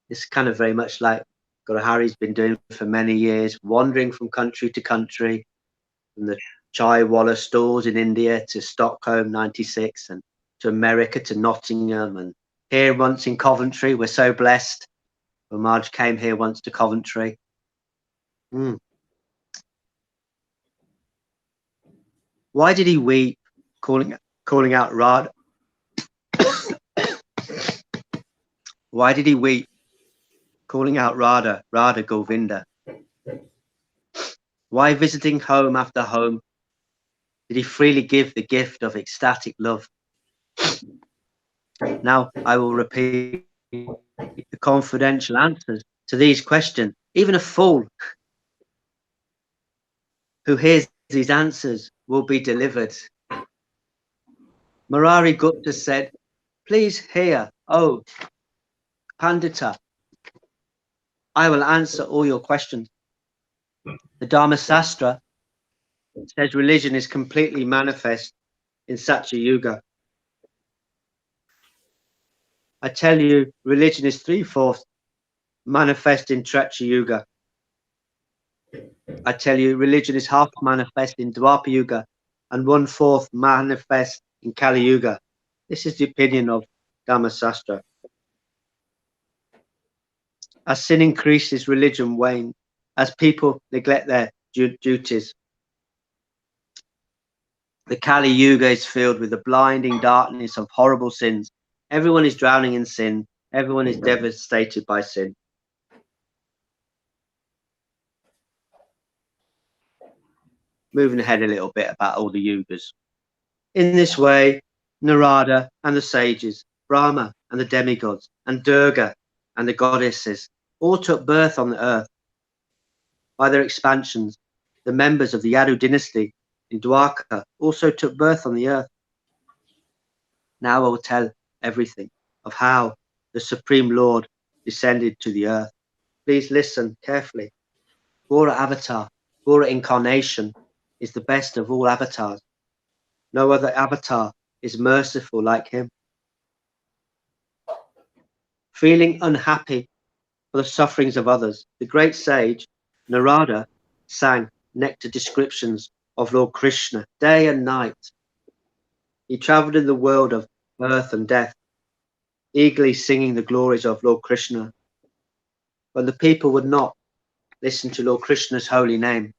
Speaker 8: it's kind of very much like Guru Hari's been doing for many years, wandering from country to country, from the chai walla stores in India to Stockholm 96 and to America to Nottingham, and here once in Coventry. We're so blessed. Marge came here once to Coventry. Why did he weep, calling out Radha? Why did he weep, calling out Radha, Radha Govinda? Why, visiting home after home, did he freely give the gift of ecstatic love? Now I will repeat the confidential answers to these questions. Even a fool who hears these answers will be delivered. Murari Gupta said, please hear, oh Pandita, I will answer all your questions. The Dharma Sastra says religion is completely manifest in Satya Yuga. I tell you, religion is 3/4 manifest in Treta Yuga. I tell you, religion is half manifest in Dwapara Yuga and 1/4 manifest in Kali Yuga. This is the opinion of Dhamma Sastra. As sin increases, religion wanes. As people neglect their duties, the Kali Yuga is filled with the blinding darkness of horrible sins. Everyone is drowning in sin. Everyone is devastated by sin. Moving ahead a little bit about all the yugas. In this way, Narada and the sages, Brahma and the demigods, and Durga and the goddesses all took birth on the earth. By their expansions, the members of the Yadu dynasty in Dwarka also took birth on the earth. Now I will tell everything of how the Supreme Lord descended to the earth. Please listen carefully. Gora avatar, Gora incarnation, is the best of all avatars. No other avatar is merciful like him. Feeling unhappy for the sufferings of others, the great sage Narada sang nectar descriptions of Lord Krishna day and night. He travelled in the world of birth and death, eagerly singing the glories of Lord Krishna. But the people would not listen to Lord Krishna's holy name.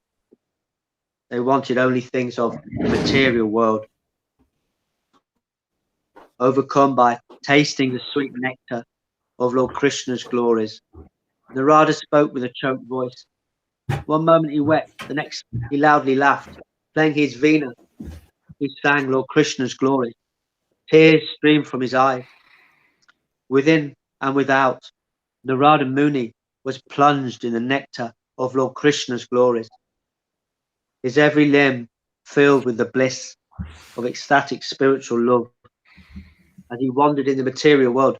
Speaker 8: They wanted only things of the material world. Overcome by tasting the sweet nectar of Lord Krishna's glories, Narada spoke with a choked voice. One moment he wept, the next he loudly laughed. Playing his veena, he sang Lord Krishna's glory. Tears streamed from his eyes. Within and without, Narada Muni was plunged in the nectar of Lord Krishna's glories. His every limb filled with the bliss of ecstatic spiritual love. As he wandered in the material world,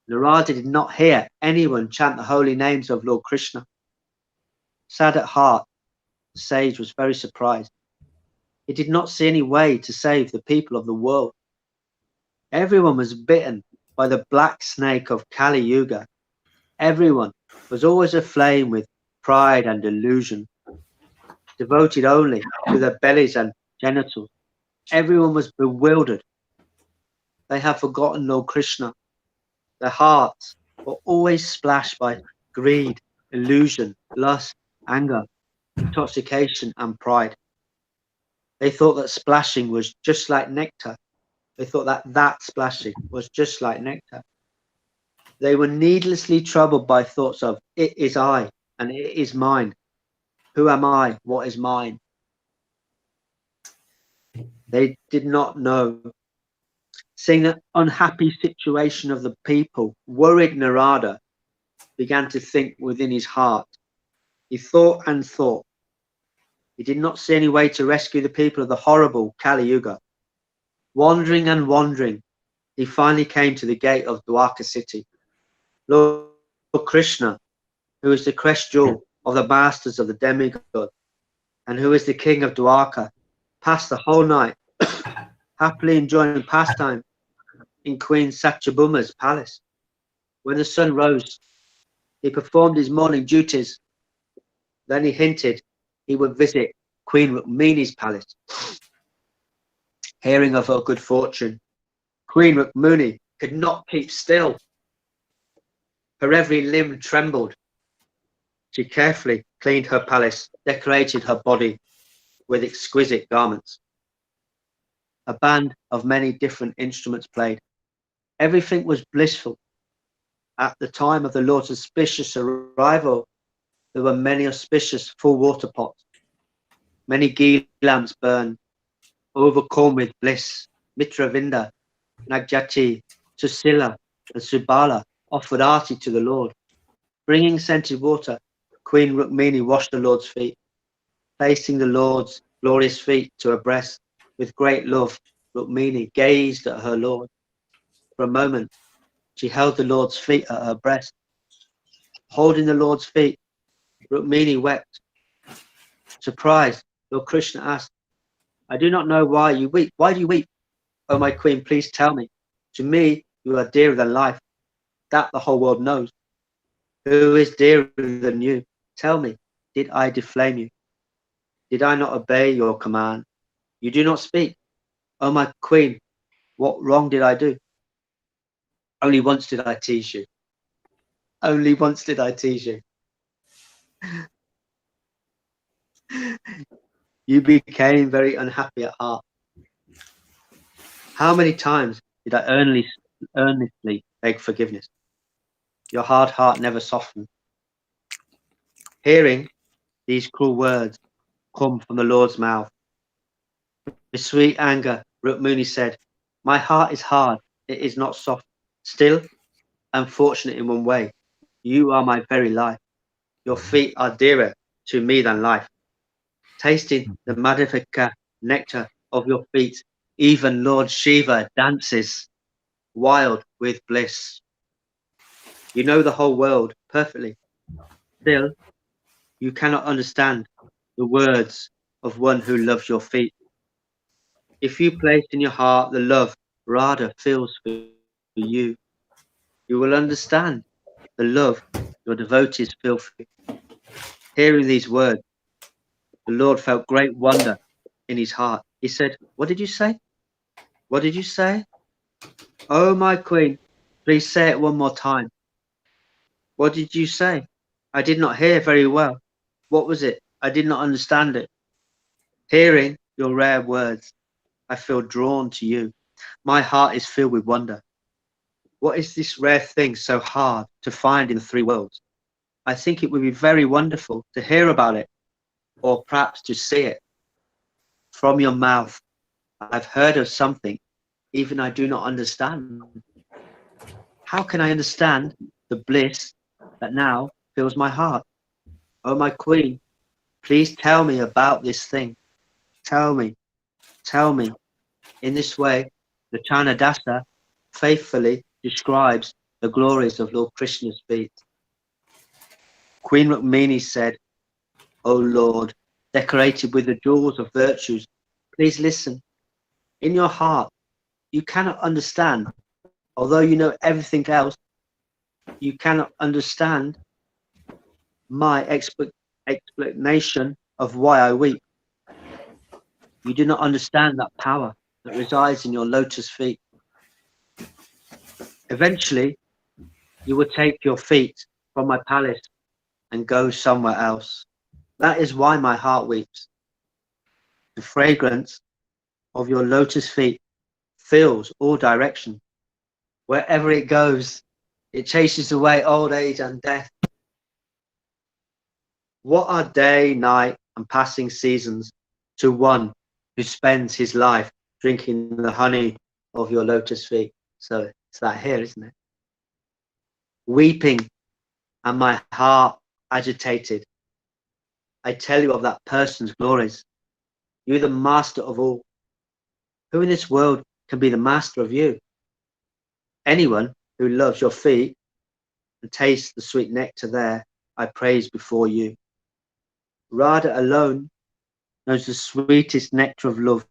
Speaker 8: Narada did not hear anyone chant the holy names of Lord Krishna. Sad at heart, the sage was very surprised. He did not see any way to save the people of the world. Everyone was bitten by the black snake of Kali Yuga. Everyone was always aflame with pride and delusion, devoted only to their bellies and genitals. Everyone was bewildered. They have forgotten Lord Krishna. Their hearts were always splashed by greed, illusion, lust, anger, intoxication, and pride. They thought that splashing was just like nectar. They thought that splashing was just like nectar. They were needlessly troubled by thoughts of, it is I, and it is mine. Who am I? What is mine? They did not know. Seeing the unhappy situation of the people, worried Narada began to think within his heart. He thought and thought. He did not see any way to rescue the people of the horrible Kali Yuga. Wandering and wandering, he finally came to the gate of Dwarka city. Lord Krishna, who is the crest jewel of the masters of the demigod, and who is the king of Dwarka, passed the whole night happily enjoying pastime in Queen Satyabhama's palace. When the sun rose, he performed his morning duties. Then he hinted he would visit Queen Rukmini's palace. Hearing of her good fortune, Queen Rukmini could not keep still. Her every limb trembled. She carefully cleaned her palace, decorated her body with exquisite garments. A band of many different instruments played. Everything was blissful. At the time of the Lord's auspicious arrival, there were many auspicious full water pots. Many ghee lamps burned, overcome with bliss. Mitravinda, Nagjati, Susila, and Subala offered arti to the Lord. Bringing scented water, Queen Rukmini washed the Lord's feet. Placing the Lord's glorious feet to her breast, with great love, Rukmini gazed at her Lord. For a moment, she held the Lord's feet at her breast. Holding the Lord's feet, Rukmini wept. Surprised, Lord Krishna asked, I do not know why you weep. Why do you weep? Oh, my queen, please tell me. To me, you are dearer than life. That the whole world knows. Who is dearer than you? Tell me, did I deflame you? Did I not obey your command? You do not speak. Oh, my queen, what wrong did I do? Only once did I tease you. Only once did I tease you. You became very unhappy at heart. How many times did I earnestly beg forgiveness? Your hard heart never softened. Hearing these cruel words come from the Lord's mouth, with sweet anger, Rukmini said, my heart is hard, it is not soft. Still, I'm fortunate in one way. You are my very life. Your feet are dearer to me than life. Tasting the Madhavika nectar of your feet, even Lord Shiva dances, wild with bliss. You know the whole world perfectly. Still, you cannot understand the words of one who loves your feet. If you place in your heart the love Radha feels for you, you will understand the love your devotees feel for you. Hearing these words, the Lord felt great wonder in his heart. He said, what did you say? What did you say? Oh, my queen, please say it one more time. What did you say? I did not hear very well. What was it? I did not understand it. Hearing your rare words, I feel drawn to you. My heart is filled with wonder. What is this rare thing so hard to find in the three worlds? I think it would be very wonderful to hear about it, or perhaps to see it. From your mouth, I've heard of something, even I do not understand. How can I understand the bliss that now fills my heart? Oh, my queen, please tell me about this thing. Tell me, tell me. In this way, the Chanadasa faithfully describes the glories of Lord Krishna's feet. Queen Rukmini said, O Lord, decorated with the jewels of virtues, please listen. In your heart, you cannot understand, although you know everything else, you cannot understand my explanation of why I weep. You do not understand that power that resides in your lotus feet. Eventually, you will take your feet from my palace and go somewhere else. That is why my heart weeps. The fragrance of your lotus feet fills all direction. Wherever it goes, it chases away old age and death. What are day, night, and passing seasons to one who spends his life drinking the honey of your lotus feet? So it's that here, isn't it? Weeping and my heart agitated. I tell you of that person's glories. You're the master of all. Who in this world can be the master of you? Anyone who loves your feet and tastes the sweet nectar there, I praise before you. Radha alone knows the sweetest nectar of love.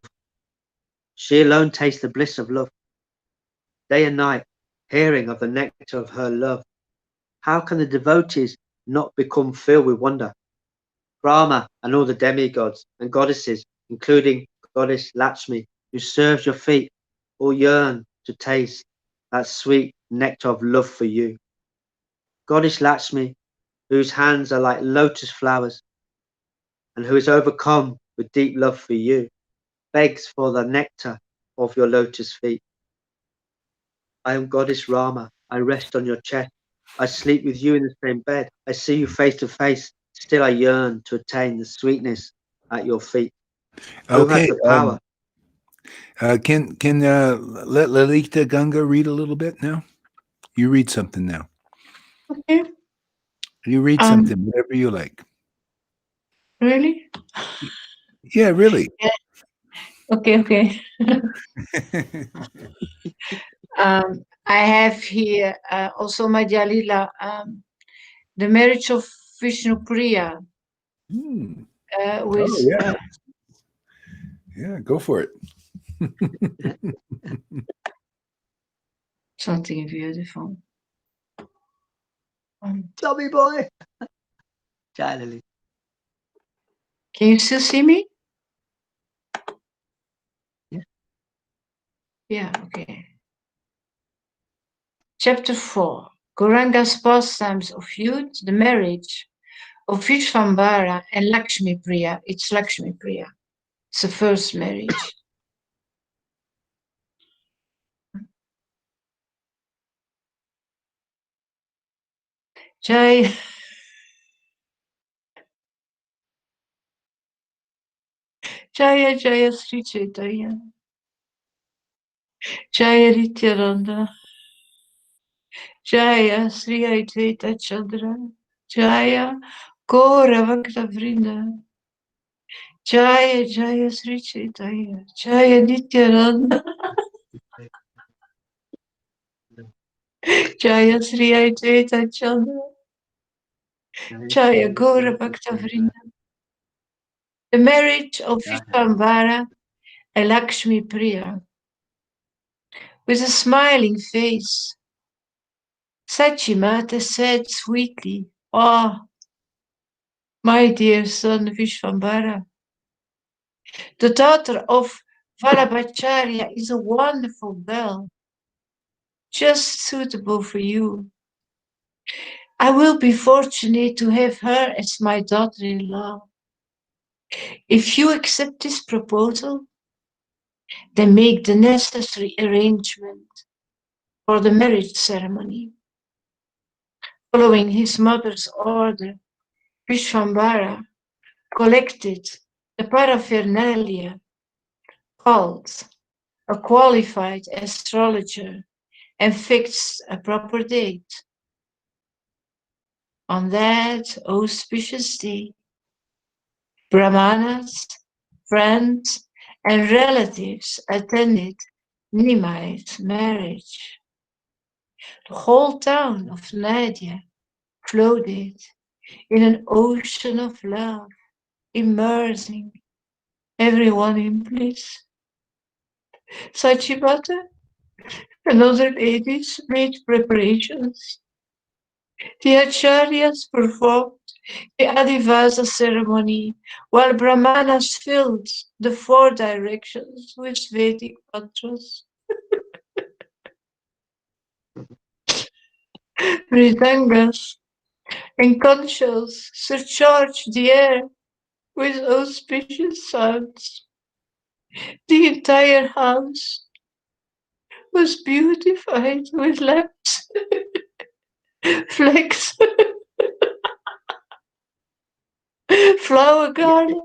Speaker 8: She alone tastes the bliss of love. Day and night, hearing of the nectar of her love, how can the devotees not become filled with wonder? Brahma and all the demigods and goddesses, including goddess Lakshmi, who serves your feet, all yearn to taste that sweet nectar of love for you. Goddess Lakshmi, whose hands are like lotus flowers, and who is overcome with deep love for you, begs for the nectar of your lotus feet. I am Goddess Rama. I rest on your chest. I sleep with you in the same bed. I see you face to face. Still I yearn to attain the sweetness at your feet. Who has
Speaker 1: Okay.
Speaker 8: the power?
Speaker 1: Can let Lalita Ganga read a little bit now? You read something now.
Speaker 3: Okay.
Speaker 1: You read something, whatever you like.
Speaker 3: Really?
Speaker 1: Yeah, really.
Speaker 3: Yeah. Okay. I have here also my Jalila, the marriage of Vishnu Priya.
Speaker 1: Hmm.
Speaker 3: With
Speaker 1: Oh, yeah. Yeah, go for it.
Speaker 3: something beautiful.
Speaker 8: Tommy boy. Can
Speaker 3: you still see me?
Speaker 8: Yeah.
Speaker 3: Yeah, okay. Chapter 4. Gauranga's pastimes of youth, the marriage of Vishvambara and Lakshmi Priya. It's Lakshmi Priya. It's the first marriage. Jai Jaya Jaya Sri Chaitanya. Jaya Nityananda. Jaya Sri Advaita Chandra. Jaya Gaura Bhakta Vrinda. Jaya Jaya Sri Chaitanya. Jaya Nityananda. Jaya Sri Advaita Chandra. Jaya Gaura Bhakta Vrinda. The marriage of Vishvambara and Lakshmi Priya. With a smiling face, Sachimata said sweetly, "Ah, my dear son Vishvambara, the daughter of Vallabhacharya is a wonderful girl, just suitable for you. I will be fortunate to have her as my daughter-in-law. If you accept this proposal, then make the necessary arrangement for the marriage ceremony." Following his mother's order, Vishvambara collected the paraphernalia, called a qualified astrologer, and fixed a proper date. On that auspicious day, Brahmanas, friends, and relatives attended Nimai's marriage. The whole town of Nadia floated in an ocean of love, immersing everyone in bliss. Sachibata and other ladies made preparations. The acharyas performed the Adivasa ceremony, while Brahmanas filled the four directions with Vedic mantras. Mridangas and conchs surcharged the air with auspicious sounds. The entire house was beautified with lamps, flags, flower garland,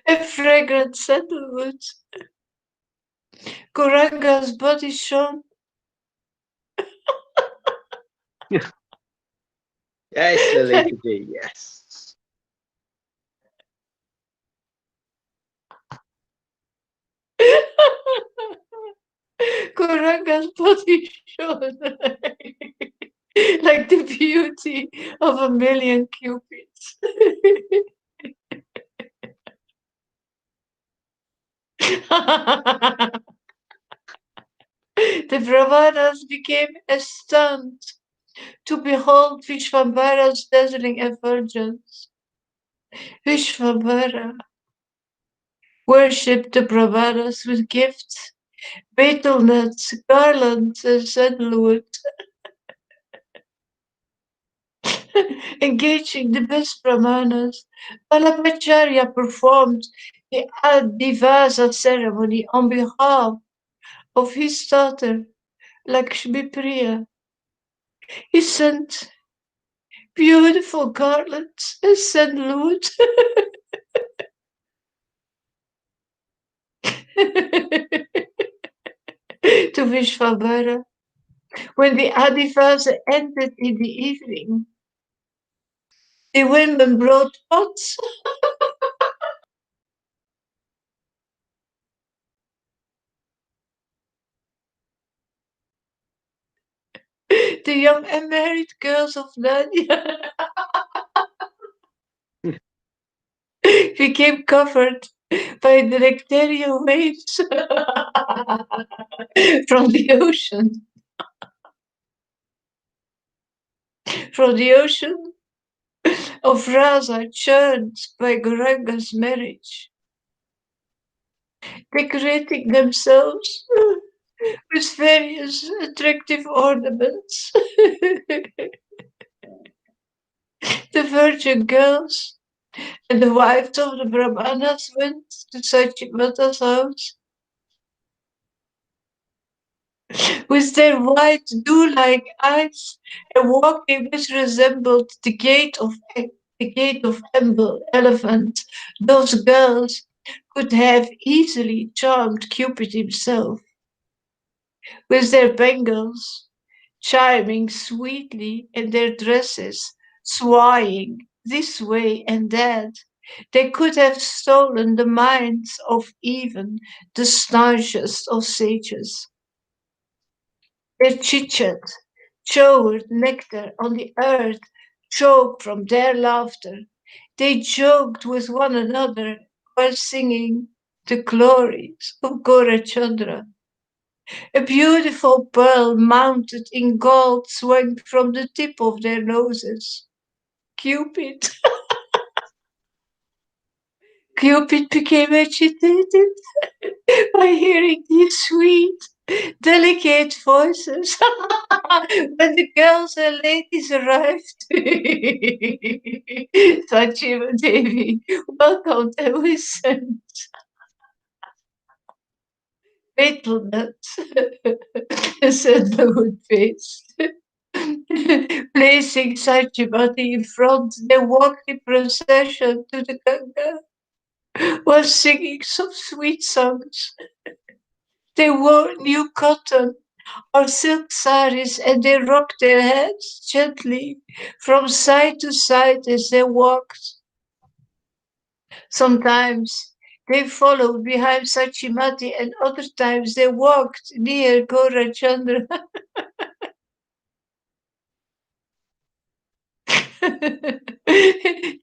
Speaker 3: and fragrant sandalwood. Gauranga's body shone.
Speaker 8: Yes, Lolita G, yes.
Speaker 3: Gauranga's body shone like the beauty of a million cupids. The brahmanas became astounded to behold Vishvambara's dazzling effulgence. Vishvambara worshipped the brahmanas with gifts, betel nuts, garlands, and sandalwood, engaging the best brahmanas. Vallabhacharya performed the Adivasa ceremony on behalf of his daughter, Lakshmi Priya. He sent beautiful garlands and sandalwood to Vishvambara. When the Adivasa ended in the evening, the women brought pots the young unmarried girls of Nadia became covered by the nectarian waves from the ocean. From the ocean of Rasa churned by Gauranga's marriage, decorating themselves with various attractive ornaments. The virgin girls and the wives of the Brahmanas went to Sachimata's house with their white dew-like eyes and walking which resembled the gait of elephant. Those girls could have easily charmed Cupid himself with their bangles, chiming sweetly, and their dresses swaying this way and that. They could have stolen the minds of even the staunchest of sages. Their chit-chat showered nectar on the earth, choked from their laughter. They joked with one another while singing the glories of Gaurachandra. A beautiful pearl mounted in gold swung from the tip of their noses. Cupid. Cupid became agitated by hearing these sweet, delicate voices when the girls and ladies arrived. Sachiva Devi welcomed them with scents, betel nuts, and sandalwood paste. Placing Sachimati in front, they walked in procession to the Ganga while singing some sweet songs. They wore new cotton or silk saris and they rocked their heads gently from side to side as they walked. Sometimes they followed behind Sachimati and other times they walked near Gaurachandra.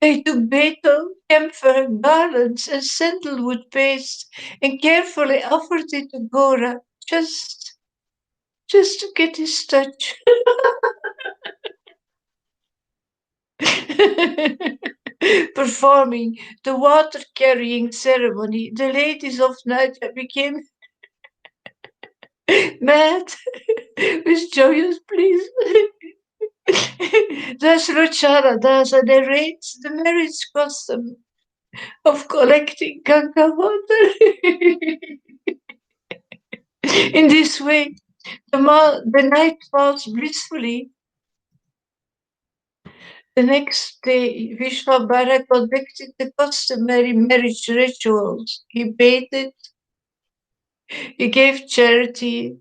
Speaker 3: They took betel, camphor, garlands, and sandalwood paste and carefully offered it to Gora just to get his touch. Performing the water-carrying ceremony, the ladies of Naja became mad with joyous pleas. Thus Ruchara Dasa narrates the marriage custom of collecting Ganga water. In this way, the night passed blissfully. The next day, Vishwabhara conducted the customary marriage rituals. He bathed, he gave charity,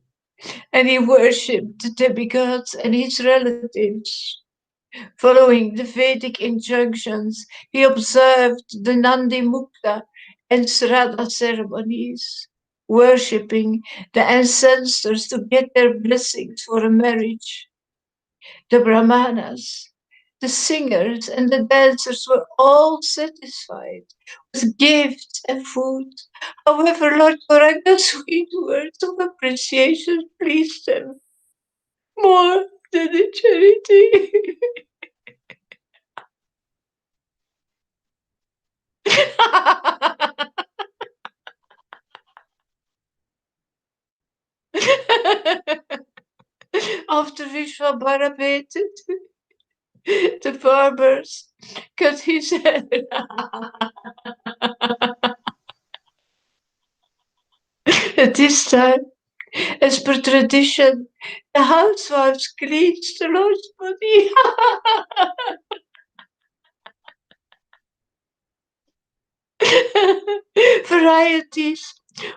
Speaker 3: and he worshipped the demigods and his relatives. Following the Vedic injunctions, he observed the Nandi Mukta and Sraddha ceremonies, worshipping the ancestors to get their blessings for a marriage. The Brahmanas, the singers, and the dancers were all satisfied with gifts and food. However, Lord Gauranga's sweet words of appreciation pleased them more than the charity. After Vishwabhara waited, the farmers cut his hair. At this time, as per tradition, the housewives cleaned the Lord's body. Varieties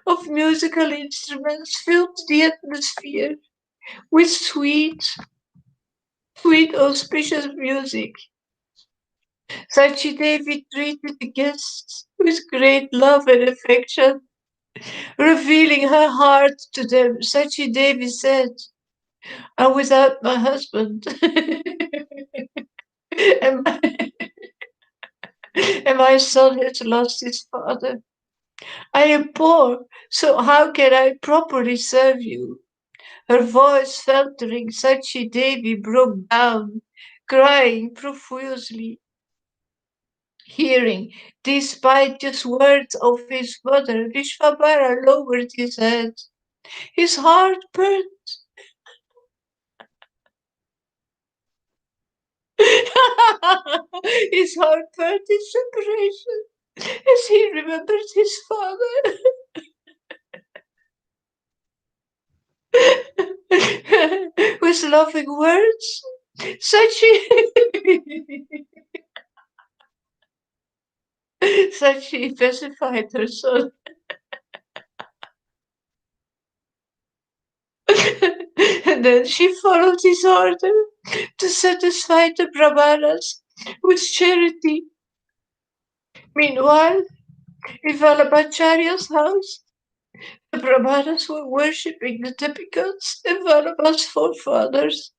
Speaker 3: of musical instruments filled the atmosphere with sweet, auspicious music. Sachi Devi treated the guests with great love and affection, revealing her heart to them. Sachi Devi said, "I'm without my husband, and my son has lost his father. I am poor, so how can I properly serve you?" Her voice faltering, Sachi Devi broke down, crying profusely. Hearing these piteous words of his mother, Vishwabhara lowered his head. His heart burned. His heart burned in separation as he remembered his father. With loving words, Sachi pacified her son. And then she followed his order to satisfy the Brahmanas with charity. Meanwhile, in Vallabhacharya's house, the Brahmanas were worshipping the demigods and Vallabha's forefathers.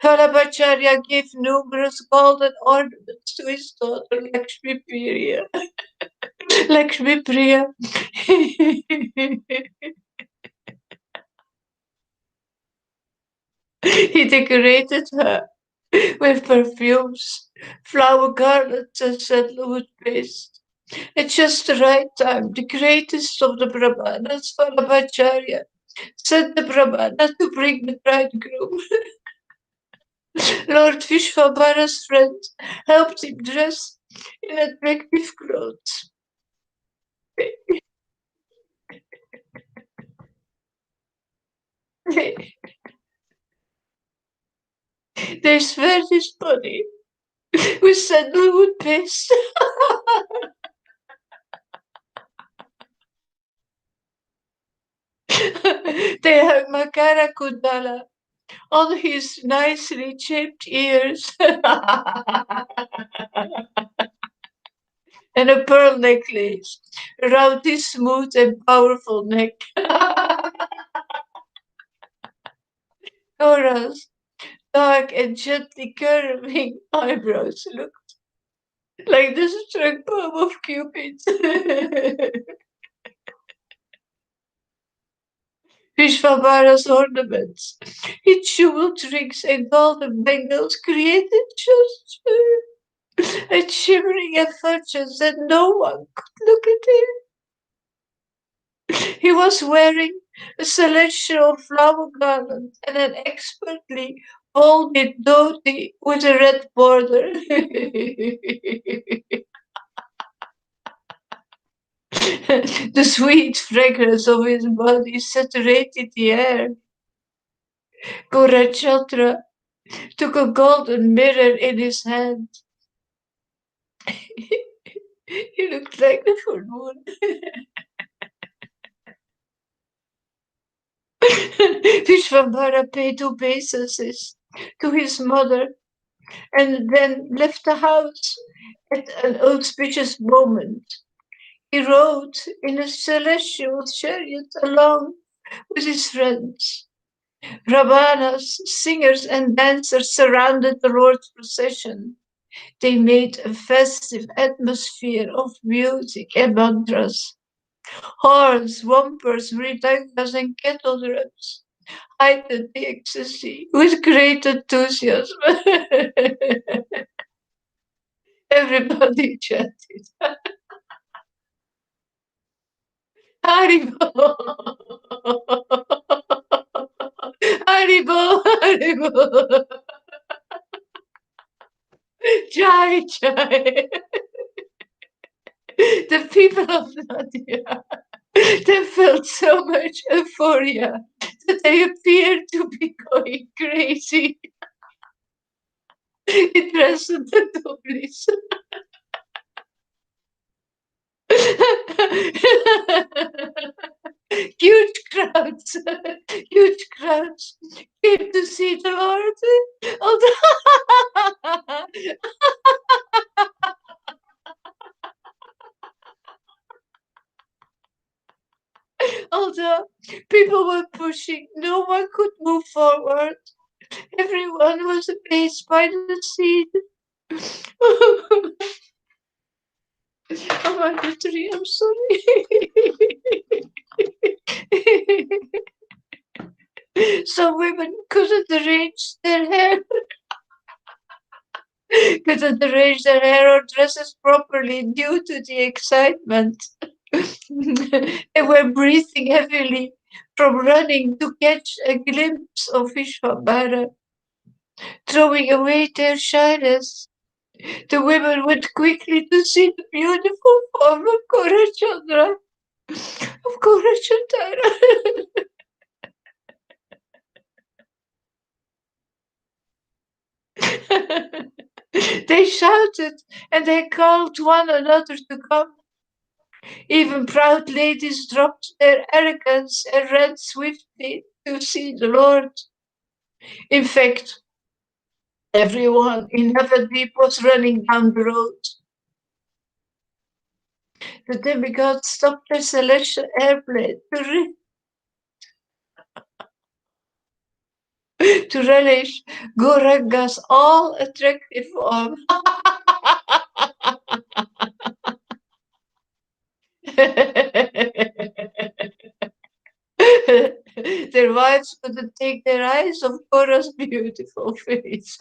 Speaker 3: Vallabhacharya gave numerous golden ornaments to his daughter Lakshmi Priya. Lakshmi Priya. He decorated her with perfumes, flower garlands, and sandalwood paste. At just the right time, the greatest of the Brahmanas, Vallabhacharya, sent the Brahmana to bring the bridegroom. Lord Vishwabhara's friend helped him dress in attractive clothes. They smeared his body with sandalwood paste. They hung Makara Kundala on his nicely shaped ears and a pearl necklace around his smooth and powerful neck. Nora's dark and gently curving eyebrows looked like the strong palm of Cupid. Vishwabhara's ornaments, its jeweled rings and golden bangles created just a shimmering effulgence that no one could look at him. He was wearing a celestial flower garland and an expertly folded dhoti with a red border. The sweet fragrance of his body saturated the air. Gaurachandra took a golden mirror in his hand. He looked like the full moon. Vishwambara paid obeisances to his mother and then left the house at an auspicious moment. He rode in a celestial chariot along with his friends. Ravanas, singers and dancers surrounded the Lord's procession. They made a festive atmosphere of music and mantras. Horns, wampers, mridangas and kettle drums heightened the ecstasy with great enthusiasm. Everybody chanted, Haribo! Haribo! Haribo! Jai Jai! The people of Nadia, they felt so much euphoria that they appeared to be going crazy. It rested the police. Huge crowds came to see the Lord. Although people were pushing, no one could move forward. Everyone was amazed by the scene. Oh, my battery, I'm sorry. Some women couldn't arrange their hair. Couldn't arrange their hair or dresses properly due to the excitement. They were breathing heavily from running to catch a glimpse of Vishwambara. Throwing away their shyness, the women went quickly to see the beautiful form of Gaurachandra. Of Gaurachandra. They shouted and they called one another to come. Even proud ladies dropped their arrogance and ran swiftly to see the Lord. In fact, everyone in Navadvip was running down the road. The demigods stopped their celestial airplane to relish Gauranga's all-attractive form. Their wives couldn't take their eyes off Gaura's beautiful face.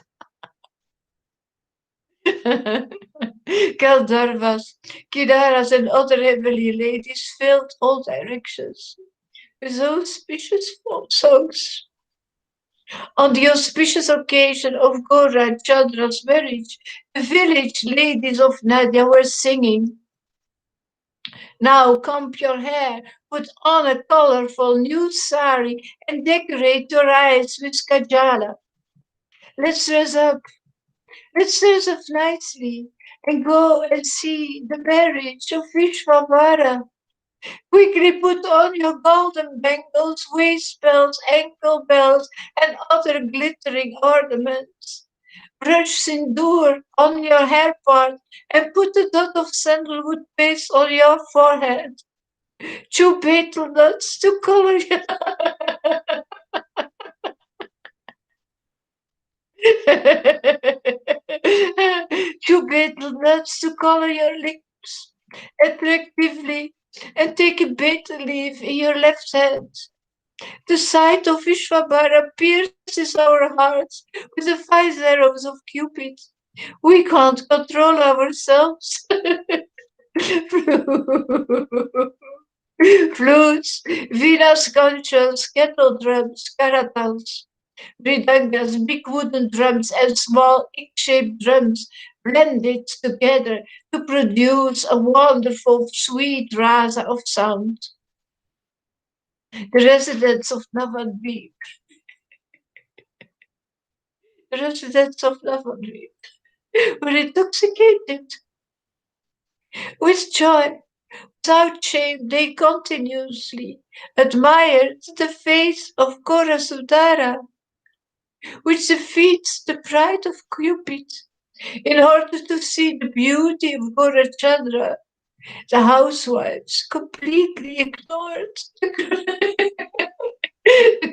Speaker 3: Gandharvas, Kidaras, and other heavenly ladies filled all directions with auspicious folk songs. On the auspicious occasion of Gaurachandra's marriage, the village ladies of Nadia were singing. Now comb your hair, put on a colorful new sari, and decorate your eyes with kajala. Let's dress up nicely and go and see the marriage of Vishwambara. Quickly put on your golden bangles, waist belts, ankle belts, and other glittering ornaments. Brush sindoor on your hair part and put a dot of sandalwood paste on your forehead. Chew betel nuts to color your Chew betel nuts to color your lips attractively and take a betel leaf in your left hand. The sight of Vishwambara pierces our hearts with the 5 arrows of Cupid. We can't control ourselves. Flutes, Venas conchas, kettle drums, karatals, mridangas, big wooden drums, and small egg-shaped drums blended together to produce a wonderful, sweet rasa of sound. The residents of Navadvip, were intoxicated with joy. Without shame, they continuously admired the face of Gorasudara, which defeats the pride of Cupid. In order to see the beauty of Gorachandra, the housewives completely ignored the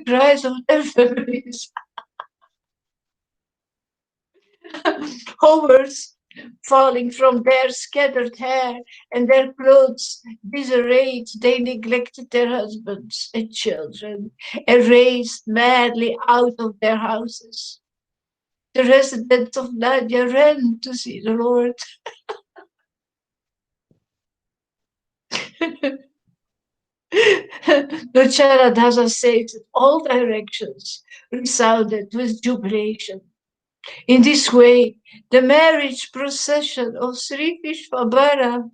Speaker 3: cries of their families. Howers falling from their scattered hair and their clothes disarrayed, they neglected their husbands and children and raced madly out of their houses. The residents of Nadia ran to see the Lord. The Charadasa says in all directions resounded with jubilation. In this way, the marriage procession of Sri Vishwabhara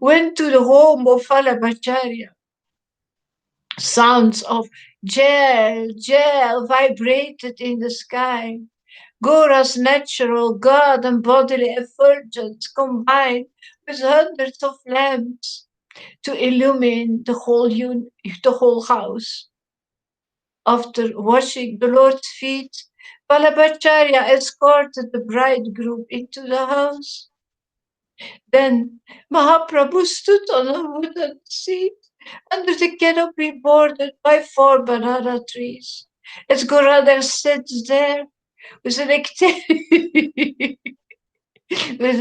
Speaker 3: went to the home of Falabhacharya. Sounds of Jal, Jal vibrated in the sky. Gora's natural God and bodily effulgence combined with hundreds of lamps to illumine the whole house. After washing the Lord's feet, Vallabhacharya escorted the bridegroom into the house. Then Mahaprabhu stood on a wooden seat under the canopy bordered by 4 banana trees. As Goradha sits there with an with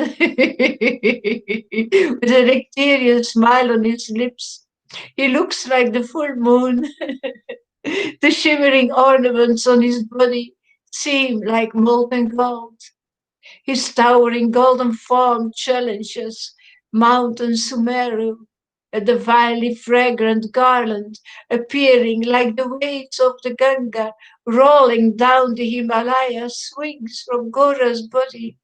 Speaker 3: a nectarian smile on his lips, he looks like the full moon. The shimmering ornaments on his body seem like molten gold. His towering golden form challenges Mountain Sumeru, a divinely fragrant garland appearing like the waves of the Ganga rolling down the Himalayas swings from Gora's body.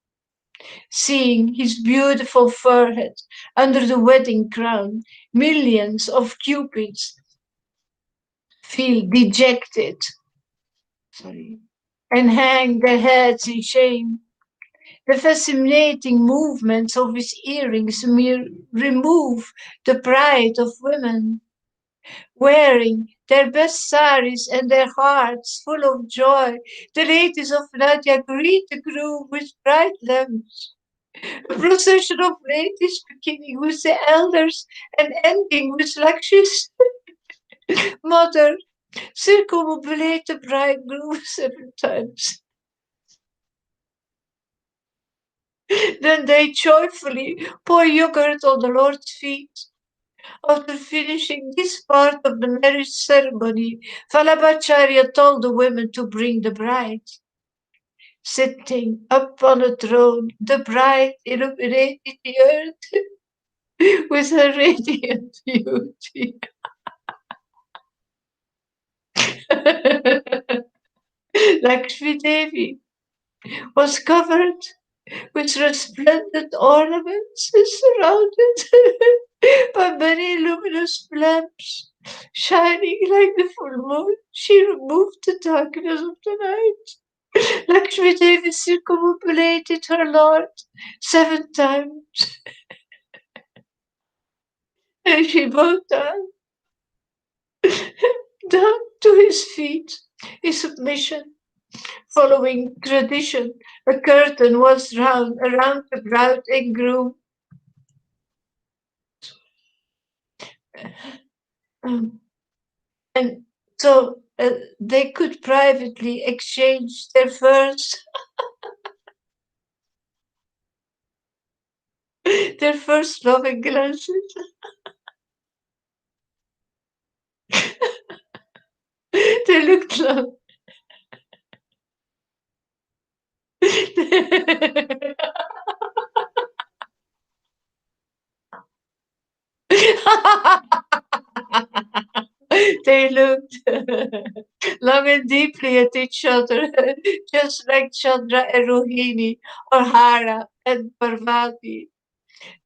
Speaker 3: Seeing his beautiful forehead under the wedding crown, millions of cupids feel dejected and hang their heads in shame. The fascinating movements of his earrings remove the pride of women. Wearing their best saris and their hearts full of joy, the ladies of Nadia greet the groom with bright lamps. A procession of ladies beginning with the elders and ending with Lakshi's mother circumambulate the bridegroom 7 times. Then they joyfully pour yogurt on the Lord's feet. After finishing this part of the marriage ceremony, Vallabhacharya told the women to bring the bride. Sitting up on a throne, the bride illuminated the earth with her radiant beauty. Lakshmi Devi was covered with resplendent ornaments and surrounded by many luminous lamps shining like the full moon. She removed the darkness of the night. Lakshmi Devi circumambulated her Lord 7 times. And she bowed down to his feet in submission. Following tradition, a curtain was drawn around the bride and groom. And so they could privately exchange their first loving glances. They looked like They looked long and deeply at each other, just like Chandra and Rohini, or Hara and Parvati.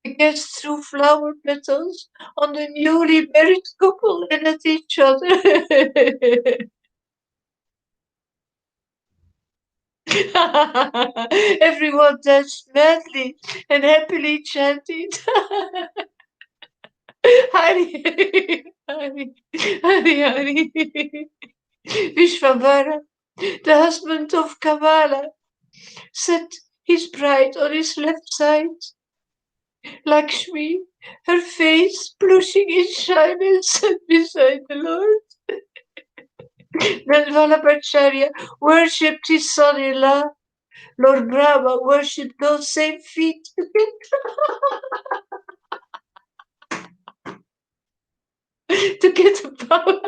Speaker 3: The guests threw flower petals on the newly married couple and at each other. Everyone danced madly and happily chanted, Hari, Hari, Hari, Hari. Vishvambara, the husband of Kamala, set his bride on his left side. Lakshmi, her face blushing in shyness, sat beside the Lord. Then Vallabhacharya worshipped his son-in-law. Lord Brahma worshipped those same feet to get the power.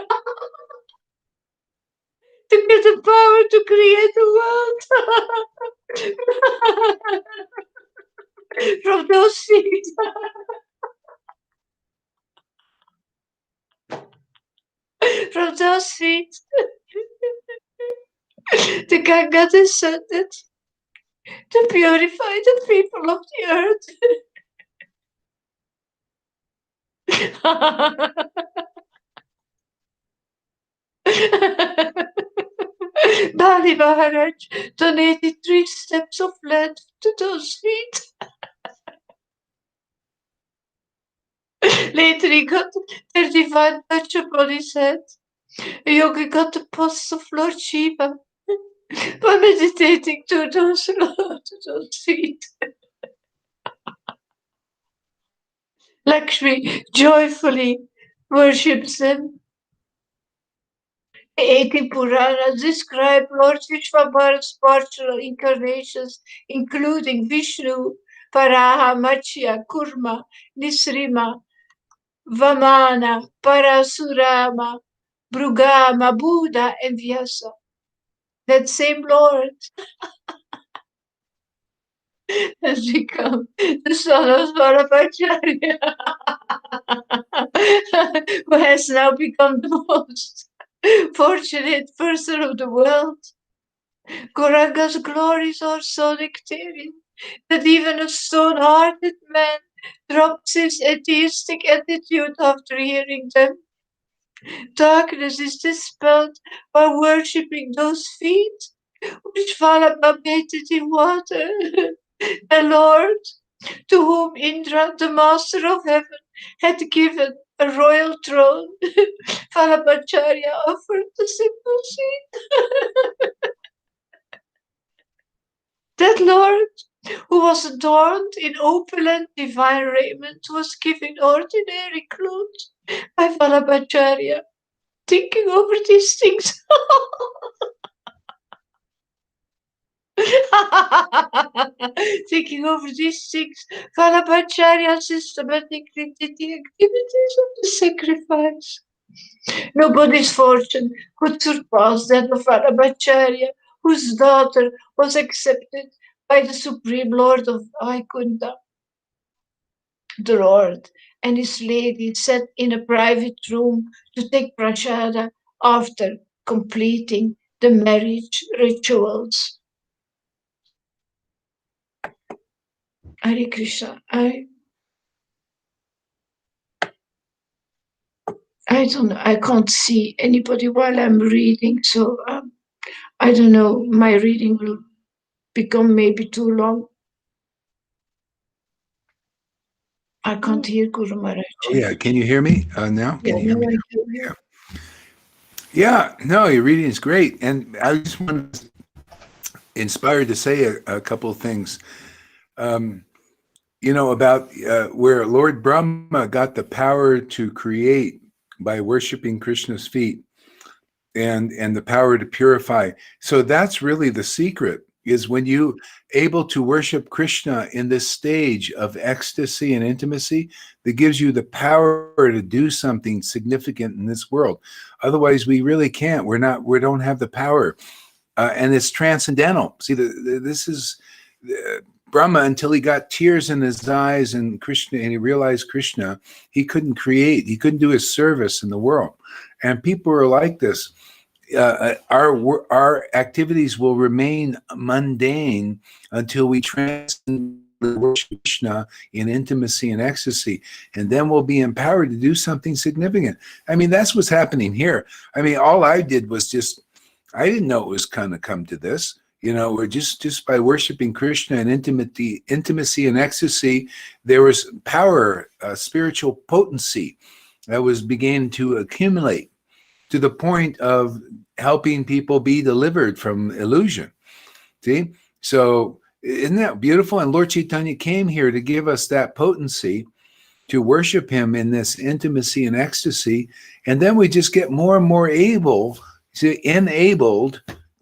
Speaker 3: To get the power to create the world. From those feet. From those feet. The Ganga descended to purify the people of the earth. Bali Maharaj donated 3 steps of land to those feet. Later he got their divine touch upon his head. A yogi got the posts of Lord Shiva by meditating to those feet. Lakshmi joyfully worships them. The 18 Puranas describe Lord Vishvambara's partial incarnations, including Vishnu, Varaha, Matsya, Kurma, Nisrima, Vamana, Parasurama, Brugama, Buddha, and Vyasa. That same Lord has become the son of Vallabhacharya, who has now become the most fortunate person of the world. Gauranga's glories are so nectarian that even a stone-hearted man drops his atheistic attitude after hearing them. Darkness is dispelled by worshipping those feet which Vallabha bathed in water. The Lord, to whom Indra, the master of heaven, had given a royal throne, Vallabhacharya offered the simple seed. That Lord, who was adorned in opulent divine raiment, was given ordinary clothes by Vallabhacharya. Thinking over these things. Thinking over these things, Vallabhacharya systematically did the activities of the sacrifice. Nobody's fortune could surpass that of Vallabhacharya, whose daughter was accepted by the Supreme Lord of Vaikuntha. The Lord and his lady sat in a private room to take prasada after completing the marriage rituals. Hare Krishna. I don't know. I can't see anybody while I'm reading, so I don't know. My reading will become maybe too long. I can't hear Guru Maharaj.
Speaker 1: Oh, yeah. Can you hear me now? Can you hear me?
Speaker 3: Yeah.
Speaker 1: Yeah. No, your reading is great. And I just want inspired to say a couple of things. About where Lord Brahma got the power to create by worshiping Krishna's feet and the power to purify. So that's really the secret, is when you able to worship Krishna in this stage of ecstasy and intimacy that gives you the power to do something significant in this world. Otherwise, we really can't. We don't have the power. And it's transcendental. See, this is Brahma, until he got tears in his eyes and Krishna, and he realized Krishna, he couldn't create, he couldn't do his service in the world. And people are like this. Our activities will remain mundane until we transcend worship Krishna in intimacy and ecstasy, and then we'll be empowered to do something significant. I mean, that's what's happening here. I mean, all I did was just, I didn't know it was going to come to this. You know, we're just by worshiping Krishna and intimacy and ecstasy, there was power, spiritual potency that was beginning to accumulate to the point of helping people be delivered from illusion. See? So isn't that beautiful? And Lord Chaitanya came here to give us that potency to worship him in this intimacy and ecstasy. And then we just get more and more enabled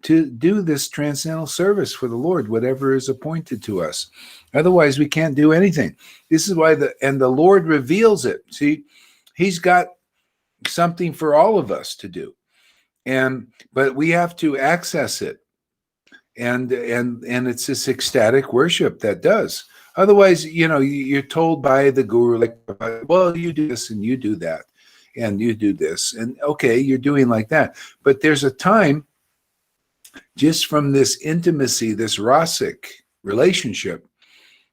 Speaker 1: to do this transcendental service for the Lord, whatever is appointed to us. Otherwise, we can't do anything. This is why the Lord reveals it. See, he's got something for all of us to do. But we have to access it. And it's this ecstatic worship that does. Otherwise, you know, you're told by the guru, like, well, you do this and you do that, and you do this. And okay, you're doing like that. But there's a time just from this intimacy, this rasic relationship,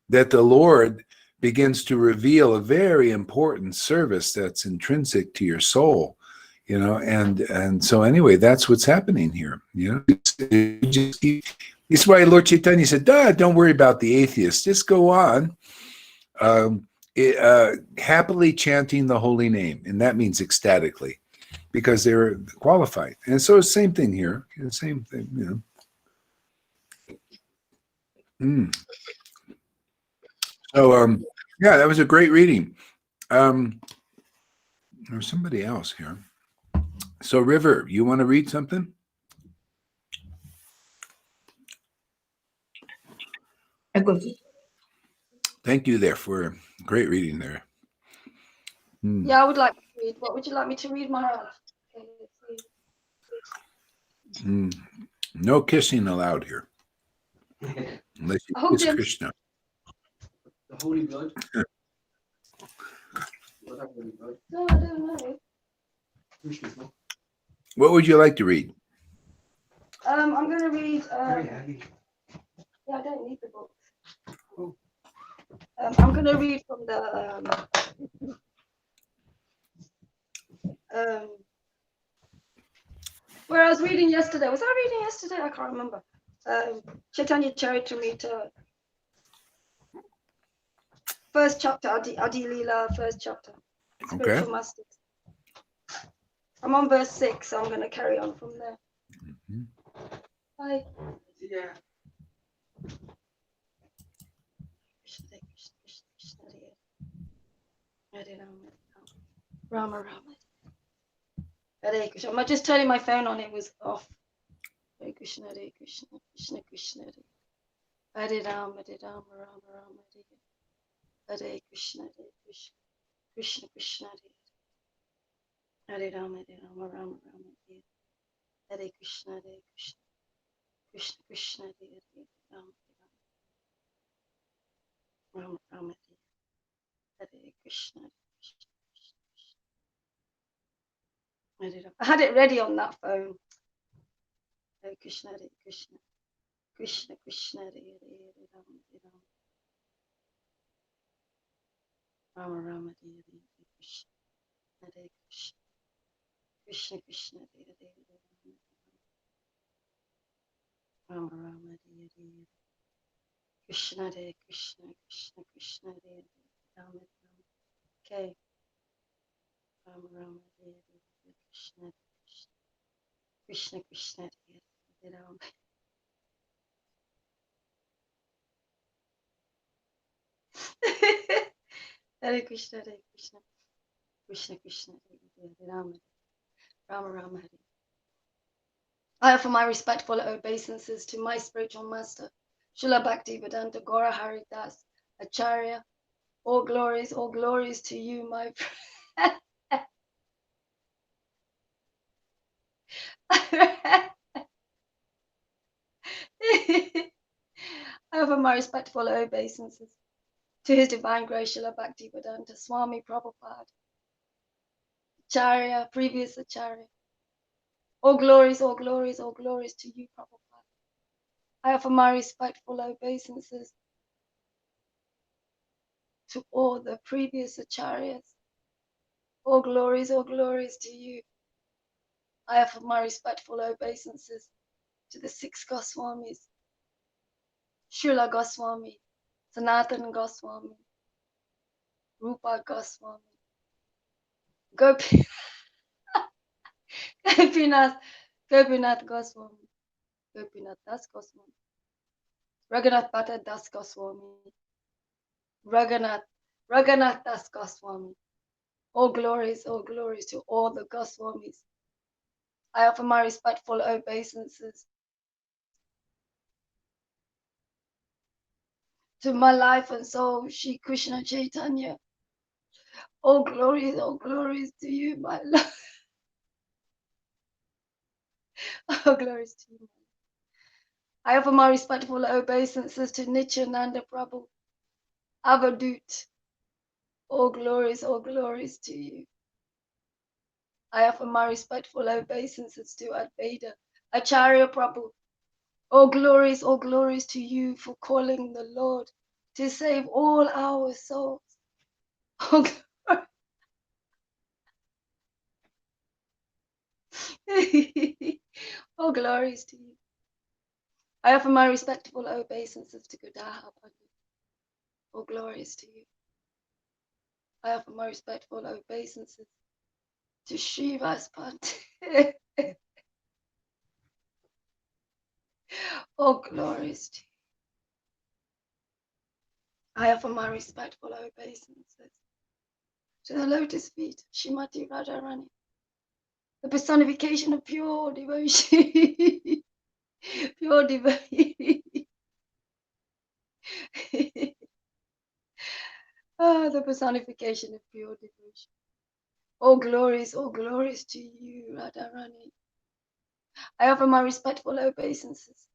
Speaker 1: that the Lord begins to reveal a very important service that's intrinsic to your soul. You know, and so anyway, that's what's happening here. You know, it's why Lord Chaitanya said, don't worry about the atheists. Just go on happily chanting the holy name. And that means ecstatically, because they're qualified. And so it's the same thing here. The same thing, you know. So, yeah, that was a great reading. There's somebody else here. So, River, you want to read something?
Speaker 3: I got it.
Speaker 1: Thank you there for a great reading there.
Speaker 2: Yeah, I would like to read. What would you like me to read, Maharaj? Okay, let's see.
Speaker 1: No kissing allowed here. Unless you kiss Krishna.
Speaker 8: The holy blood.
Speaker 2: No, I don't know.
Speaker 1: What would you like to read?
Speaker 2: I'm going to read. Yeah, I don't need the book. I'm going to read from the. Where I was reading yesterday. Was I reading yesterday? I can't remember. Chaitanya Charitamrita. First chapter, Adi Lila, first chapter. Spiritual Masters. I'm on verse 6, so I'm going to carry on from there. Bye. Yeah. Rama Rama. Hare Krishna. I'm just turning my phone on, it was off. Hare Krishna, Hare Krishna, Krishna Krishna, Hare Rama, Rama Rama, Hare Krishna, Hare Krishna, Krishna Krishna, Hare Rama, Rama Rama, Hare Krishna, Hare Krishna, Krishna Krishna, Hare Rama, Rama Rama, Hare Krishna. I had it ready on that phone. Hare Krishna, Hare Krishna, Krishna Krishna, Hare Rama, Rama Rama, Hare Krishna, Hare Krishna, Krishna Krishna, Hare Rama, Rama Hare Krishna, Hare Krishna, Krishna Krishna, Hare Rama. Okay. Rama Rama, Hare Krishna, Krishna Krishna, Hare Rama. Hare Krishna, Hare Krishna, Krishna Krishna, Hare Rama, Rama Rama, Hare. I offer my respectful obeisances to my spiritual master, Srila Bhaktivedanta Gaura Hari Das Acharya. All glories to you, my friend. I offer my respectful obeisances to His Divine Grace Srila Bhaktivedanta Swami Prabhupada, Acharya, previous Acharya. All glories, all glories, all glories to you, Prabhupada. I offer my respectful obeisances to all the previous Acharyas. All glories to you. I offer my respectful obeisances to the 6 Goswamis, Srila Goswami, Sanatana Goswami, Rupa Goswami, Gopinath Goswami, Gopinath Das Goswami, Raghunath Bhatta Das Goswami, Raghunath Das Goswami. All glories to all the Goswamis. I offer my respectful obeisances to my life and soul, Shri Krishna Chaitanya. All glories to you, my Lord. All glories to you. I offer my respectful obeisances to Nityananda Prabhu, Avadut. All glories to you. I offer my respectful obeisances to Advaita, Acharya Prabhu. All glories to you for calling the Lord to save all our souls. All all glories to you. I offer my respectful obeisances to Gadaha Pandit. All glories to you. I offer my respectful obeisances to Shivas Pandit. All glories to you. I offer my respectful obeisances to the lotus feet, Shrimati Radharani, the personification of pure devotion. Pure devotion. The personification of pure devotion. All glories to you, Radharani. I offer my respectful obeisances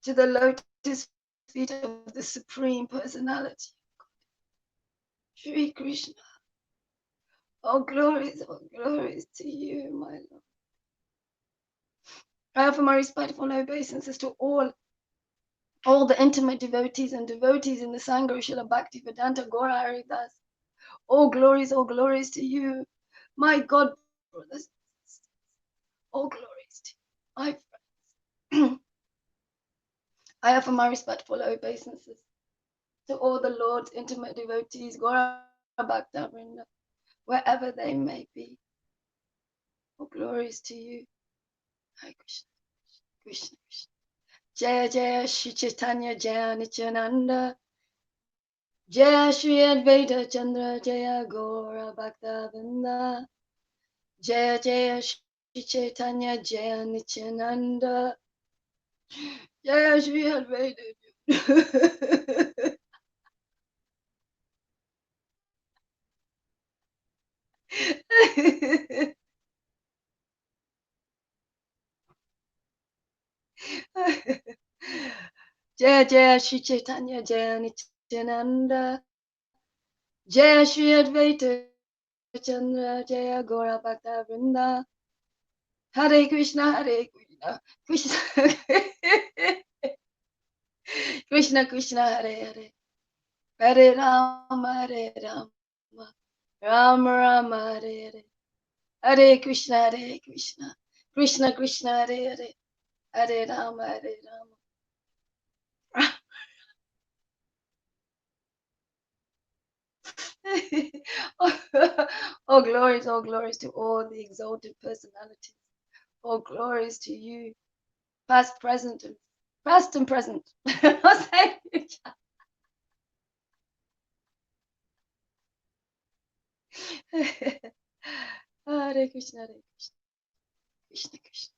Speaker 2: to the lotus feet of the Supreme Personality, Shri Krishna. All glories to you, my Lord. I offer my respectful obeisances to all the intimate devotees and devotees in the Sangha Srila Bhaktivedanta Gaura Haridas. All glories to you, my God, brothers. All glories to you, my friends. I offer my respectful obeisances to all the Lord's intimate devotees, Gaura Bhakta Vrinda, wherever they may be. All glories to you. Hare Krishna, Krishna, Krishna. Jaya Jaya Shri Chaitanya Jaya Nityananda. Jaya Shri Advaita Chandra Jaya Gaura Bhakta Vrinda. Jaya Jaya Shri Chaitanya Jaya Nityananda. Jaya Shri Advaita. Jaya Jaya Shri Chaitanya Jaya Nityananda. Jaya Shri Advaita Chandra Jaya Gaura Bhakta Vrinda. Hare Krishna, Krishna Krishna Krishna, Hare Hare, Hare Rama, Rama Rama, Hare Hare, Hare Krishna, Krishna Krishna, Hare Hare, Hare Rama, all glories to all the exalted personalities. All glories to you, past, and present. Hare Krishna, Krishna Krishna.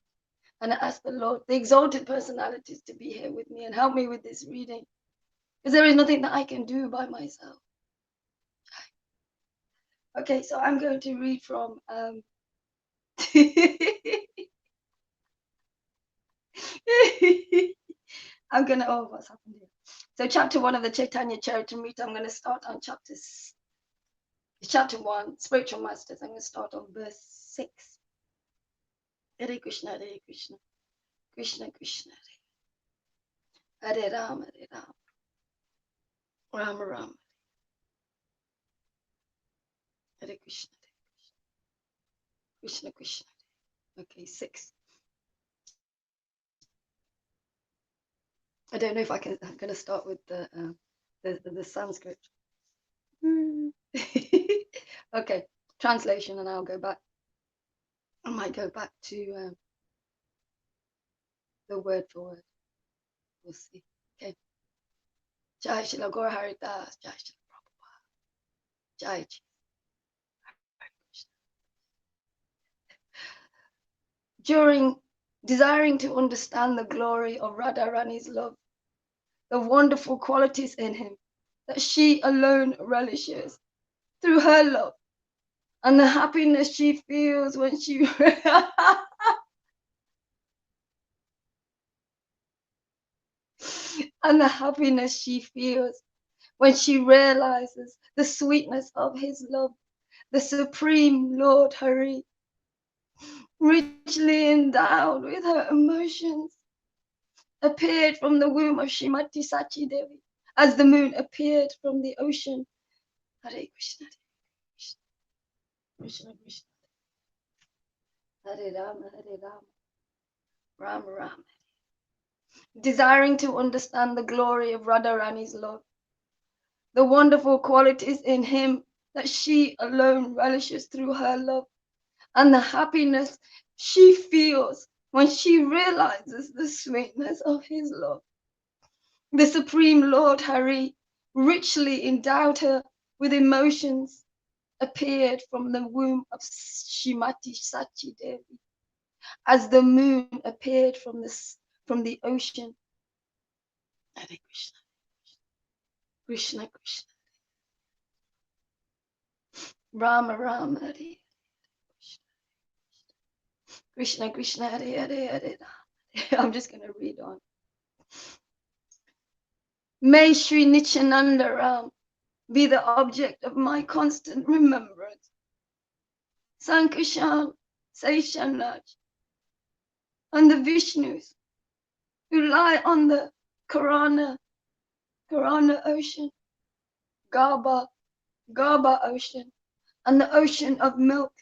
Speaker 2: And I ask the Lord, the exalted personalities, to be here with me and help me with this reading, because there is nothing that I can do by myself. Okay, so I'm going to read from I'm gonna, oh, what's happened here? So chapter 1 of the Chaitanya Charitamrita, I'm gonna start on chapter 1, Spiritual Masters. I'm gonna start on verse 6. Hare Krishna, Hare Krishna, Krishna Krishna, Hare Rama, Hare Rama, Rama Rama, Hare Krishna, Krishna Krishna. Okay, 6. I don't know if I'm gonna start with the Sanskrit. Okay, translation, and I'll go back. I might go back to the word for word. We'll see. Okay. Jai Shri Guru Hari Das, Jai Shri Prabhupada, Jai Ji. During desiring to understand the glory of Radharani's love, the wonderful qualities in him that she alone relishes through her love, and the happiness she feels when she and the happiness she feels when she realizes the sweetness of his love, the Supreme Lord Hari, richly endowed with her emotions, appeared from the womb of Shrimati Sachi Devi as the moon appeared from the ocean. Hare Krishna, Krishna Krishna, Hare Rama, Hare Rama, Rama Rama. Desiring to understand the glory of Radharani's love, the wonderful qualities in him that she alone relishes through her love, and the happiness she feels when she realizes the sweetness of his love. The Supreme Lord Hari, richly endowed her with emotions, appeared from the womb of Shrimati Sachi Devi as the moon appeared from the ocean. Hare Krishna, Krishna Krishna, Rama Rama, Hare Krishna Krishna, Hare Hare, Hare Rama. I'm just going to read on. May Sri Nityananda Ram be the object of my constant remembrance. Sankashan, Seshanaj, and the Vishnus who lie on the Karana ocean, Gaba ocean, and the ocean of milk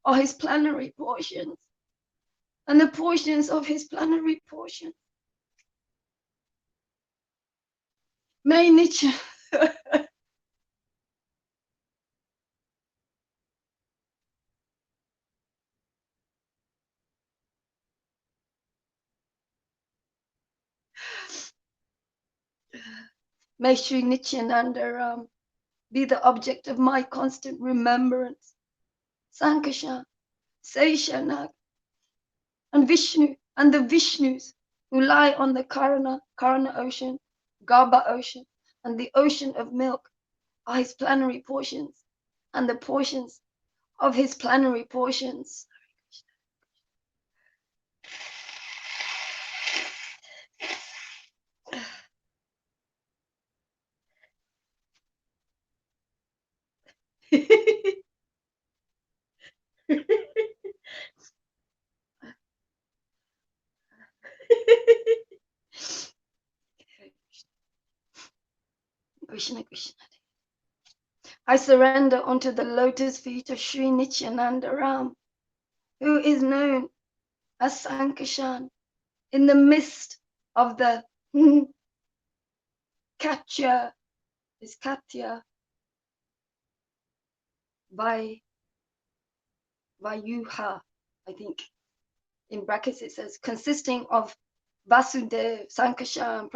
Speaker 2: are his plenary portions, and the portions of his plenary portion. May Nitya May Sri Nityananda Ram be the object of my constant remembrance. Sankashan, Seshanag, and Vishnu, and the Vishnus who lie on the Karana ocean, Gaba ocean, and the ocean of milk are his plenary portions, and the portions of his plenary portions. Krishna Krishna. I surrender unto the lotus feet of Sri Nityananda Ram, who is known as Sankashan, in the midst of the Katya, is Katya, Vayuha, I think. In brackets it says, consisting of Vasudev, Sankashan,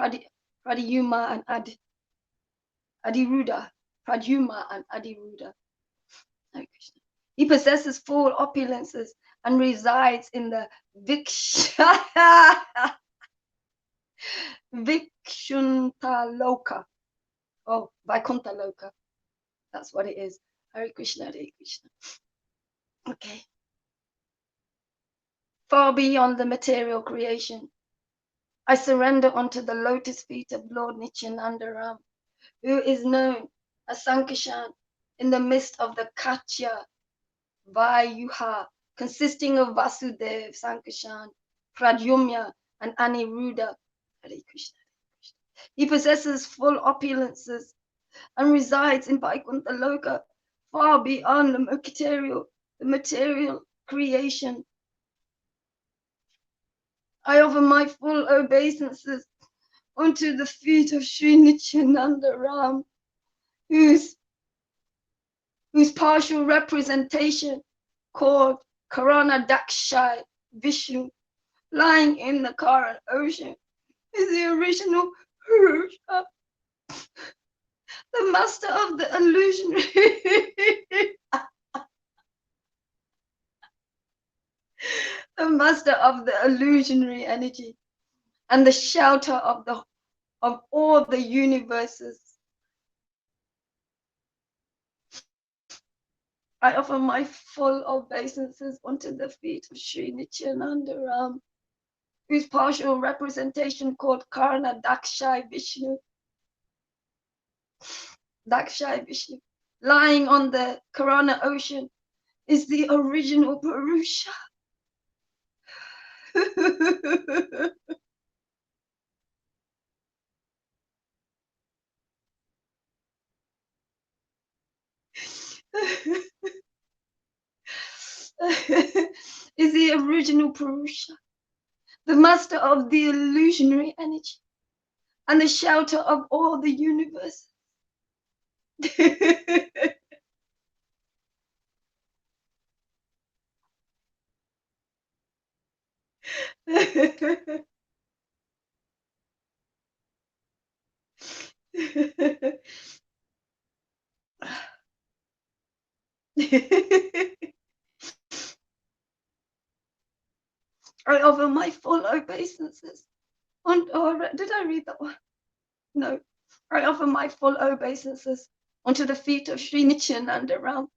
Speaker 2: Pradyuma, and Adiruda. Pradyuma and Adiruda. Hare Krishna. He possesses full opulences and resides in the Vikunthaloka. Oh, Vaikuntha-loka. That's what it is. Hare Krishna, Hare Krishna. Okay. Far beyond the material creation, I surrender unto the lotus feet of Lord Nityananda Ram, who is known as Sankishan in the midst of the Katya Vayuha, consisting of Vasudev, Sankishan, Pradyumna, and Aniruddha. Hare Krishna. He possesses full opulences and resides in Vaikuntha Loka, far beyond the material creation. I offer my full obeisances unto the feet of Sri Nityananda Ram, whose partial representation, called Karana Dakshai Vishnu, lying in the Karan ocean, is the original Purusha, the master of the illusionary, the master of the illusionary energy, and the shelter of all the universes. I offer my full obeisances unto the feet of Sri Nityananda Ram, whose partial representation, called Karna Dakshai Vishnu, lying on the Karana ocean, is the original Purusha. Is the original Purusha, the master of the illusionary energy, and the shelter of all the universe. I offer my full obeisances. Did I read that one? No. I offer my full obeisances unto the feet of Sri Nityananda Ram,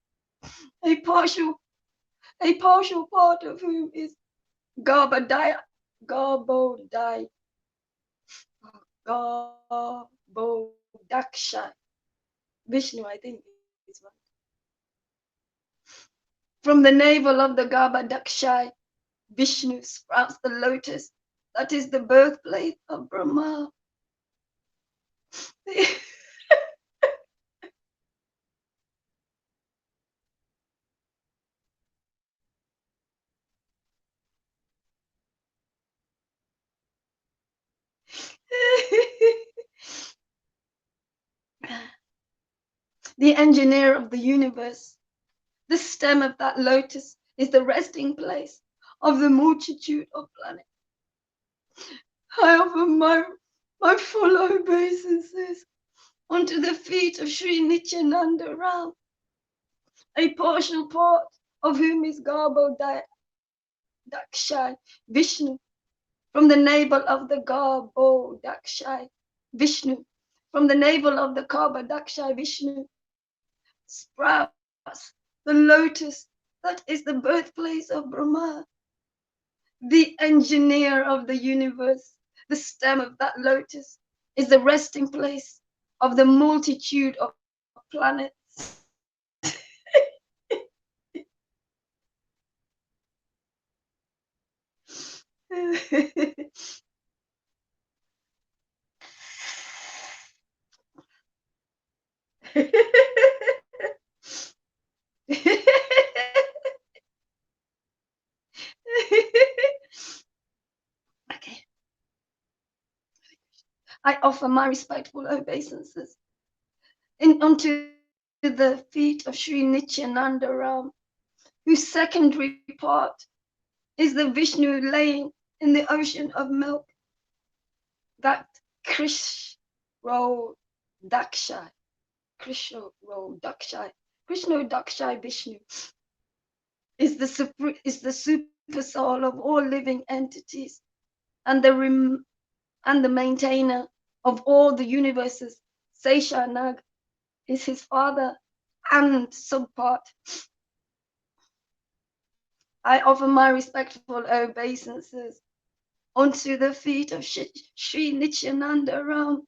Speaker 2: a partial part of whom is Garbhodaya, Garbhodakshai. Vishnu, I think is one. From the navel of the Garbhodakshai, Vishnu sprouts the lotus that is the birthplace of Brahma. The engineer of the universe. The stem of that lotus is the resting place of the multitude of planets. I offer my full obeisances unto the feet of Sri Nityananda Ram, a partial part of whom is Garbhodakshai Vishnu. From the navel of the Garbhodakshai Vishnu, from the navel of the Garbhodakshai Vishnu, sprouts the lotus that is the birthplace of Brahma, the engineer of the universe. The stem of that lotus is the resting place of the multitude of planets. Okay. I offer my respectful obeisances unto the feet of Sri Nityananda Ram, whose secondary part is the Vishnu laying in the ocean of milk, that Krishna Dakshai Vishnu is the super soul of all living entities and the maintainer of all the universes. Seshanag is his father and subpart. I offer my respectful obeisances onto the feet of Sri Nityananda Ram,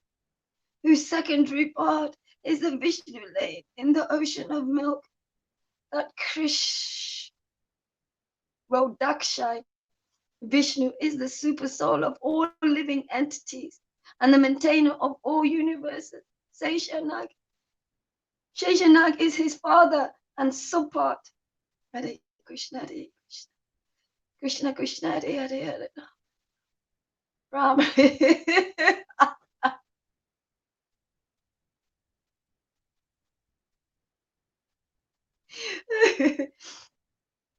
Speaker 2: whose secondary part is the Vishnu lake in the ocean of milk, that Krish Rodakshai. Vishnu is the super soul of all living entities and the maintainer of all universes. Seshanag. Sheshanag is his father and subpart. Hare Krishna, Hare Krishna. Krishna Krishna, Hare Hare, Hare Ram.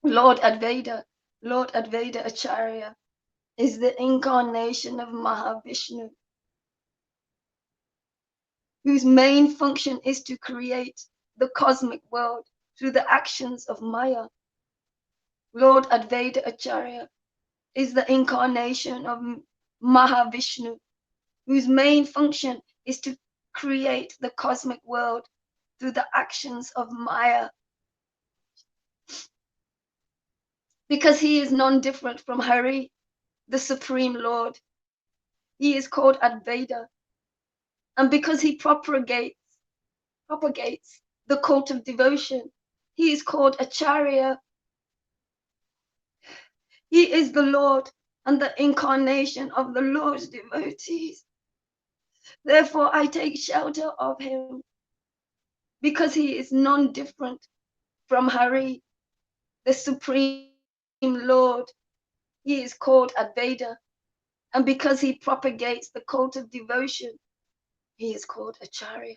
Speaker 2: Lord Advaita Acharya is the incarnation of Mahavishnu, whose main function is to create the cosmic world through the actions of Maya. Lord Advaita Acharya is the incarnation of Mahavishnu, whose main function is to create the cosmic world through the actions of Maya. Because he is non-different from Hari, the Supreme Lord, he is called Advaita. And because he propagates the cult of devotion, he is called Acharya. He is the Lord and the incarnation of the Lord's devotees. Therefore, I take shelter of him, because he is non-different from Hari, the Supreme Lord. He is called Advaita. And because he propagates the cult of devotion, he is called Acharya.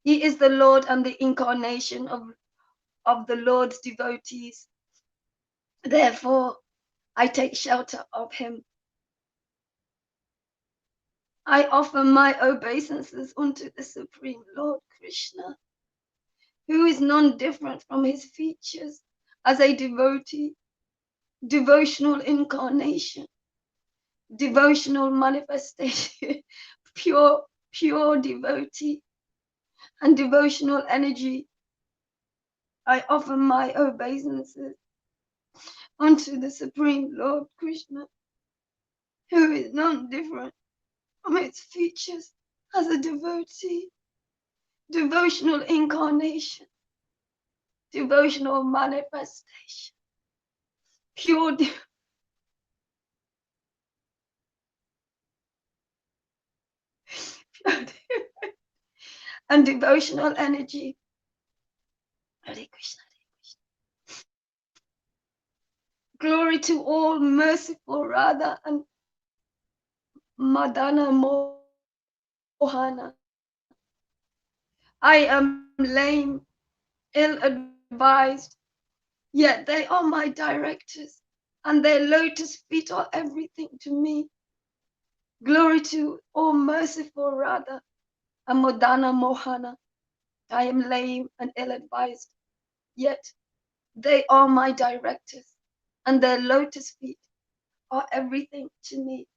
Speaker 2: He is the Lord and the incarnation of the Lord's devotees. Therefore, I take shelter of him. I offer my obeisances unto the Supreme Lord Krishna, who is non-different from his features as a devotee, devotional incarnation, devotional manifestation, pure devotee, and devotional energy. I offer my obeisances unto the Supreme Lord Krishna, who is non-different from its features as a devotee, devotional incarnation, devotional manifestation, pure and devotional energy. Hare Krishna, Hare Krishna. Glory to all merciful Radha and Madana Mohana. I am lame, ill-advised, yet they are my directors, and their lotus feet are everything to me. Glory to all merciful Radha and Madana Mohana. I am lame and ill-advised, yet they are my directors, and their lotus feet are everything to me.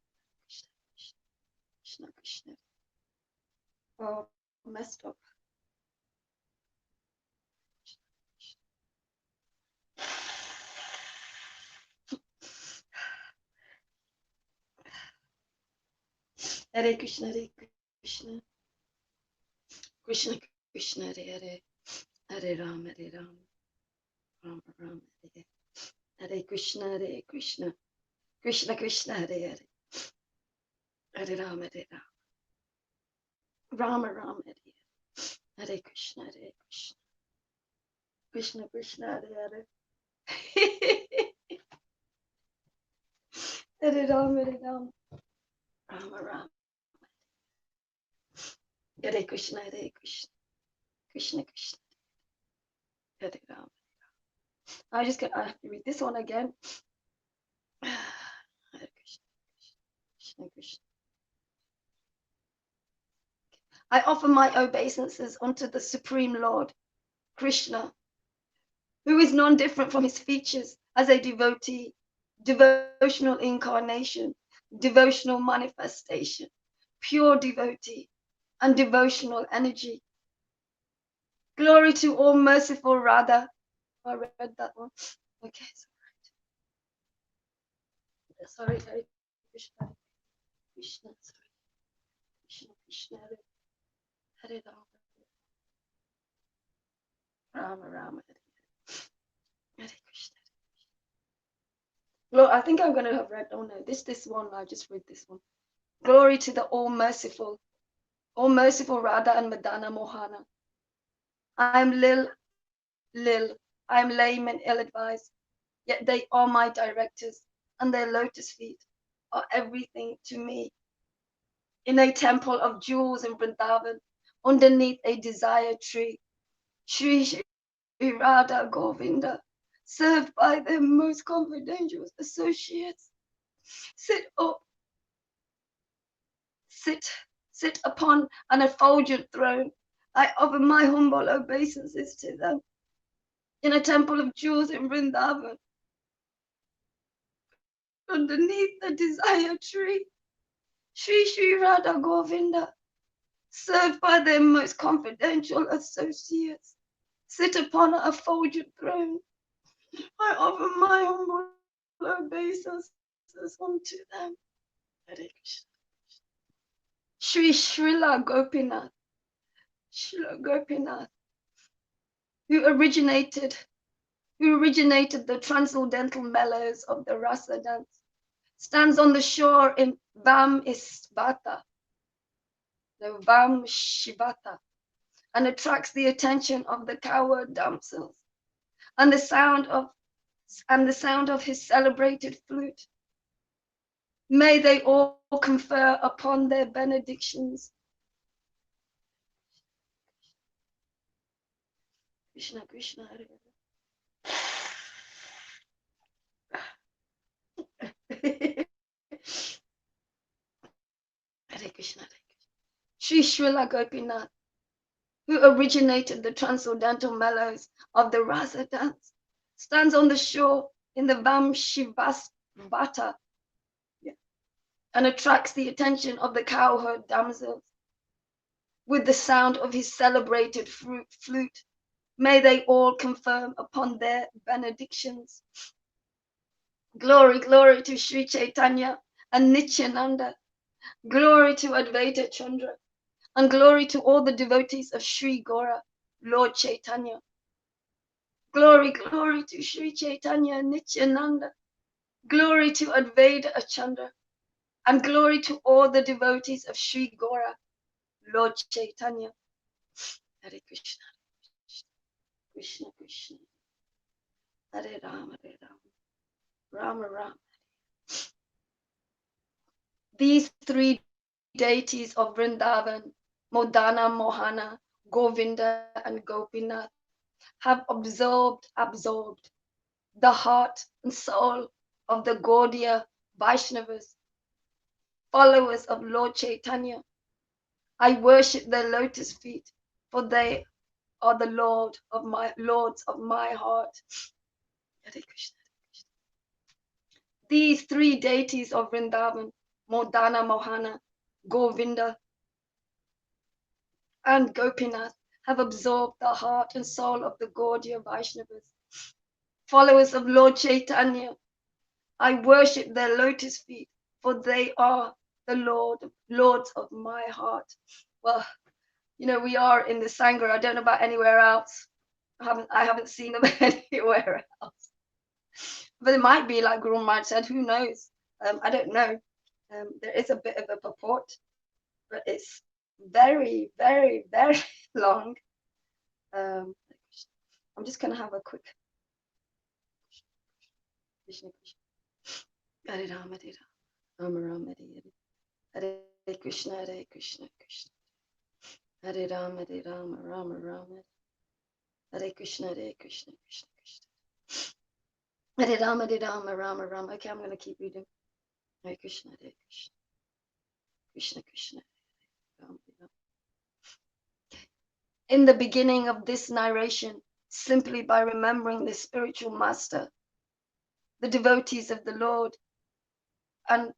Speaker 2: Krishna, Krishna. Oh, messed up. Hare Krishna, Hare Krishna. Krishna, Krishna, Hare Hare. Hare Ram, Hare Ram. Ram, Ram, Hare Hare Krishna, Hare Krishna. Krishna, Krishna, Hare Hare. Hare Ram, Hare Ram. Ram, Ram, Hare Hare. Hare Krishna, Hare Krishna. Krishna, Krishna, Hare Hare. Hare Ram, Hare Ram. Ram, Ram. Hare Krishna, Hare Krishna. Krishna, Krishna. Hare Ram. I just got, I have to read this one again. Hare Krishna, Krishna, Krishna. I offer my obeisances unto the Supreme Lord, Krishna, who is non-different from his features as a devotee, devotional incarnation, devotional manifestation, pure devotee, and devotional energy. Glory to all merciful Radha. I read that one. Okay, sorry. Krishna, Krishna, Krishna, Krishna, Hare Rama, Rama Rama, Hare Krishna. Lord, I think I'm going to have read, oh no, this one, I just read this one. Glory to the all merciful Radha and Madana Mohana. I am Lil, I am lame and ill-advised, yet they are my directors, and their lotus feet are everything to me. In a temple of jewels in Vrindavan, underneath a desire tree, Shri Shri Radha Govinda, served by their most confidential associates, sit upon an effulgent throne. I offer my humble obeisances to them. In a temple of jewels in Vrindavan, underneath the desire tree, Shri Shri Radha Govinda, served by their most confidential associates, sit upon a effulgent throne. I offer my humble obeisances unto them. Hare Krishna. Shri Srila Gopinath, who originated the transcendental mellows of the rasa dance, stands on the shore in Vamshivata, and attracts the attention of the cowherd damsels, and the sound of his celebrated flute. May they all confer upon their benedictions. Krishna, Krishna, Hare Hare. Hare Krishna, Hare Krishna. Sri Srila Gopinath, who originated the transcendental mellows of the rasa dance, stands on the shore in the Vamshivata, and attracts the attention of the cowherd damsels with the sound of his celebrated flute. May they all confirm upon their benedictions. Glory, glory to Sri Chaitanya and Nityananda. Glory to Advaita Chandra. And glory to all the devotees of Sri Gora, Lord Chaitanya. Glory, glory to Sri Chaitanya and Nityananda. Glory to Advaita Chandra. And glory to all the devotees of Sri Gora, Lord Chaitanya. Hare Krishna, Krishna Krishna, Hare Rama, Hare Rama, Rama Rama. These three deities of Vrindavan, Modana, Mohana, Govinda, and Gopinath, have absorbed the heart and soul of the Gaudiya Vaishnavas, followers of Lord Chaitanya. I worship their lotus feet, for they are the lords of my heart. Hare Krishna. These three deities of Vrindavan, Modana, Mohana, Govinda, and Gopinath, have absorbed the heart and soul of the Gaudiya Vaishnavas, followers of Lord Chaitanya. I worship their lotus feet, for they are the lords of my heart. Well, we are in the Sangha. I don't know about anywhere else. I haven't seen them anywhere else. But it might be like Guru Maharaj said, who knows? I don't know. There is a bit of a purport, but it's very, very, very long. I'm just going to have a quick. Krishna, Krishna. Hare Rama, Hare Rama, Rama, Hare Krishna, Hare Krishna, Krishna. Hare Rama, Rama, Rama. Hare Krishna, Hare Krishna, Krishna, Krishna. Hare Rama, Rama, Rama. Okay, I'm going to keep reading. Hare Krishna, Hare Krishna. Krishna, Krishna, Hare Rama, Rama. Okay. In the beginning of this narration, simply by remembering the spiritual master, the devotees of the Lord, and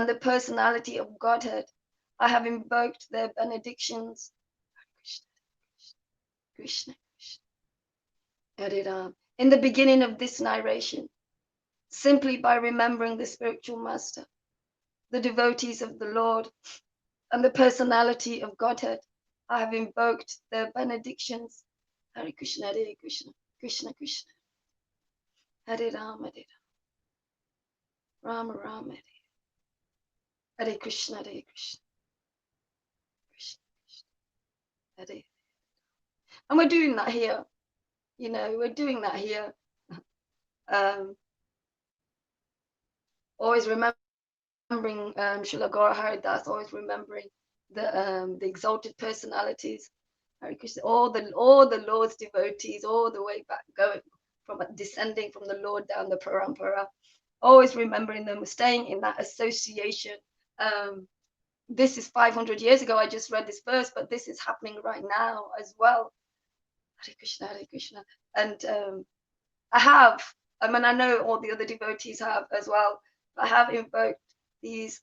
Speaker 2: the personality of Godhead, I have invoked their benedictions. Krishna, Krishna. Hare Ram. In the beginning of this narration, simply by remembering the spiritual master, the devotees of the Lord and the personality of Godhead. I have invoked their benedictions. Hare Krishna, Hare Krishna, Krishna Krishna, Hare Rama, Rama Rama, Hare Krishna, Hare Krishna, Krishna Krishna, Hare. And we're doing that here. You know, we're doing that here. Always remembering Srila Gaura Haridas, always remembering the exalted personalities. Hare Krishna, all the Lord's devotees, all the way back, going from descending from the Lord down the parampara. Always remembering them, staying in that association. This is 500 years ago. I just read this verse, but this is happening right now as well. Hare Krishna, Hare Krishna. And I know all the other devotees have as well. I have invoked these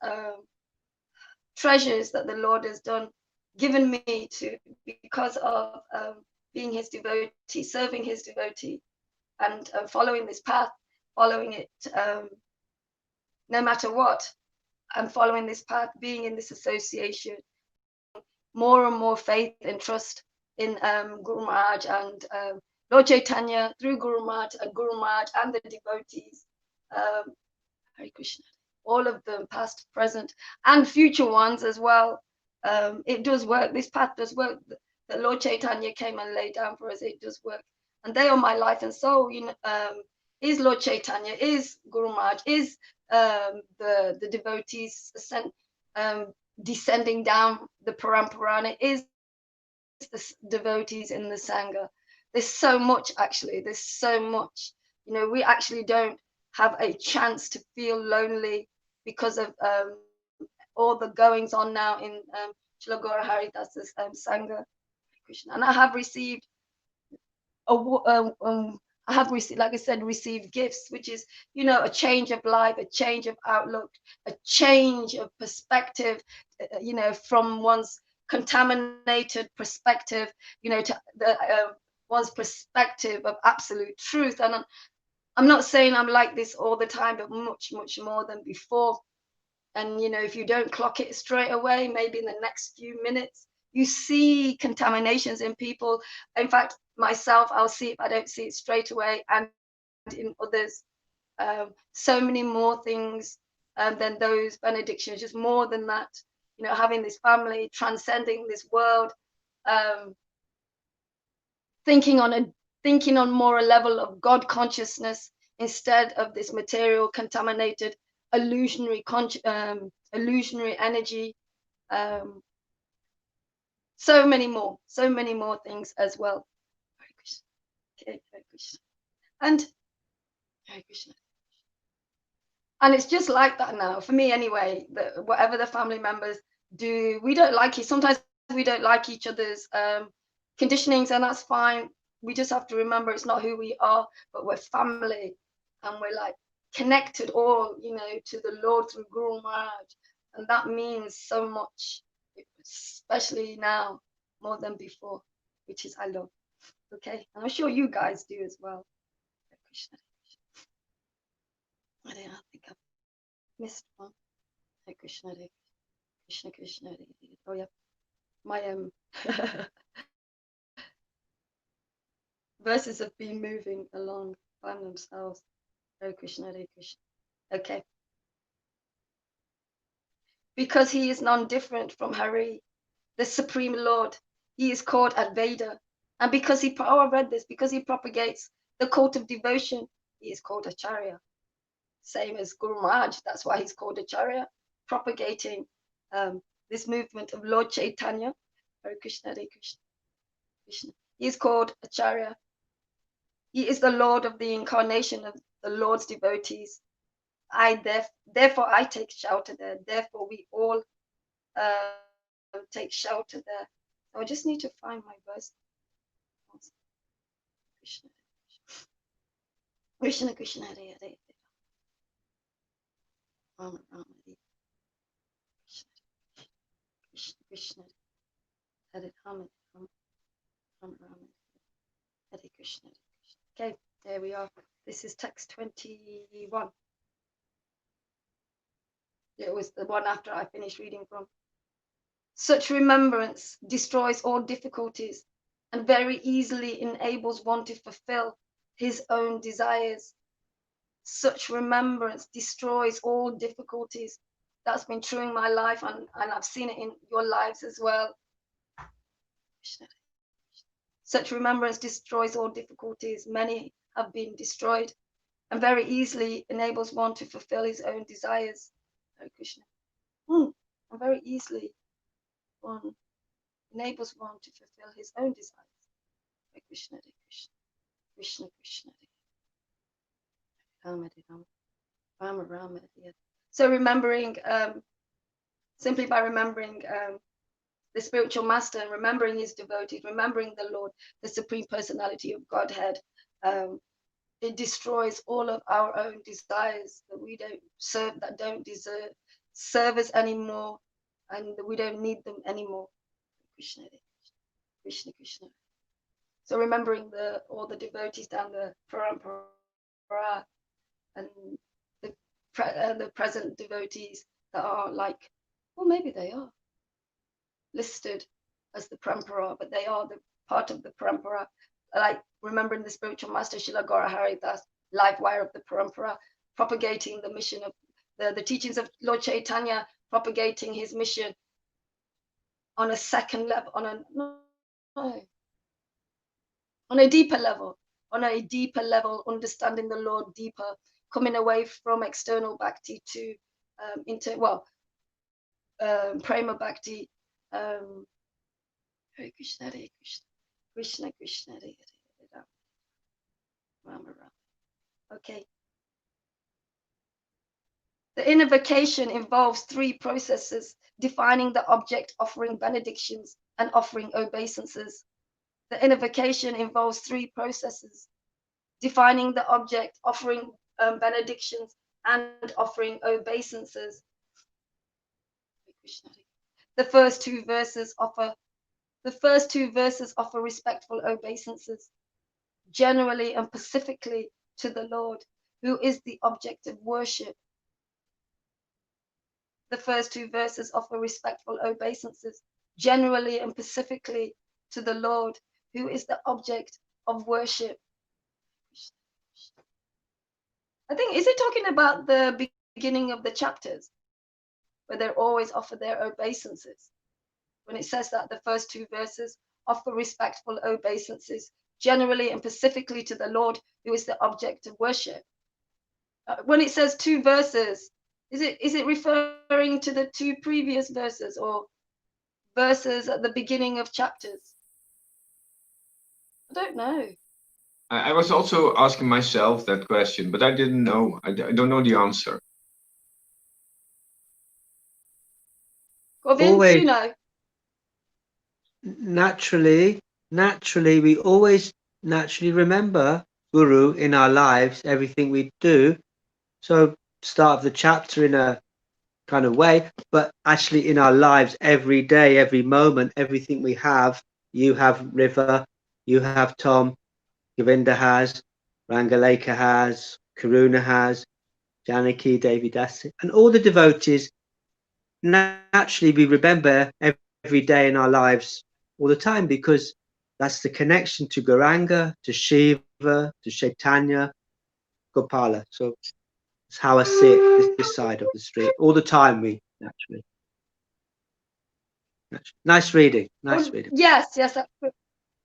Speaker 2: treasures that the Lord has given me to, because of being his devotee, serving his devotee, and following this path, following it no matter what. I'm following this path, being in this association, more and more faith and trust in Guru Maharaj and Lord Chaitanya through Guru Maharaj and the devotees. Hare Krishna. All of them, past, present, and future ones as well. It does work. This path does work. The Lord Chaitanya came and laid down for us. It does work. And they are my life and soul. You know, is Lord Chaitanya, is Guru Maharaj, is the devotees descending down the parampara, and it is the devotees in the Sangha. There's so much, actually. There's so much. You know, we actually don't have a chance to feel lonely because of all the goings on now in Srila Gaura Haridas's Sangha. Krishna. And I have received like I said, received gifts, which is, you know, a change of life, a change of outlook, a change of perspective, you know, from one's contaminated perspective, you know, to the one's perspective of absolute truth. And I'm not saying I'm like this all the time, but much, much more than before. And, you know, if you don't clock it straight away, maybe in the next few minutes, you see contaminations in people. In fact, myself, I'll see if I don't see it straight away, and in others. So many more things than those benedictions, just more than that, you know, having this family, transcending this world, thinking on more a level of God consciousness instead of this material contaminated illusionary energy. So many more things as well. Hare Krishna. Okay, Hare Krishna. And Hare Krishna. And it's just like that now, for me anyway, that whatever the family members do, we don't like it. Sometimes we don't like each other's conditionings, and that's fine. We just have to remember it's not who we are, but we're family, and we're like connected all, you know, to the Lord through Guru Maharaj. And that means so much, especially now, more than before, which is I love. Okay, and I'm sure you guys do as well. Krishna. I think I've missed one. Hare Krishna, Hare Krishna, Krishna, Hare Hare. Oh yeah, my verses have been moving along by themselves. Hare Krishna, Hare Krishna. Okay. Because he is non-different from Hari, the Supreme Lord, he is called Advaita. And because he, I read this, because he propagates the cult of devotion, he is called Acharya. Same as Guru Maharaj, that's why he's called Acharya, propagating this movement of Lord Chaitanya. Hare Krishna, Hare Krishna, Krishna. He is called Acharya. He is the Lord of the incarnation of the Lord's devotees. Therefore I take shelter there. Therefore we all take shelter there. So I just need to find my verse. Krishna, Krishna, Krishna, Hare Hare. Rama, Rama, Hare Krishna, Krishna, Hare Rama, Rama, Rama, Hare Krishna. Okay, there we are. This is text 21. It was the one after I finished reading from. Such remembrance destroys all difficulties and very easily enables one to fulfill his own desires. Such remembrance destroys all difficulties. That's been true in my life, and I've seen it in your lives as well. Such remembrance destroys all difficulties. Many have been destroyed, and very easily enables one to fulfill his own desires. Hare Krishna. And very easily one enables one to fulfill his own desires. Hare Krishna, Hare Krishna, Krishna Krishna, Rama, Rama, Rama, Rama. So remembering, simply by remembering the spiritual master and remembering his devotees, remembering the Lord, the Supreme Personality of Godhead, it destroys all of our own desires that we don't serve, that don't deserve serve us anymore, and we don't need them anymore. Krishna, Krishna, Krishna. So remembering all the devotees down the parampara and the present devotees that are like, well, maybe they are listed as the parampara, but they are the part of the parampara. Like remembering the spiritual master Srila Gaura Haridas, live wire of the parampara, propagating the mission of the teachings of Lord Chaitanya, propagating his mission on a second level, on a deeper level, understanding the Lord deeper, coming away from external bhakti to prema bhakti. Hare Krishna, Hare Krishna, Krishna Krishna, Hare Hare, Rama Rama. Okay. The invocation involves three processes: defining the object, offering benedictions, and offering obeisances. The invocation involves three processes: defining the object, offering benedictions, and offering obeisances. The first two verses offer respectful obeisances, generally and pacifically to the Lord, who is the object of worship. The first two verses offer respectful obeisances, generally and pacifically to the Lord, who is the object of worship. I think, is it talking about the beginning of the chapters, where they always offer their obeisances? When it says that the first two verses offer respectful obeisances, generally and pacifically to the Lord, who is the object of worship. When it says two verses, is it referring to the two previous verses or verses at the beginning of chapters? I don't know.
Speaker 7: I was also asking myself that question, but I didn't know. I don't know the answer.
Speaker 2: Govind, do you know?
Speaker 8: Naturally, we always naturally remember Guru in our lives, everything we do. So start of the chapter in a kind of way, but actually in our lives every day, every moment, everything we have. You have River, you have Tom, Govinda has, Rangaleka has, Karuna has, Janaki, Devi Dasi, and all the devotees. Naturally, we remember every day in our lives all the time, because that's the connection to Gauranga, to Shiva, to Chaitanya, Gopala. So it's how I see it, this side of the street all the time. We naturally. Nice reading. Nice reading.
Speaker 2: Yes, that's good.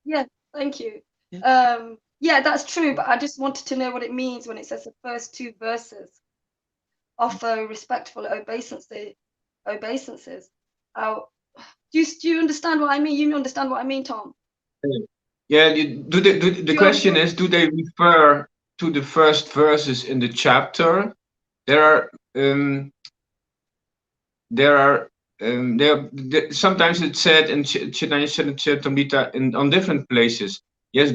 Speaker 2: Yeah, thank you. Yeah, that's true, but I just wanted to know what it means when it says the first two verses offer respectful obeisances. Do you understand what I mean? You understand what I mean, Tom?
Speaker 7: Yeah, the question is, do they refer to the first verses in the chapter? There are sometimes it's said in Chaitanya Charitamrita on different places. Yes,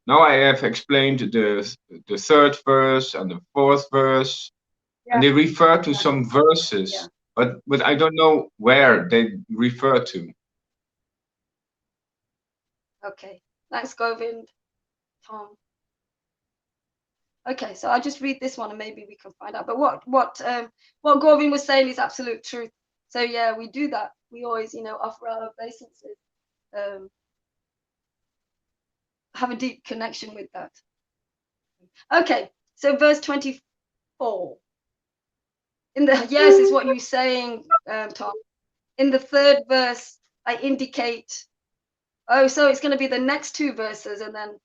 Speaker 7: now I have explained the third verse and the fourth verse, and they refer to some verses, but I don't know where they refer to.
Speaker 2: Okay, thanks, Govind, Tom. Okay, so I'll just read this one and maybe we can find out. But what Gorvin was saying is absolute truth. So yeah, we do that. We always, offer our obeisances. Have a deep connection with that. Okay, so verse 24. Yes, it's what you're saying, Tom. In the third verse, I indicate. Oh, so it's going to be the next two verses, and then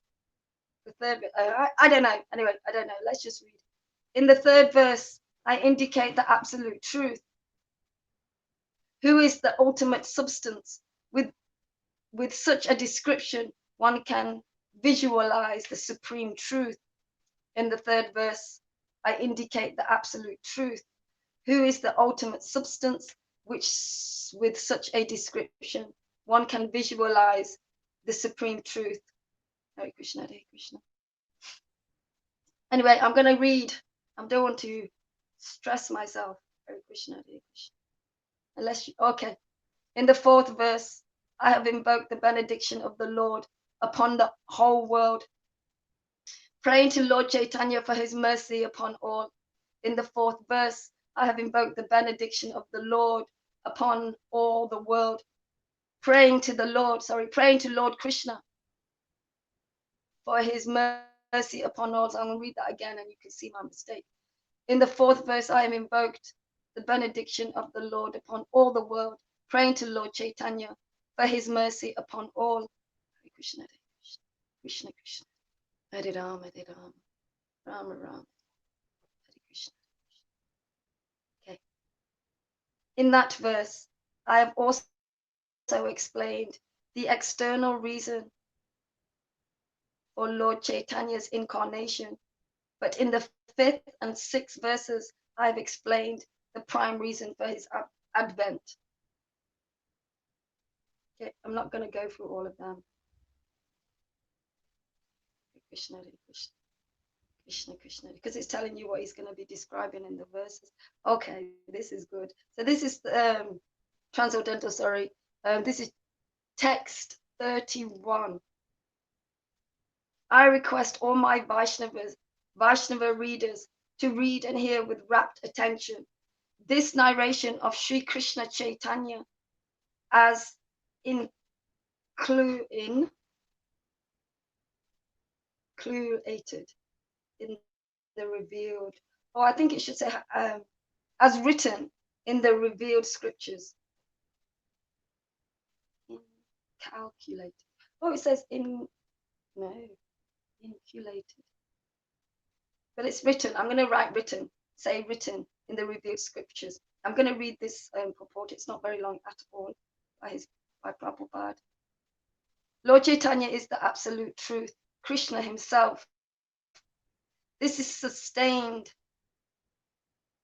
Speaker 2: the third. I don't know. Anyway, I don't know. Let's just read. In the third verse, I indicate the absolute truth. Who is the ultimate substance? With such a description, one can visualize the supreme truth. In the third verse, I indicate the absolute truth. Who is the ultimate substance, which with such a description, one can visualize the supreme truth. Hare Krishna, Hare Krishna. Anyway, I'm going to read. I don't want to stress myself. Hare Krishna, Hare Krishna. Okay. In the fourth verse, I have invoked the benediction of the Lord upon the whole world, praying to Lord Chaitanya for his mercy upon all. In the fourth verse, I have invoked the benediction of the Lord upon all the world, praying to Lord Krishna for his mercy upon all. So I'm going to read that again and you can see my mistake. In the fourth verse, I have invoked the benediction of the Lord upon all the world, praying to Lord Chaitanya for his mercy upon all. Hare Krishna, Hare Krishna, Krishna Krishna, Hare Rama, Hare Rama, Rama Rama, Hare Krishna. Okay. In that verse, I have also explained the external reason for Lord Chaitanya's incarnation, but in the fifth and sixth verses, I have explained the prime reason for his advent. Okay, I'm not going to go through all of them. Krishna, Krishna, Krishna, Krishna, because it's telling you what he's going to be describing in the verses. Okay, this is good. So this is transcendental. Sorry, this is text 31. I request all my Vaishnava readers to read and hear with rapt attention this narration of Sri Krishna Chaitanya as included in the revealed, or I think it should say as written in the revealed scriptures. Incalculated. Oh, it says inculated. But it's written. I'm going to write written. Say written in the revealed scriptures. I'm going to read this purport. It's not very long at all by Prabhupada. Lord Chaitanya is the absolute truth, Krishna himself. This is sustained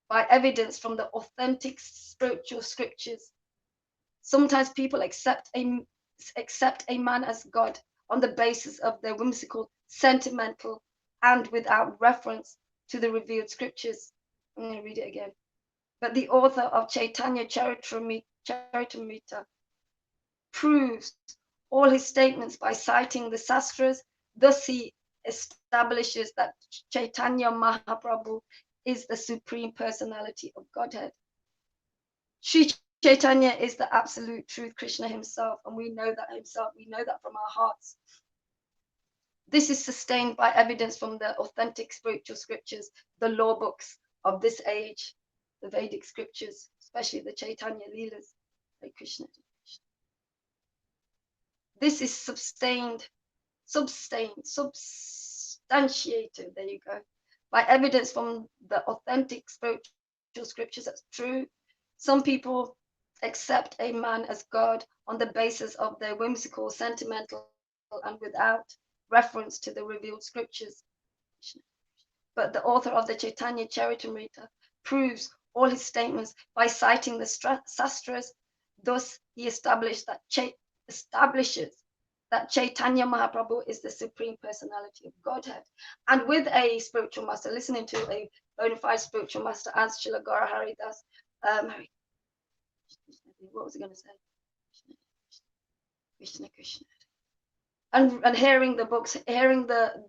Speaker 2: by evidence from the authentic spiritual scriptures. Sometimes people accept a man as God on the basis of their whimsical, sentimental, and without reference to the revealed scriptures. I'm going to read it again. But the author of Chaitanya Charitamrita proves all his statements by citing the Sastras. Thus he establishes that Chaitanya Mahaprabhu is the Supreme Personality of Godhead. Sri Chaitanya is the absolute truth, Krishna himself, and we know that himself. We know that from our hearts. This is sustained by evidence from the authentic spiritual scriptures, the law books of this age, the Vedic scriptures, especially the Chaitanya Leelas. Hare Krishna. This is substantiated, there you go, by evidence from the authentic spiritual scriptures. That's true. Some people accept a man as God on the basis of their whimsical, sentimental, and without reference to the revealed scriptures. But the author of the Chaitanya Charitamrita proves all his statements by citing the Sastras. Thus, he establishes that Chaitanya Mahaprabhu is the Supreme Personality of Godhead. And with a spiritual master, listening to a bona fide spiritual master as Srila Gaura Haridas, what was he going to say? Krishna, Krishna. And hearing the books, hearing the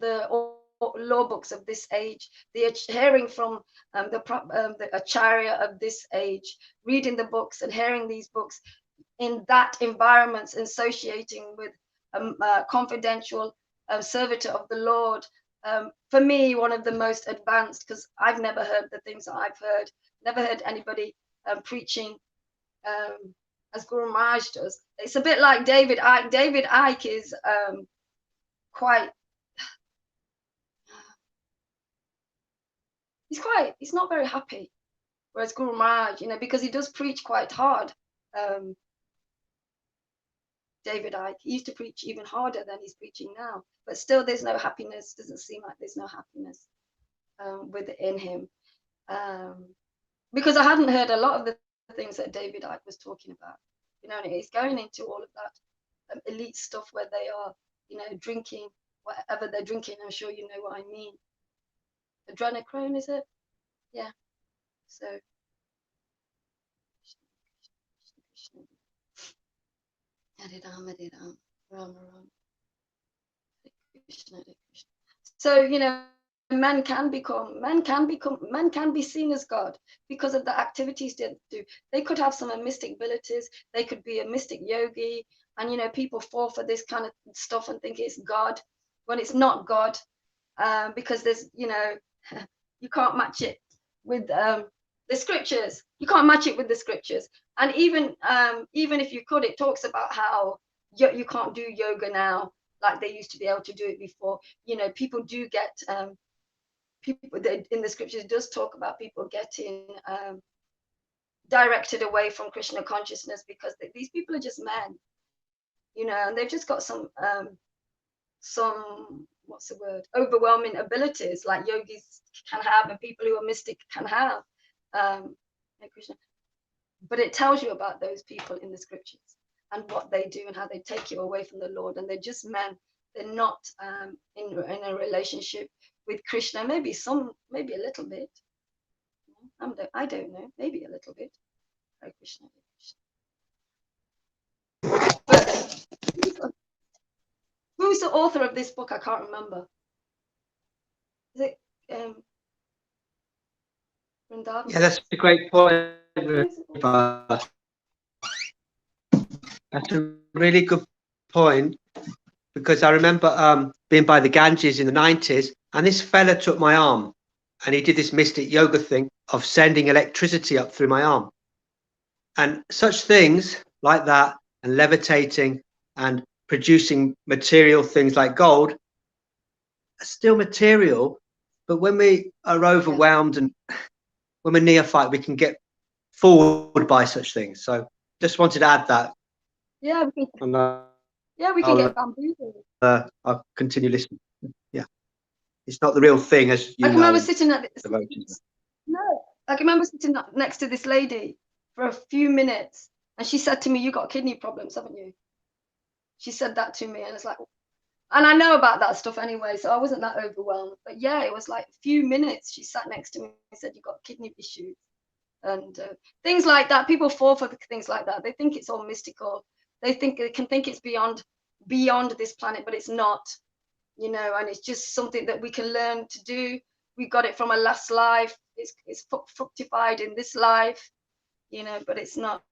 Speaker 2: law books of this age, hearing from the acharya of this age, reading the books and hearing these books in that environment, associating with a confidential servitor of the Lord. For me, one of the most advanced, because I've never heard the things that I've heard, never heard anybody preaching as Guru Maharaj does. It's a bit like David Icke. David Icke is quite, he's not very happy. Whereas Guru Maharaj, you know, because he does preach quite hard. David Icke, he used to preach even harder than he's preaching now, but still there's no happiness. Doesn't seem like there's no happiness within him, because I hadn't heard a lot of the things that David Icke was talking about. You know, and he's going into all of that elite stuff where they are, you know, drinking whatever they're drinking. I'm sure you know what I mean. Adrenochrome, is it? Yeah. So. So, you know, man can be seen as God because of the activities they do. They could have some mystic abilities. They could be a mystic yogi, and you know, people fall for this kind of stuff and think it's God when it's not God, because there's, you know, you can't match it with the scriptures. You can't match it with the scriptures. And even if you could, it talks about how you can't do yoga now like they used to be able to do it before. You know, people do get people in the scriptures does talk about people getting directed away from Krishna consciousness because these people are just men, you know, and they've just got some what's the word, overwhelming abilities like yogis can have and people who are mystic can have. Krishna. But it tells you about those people in the scriptures and what they do and how they take you away from the Lord, and they're just men. They're not in a relationship with Krishna. Maybe a little bit. I don't know. Maybe a little bit. Hare Krishna. But who's the author of this book? I can't remember. Is it Vrindavan?
Speaker 8: Yeah, that's a great point. That's a really good point, because I remember being by the Ganges in the 90s, and this fella took my arm and he did this mystic yoga thing of sending electricity up through my arm. And such things like that, and levitating and producing material things like gold, are still material. But when we are overwhelmed and when we're neophyte, we can get fooled by such things. So just wanted to add that.
Speaker 2: Yeah, we can get bamboozled.
Speaker 8: I'll continue listening. Yeah, it's not the real thing, as you know.
Speaker 2: I remember sitting next to this lady for a few minutes, and she said to me, "You got kidney problems, haven't you?" She said that to me, and it's like, and I know about that stuff anyway, so I wasn't that overwhelmed. But yeah, it was like a few minutes. She sat next to me and said, "You got kidney issues," and things like that. People fall for things like that. They think it's all mystical. They can think it's beyond this planet, but it's not, you know. And it's just something that we can learn to do. We got it from a last life. It's fructified in this life, you know, but it's not.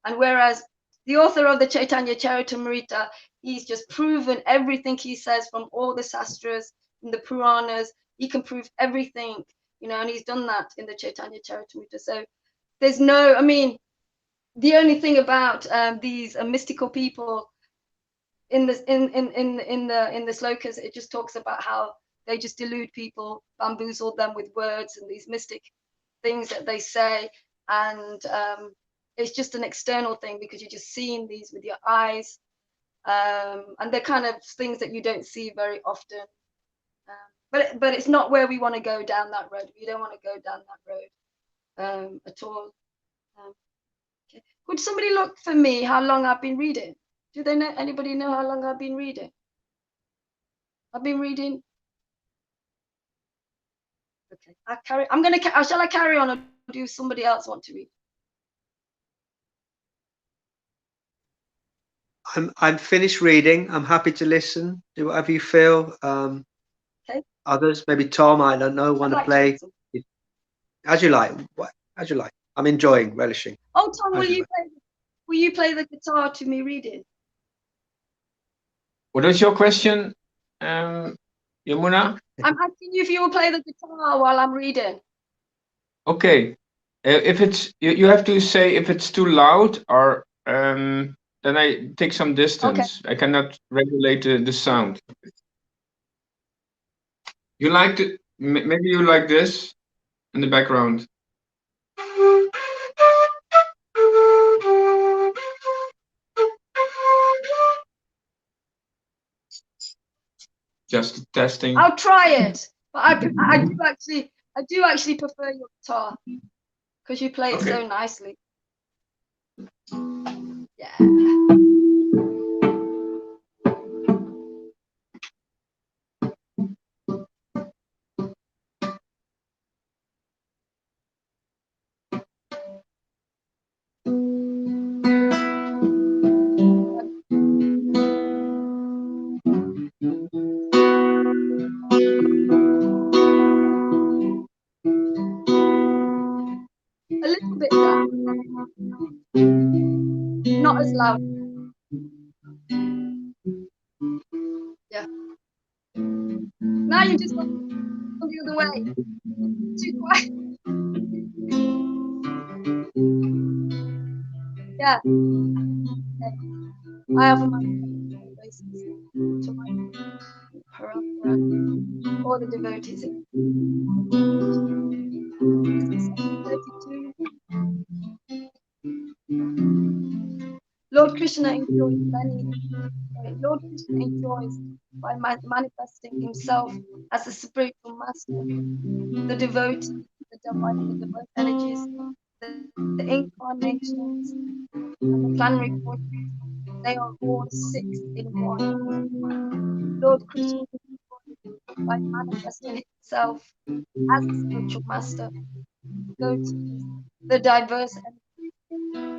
Speaker 2: And whereas the author of the Chaitanya Charitamrita, he's just proven everything he says from all the sastras, in the Puranas. He can prove everything, you know, and he's done that in the Chaitanya Charitamrita. So there's no, I mean, the only thing about these mystical people in the slokas, it just talks about how they just delude people, bamboozle them with words and these mystic things that they say, and it's just an external thing because you're just seeing these with your eyes, and they're kind of things that you don't see very often. But it's not where we want to go down that road. We don't want to go down that road at all. Okay. Could somebody look for me how long I've been reading? Do they know? Anybody know how long I've been reading? I've been reading. Okay, shall I carry on, or do somebody else want to read?
Speaker 8: I'm finished reading. I'm happy to listen. Do whatever you feel.
Speaker 2: Okay.
Speaker 8: Others, maybe Tom, I don't know, want
Speaker 2: I'd
Speaker 8: to
Speaker 2: like
Speaker 8: play?
Speaker 2: read some.
Speaker 8: As you like. As you like. I'm enjoying, relishing.
Speaker 2: Oh, Tom,
Speaker 8: As you like.
Speaker 2: will you play the guitar to me reading?
Speaker 7: What is your question, Yamuna?
Speaker 2: I'm asking you if you will play the guitar while I'm reading.
Speaker 7: Okay. If it's you have to say if it's too loud or then I take some distance. I cannot regulate the sound. You like to maybe you like this in the background. Just testing.
Speaker 2: I'll try it, but I do actually prefer your guitar because you play it so nicely. Yeah. A little bit loud. Not as loud. Yeah. Now you just go the other way. Too quiet. Yeah. Okay. I offer my praises to my Parampara, all the devotees. This is section 32. Lord Krishna enjoys by manifesting himself as a spiritual master, the devotee, the diverse energies, the incarnations, and the planetary forces. They are all six in one. Lord Krishna enjoys by manifesting himself as a spiritual master, devotees, the diverse energies,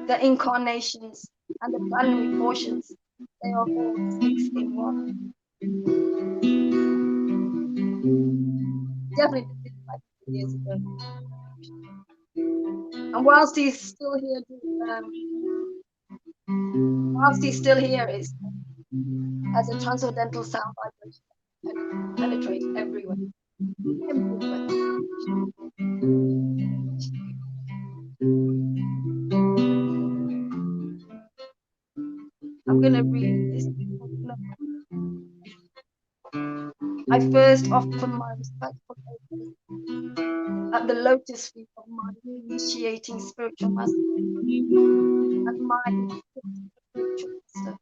Speaker 2: the incarnations, and the planetary portions. They are all six in one. Definitely did this like years ago. And whilst he's still here, it's as a transcendental sound vibration penetrates everywhere. Everywhere. I'm going to read this. I first offer my respectful obeisances at the lotus feet of my initiating spiritual master and my spiritual master.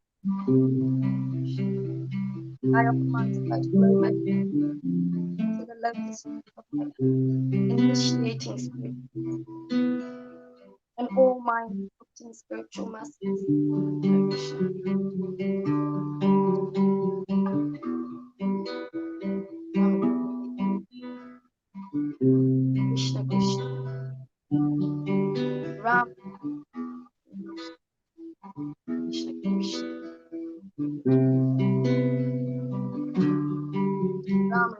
Speaker 2: I offer my respectful obeisances to the lotus feet of my initiating spirit and all my instructing spiritual masters. Krishna, Krishna, Ram, Krishna, Krishna, Ram,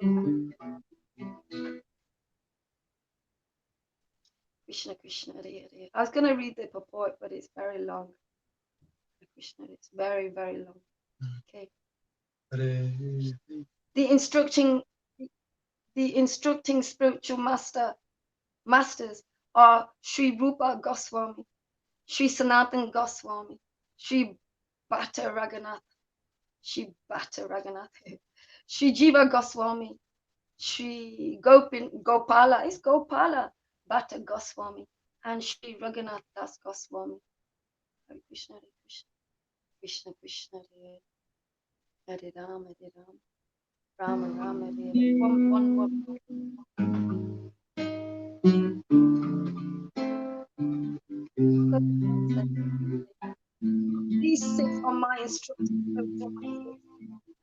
Speaker 2: Krishna, Krishna, Hare Hare. I was going to read the purport, but it's very long. Krishna, it's very, very long. Okay. The instructing spiritual masters are Sri Rupa Goswami, Sri Sanatan Goswami, Sri Bhatta Raghunath, Sri Jiva Goswami, Sri Gopala Bhatta Goswami, and Sri Raghunath Das Goswami. Hare Krishna, Hare Krishna, Krishna Krishna, Hare Ram, Hare Ram, Rama Rama, Hare Hare. One. These six are my instructed spiritual masters,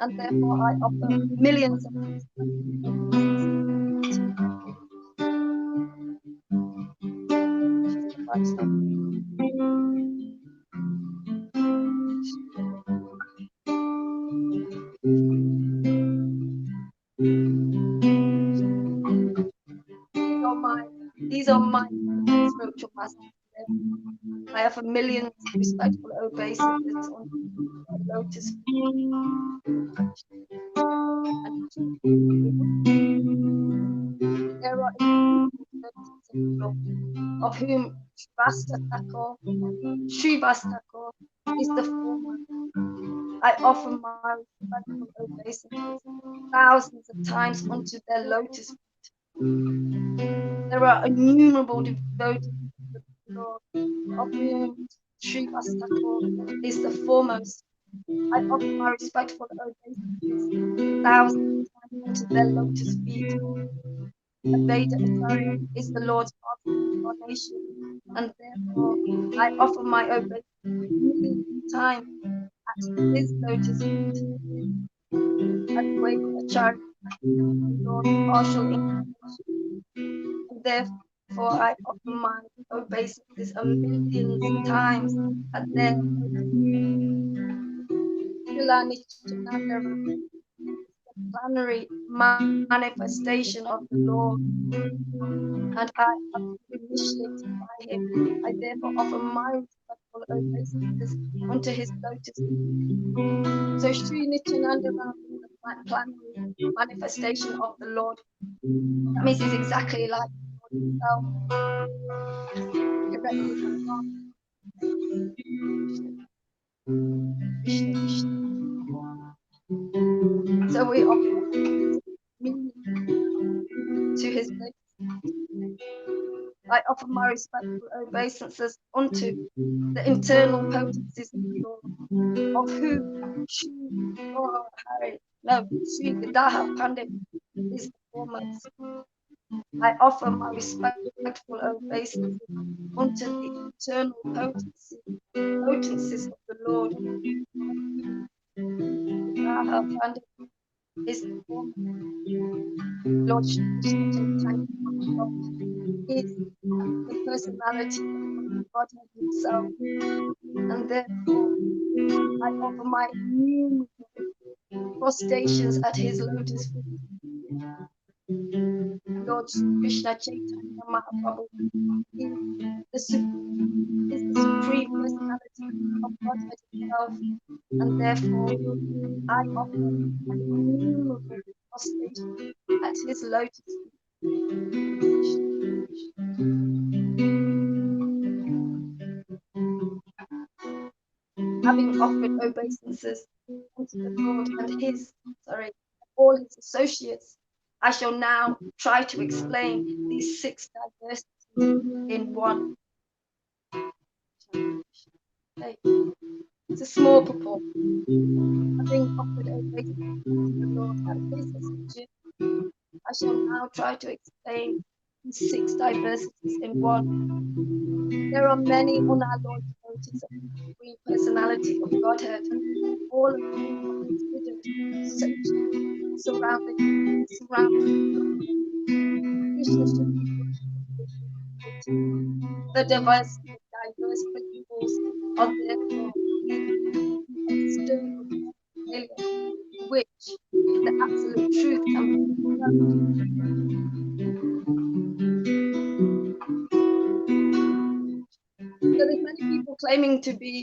Speaker 2: and therefore I offer millions of fasting. I offer millions of respectful obeisances on the lotus there are innumerable devotees of the Lord, of whom Srivastako is the former. I offer my respectful obeisances thousands of times unto their lotus feet. There are innumerable devotees of the Lord, of whom Srivastako is the foremost. I offer my respectful obeisances thousands of times unto their lotus feet. Veda Acharya is the Lord's incarnation, and therefore I offer my obeisance millions of times at his lotus feet. Advaita Acharya is the Lord's partial incarnation, and therefore I offer my obeisances a millions of times at their lotus feet. Srila Nityananda is the plenary manifestation of the Lord, and I have been initiated by him. I therefore offer my respectful obeisances unto his lotus feet. So Sri Nityananda is the plenary manifestation of the Lord. That means he's exactly like the Lord himself, directly incarnate. Krishna, Krishna. So we offer meaning to his lotus feet. I offer my respectful obeisances unto the internal potencies of the Lord, of whom Sri Gadaha Pandit is the foremost. I offer my respectful obeisances unto the internal potencies of the Lord, of whom Gadaha Pandit is the foremost. Lord Shri Krishna Chaitanya Mahaprabhu is the personality of Godhead himself, and therefore I offer my innumerable prostrations at his lotus feet. Lord Shri Krishna Chaitanya Mahaprabhu is the supreme personality of Godhead himself, and therefore I offer my innumerable prostrations at his lotus feet. Having offered obeisances unto the Lord and all his associates, I shall now try to explain these 6 diversities in one. Okay. It's a small purport. Having offered obeisances unto the Lord and his associates, I shall now try to explain these 6 diversities in one. There are many unalloyed devotees of the Supreme Personality of Godhead, all of whom are considered associates surrounding Krishna should be worshipped. The diverse principles are therefore the external failure, which the absolute truth can be known. So there's many people claiming to be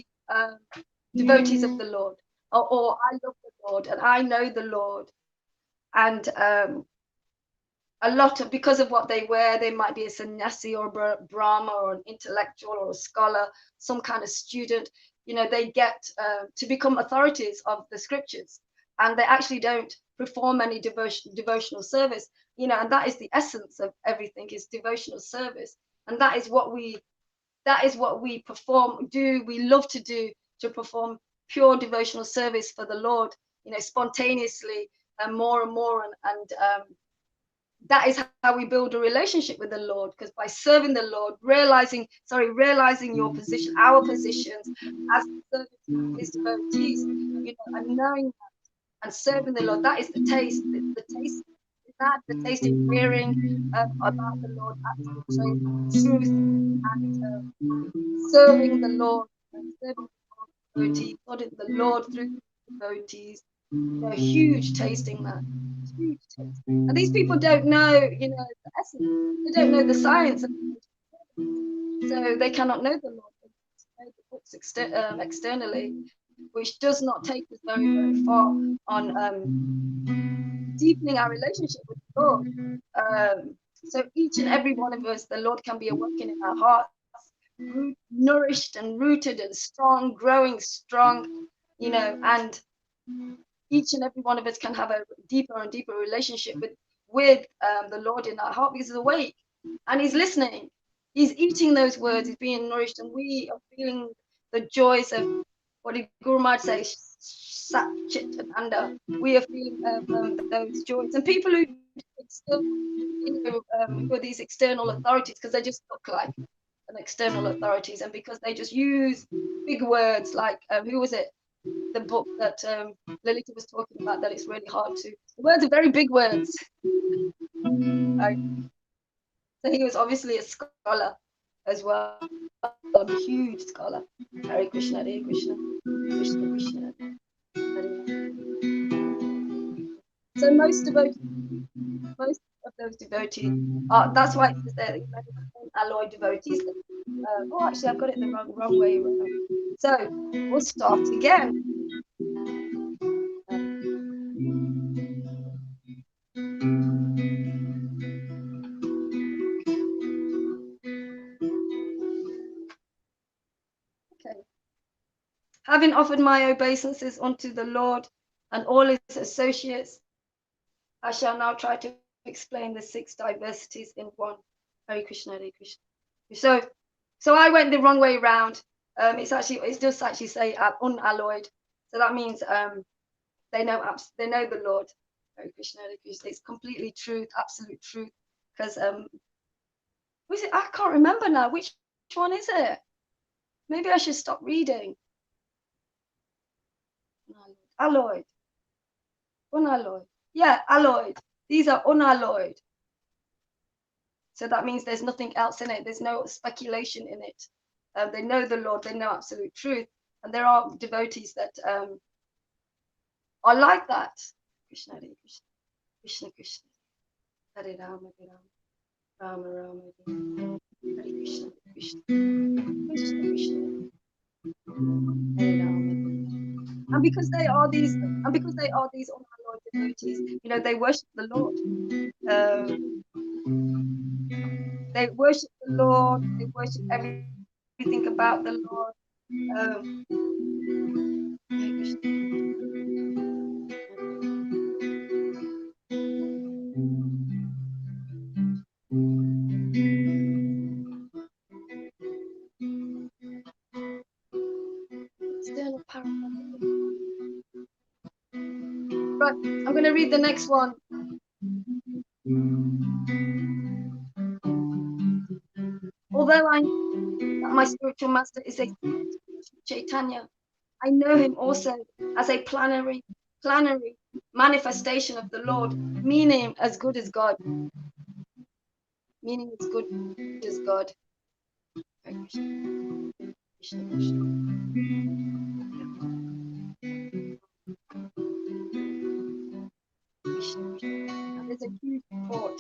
Speaker 2: devotees of the Lord, or I love the Lord and I know the Lord, and a lot of, because of what they wear, they might be a sannyasi or a brahma or an intellectual or a scholar, some kind of student, they get to become authorities of the scriptures, and they actually don't perform any devotional service, and that is the essence of everything, is devotional service. And that is what we we love to do, to perform pure devotional service for the Lord, spontaneously and more, and that is how we build a relationship with the Lord, because by serving the Lord, realizing your position, our positions as servants of his devotees, and knowing that and serving the Lord, that is the taste. The taste is that the taste in hearing about the Lord, absolute truth, and serving the Lord and serving the devotees, the Lord through the devotees, huge tasting that, huge taste. And these people don't know, the essence. They don't know the science of So they cannot know the Lord. They know the books externally, which does not take us very, very far on deepening our relationship with the Lord. So each and every one of us, the Lord can be awakened in our hearts, nourished and rooted and strong, growing strong, you know, and each and every one of us can have a deeper and deeper relationship with the Lord in our heart, because he's awake and he's listening. He's eating those words, he's being nourished, and we are feeling the joys of what did Guru Maharaj say, Sat Chit and Anda. We are feeling those joys. And people who still, you know, who are these external authorities, because they just look like an external authorities, and because they just use big words like who was it? The book that Lilita was talking about, that it's really hard to. The words are very big words. So he was obviously a scholar as well, a huge scholar. Hare Krishna, Hare Krishna, Krishna Krishna, Hare. So most of those devotees are. That's why it says that, you know, unalloyed devotees. Oh, actually, I've got it the wrong way around. So we'll start again. Okay. Having offered my obeisances unto the Lord and all his associates, I shall now try to explain the 6 diversities in one. Hare Krishna, Hare Krishna. So I went the wrong way around. It does actually say unalloyed. So that means they know the Lord. Hare Krishna, Hare Krishna. It's completely truth, absolute truth. Because was it? I can't remember now. Which one is it? Maybe I should stop reading. Alloyed. Unalloyed. Yeah, alloyed. These are unalloyed. So that means there's nothing else in it. There's no speculation in it. They know the Lord. They know absolute truth. And there are devotees that are like that. Krishna, Hare Krishna, Krishna Krishna, Hare Rama, Hare Rama, Rama Rama, Hare Krishna, Krishna Krishna, Krishna Hare Rama. And because they are these unalloyed devotees, you know, they worship the Lord. They worship the Lord. They worship everything about the Lord. External paragraph. Right, I'm going to read the next one. Although I know that my spiritual master is a Chaitanya, I know him also as a planetary manifestation of the Lord, meaning as good as God. Meaning as good as God. Krishna, Krishna. Krishna. Now, there's a huge report.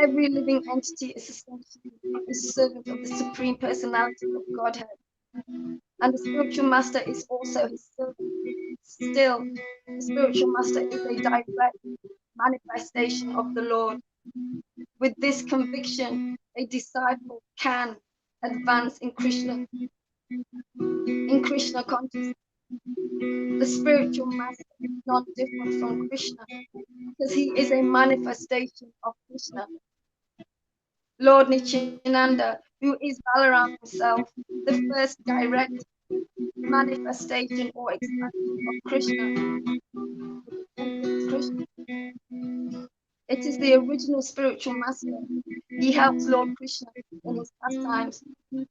Speaker 2: Every living entity is essentially the servant of the Supreme Personality of Godhead. And the spiritual master is also his servant. Still, the spiritual master is a direct manifestation of the Lord. With this conviction, a disciple can advance in Krishna consciousness. The spiritual master is not different from Krishna because he is a manifestation of Krishna. Lord Nityananda, who is Balaram himself, the first direct manifestation or expansion of Krishna. It is the original spiritual master. He helps Lord Krishna in his pastimes.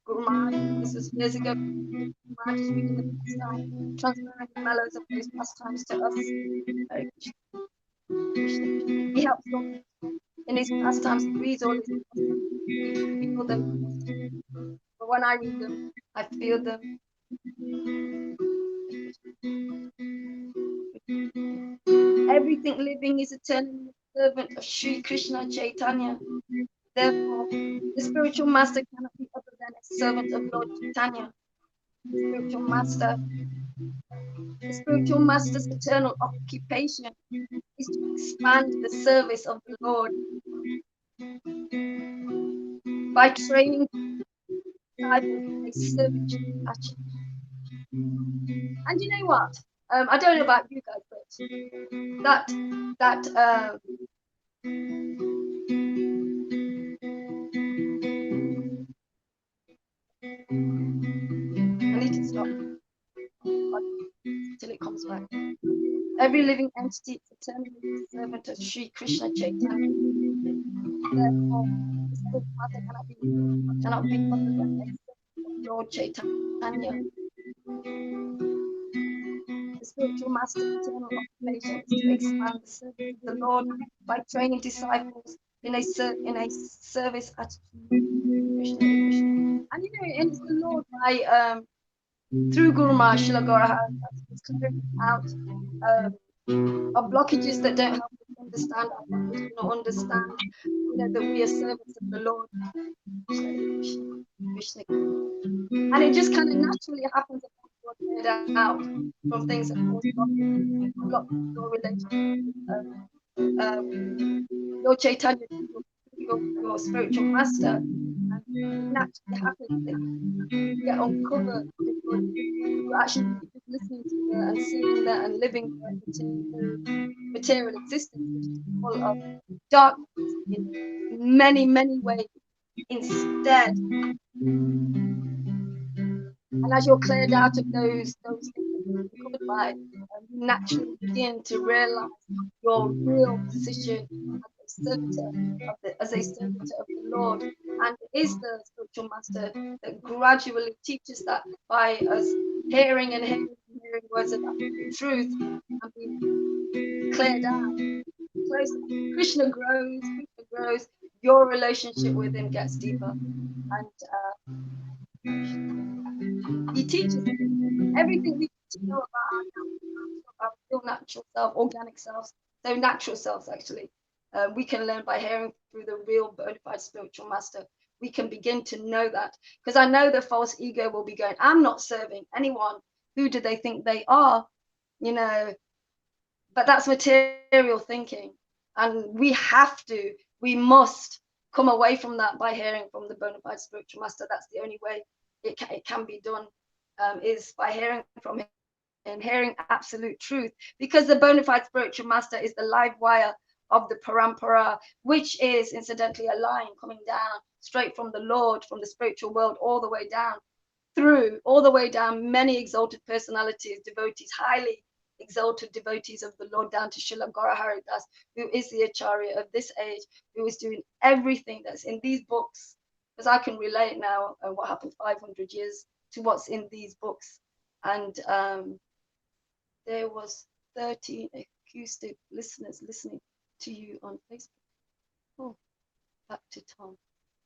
Speaker 2: Guru Maharaj, this was years ago, Guru Maharaj is reading the pastimes, transferring the mellows of those pastimes to us. Hare Krishna. Krishna, Krishna. He helps Lord Krishna in his pastimes. He reads all his pastimes. We feel them. But when I read them, I feel them. Everything living is eternally a servant of Sri Krishna Chaitanya. Therefore, the spiritual master cannot be other than a servant of Lord Chaitanya. The spiritual master's eternal occupation is to expand the service of the Lord by training disciples in a service attitude. And you know what? I don't know about you guys, but that I need to stop till it comes back. Every living entity is eternally the servant of Sri Krishna Chaitanya. Therefore, the spiritual master cannot be other than a servant of Lord Chaitanya. The spiritual master's eternal occupation is to expand the service of the Lord by training disciples in a service attitude. Krishna, Hare Krishna. And you know, and it's the Lord by through Guru Maharaj Srila Gaurahara is clearing out of blockages that don't help us understand our purpose, do not understand, you know, that we are servants of the Lord. Krishna, Hare Krishna, Krishna. And it just kind of naturally happens that God cleared out from things that cause block your relationship with your Chaitanya, your spiritual master. And it naturally happens that you get uncovered because you're actually just listening to and seeing that and living material existence, which is full of darkness in many, many ways. Instead, and as you're cleared out of those things that you're covered by, you naturally begin to realize your real position as a servant of the Lord. And it is the spiritual master that gradually teaches that by us hearing and hearing and hearing words of absolute truth and being cleared out. Krishna grows, your relationship with him gets deeper. And he teaches us everything we need to know about our real natural self, organic selves, so natural selves actually. We can learn by hearing through the real bona fide spiritual master. We can begin to know that, because I know the false ego will be going, I'm not serving anyone. Who do they think they are? You know, but that's material thinking. And we must come away from that by hearing from the bona fide spiritual master. That's the only way it can be done, is by hearing from him and hearing absolute truth, because the bona fide spiritual master is the live wire of the parampara, which is incidentally a line coming down straight from the Lord, from the spiritual world, all the way down many exalted personalities, devotees, highly exalted devotees of the Lord, down to Srila Gaurahara Das, who is the Acharya of this age, who is doing everything that's in these books, because I can relate now what happened 500 years to what's in these books. And there was 13 acoustic listeners listening to you on Facebook. Oh, back to Tom,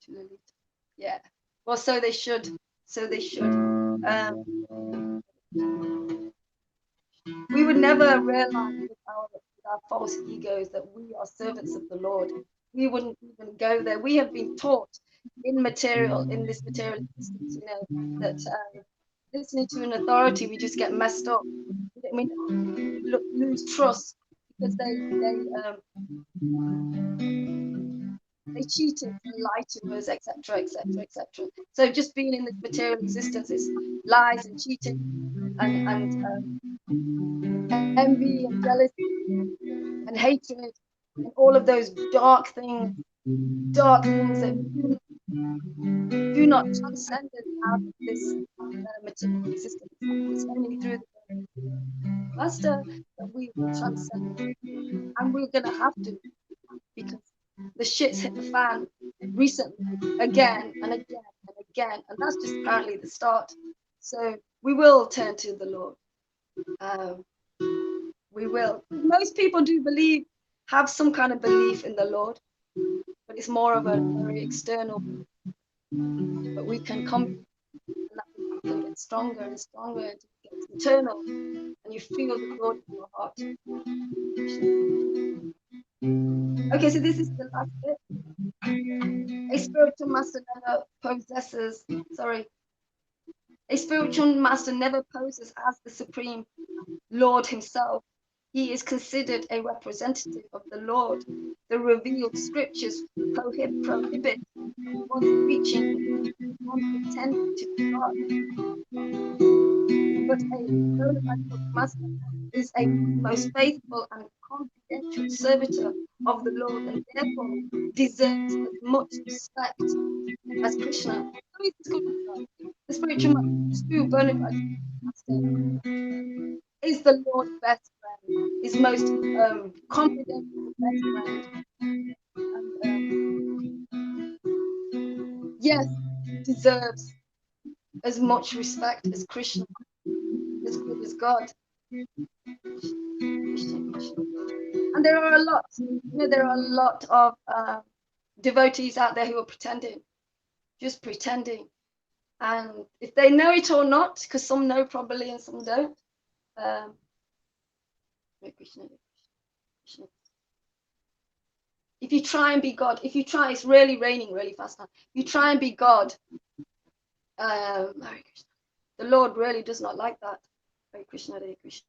Speaker 2: to Lolita. Yeah, well, so they should. We would never realize with our false egos that we are servants of the Lord. We wouldn't even go there. We have been taught in this material existence, you know, that listening to an authority, we just get messed up. We lose trust because they cheated and lied to us, etc., etc., etc. So just being in this material existence is lies and cheating and envy and jealousy and hatred and all of those dark things that do not transcend us out of this material existence. It's only through the master that we will transcend, and we're gonna have to, because the shit's hit the fan recently, again and again and again, and that's just apparently the start. So we will turn to the Lord. We will. Most people do have some kind of belief in the Lord, but it's more of a very external. But we can come, and that belief can get stronger and stronger, and it gets internal, and you feel the Lord in your heart. Okay, so this is the last bit. A spiritual master never possesses, a spiritual master never poses as the supreme Lord himself. He is considered a representative of the Lord. The revealed scriptures prohibit one's reaching, one's pretending to be God. But a bona fide spiritual master is a most faithful and confidential servitor of the Lord, and therefore deserves as much respect as Krishna. So he's good with God. The spiritual true bona fide master is the Lord's best friend, his most confidential best friend. And yes, deserves as much respect as Krishna, as good as God. Krishna, Krishna. And there are a lot, there are a lot of devotees out there who are pretending, just pretending. And if they know it or not, because some know probably and some don't. Krishna, Krishna. If you try and be God, if you try, it's really raining really fast now. If you try and be God, Hare Krishna. The Lord really does not like that. Hare Krishna, Hare Krishna,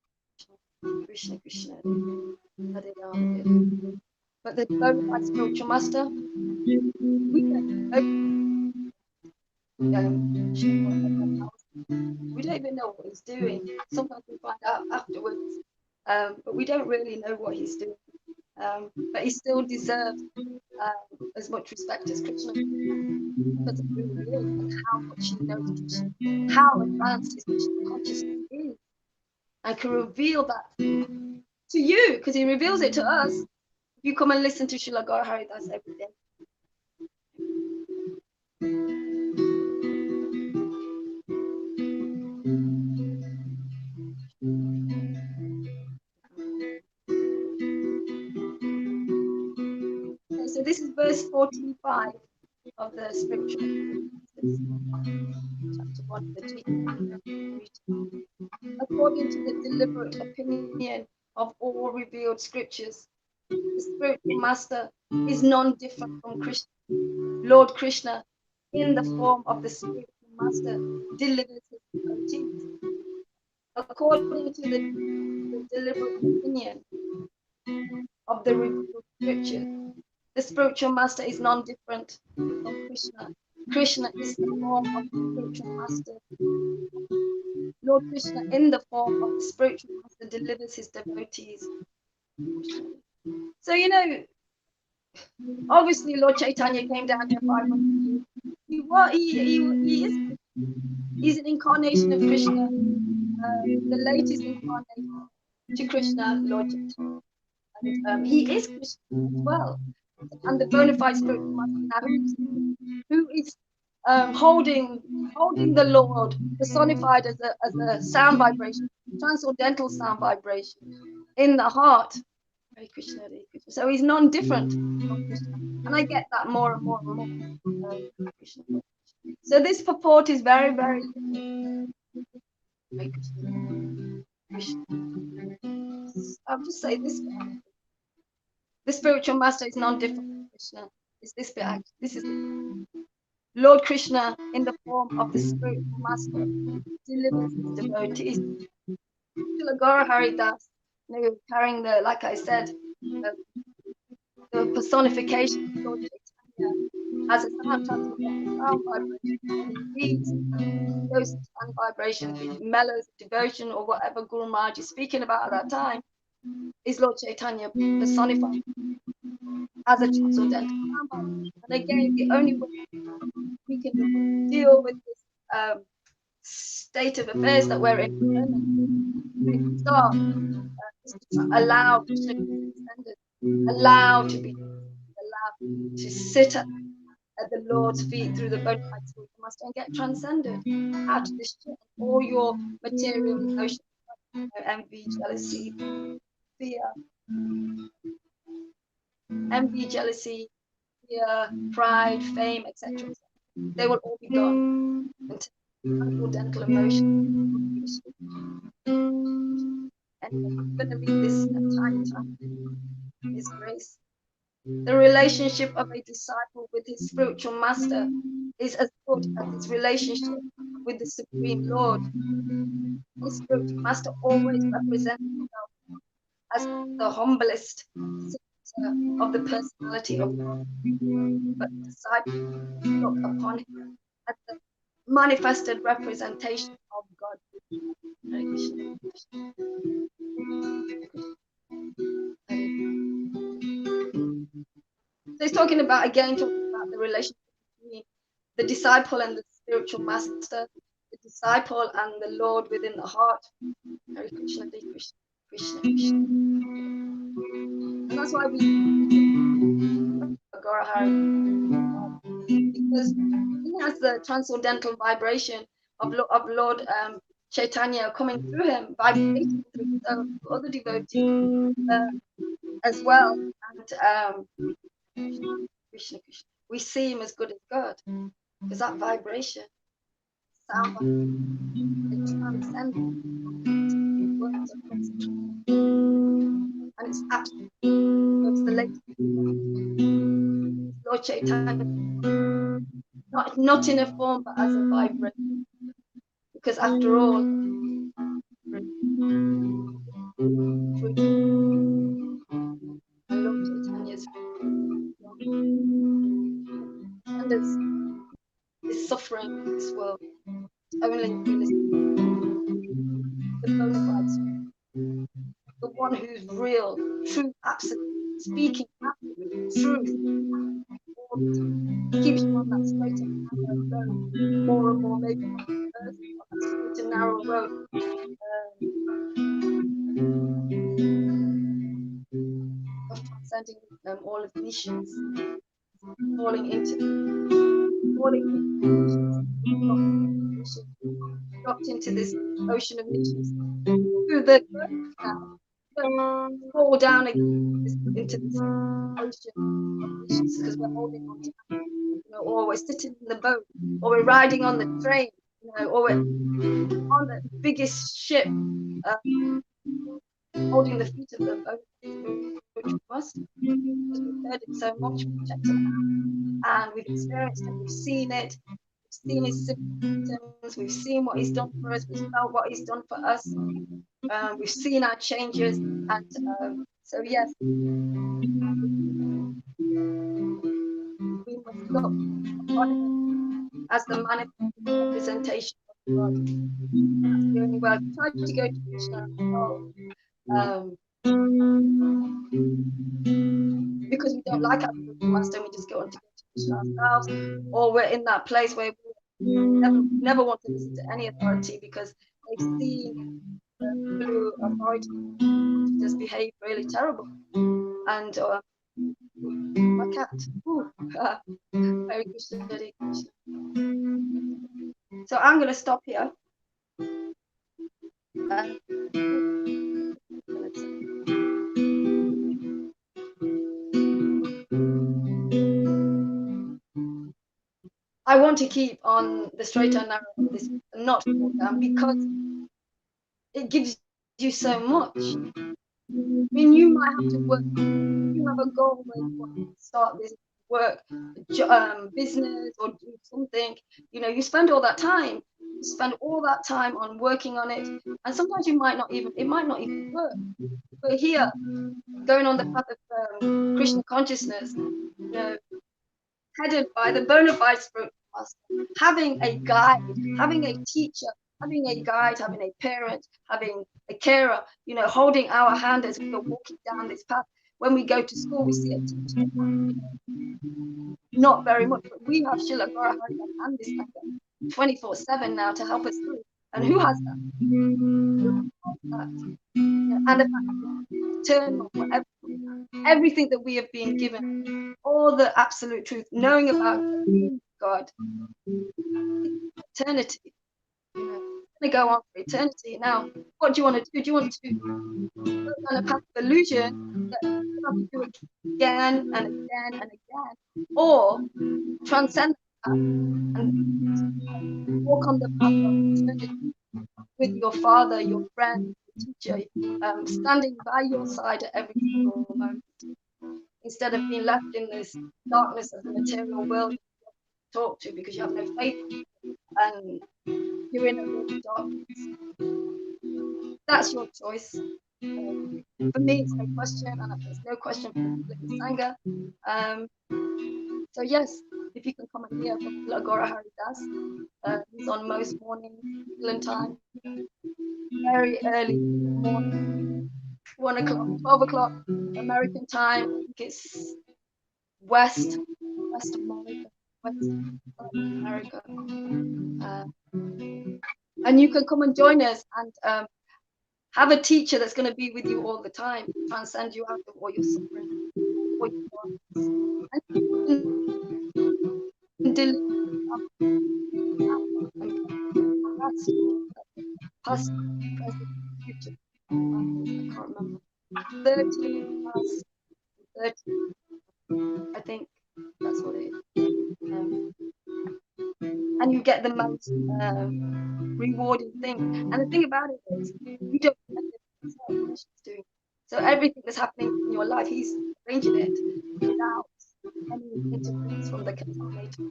Speaker 2: Krishna Krishna, Hare Rama, Hare Rama. But the bona fide spiritual master, we don't know. We don't even know what he's doing. Sometimes we find out afterwards, but we don't really know what he's doing. But he still deserves as much respect as Krishna, because of who he is and how much he knows Krishna, how advanced his Krishna consciousness is, and can reveal that to you, because he reveals it to us. If you come and listen to Srila Gaur Haridas every day. Okay, so this is verse 45 of the spiritual chapter 1 of the Gita. According to the deliberate opinion of all revealed scriptures, the spiritual master is non-different from Krishna. Lord Krishna, in the form of the spiritual master, delivers his devotees. According to the deliberate opinion of the revealed scriptures, the spiritual master is non-different from Krishna. Krishna is the form of the spiritual master. Lord Krishna, in the form of the spiritual master, delivers his devotees. So, obviously Lord Chaitanya came down here 500 years. He is. He's an incarnation of Krishna, the latest incarnation to Krishna, Lord Chaitanya. And he is Krishna as well. And the bona fide spiritual master now, who is holding the Lord, personified as a sound vibration, transcendental sound vibration in the heart. Hare Krishna, Hare Krishna. So he's non-different from Krishna, and I get that more and more and more. Krishna. So this purport is very, very Hare Krishna. Krishna. I'll just say this bit. The spiritual master is non-different from Krishna. Is this bit? This is Lord Krishna in the form of the spiritual master delivers his devotees. Srila Gaur Haridas, carrying the, like I said, the personification of Lord Chaitanya as a sound vibration. And he reads those sound vibrations, which mellows devotion or whatever Guru Maharaj is speaking about at that time, is Lord Chaitanya personified as a transcendental sound vibration. And again, the only way we can deal with this state of affairs that we're in, if we start allow Krishna to be transcended, allow to sit at the Lord's feet through the bona fide spiritual master and get transcended out of this shit, all your material emotions, envy, jealousy, fear, pride, fame, etc. They will all be gone until transcendental emotion. Anyway, I'm going to read this tiny His grace. The relationship of a disciple with his spiritual master is as good as his relationship with the Supreme Lord. His spiritual master always represents himself as the humblest center of the personality of God, but the disciples look upon him as the manifested representation of God. Hare Krishna. So he's talking about the relationship between the disciple and the spiritual master, the disciple and the Lord within the heart. Hare Krishna, Hare Krishna, Krishna, Krishna. And that's why we Agora Hari, because he has the transcendental vibration of Lord Chaitanya coming through him, vibrating through other devotees as well. And Krishna, Krishna, we see him as good as God, because that vibration, sound, it transcends words of concentration, and it's absolute. It's the latest Lord Chaitanya, not in a form, but as a vibration, because after all, Lord Chaitanya's and is suffering in this world. Only the bona fide, the one who's real, true, absolute, speaking absolute truth. Keeps you on that straight and narrow road, more and more, maybe on that straight and narrow road. Of transcending all of the niches, falling into niches, dropped into this ocean of niches. Through the fall down into this ocean of niches because we're holding on to, or we're sitting in the boat, or we're riding on the train, or we're on the biggest ship, holding the feet of the boat, which we must, because we've heard it so much, we've checked it out, and we've experienced it, we've seen it, we've seen his symptoms, we've seen what he's done for us, we've felt what he's done for us, we've seen our changes, and so yes, we must look upon him as the manifest representation of God. That's the only way. We try to go to Krishna because we don't like our spiritual master, and we just go on to Krishna ourselves, or we're in that place where we never want to listen to any authority because they've seen the Guru authority just behave really terrible. And my cat, very Krishna, very Krishna. So I'm going to stop here. I want to keep on the straight and narrow of this, not fall down, because it gives you so much. I mean, you might have to work. You have a goal where you want to start this work, business, or do something. You spend all that time. You spend all that time on working on it, and sometimes it might not even work. But here, going on the path of Krishna consciousness, headed by the bona fide spiritual master, having a guide, having a teacher, having a guide, having a parent, having a carer, holding our hand as we're walking down this path. When we go to school, we see a teacher. Not very much, but we have Srila Gaura Hari and this 24/7 now to help us through. And who has that? And the fact that eternal, everything that we have been given, all the absolute truth, knowing about God, eternity. We're going to go on for eternity. Now, what do you want to do? Do you want to go down a path of illusion that you have to do again and again and again, or transcend the path and walk on the path of eternity with your father, your friend, teacher standing by your side at every single moment, instead of being left in this darkness of the material world to talk to because you have no faith and you're in a really dark place. That's your choice. For me, it's no question, and I think it's no question for the people in Sangha. So yes, if you can come and hear from Lagora Haridas, he's on most mornings, England time, very early morning, 1 o'clock, 12 o'clock American time. I think it's west of America, west of America. And you can come and join us and have a teacher that's going to be with you all the time, transcend you out of all your suffering, all your worries, and past, present, future. I can't remember. 13 past, 13. I think that's what it is. And you get the most rewarding thing. And the thing about it is, you don't know what she's doing. So everything that's happening in your life, he's arranging it without any interference from the contaminator.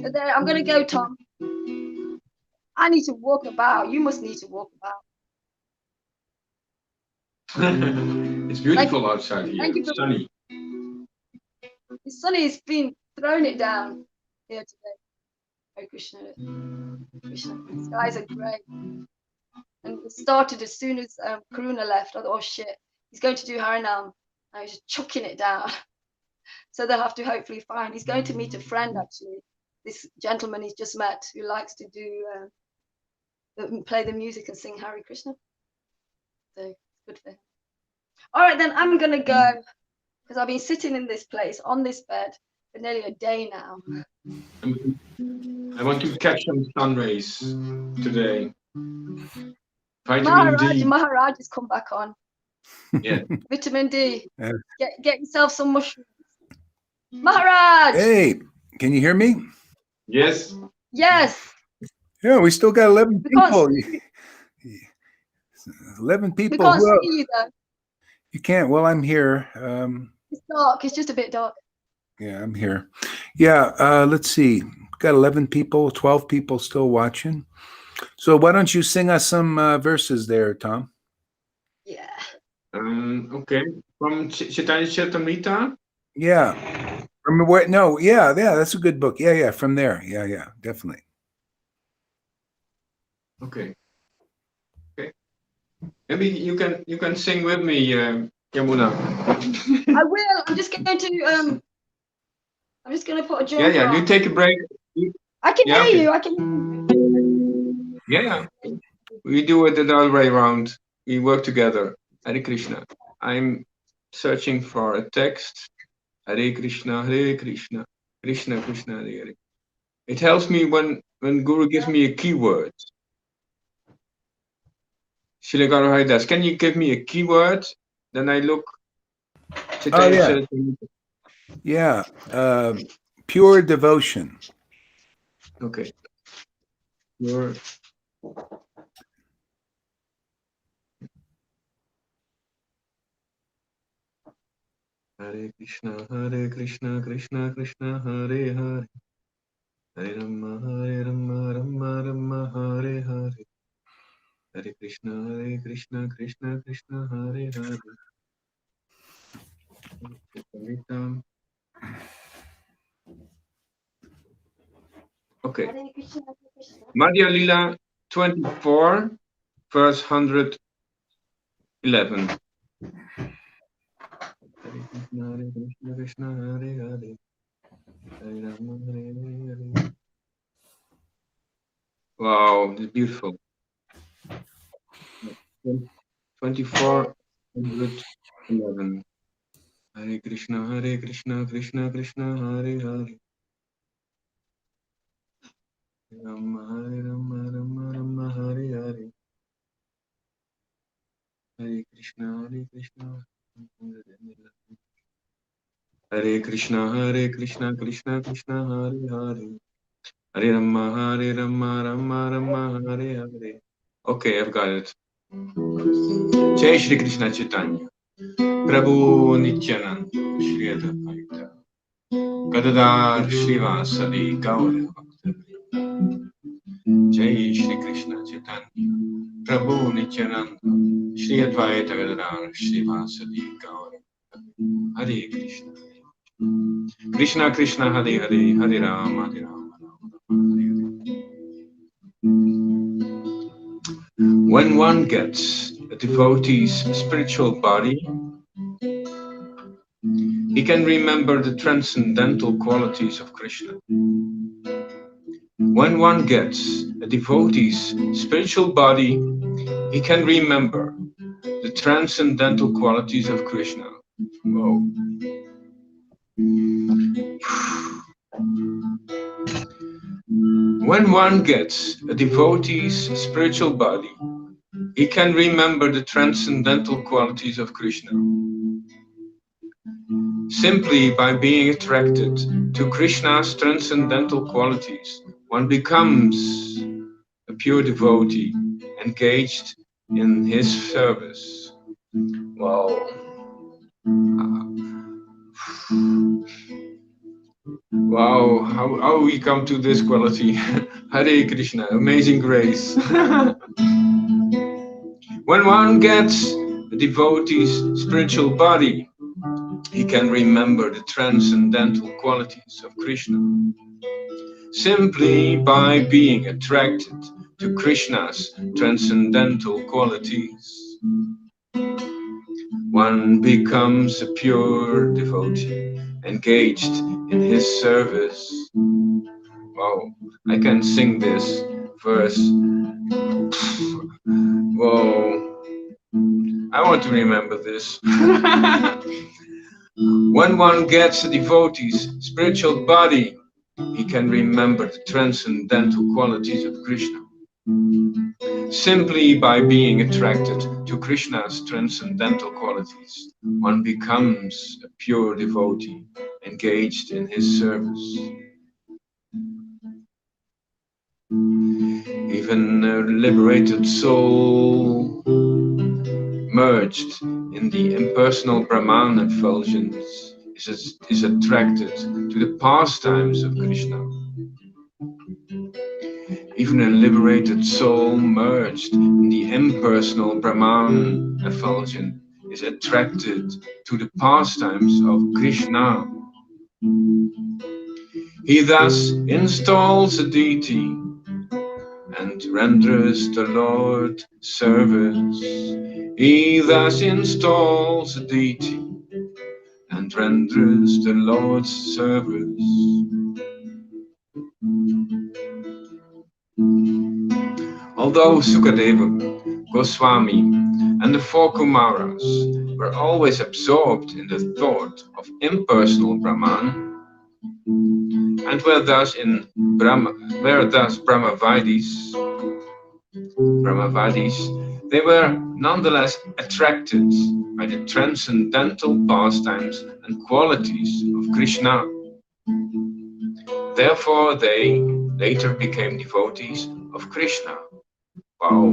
Speaker 2: So there, I'm going to go, Tom. I need to walk about. You must need to walk about.
Speaker 7: It's beautiful outside here. It's sunny.
Speaker 2: The sun has been throwing it down here today. Hare Krishna. Krishna. The skies are grey. And it started as soon as Karuna left. I thought, oh shit, he's going to do Harinam. I was just chucking it down. So they'll have to hopefully find. He's going to meet a friend, actually. This gentleman he's just met who likes to do play the music and sing Hare Krishna. So it's good for him. All right, then I'm going to go because I've been sitting in this place on this bed for nearly a day now.
Speaker 7: I want to catch some sun rays today. Vitamin D.
Speaker 2: Maharaj has come back on.
Speaker 7: Yeah.
Speaker 2: Vitamin D. Get yourself some mushrooms. Maharaj!
Speaker 1: Hey, can you hear me?
Speaker 7: Yes.
Speaker 2: Yes.
Speaker 1: Yeah, we still got 11 people. 11 people.
Speaker 2: We can't see you though.
Speaker 1: You can't. Well, I'm here.
Speaker 2: It's dark. It's just a bit dark.
Speaker 1: Yeah, I'm here. Yeah, let's see. Got 11 people, 12 people still watching. So why don't you sing us some verses there, Tom?
Speaker 2: Yeah.
Speaker 7: Okay. From Chaitanya Charitamrita?
Speaker 1: Yeah. From where? No, yeah, that's a good book. Yeah, from there. Yeah, definitely.
Speaker 7: Okay. Maybe you can sing with me, Yamuna.
Speaker 2: I will. I'm just going to put a jumper
Speaker 7: Yeah.
Speaker 2: on.
Speaker 7: You take a break.
Speaker 2: I can hear you. I can hear you.
Speaker 7: Yeah. We do it the other way around. We work together. Hare Krishna. I'm searching for a text. Hare Krishna, Krishna Krishna, Hare Hare. It helps me when Guru gives me a keyword. Srila Gaura Haridas, can you give me a keyword? Then I look.
Speaker 1: Yeah. Pure devotion.
Speaker 7: Okay. Pure. Hare Krishna, Krishna Krishna, Hare Hare. Hare Rama, Rama Rama, Hare Hare. Hare Krishna, Krishna Krishna, Hare Hare. Okay. Madhya Lila 24, verse 111. Hare Krishna, Hare Hare. Hare Rama, Hare. Wow, it's beautiful. 24, 111. Hare Krishna, Krishna Krishna, Hare Hare. Rama, Rama, Hare Hare. Hare Krishna, Hare Krishna, Krishna Krishna, Hare Hare. Hare Rama, Rama, Hare Hare. Okay, I've got it. Jai Shri Krishna Chaitanya, Prabhu Nityananda, Shri Advaita, Gadadhar Shrivasadi Gaura Bhakta. Jai Shri Krishna Chaitanya, Prabhu Nityananda, Shri Advaita Gadadhar Shrivasadi Gaura. Hare Krishna. Krishna Krishna Hare Hare, Hare Rama Hare Rama, Rama Rama Hare Hare. When one gets a devotee's spiritual body, he can remember the transcendental qualities of Krishna. When one gets a devotee's spiritual body, he can remember the transcendental qualities of Krishna. Whoa. When one gets a devotee's spiritual body, he can remember the transcendental qualities of Krishna. Simply by being attracted to Krishna's transcendental qualities, one becomes a pure devotee engaged in his service. Wow. Wow, how we come to this quality. Hare Krishna, amazing grace. When one gets a devotee's spiritual body, he can remember the transcendental qualities of Krishna. Simply by being attracted to Krishna's transcendental qualities, one becomes a pure devotee, engaged in his service. Wow, I can sing this verse. Whoa, I want to remember this. When one gets a devotee's spiritual body, he can remember the transcendental qualities of Krishna. Simply by being attracted to Krishna's transcendental qualities, one becomes a pure devotee, engaged in his service. Even a liberated soul merged in the impersonal Brahman effulgence is attracted to the pastimes of Krishna. Even a liberated soul merged in the impersonal Brahman effulgence is attracted to the pastimes of Krishna. He thus installs a deity and renders the Lord service. He thus installs a deity and renders the Lord's service. Although Sukadeva, Goswami, and the four Kumaras were always absorbed in the thought of impersonal Brahman, and were thus Brahmavadis, they were nonetheless attracted by the transcendental pastimes and qualities of Krishna. Therefore, they later became devotees of Krishna. Wow.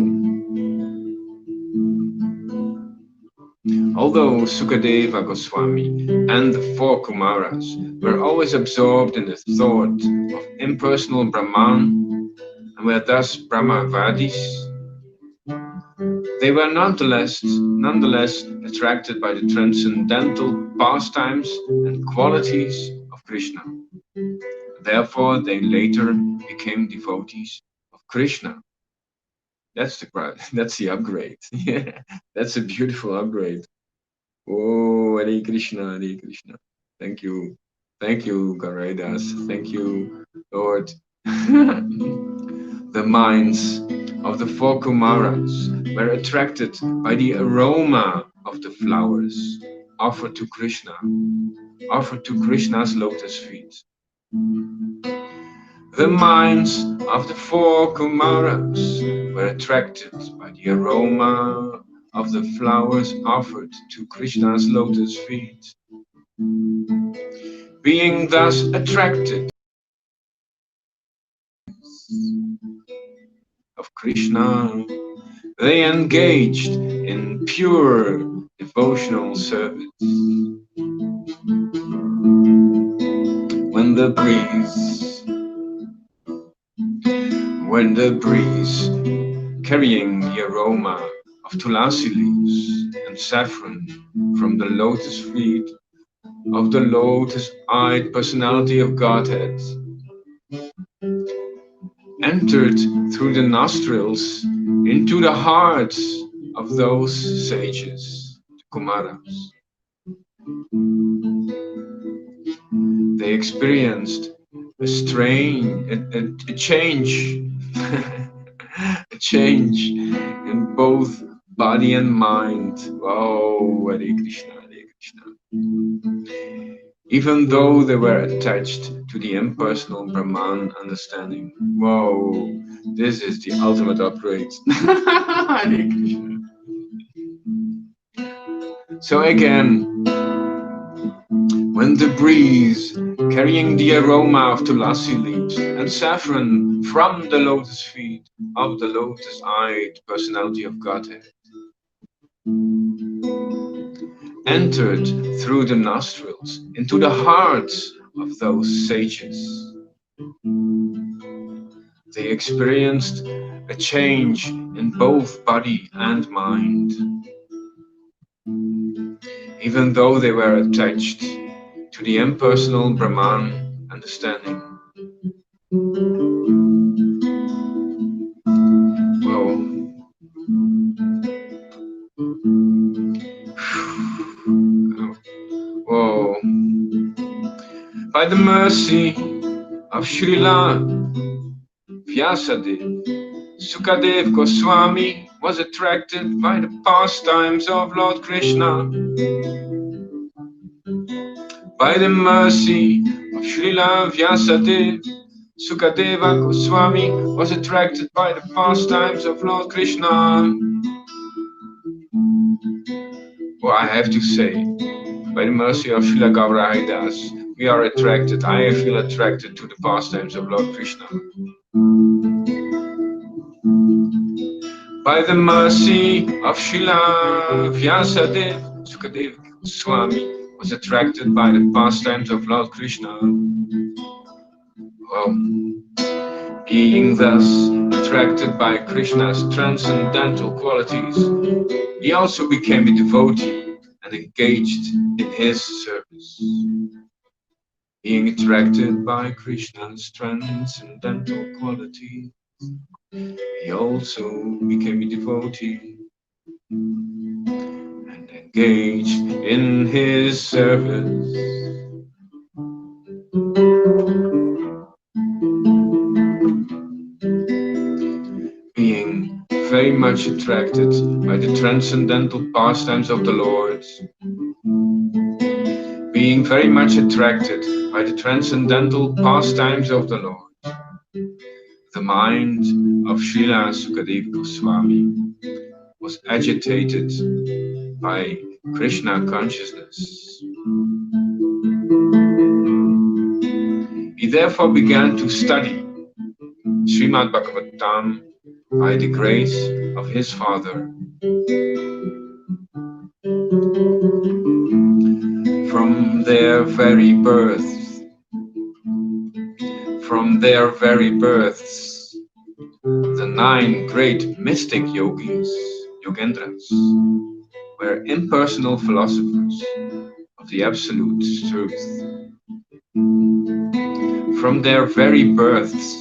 Speaker 7: Although Sukadeva Goswami and the four Kumaras were always absorbed in the thought of impersonal Brahman and were thus Brahmavadis, they were nonetheless attracted by the transcendental pastimes and qualities of Krishna. Therefore, they later became devotees of Krishna. That's the upgrade. Yeah, that's a beautiful upgrade. Oh, Hare Krishna, Hare Krishna. Thank you, Garaidas. Thank you, Lord. The minds of the four Kumaras were attracted by the aroma of the flowers offered to Krishna's lotus feet. The minds of the four Kumaras were attracted by the aroma of the flowers offered to Krishna's lotus feet. Being thus attracted of Krishna, they engaged in pure devotional service. When the breeze, carrying the aroma of tulasi leaves and saffron from the lotus feet of the lotus-eyed personality of Godhead, entered through the nostrils into the hearts of those sages, the Kumaras. They experienced a change, a change in both body and mind. Oh, Hare Krishna, Hare Krishna. Even though they were attached to the impersonal Brahman understanding. Whoa, this is the ultimate upgrade. Hare Krishna. So again, when the breeze, carrying the aroma of tulasi leaves and saffron from the lotus feet of the lotus-eyed personality of Godhead, entered through the nostrils into the hearts of those sages, they experienced a change in both body and mind. Even though they were attached to the impersonal Brahman understanding. Whoa. By the mercy of Srila Vyasadeva, Sukadev Goswami was attracted by the pastimes of Lord Krishna. By the mercy of Srila Vyasadeva, Sukadeva Goswami was attracted by the pastimes of Lord Krishna. Well, I have to say, by the mercy of Srila Gaura Haridas, we are attracted, I feel attracted to the pastimes of Lord Krishna. By the mercy of Srila Vyasadeva, Sukadeva Goswami was attracted by the pastimes of Lord Krishna. Well, being thus attracted by Krishna's transcendental qualities, he also became a devotee and engaged in his service. Being attracted by Krishna's transcendental qualities, he also became a devotee and engaged in his service. Being very much attracted by the transcendental pastimes of the Lord. Being very much attracted by the transcendental pastimes of the Lord. The mind of Srila Sukadeva Goswami was agitated by Krishna consciousness. He therefore began to study Srimad Bhagavatam by the grace of his father. From their very births, the 9 great mystic yogis, yogendras, were impersonal philosophers of the absolute truth. From their very births,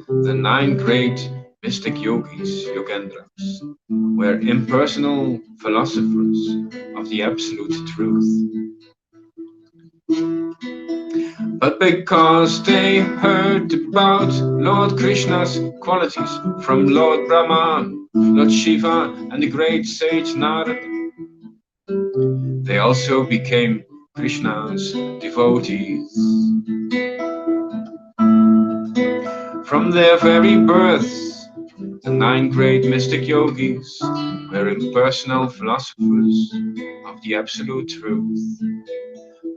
Speaker 7: the 9 great mystic yogis, yogendras, were impersonal philosophers of the absolute truth. But because they heard about Lord Krishna's qualities from Lord Brahma, Lord Shiva, and the great sage Narada, they also became Krishna's devotees. From their very births, the 9 great mystic yogis were impersonal philosophers of the absolute truth.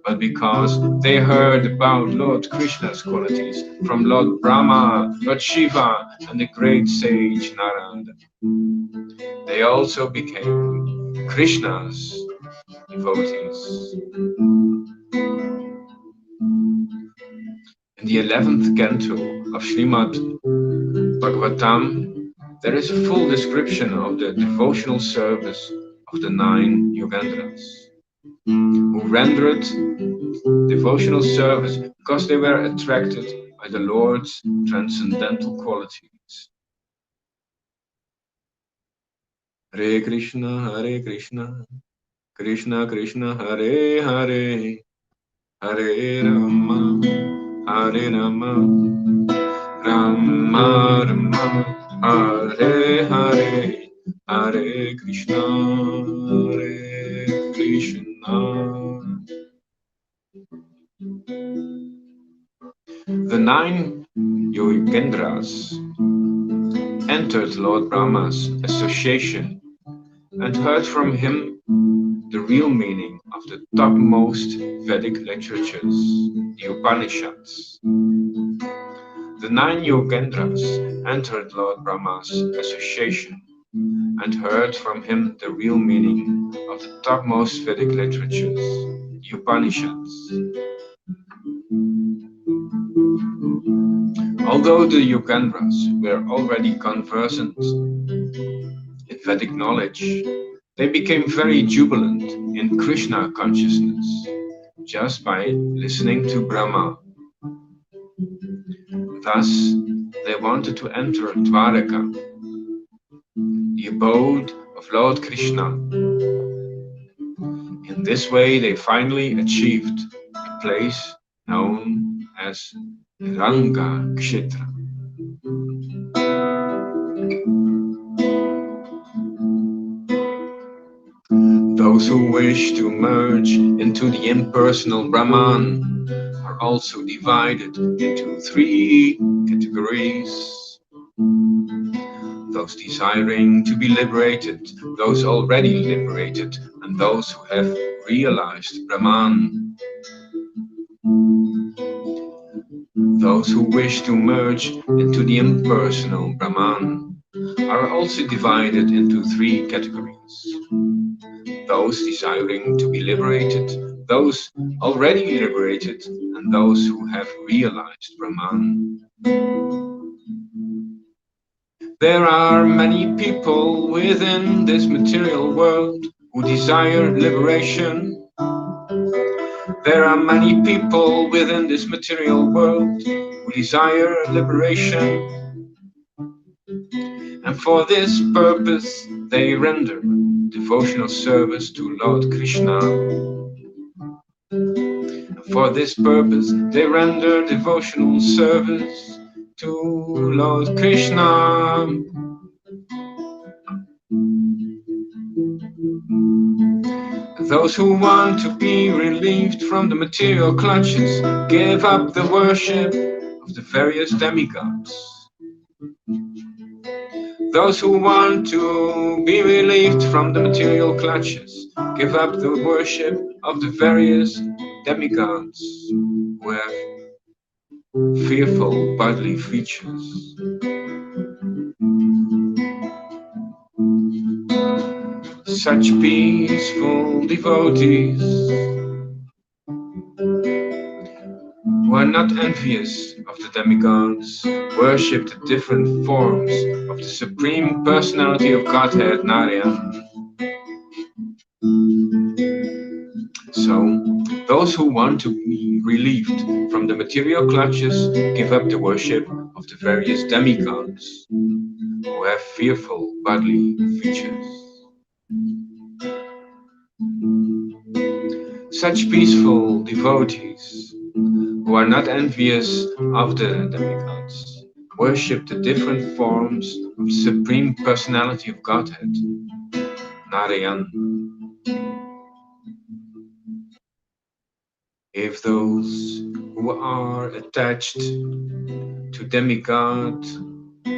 Speaker 7: but because they heard about Lord Krishna's qualities from Lord Brahma, Lord Shiva, and the great sage Narada. They also became Krishna's devotees. In the 11th canto of Srimad Bhagavatam, there is a full description of the devotional service of the 9 Yogendras, who rendered devotional service because they were attracted by the Lord's transcendental qualities. Hare Krishna, Krishna Krishna, Hare Hare, Hare Rama, Hare Rama, Rama Rama, Hare Hare, Hare Krishna, Hare Krishna. The 9 Yogendras entered Lord Brahma's association and heard from him the real meaning of the topmost Vedic literatures, the Upanishads. The 9 Yogendras entered Lord Brahma's association and heard from him the real meaning of the topmost Vedic literatures, the Upanishads. Although the Yogendras were already conversant in Vedic knowledge, they became very jubilant in Krishna consciousness just by listening to Brahma. Thus, they wanted to enter Dwaraka, the abode of Lord Krishna. In this way, they finally achieved a place known as Ranga Kshetra. Those who wish to merge into the impersonal Brahman are also divided into 3 categories. Those desiring to be liberated, those already liberated, and those who have realized Brahman. Those who wish to merge into the impersonal Brahman are also divided into 3 categories. Those desiring to be liberated, those already liberated, and those who have realized Brahman. There are many people within this material world who desire liberation. There are many people within this material world who desire liberation. And for this purpose, they render devotional service to Lord Krishna. And for this purpose, they render devotional service to Lord Krishna. Those who want to be relieved from the material clutches give up the worship of the various demigods. Those who want to be relieved from the material clutches give up the worship of the various demigods who have fearful bodily features. Such peaceful devotees who are not envious of the demigods worship the different forms of the Supreme Personality of Godhead, Narayan. So, those who want to be relieved from the material clutches give up the worship of the various demigods who have fearful bodily features. Such peaceful devotees who are not envious of the demigods worship the different forms of the Supreme Personality of Godhead, Narayan. If those who are attached to demigod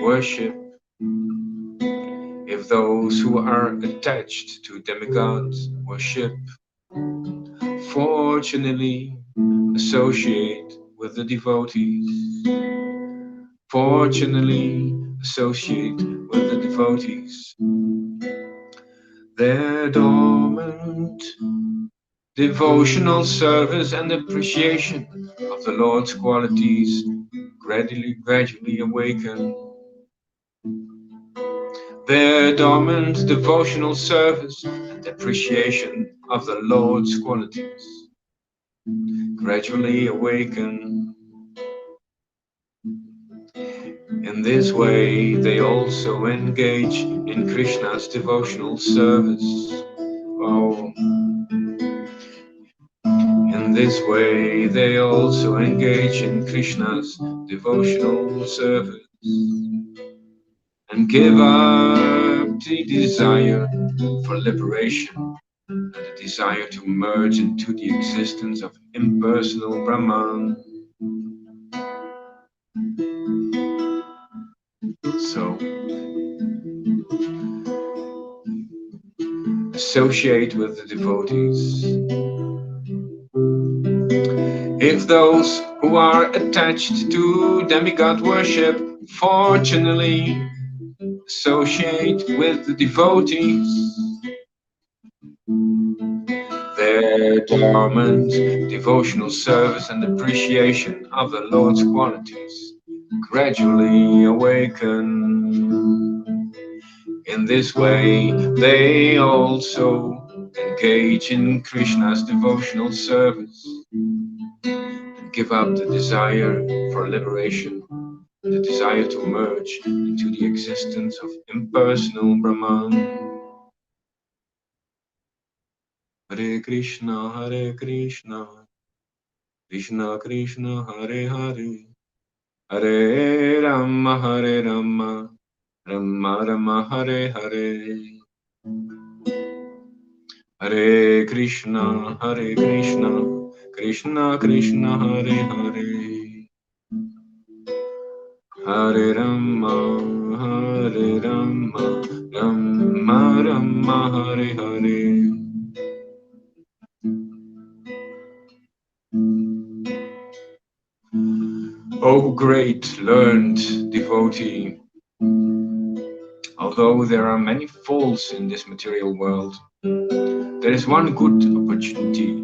Speaker 7: worship, if those who are attached to demigods worship fortunately associate with the devotees. Fortunately associate with the devotees. Their dormant devotional service and appreciation of the Lord's qualities gradually awaken. Their dormant devotional service and appreciation of the Lord's qualities gradually awaken. In this way, they also engage in Krishna's devotional service. Oh. In this way, they also engage in Krishna's devotional service and give up the desire for liberation and the desire to merge into the existence of impersonal Brahman. So, associate with the devotees. If those who are attached to demigod worship fortunately associate with the devotees, their dormant devotional service and appreciation of the Lord's qualities gradually awaken. In this way, they also engage in Krishna's devotional service and give up the desire for liberation, the desire to merge into the existence of impersonal Brahman. Hare Krishna, Krishna Krishna, Hare Hare, Hare Rama, Rama Rama, Hare Hare. Hare Krishna, Krishna Krishna, Hare Hare, Hare Rama, Rama Rama, Hare Hare. O great learned devotee, although there are many faults in this material world, there is one good opportunity: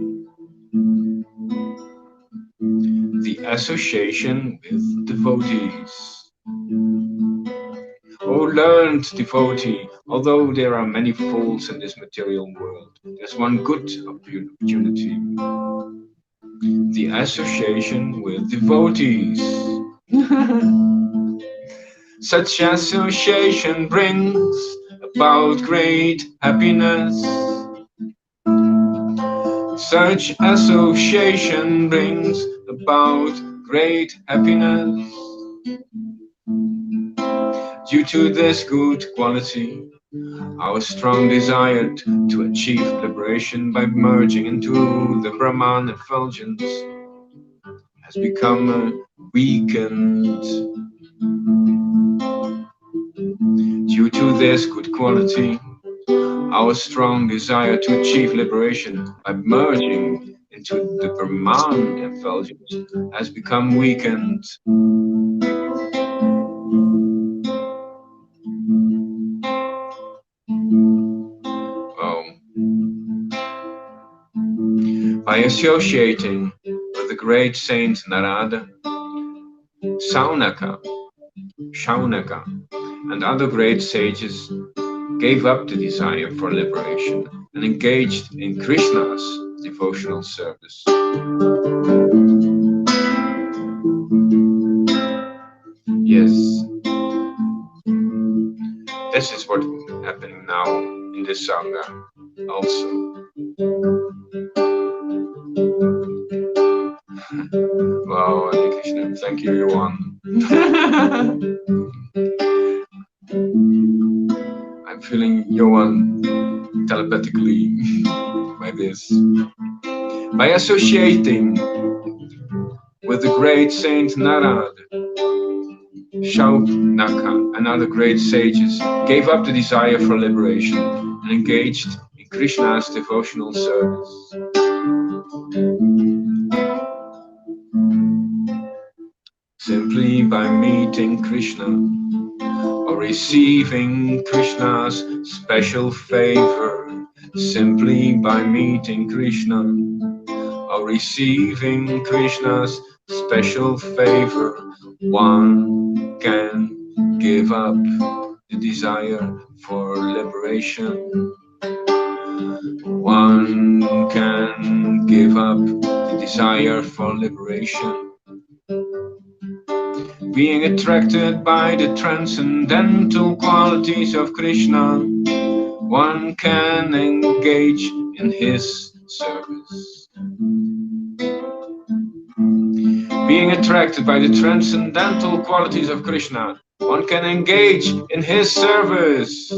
Speaker 7: the association with devotees. O learned devotee, although there are many faults in this material world, there's one good opportunity: the association with devotees. Such association brings about great happiness. Such association brings about great happiness. Due to this good quality, our strong desire to achieve liberation by merging into the Brahman effulgence has become weakened. Due to this good quality, our strong desire to achieve liberation by merging into the Brahman effulgence has become weakened. By associating with the great saint Narada, Saunaka, and other great sages gave up the desire for liberation and engaged in Krishna's devotional service. Yes, this is what's happening now in this Sangha also. Wow, Hare Krishna, thank you everyone. I'm feeling Johan telepathically by this. By associating with the great saint Narada, Shaunaka and other great sages gave up the desire for liberation and engaged in Krishna's devotional service. Simply by meeting Krishna or receiving Krishna's special favor. Simply by meeting Krishna or receiving Krishna's special favor, one can give up the desire for liberation. One can give up the desire for liberation. Being attracted by the transcendental qualities of Krishna, one can engage in his service. Being attracted by the transcendental qualities of Krishna, one can engage in his service.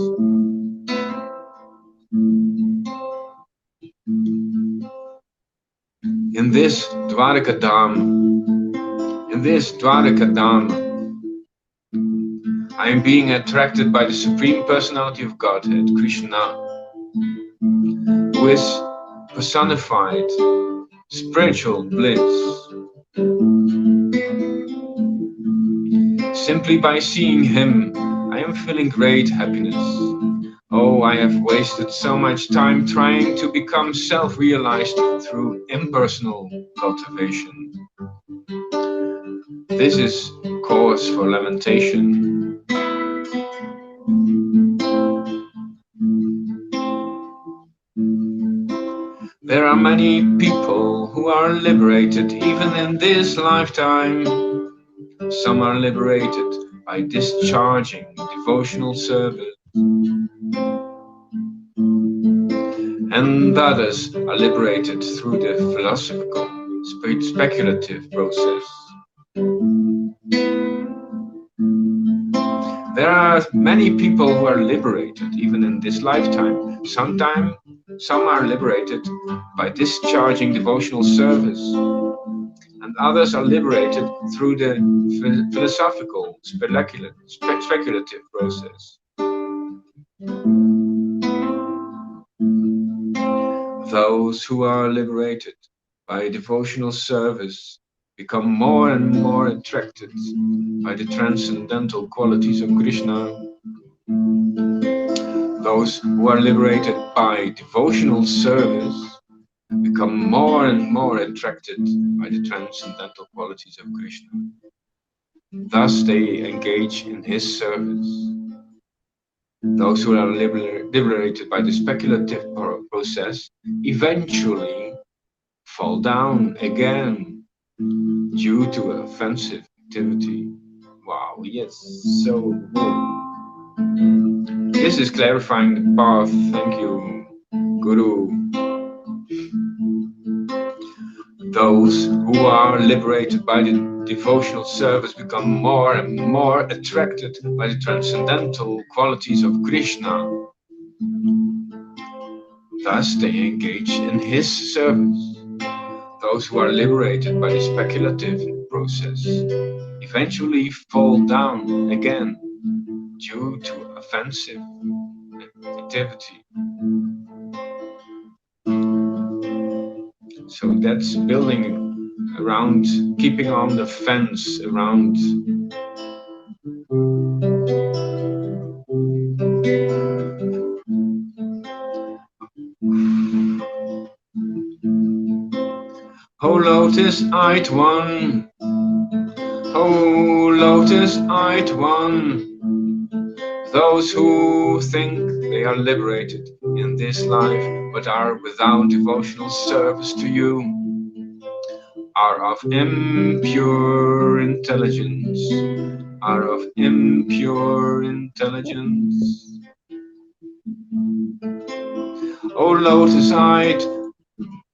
Speaker 7: In this Dwarka Dham, I am being attracted by the Supreme Personality of Godhead, Krishna, who is personified spiritual bliss. Simply by seeing him, I am feeling great happiness. Oh, I have wasted so much time trying to become self-realized through impersonal cultivation. This is cause for lamentation. There are many people who are liberated even in this lifetime. Some are liberated by discharging devotional service, and others are liberated through the philosophical, speculative process. There are many people who are liberated even in this lifetime. Some are liberated by discharging devotional service, and others are liberated through the philosophical, speculative process. Those who are liberated by devotional service become more and more attracted by the transcendental qualities of Krishna. Those who are liberated by devotional service become more and more attracted by the transcendental qualities of Krishna. Thus they engage in his service. Those who are liberated by the speculative process eventually fall down again due to offensive activity. Wow, yes, so good. This is clarifying the path. Thank you, Guru. Those who are liberated by the devotional service become more and more attracted by the transcendental qualities of Krishna. Thus they engage in his service. Those who are liberated by the speculative process eventually fall down again due to offensive activity. So that's building around, keeping on the fence around Oh lotus-eyed one, oh lotus-eyed one, those who think they are liberated in this life but are without devotional service to you are of impure intelligence, are of impure intelligence. Oh lotus-eyed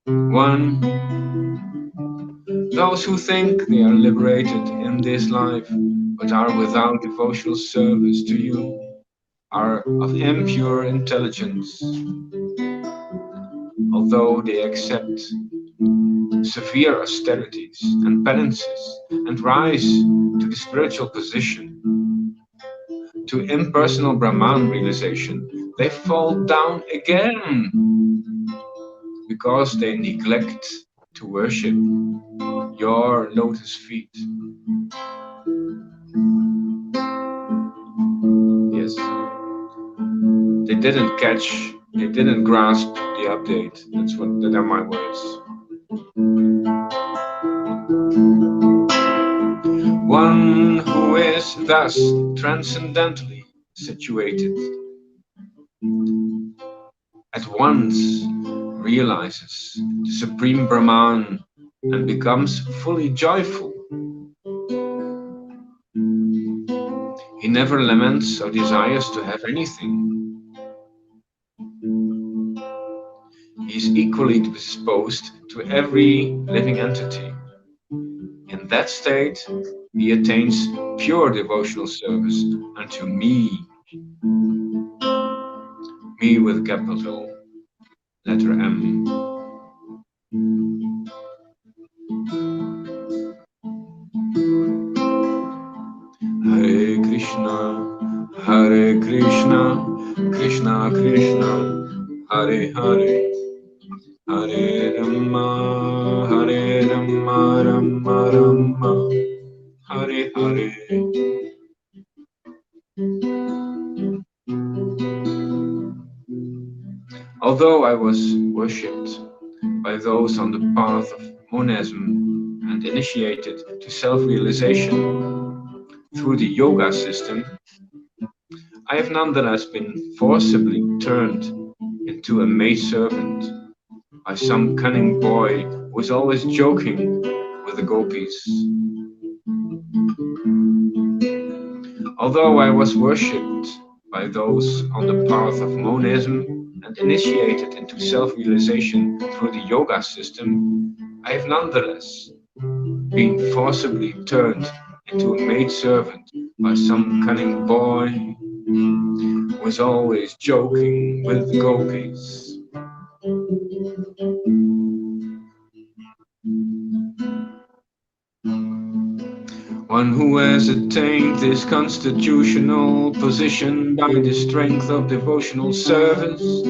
Speaker 7: one, those who think they are liberated in this life but are without devotional service to you are of impure intelligence. Although they accept severe austerities and penances and rise to the spiritual position, to impersonal Brahman realization, they fall down again because they neglect to worship your lotus feet. Yes. They didn't grasp the update. That are my words. One who is thus transcendently situated at once realizes the Supreme Brahman and becomes fully joyful. He never laments or desires to have anything. He is equally disposed to every living entity. In that state, he attains pure devotional service unto me. Me with capital letter M. Hare Krishna, Hare Krishna, Krishna Krishna, Hare Hare, Hare Rama, Hare Rama, Rama Rama, Hare Hare. Although I was worshipped by those on the path of monism and initiated to self-realization through the yoga system, I have nonetheless been forcibly turned into a maidservant by some cunning boy who was always joking with the gopis. Although I was worshipped by those on the path of monism and initiated into self-realization through the yoga system, I have nonetheless been forcibly turned into a maidservant by some cunning boy who was always joking with the gopis. One who has attained this constitutional position by the strength of devotional service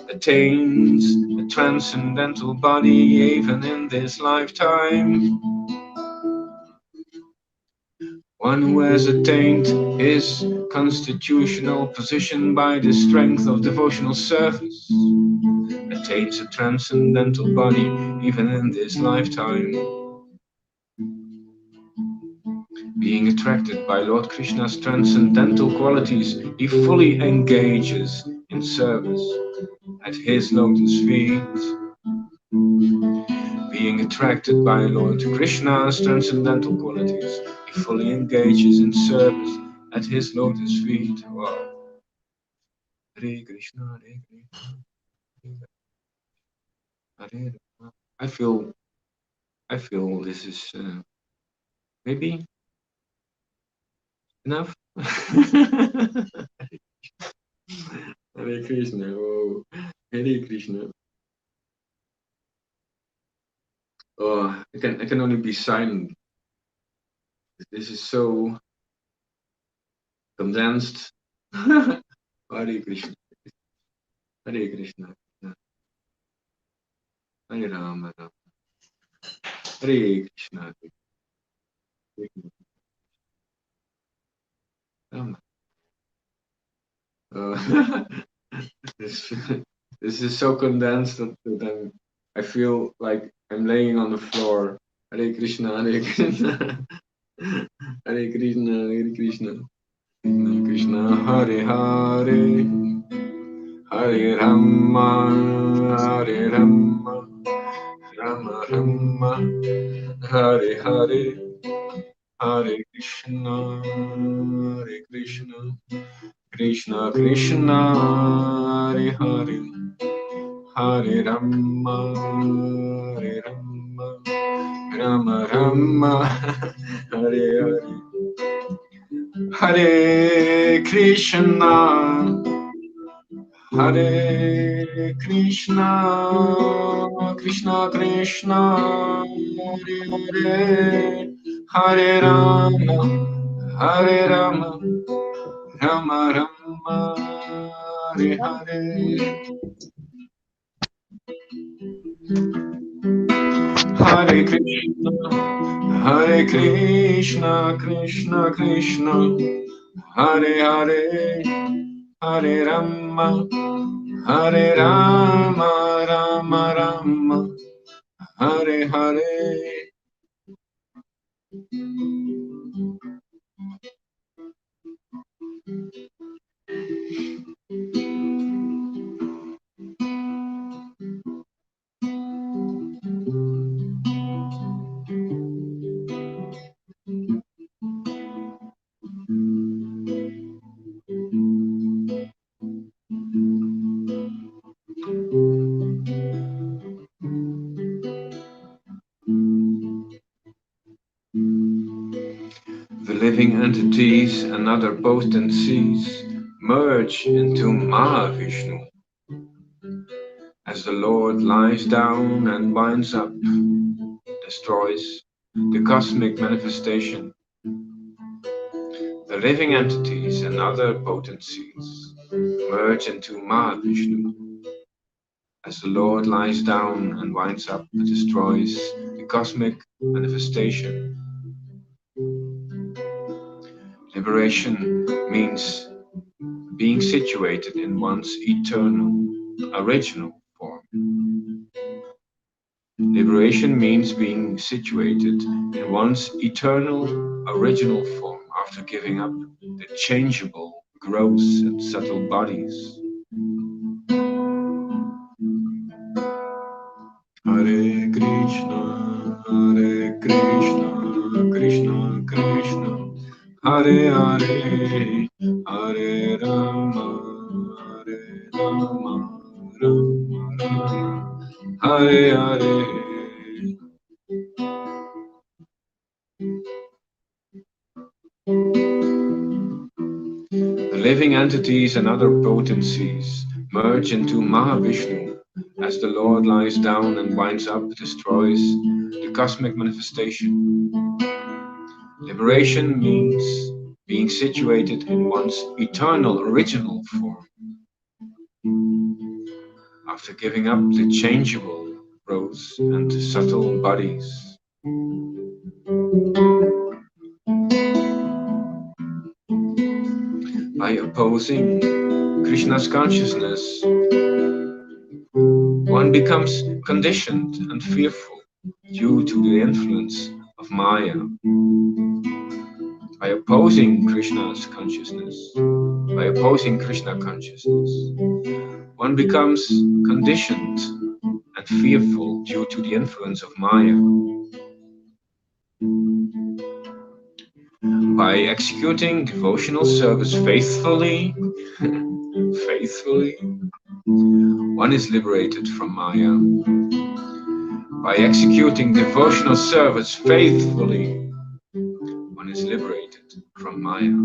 Speaker 7: attains a transcendental body even in this lifetime. One who has attained his constitutional position by the strength of devotional service attains a transcendental body even in this lifetime. Being attracted by Lord Krishna's transcendental qualities, he fully engages in service at his lotus feet. Being attracted by Lord Krishna's transcendental qualities, he fully engages in service at his lotus feet. Wow. Hare Krishna, Hare Krishna, Hare Rama. I feel this is maybe enough. Hare Krishna, oh, Hare Krishna. Oh, I can only be silent. This is so condensed. Hare Krishna, Hare Krishna, Hare Rama, Hare Krishna, Hare Rama. This is so condensed that I feel like I'm laying on the floor. Hare Krishna, Hare Krishna, Hare Krishna, Hare Krishna, Krishna Krishna, Hare Hare, Hare Rama, Hare Rama, Rama Rama, Hare Hare, Hare Krishna, Hare Krishna, Krishna Krishna, Hare Hare, Hare Rama, Hare Rama, Rama Rama, Hare Hare, Hare Krishna, Hare Krishna, Krishna Krishna, Hare Hare, Hare Rama, Hare Rama, Rama Rama, Hare Hare. Hare Krishna, Hare Krishna, Krishna Krishna, Hare Hare, Hare Rama, Hare Rama, Rama Rama, Hare Hare. The living entities and other potencies merge into Mahavishnu as the Lord lies down and binds up, destroys the cosmic manifestation. The living entities and other potencies merge into Mahavishnu as the Lord lies down and winds up and destroys the cosmic manifestation. Liberation means being situated in one's eternal, original form. Liberation means being situated in one's eternal, original form after giving up the changeable, gross and subtle bodies. Hare Krishna, Krishna Krishna, Hare Hare, Hare Rama, Rama Rama, Hare Hare. The living entities and other potencies merge into Mahavishnu as the Lord lies down and winds up, destroys the cosmic manifestation. Liberation means being situated in one's eternal original form after giving up the changeable, gross and subtle bodies. By opposing Krishna's consciousness, one becomes conditioned and fearful due to the influence of Maya. By opposing Krishna's consciousness, by opposing Krishna consciousness, one becomes conditioned and fearful due to the influence of Maya. By executing devotional service faithfully, one is liberated from Maya. By executing devotional service faithfully, one is liberated from Maya.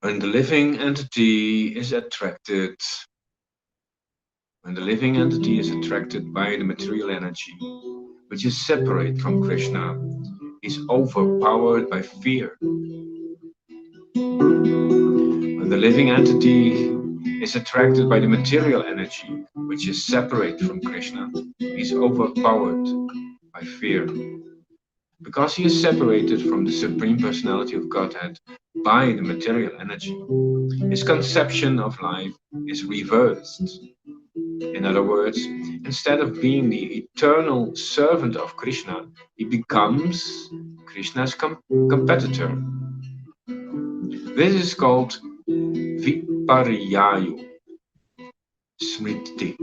Speaker 7: When the living entity is attracted by the material energy, which is separate from Krishna, is overpowered by fear. When the living entity is attracted by the material energy, which is separate from Krishna, is overpowered by fear. Because he is separated from the Supreme Personality of Godhead by the material energy, his conception of life is reversed. In other words, instead of being the eternal servant of Krishna, he becomes Krishna's competitor. This is called Viparyayu Smriti.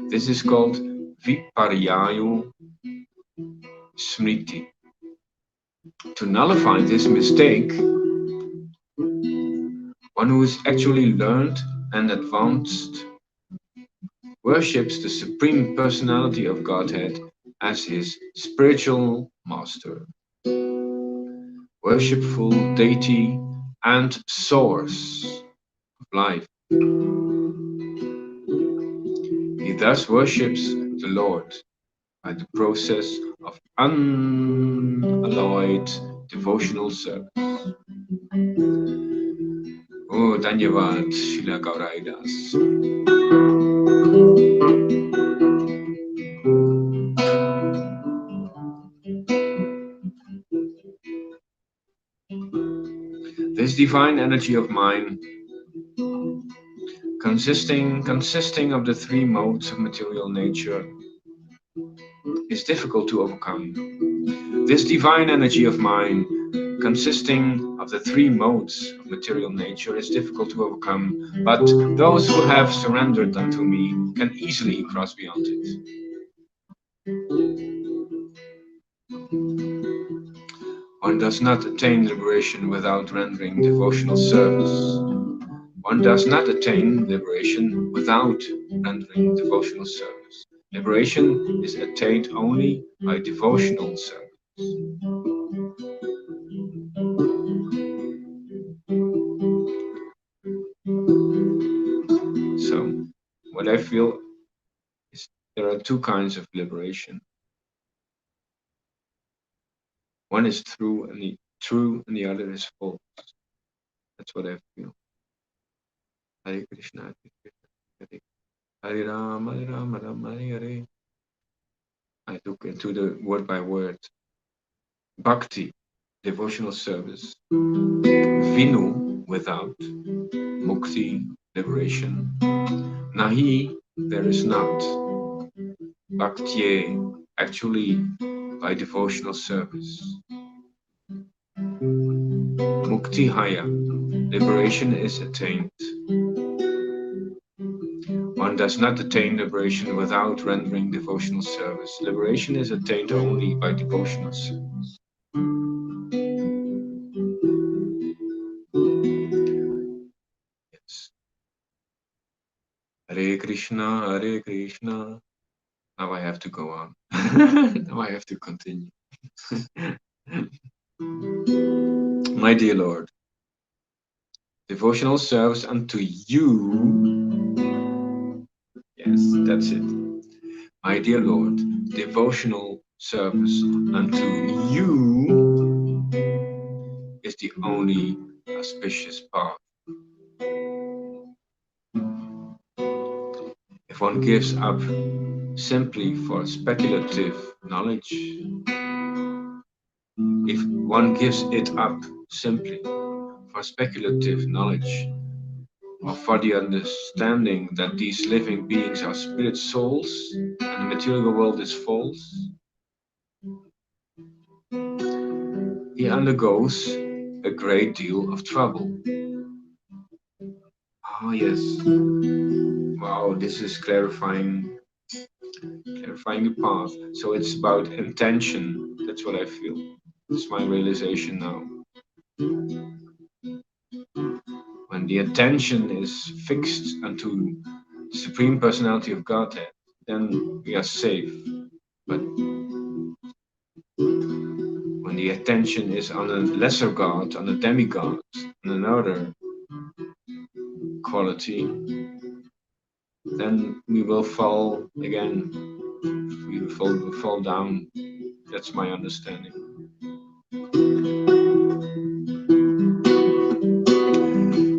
Speaker 7: This is called Viparyayu Smriti. To nullify this mistake, one who is actually learned and advanced worships the Supreme Personality of Godhead as his spiritual master, worshipful deity and source of life. He thus worships the Lord by the process of unalloyed devotional service. Oh, Dhanyavad, Srila Gauraidas. This divine energy of mine, consisting of the three modes of material nature, is difficult to overcome. This divine energy of mine, consisting of the three modes of material nature, is difficult to overcome, but those who have surrendered unto me can easily cross beyond it. One does not attain liberation without rendering devotional service. One does not attain liberation without rendering devotional service. Liberation is attained only by devotional service. So, what I feel is there are two kinds of liberation. One is true and the other is false. That's what I feel. Hare Krishna, Hare Krishna, Hare Rama, Hare Rama, Rama Hare Hare. I look into the word by word. Bhakti, devotional service. Vinu, without. Mukti, liberation. Nahi, there is not. Bhakti, actually by devotional service. Mukti haya, liberation is attained. One does not attain liberation without rendering devotional service. Liberation is attained only by devotional service. Yes. Hare Krishna, Hare Krishna. Now I have to go on. Now I have to continue. My dear Lord, devotional service unto you. Yes, that's it. My dear Lord, devotional service unto you is the only auspicious path. If one gives up simply for speculative knowledge, if one gives it up simply for speculative knowledge, or for the understanding that these living beings are spirit souls and the material world is false, he undergoes a great deal of trouble. Ah, yes. Wow, this is clarifying the path. So it's about intention. That's what I feel. It's my realization now. When the attention is fixed unto the Supreme Personality of Godhead, then we are safe. But when the attention is on a lesser God, on a demigod, on another quality, then we will fall again. We will fall down. That's my understanding.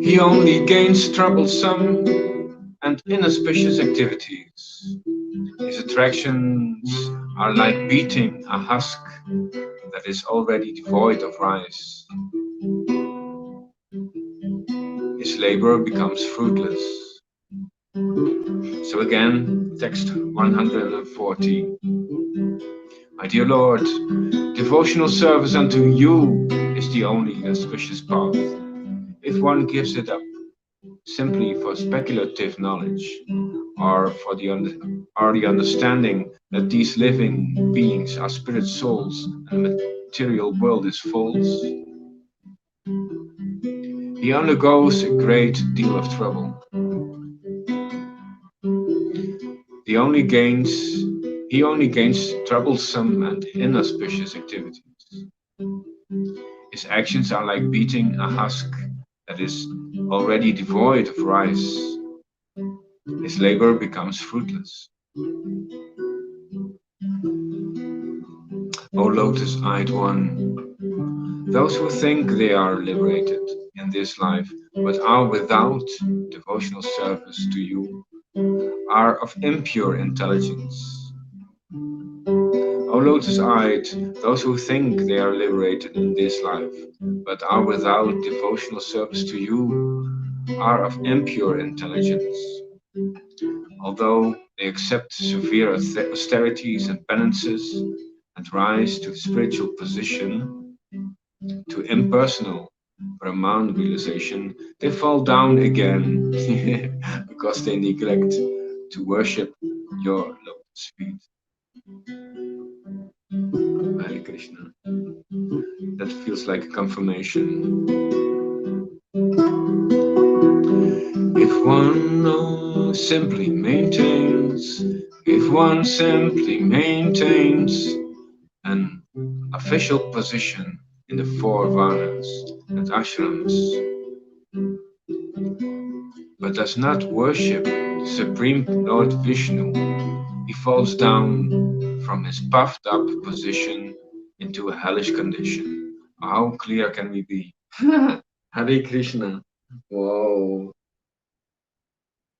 Speaker 7: He only gains troublesome and inauspicious activities. His attractions are like beating a husk that is already devoid of rice. His labor becomes fruitless. So again, text 140. My dear Lord, devotional service unto you is the only auspicious path. If one gives it up simply for speculative knowledge, or for the understanding that these living beings are spirit souls and the material world is false, he undergoes a great deal of trouble. The only gains he only gains troublesome and inauspicious activities. His actions are like beating a husk that is already devoid of rice. His labor becomes fruitless. O lotus-eyed one, those who think they are liberated in this life but are without devotional service to you are of impure intelligence. O lotus-eyed, those who think they are liberated in this life but are without devotional service to you are of impure intelligence. Although they accept severe austerities and penances and rise to spiritual position, to impersonal Brahman realization, they fall down again because they neglect to worship your lotus feet. Hare Krishna. That feels like a confirmation. If one simply maintains, if one simply maintains an official position in the 4 varnas and ashrams, but does not worship the Supreme Lord Vishnu, he falls down from his puffed up position into a hellish condition. How clear can we be? Hare Krishna. Whoa.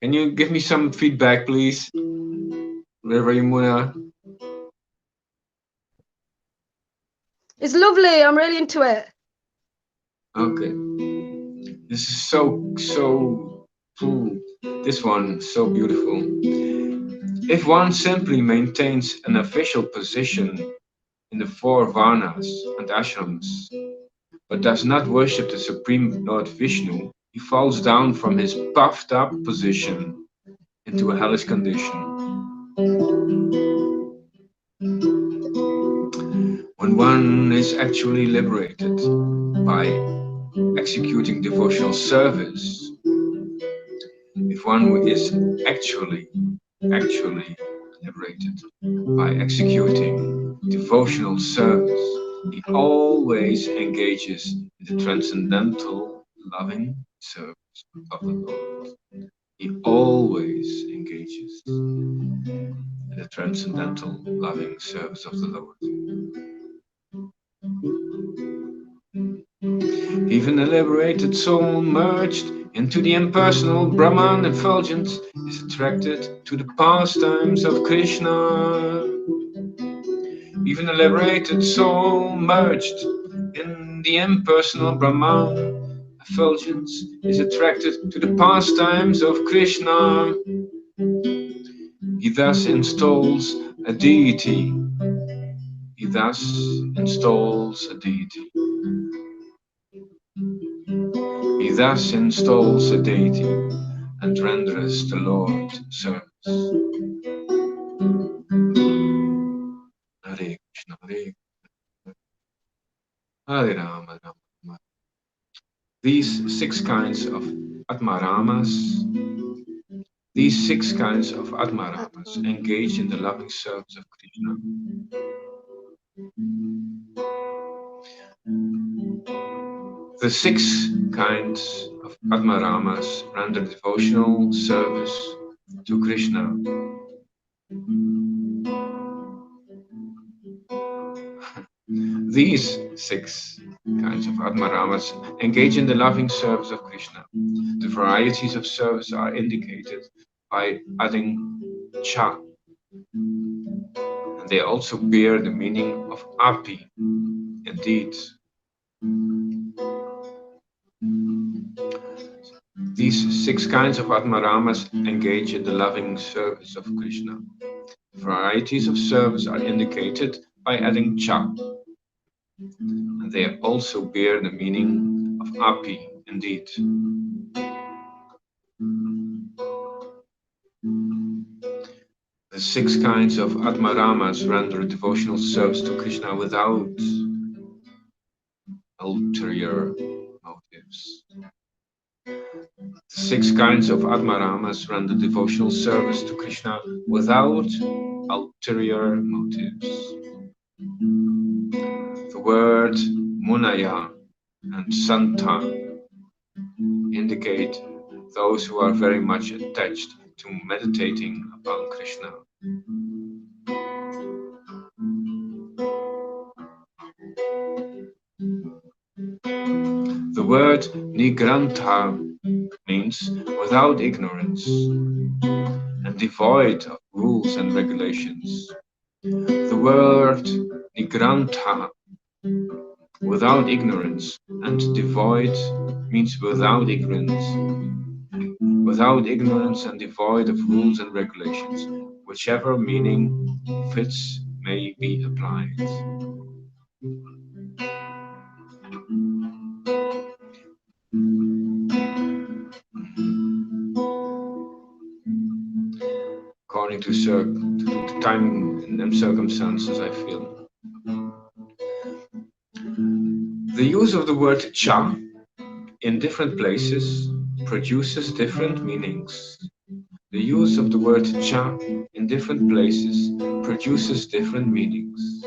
Speaker 7: Can you give me some feedback, please? River Yamuna.
Speaker 2: It's lovely. I'm really into it.
Speaker 7: Okay. This is so cool. This one, so beautiful. If one simply maintains an official position in the 4 varnas and ashrams, but does not worship the Supreme Lord Vishnu, he falls down from his puffed up position into a hellish condition. When one is actually liberated by executing devotional service, if one is actually liberated by executing devotional service, he always engages in the transcendental loving service of the Lord. He always engages in the transcendental loving service of the Lord. Even a liberated soul merged into the impersonal Brahman effulgence is attracted to the pastimes of Krishna. Even a liberated soul merged in the impersonal Brahman effulgence is attracted to the pastimes of Krishna. He thus installs a deity. He thus installs a deity. He thus installs a deity and renders the Lord service. Hare Krishna, Hare Krishna, Hare Rama, Rama Rama. These 6 kinds of Atmaramas, engage in the loving service of Krishna. The 6 kinds of Atmaramas render devotional service to Krishna. These 6 kinds of Atmaramas engage in the loving service of Krishna. The varieties of service are indicated by adding cha, and they also bear the meaning of api, indeed. These 6 kinds of Atmaramas engage in the loving service of Krishna. Varieties of service are indicated by adding cha, and they also bear the meaning of api, indeed. The 6 kinds of Atmaramas render devotional service to Krishna without ulterior motives. The 6 kinds of Atmaramas render devotional service to Krishna without ulterior motives. The word Munaya and Santa indicate those who are very much attached to meditating upon Krishna. The word Nigrantha means without ignorance and devoid of rules and regulations. The word Nigrantha, without ignorance and devoid, means without ignorance and devoid of rules and regulations. Whichever meaning fits may be applied. According to the time and circumstances, I feel. The use of the word cha in different places produces different meanings. The use of the word cha in different places produces different meanings.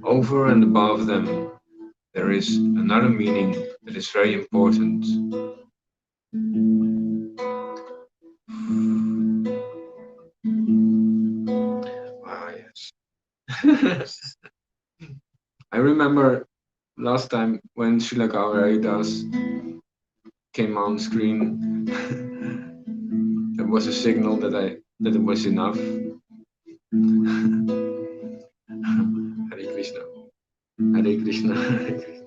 Speaker 7: Over and above them, there is another meaning that is very important. Ah, yes. I remember last time when Srila Kavaridas came on screen, there was a signal that it was enough. Hare Krishna. Hare Krishna. Hare Krishna.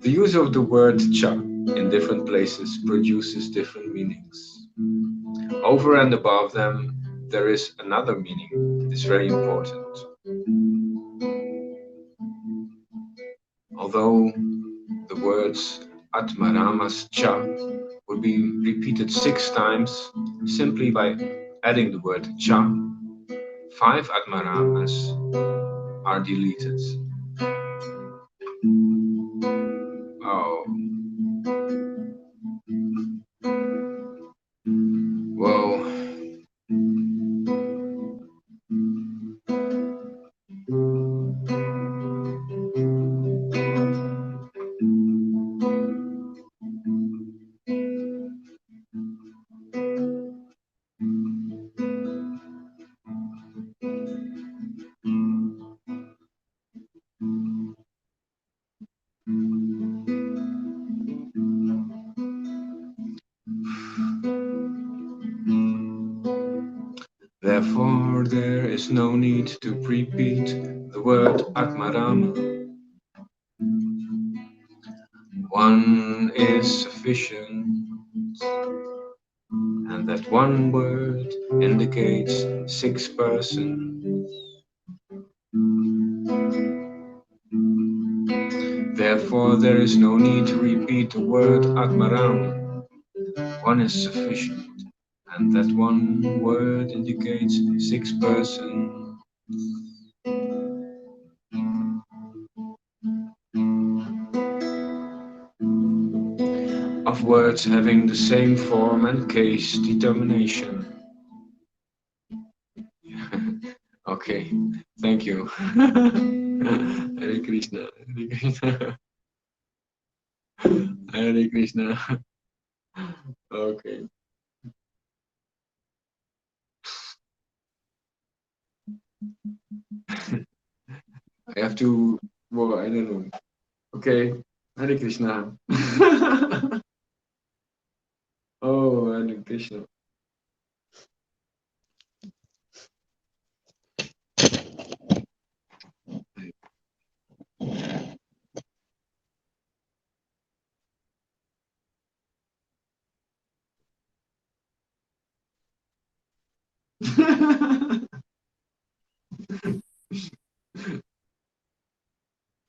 Speaker 7: The use of the word cha in different places produces different meanings. Over and above them, there is another meaning that is very important. Although the words Atmaramas cha would be repeated 6 times simply by adding the word cha, 5 Atmaramas are deleted. Oh. Whoa. Therefore, there is no need to repeat the word Atmarama. One is sufficient, and that one word indicates 6 persons. Therefore, there is no need to repeat the word Atmarama. One is sufficient, and that one word indicates 6 persons. Of words having the same form and case determination. Okay, thank you. Hare Krishna, Hare Krishna, Hare Krishna. Okay. I have to, well, I don't know. Okay, Hare Krishna. Oh, Hare Krishna.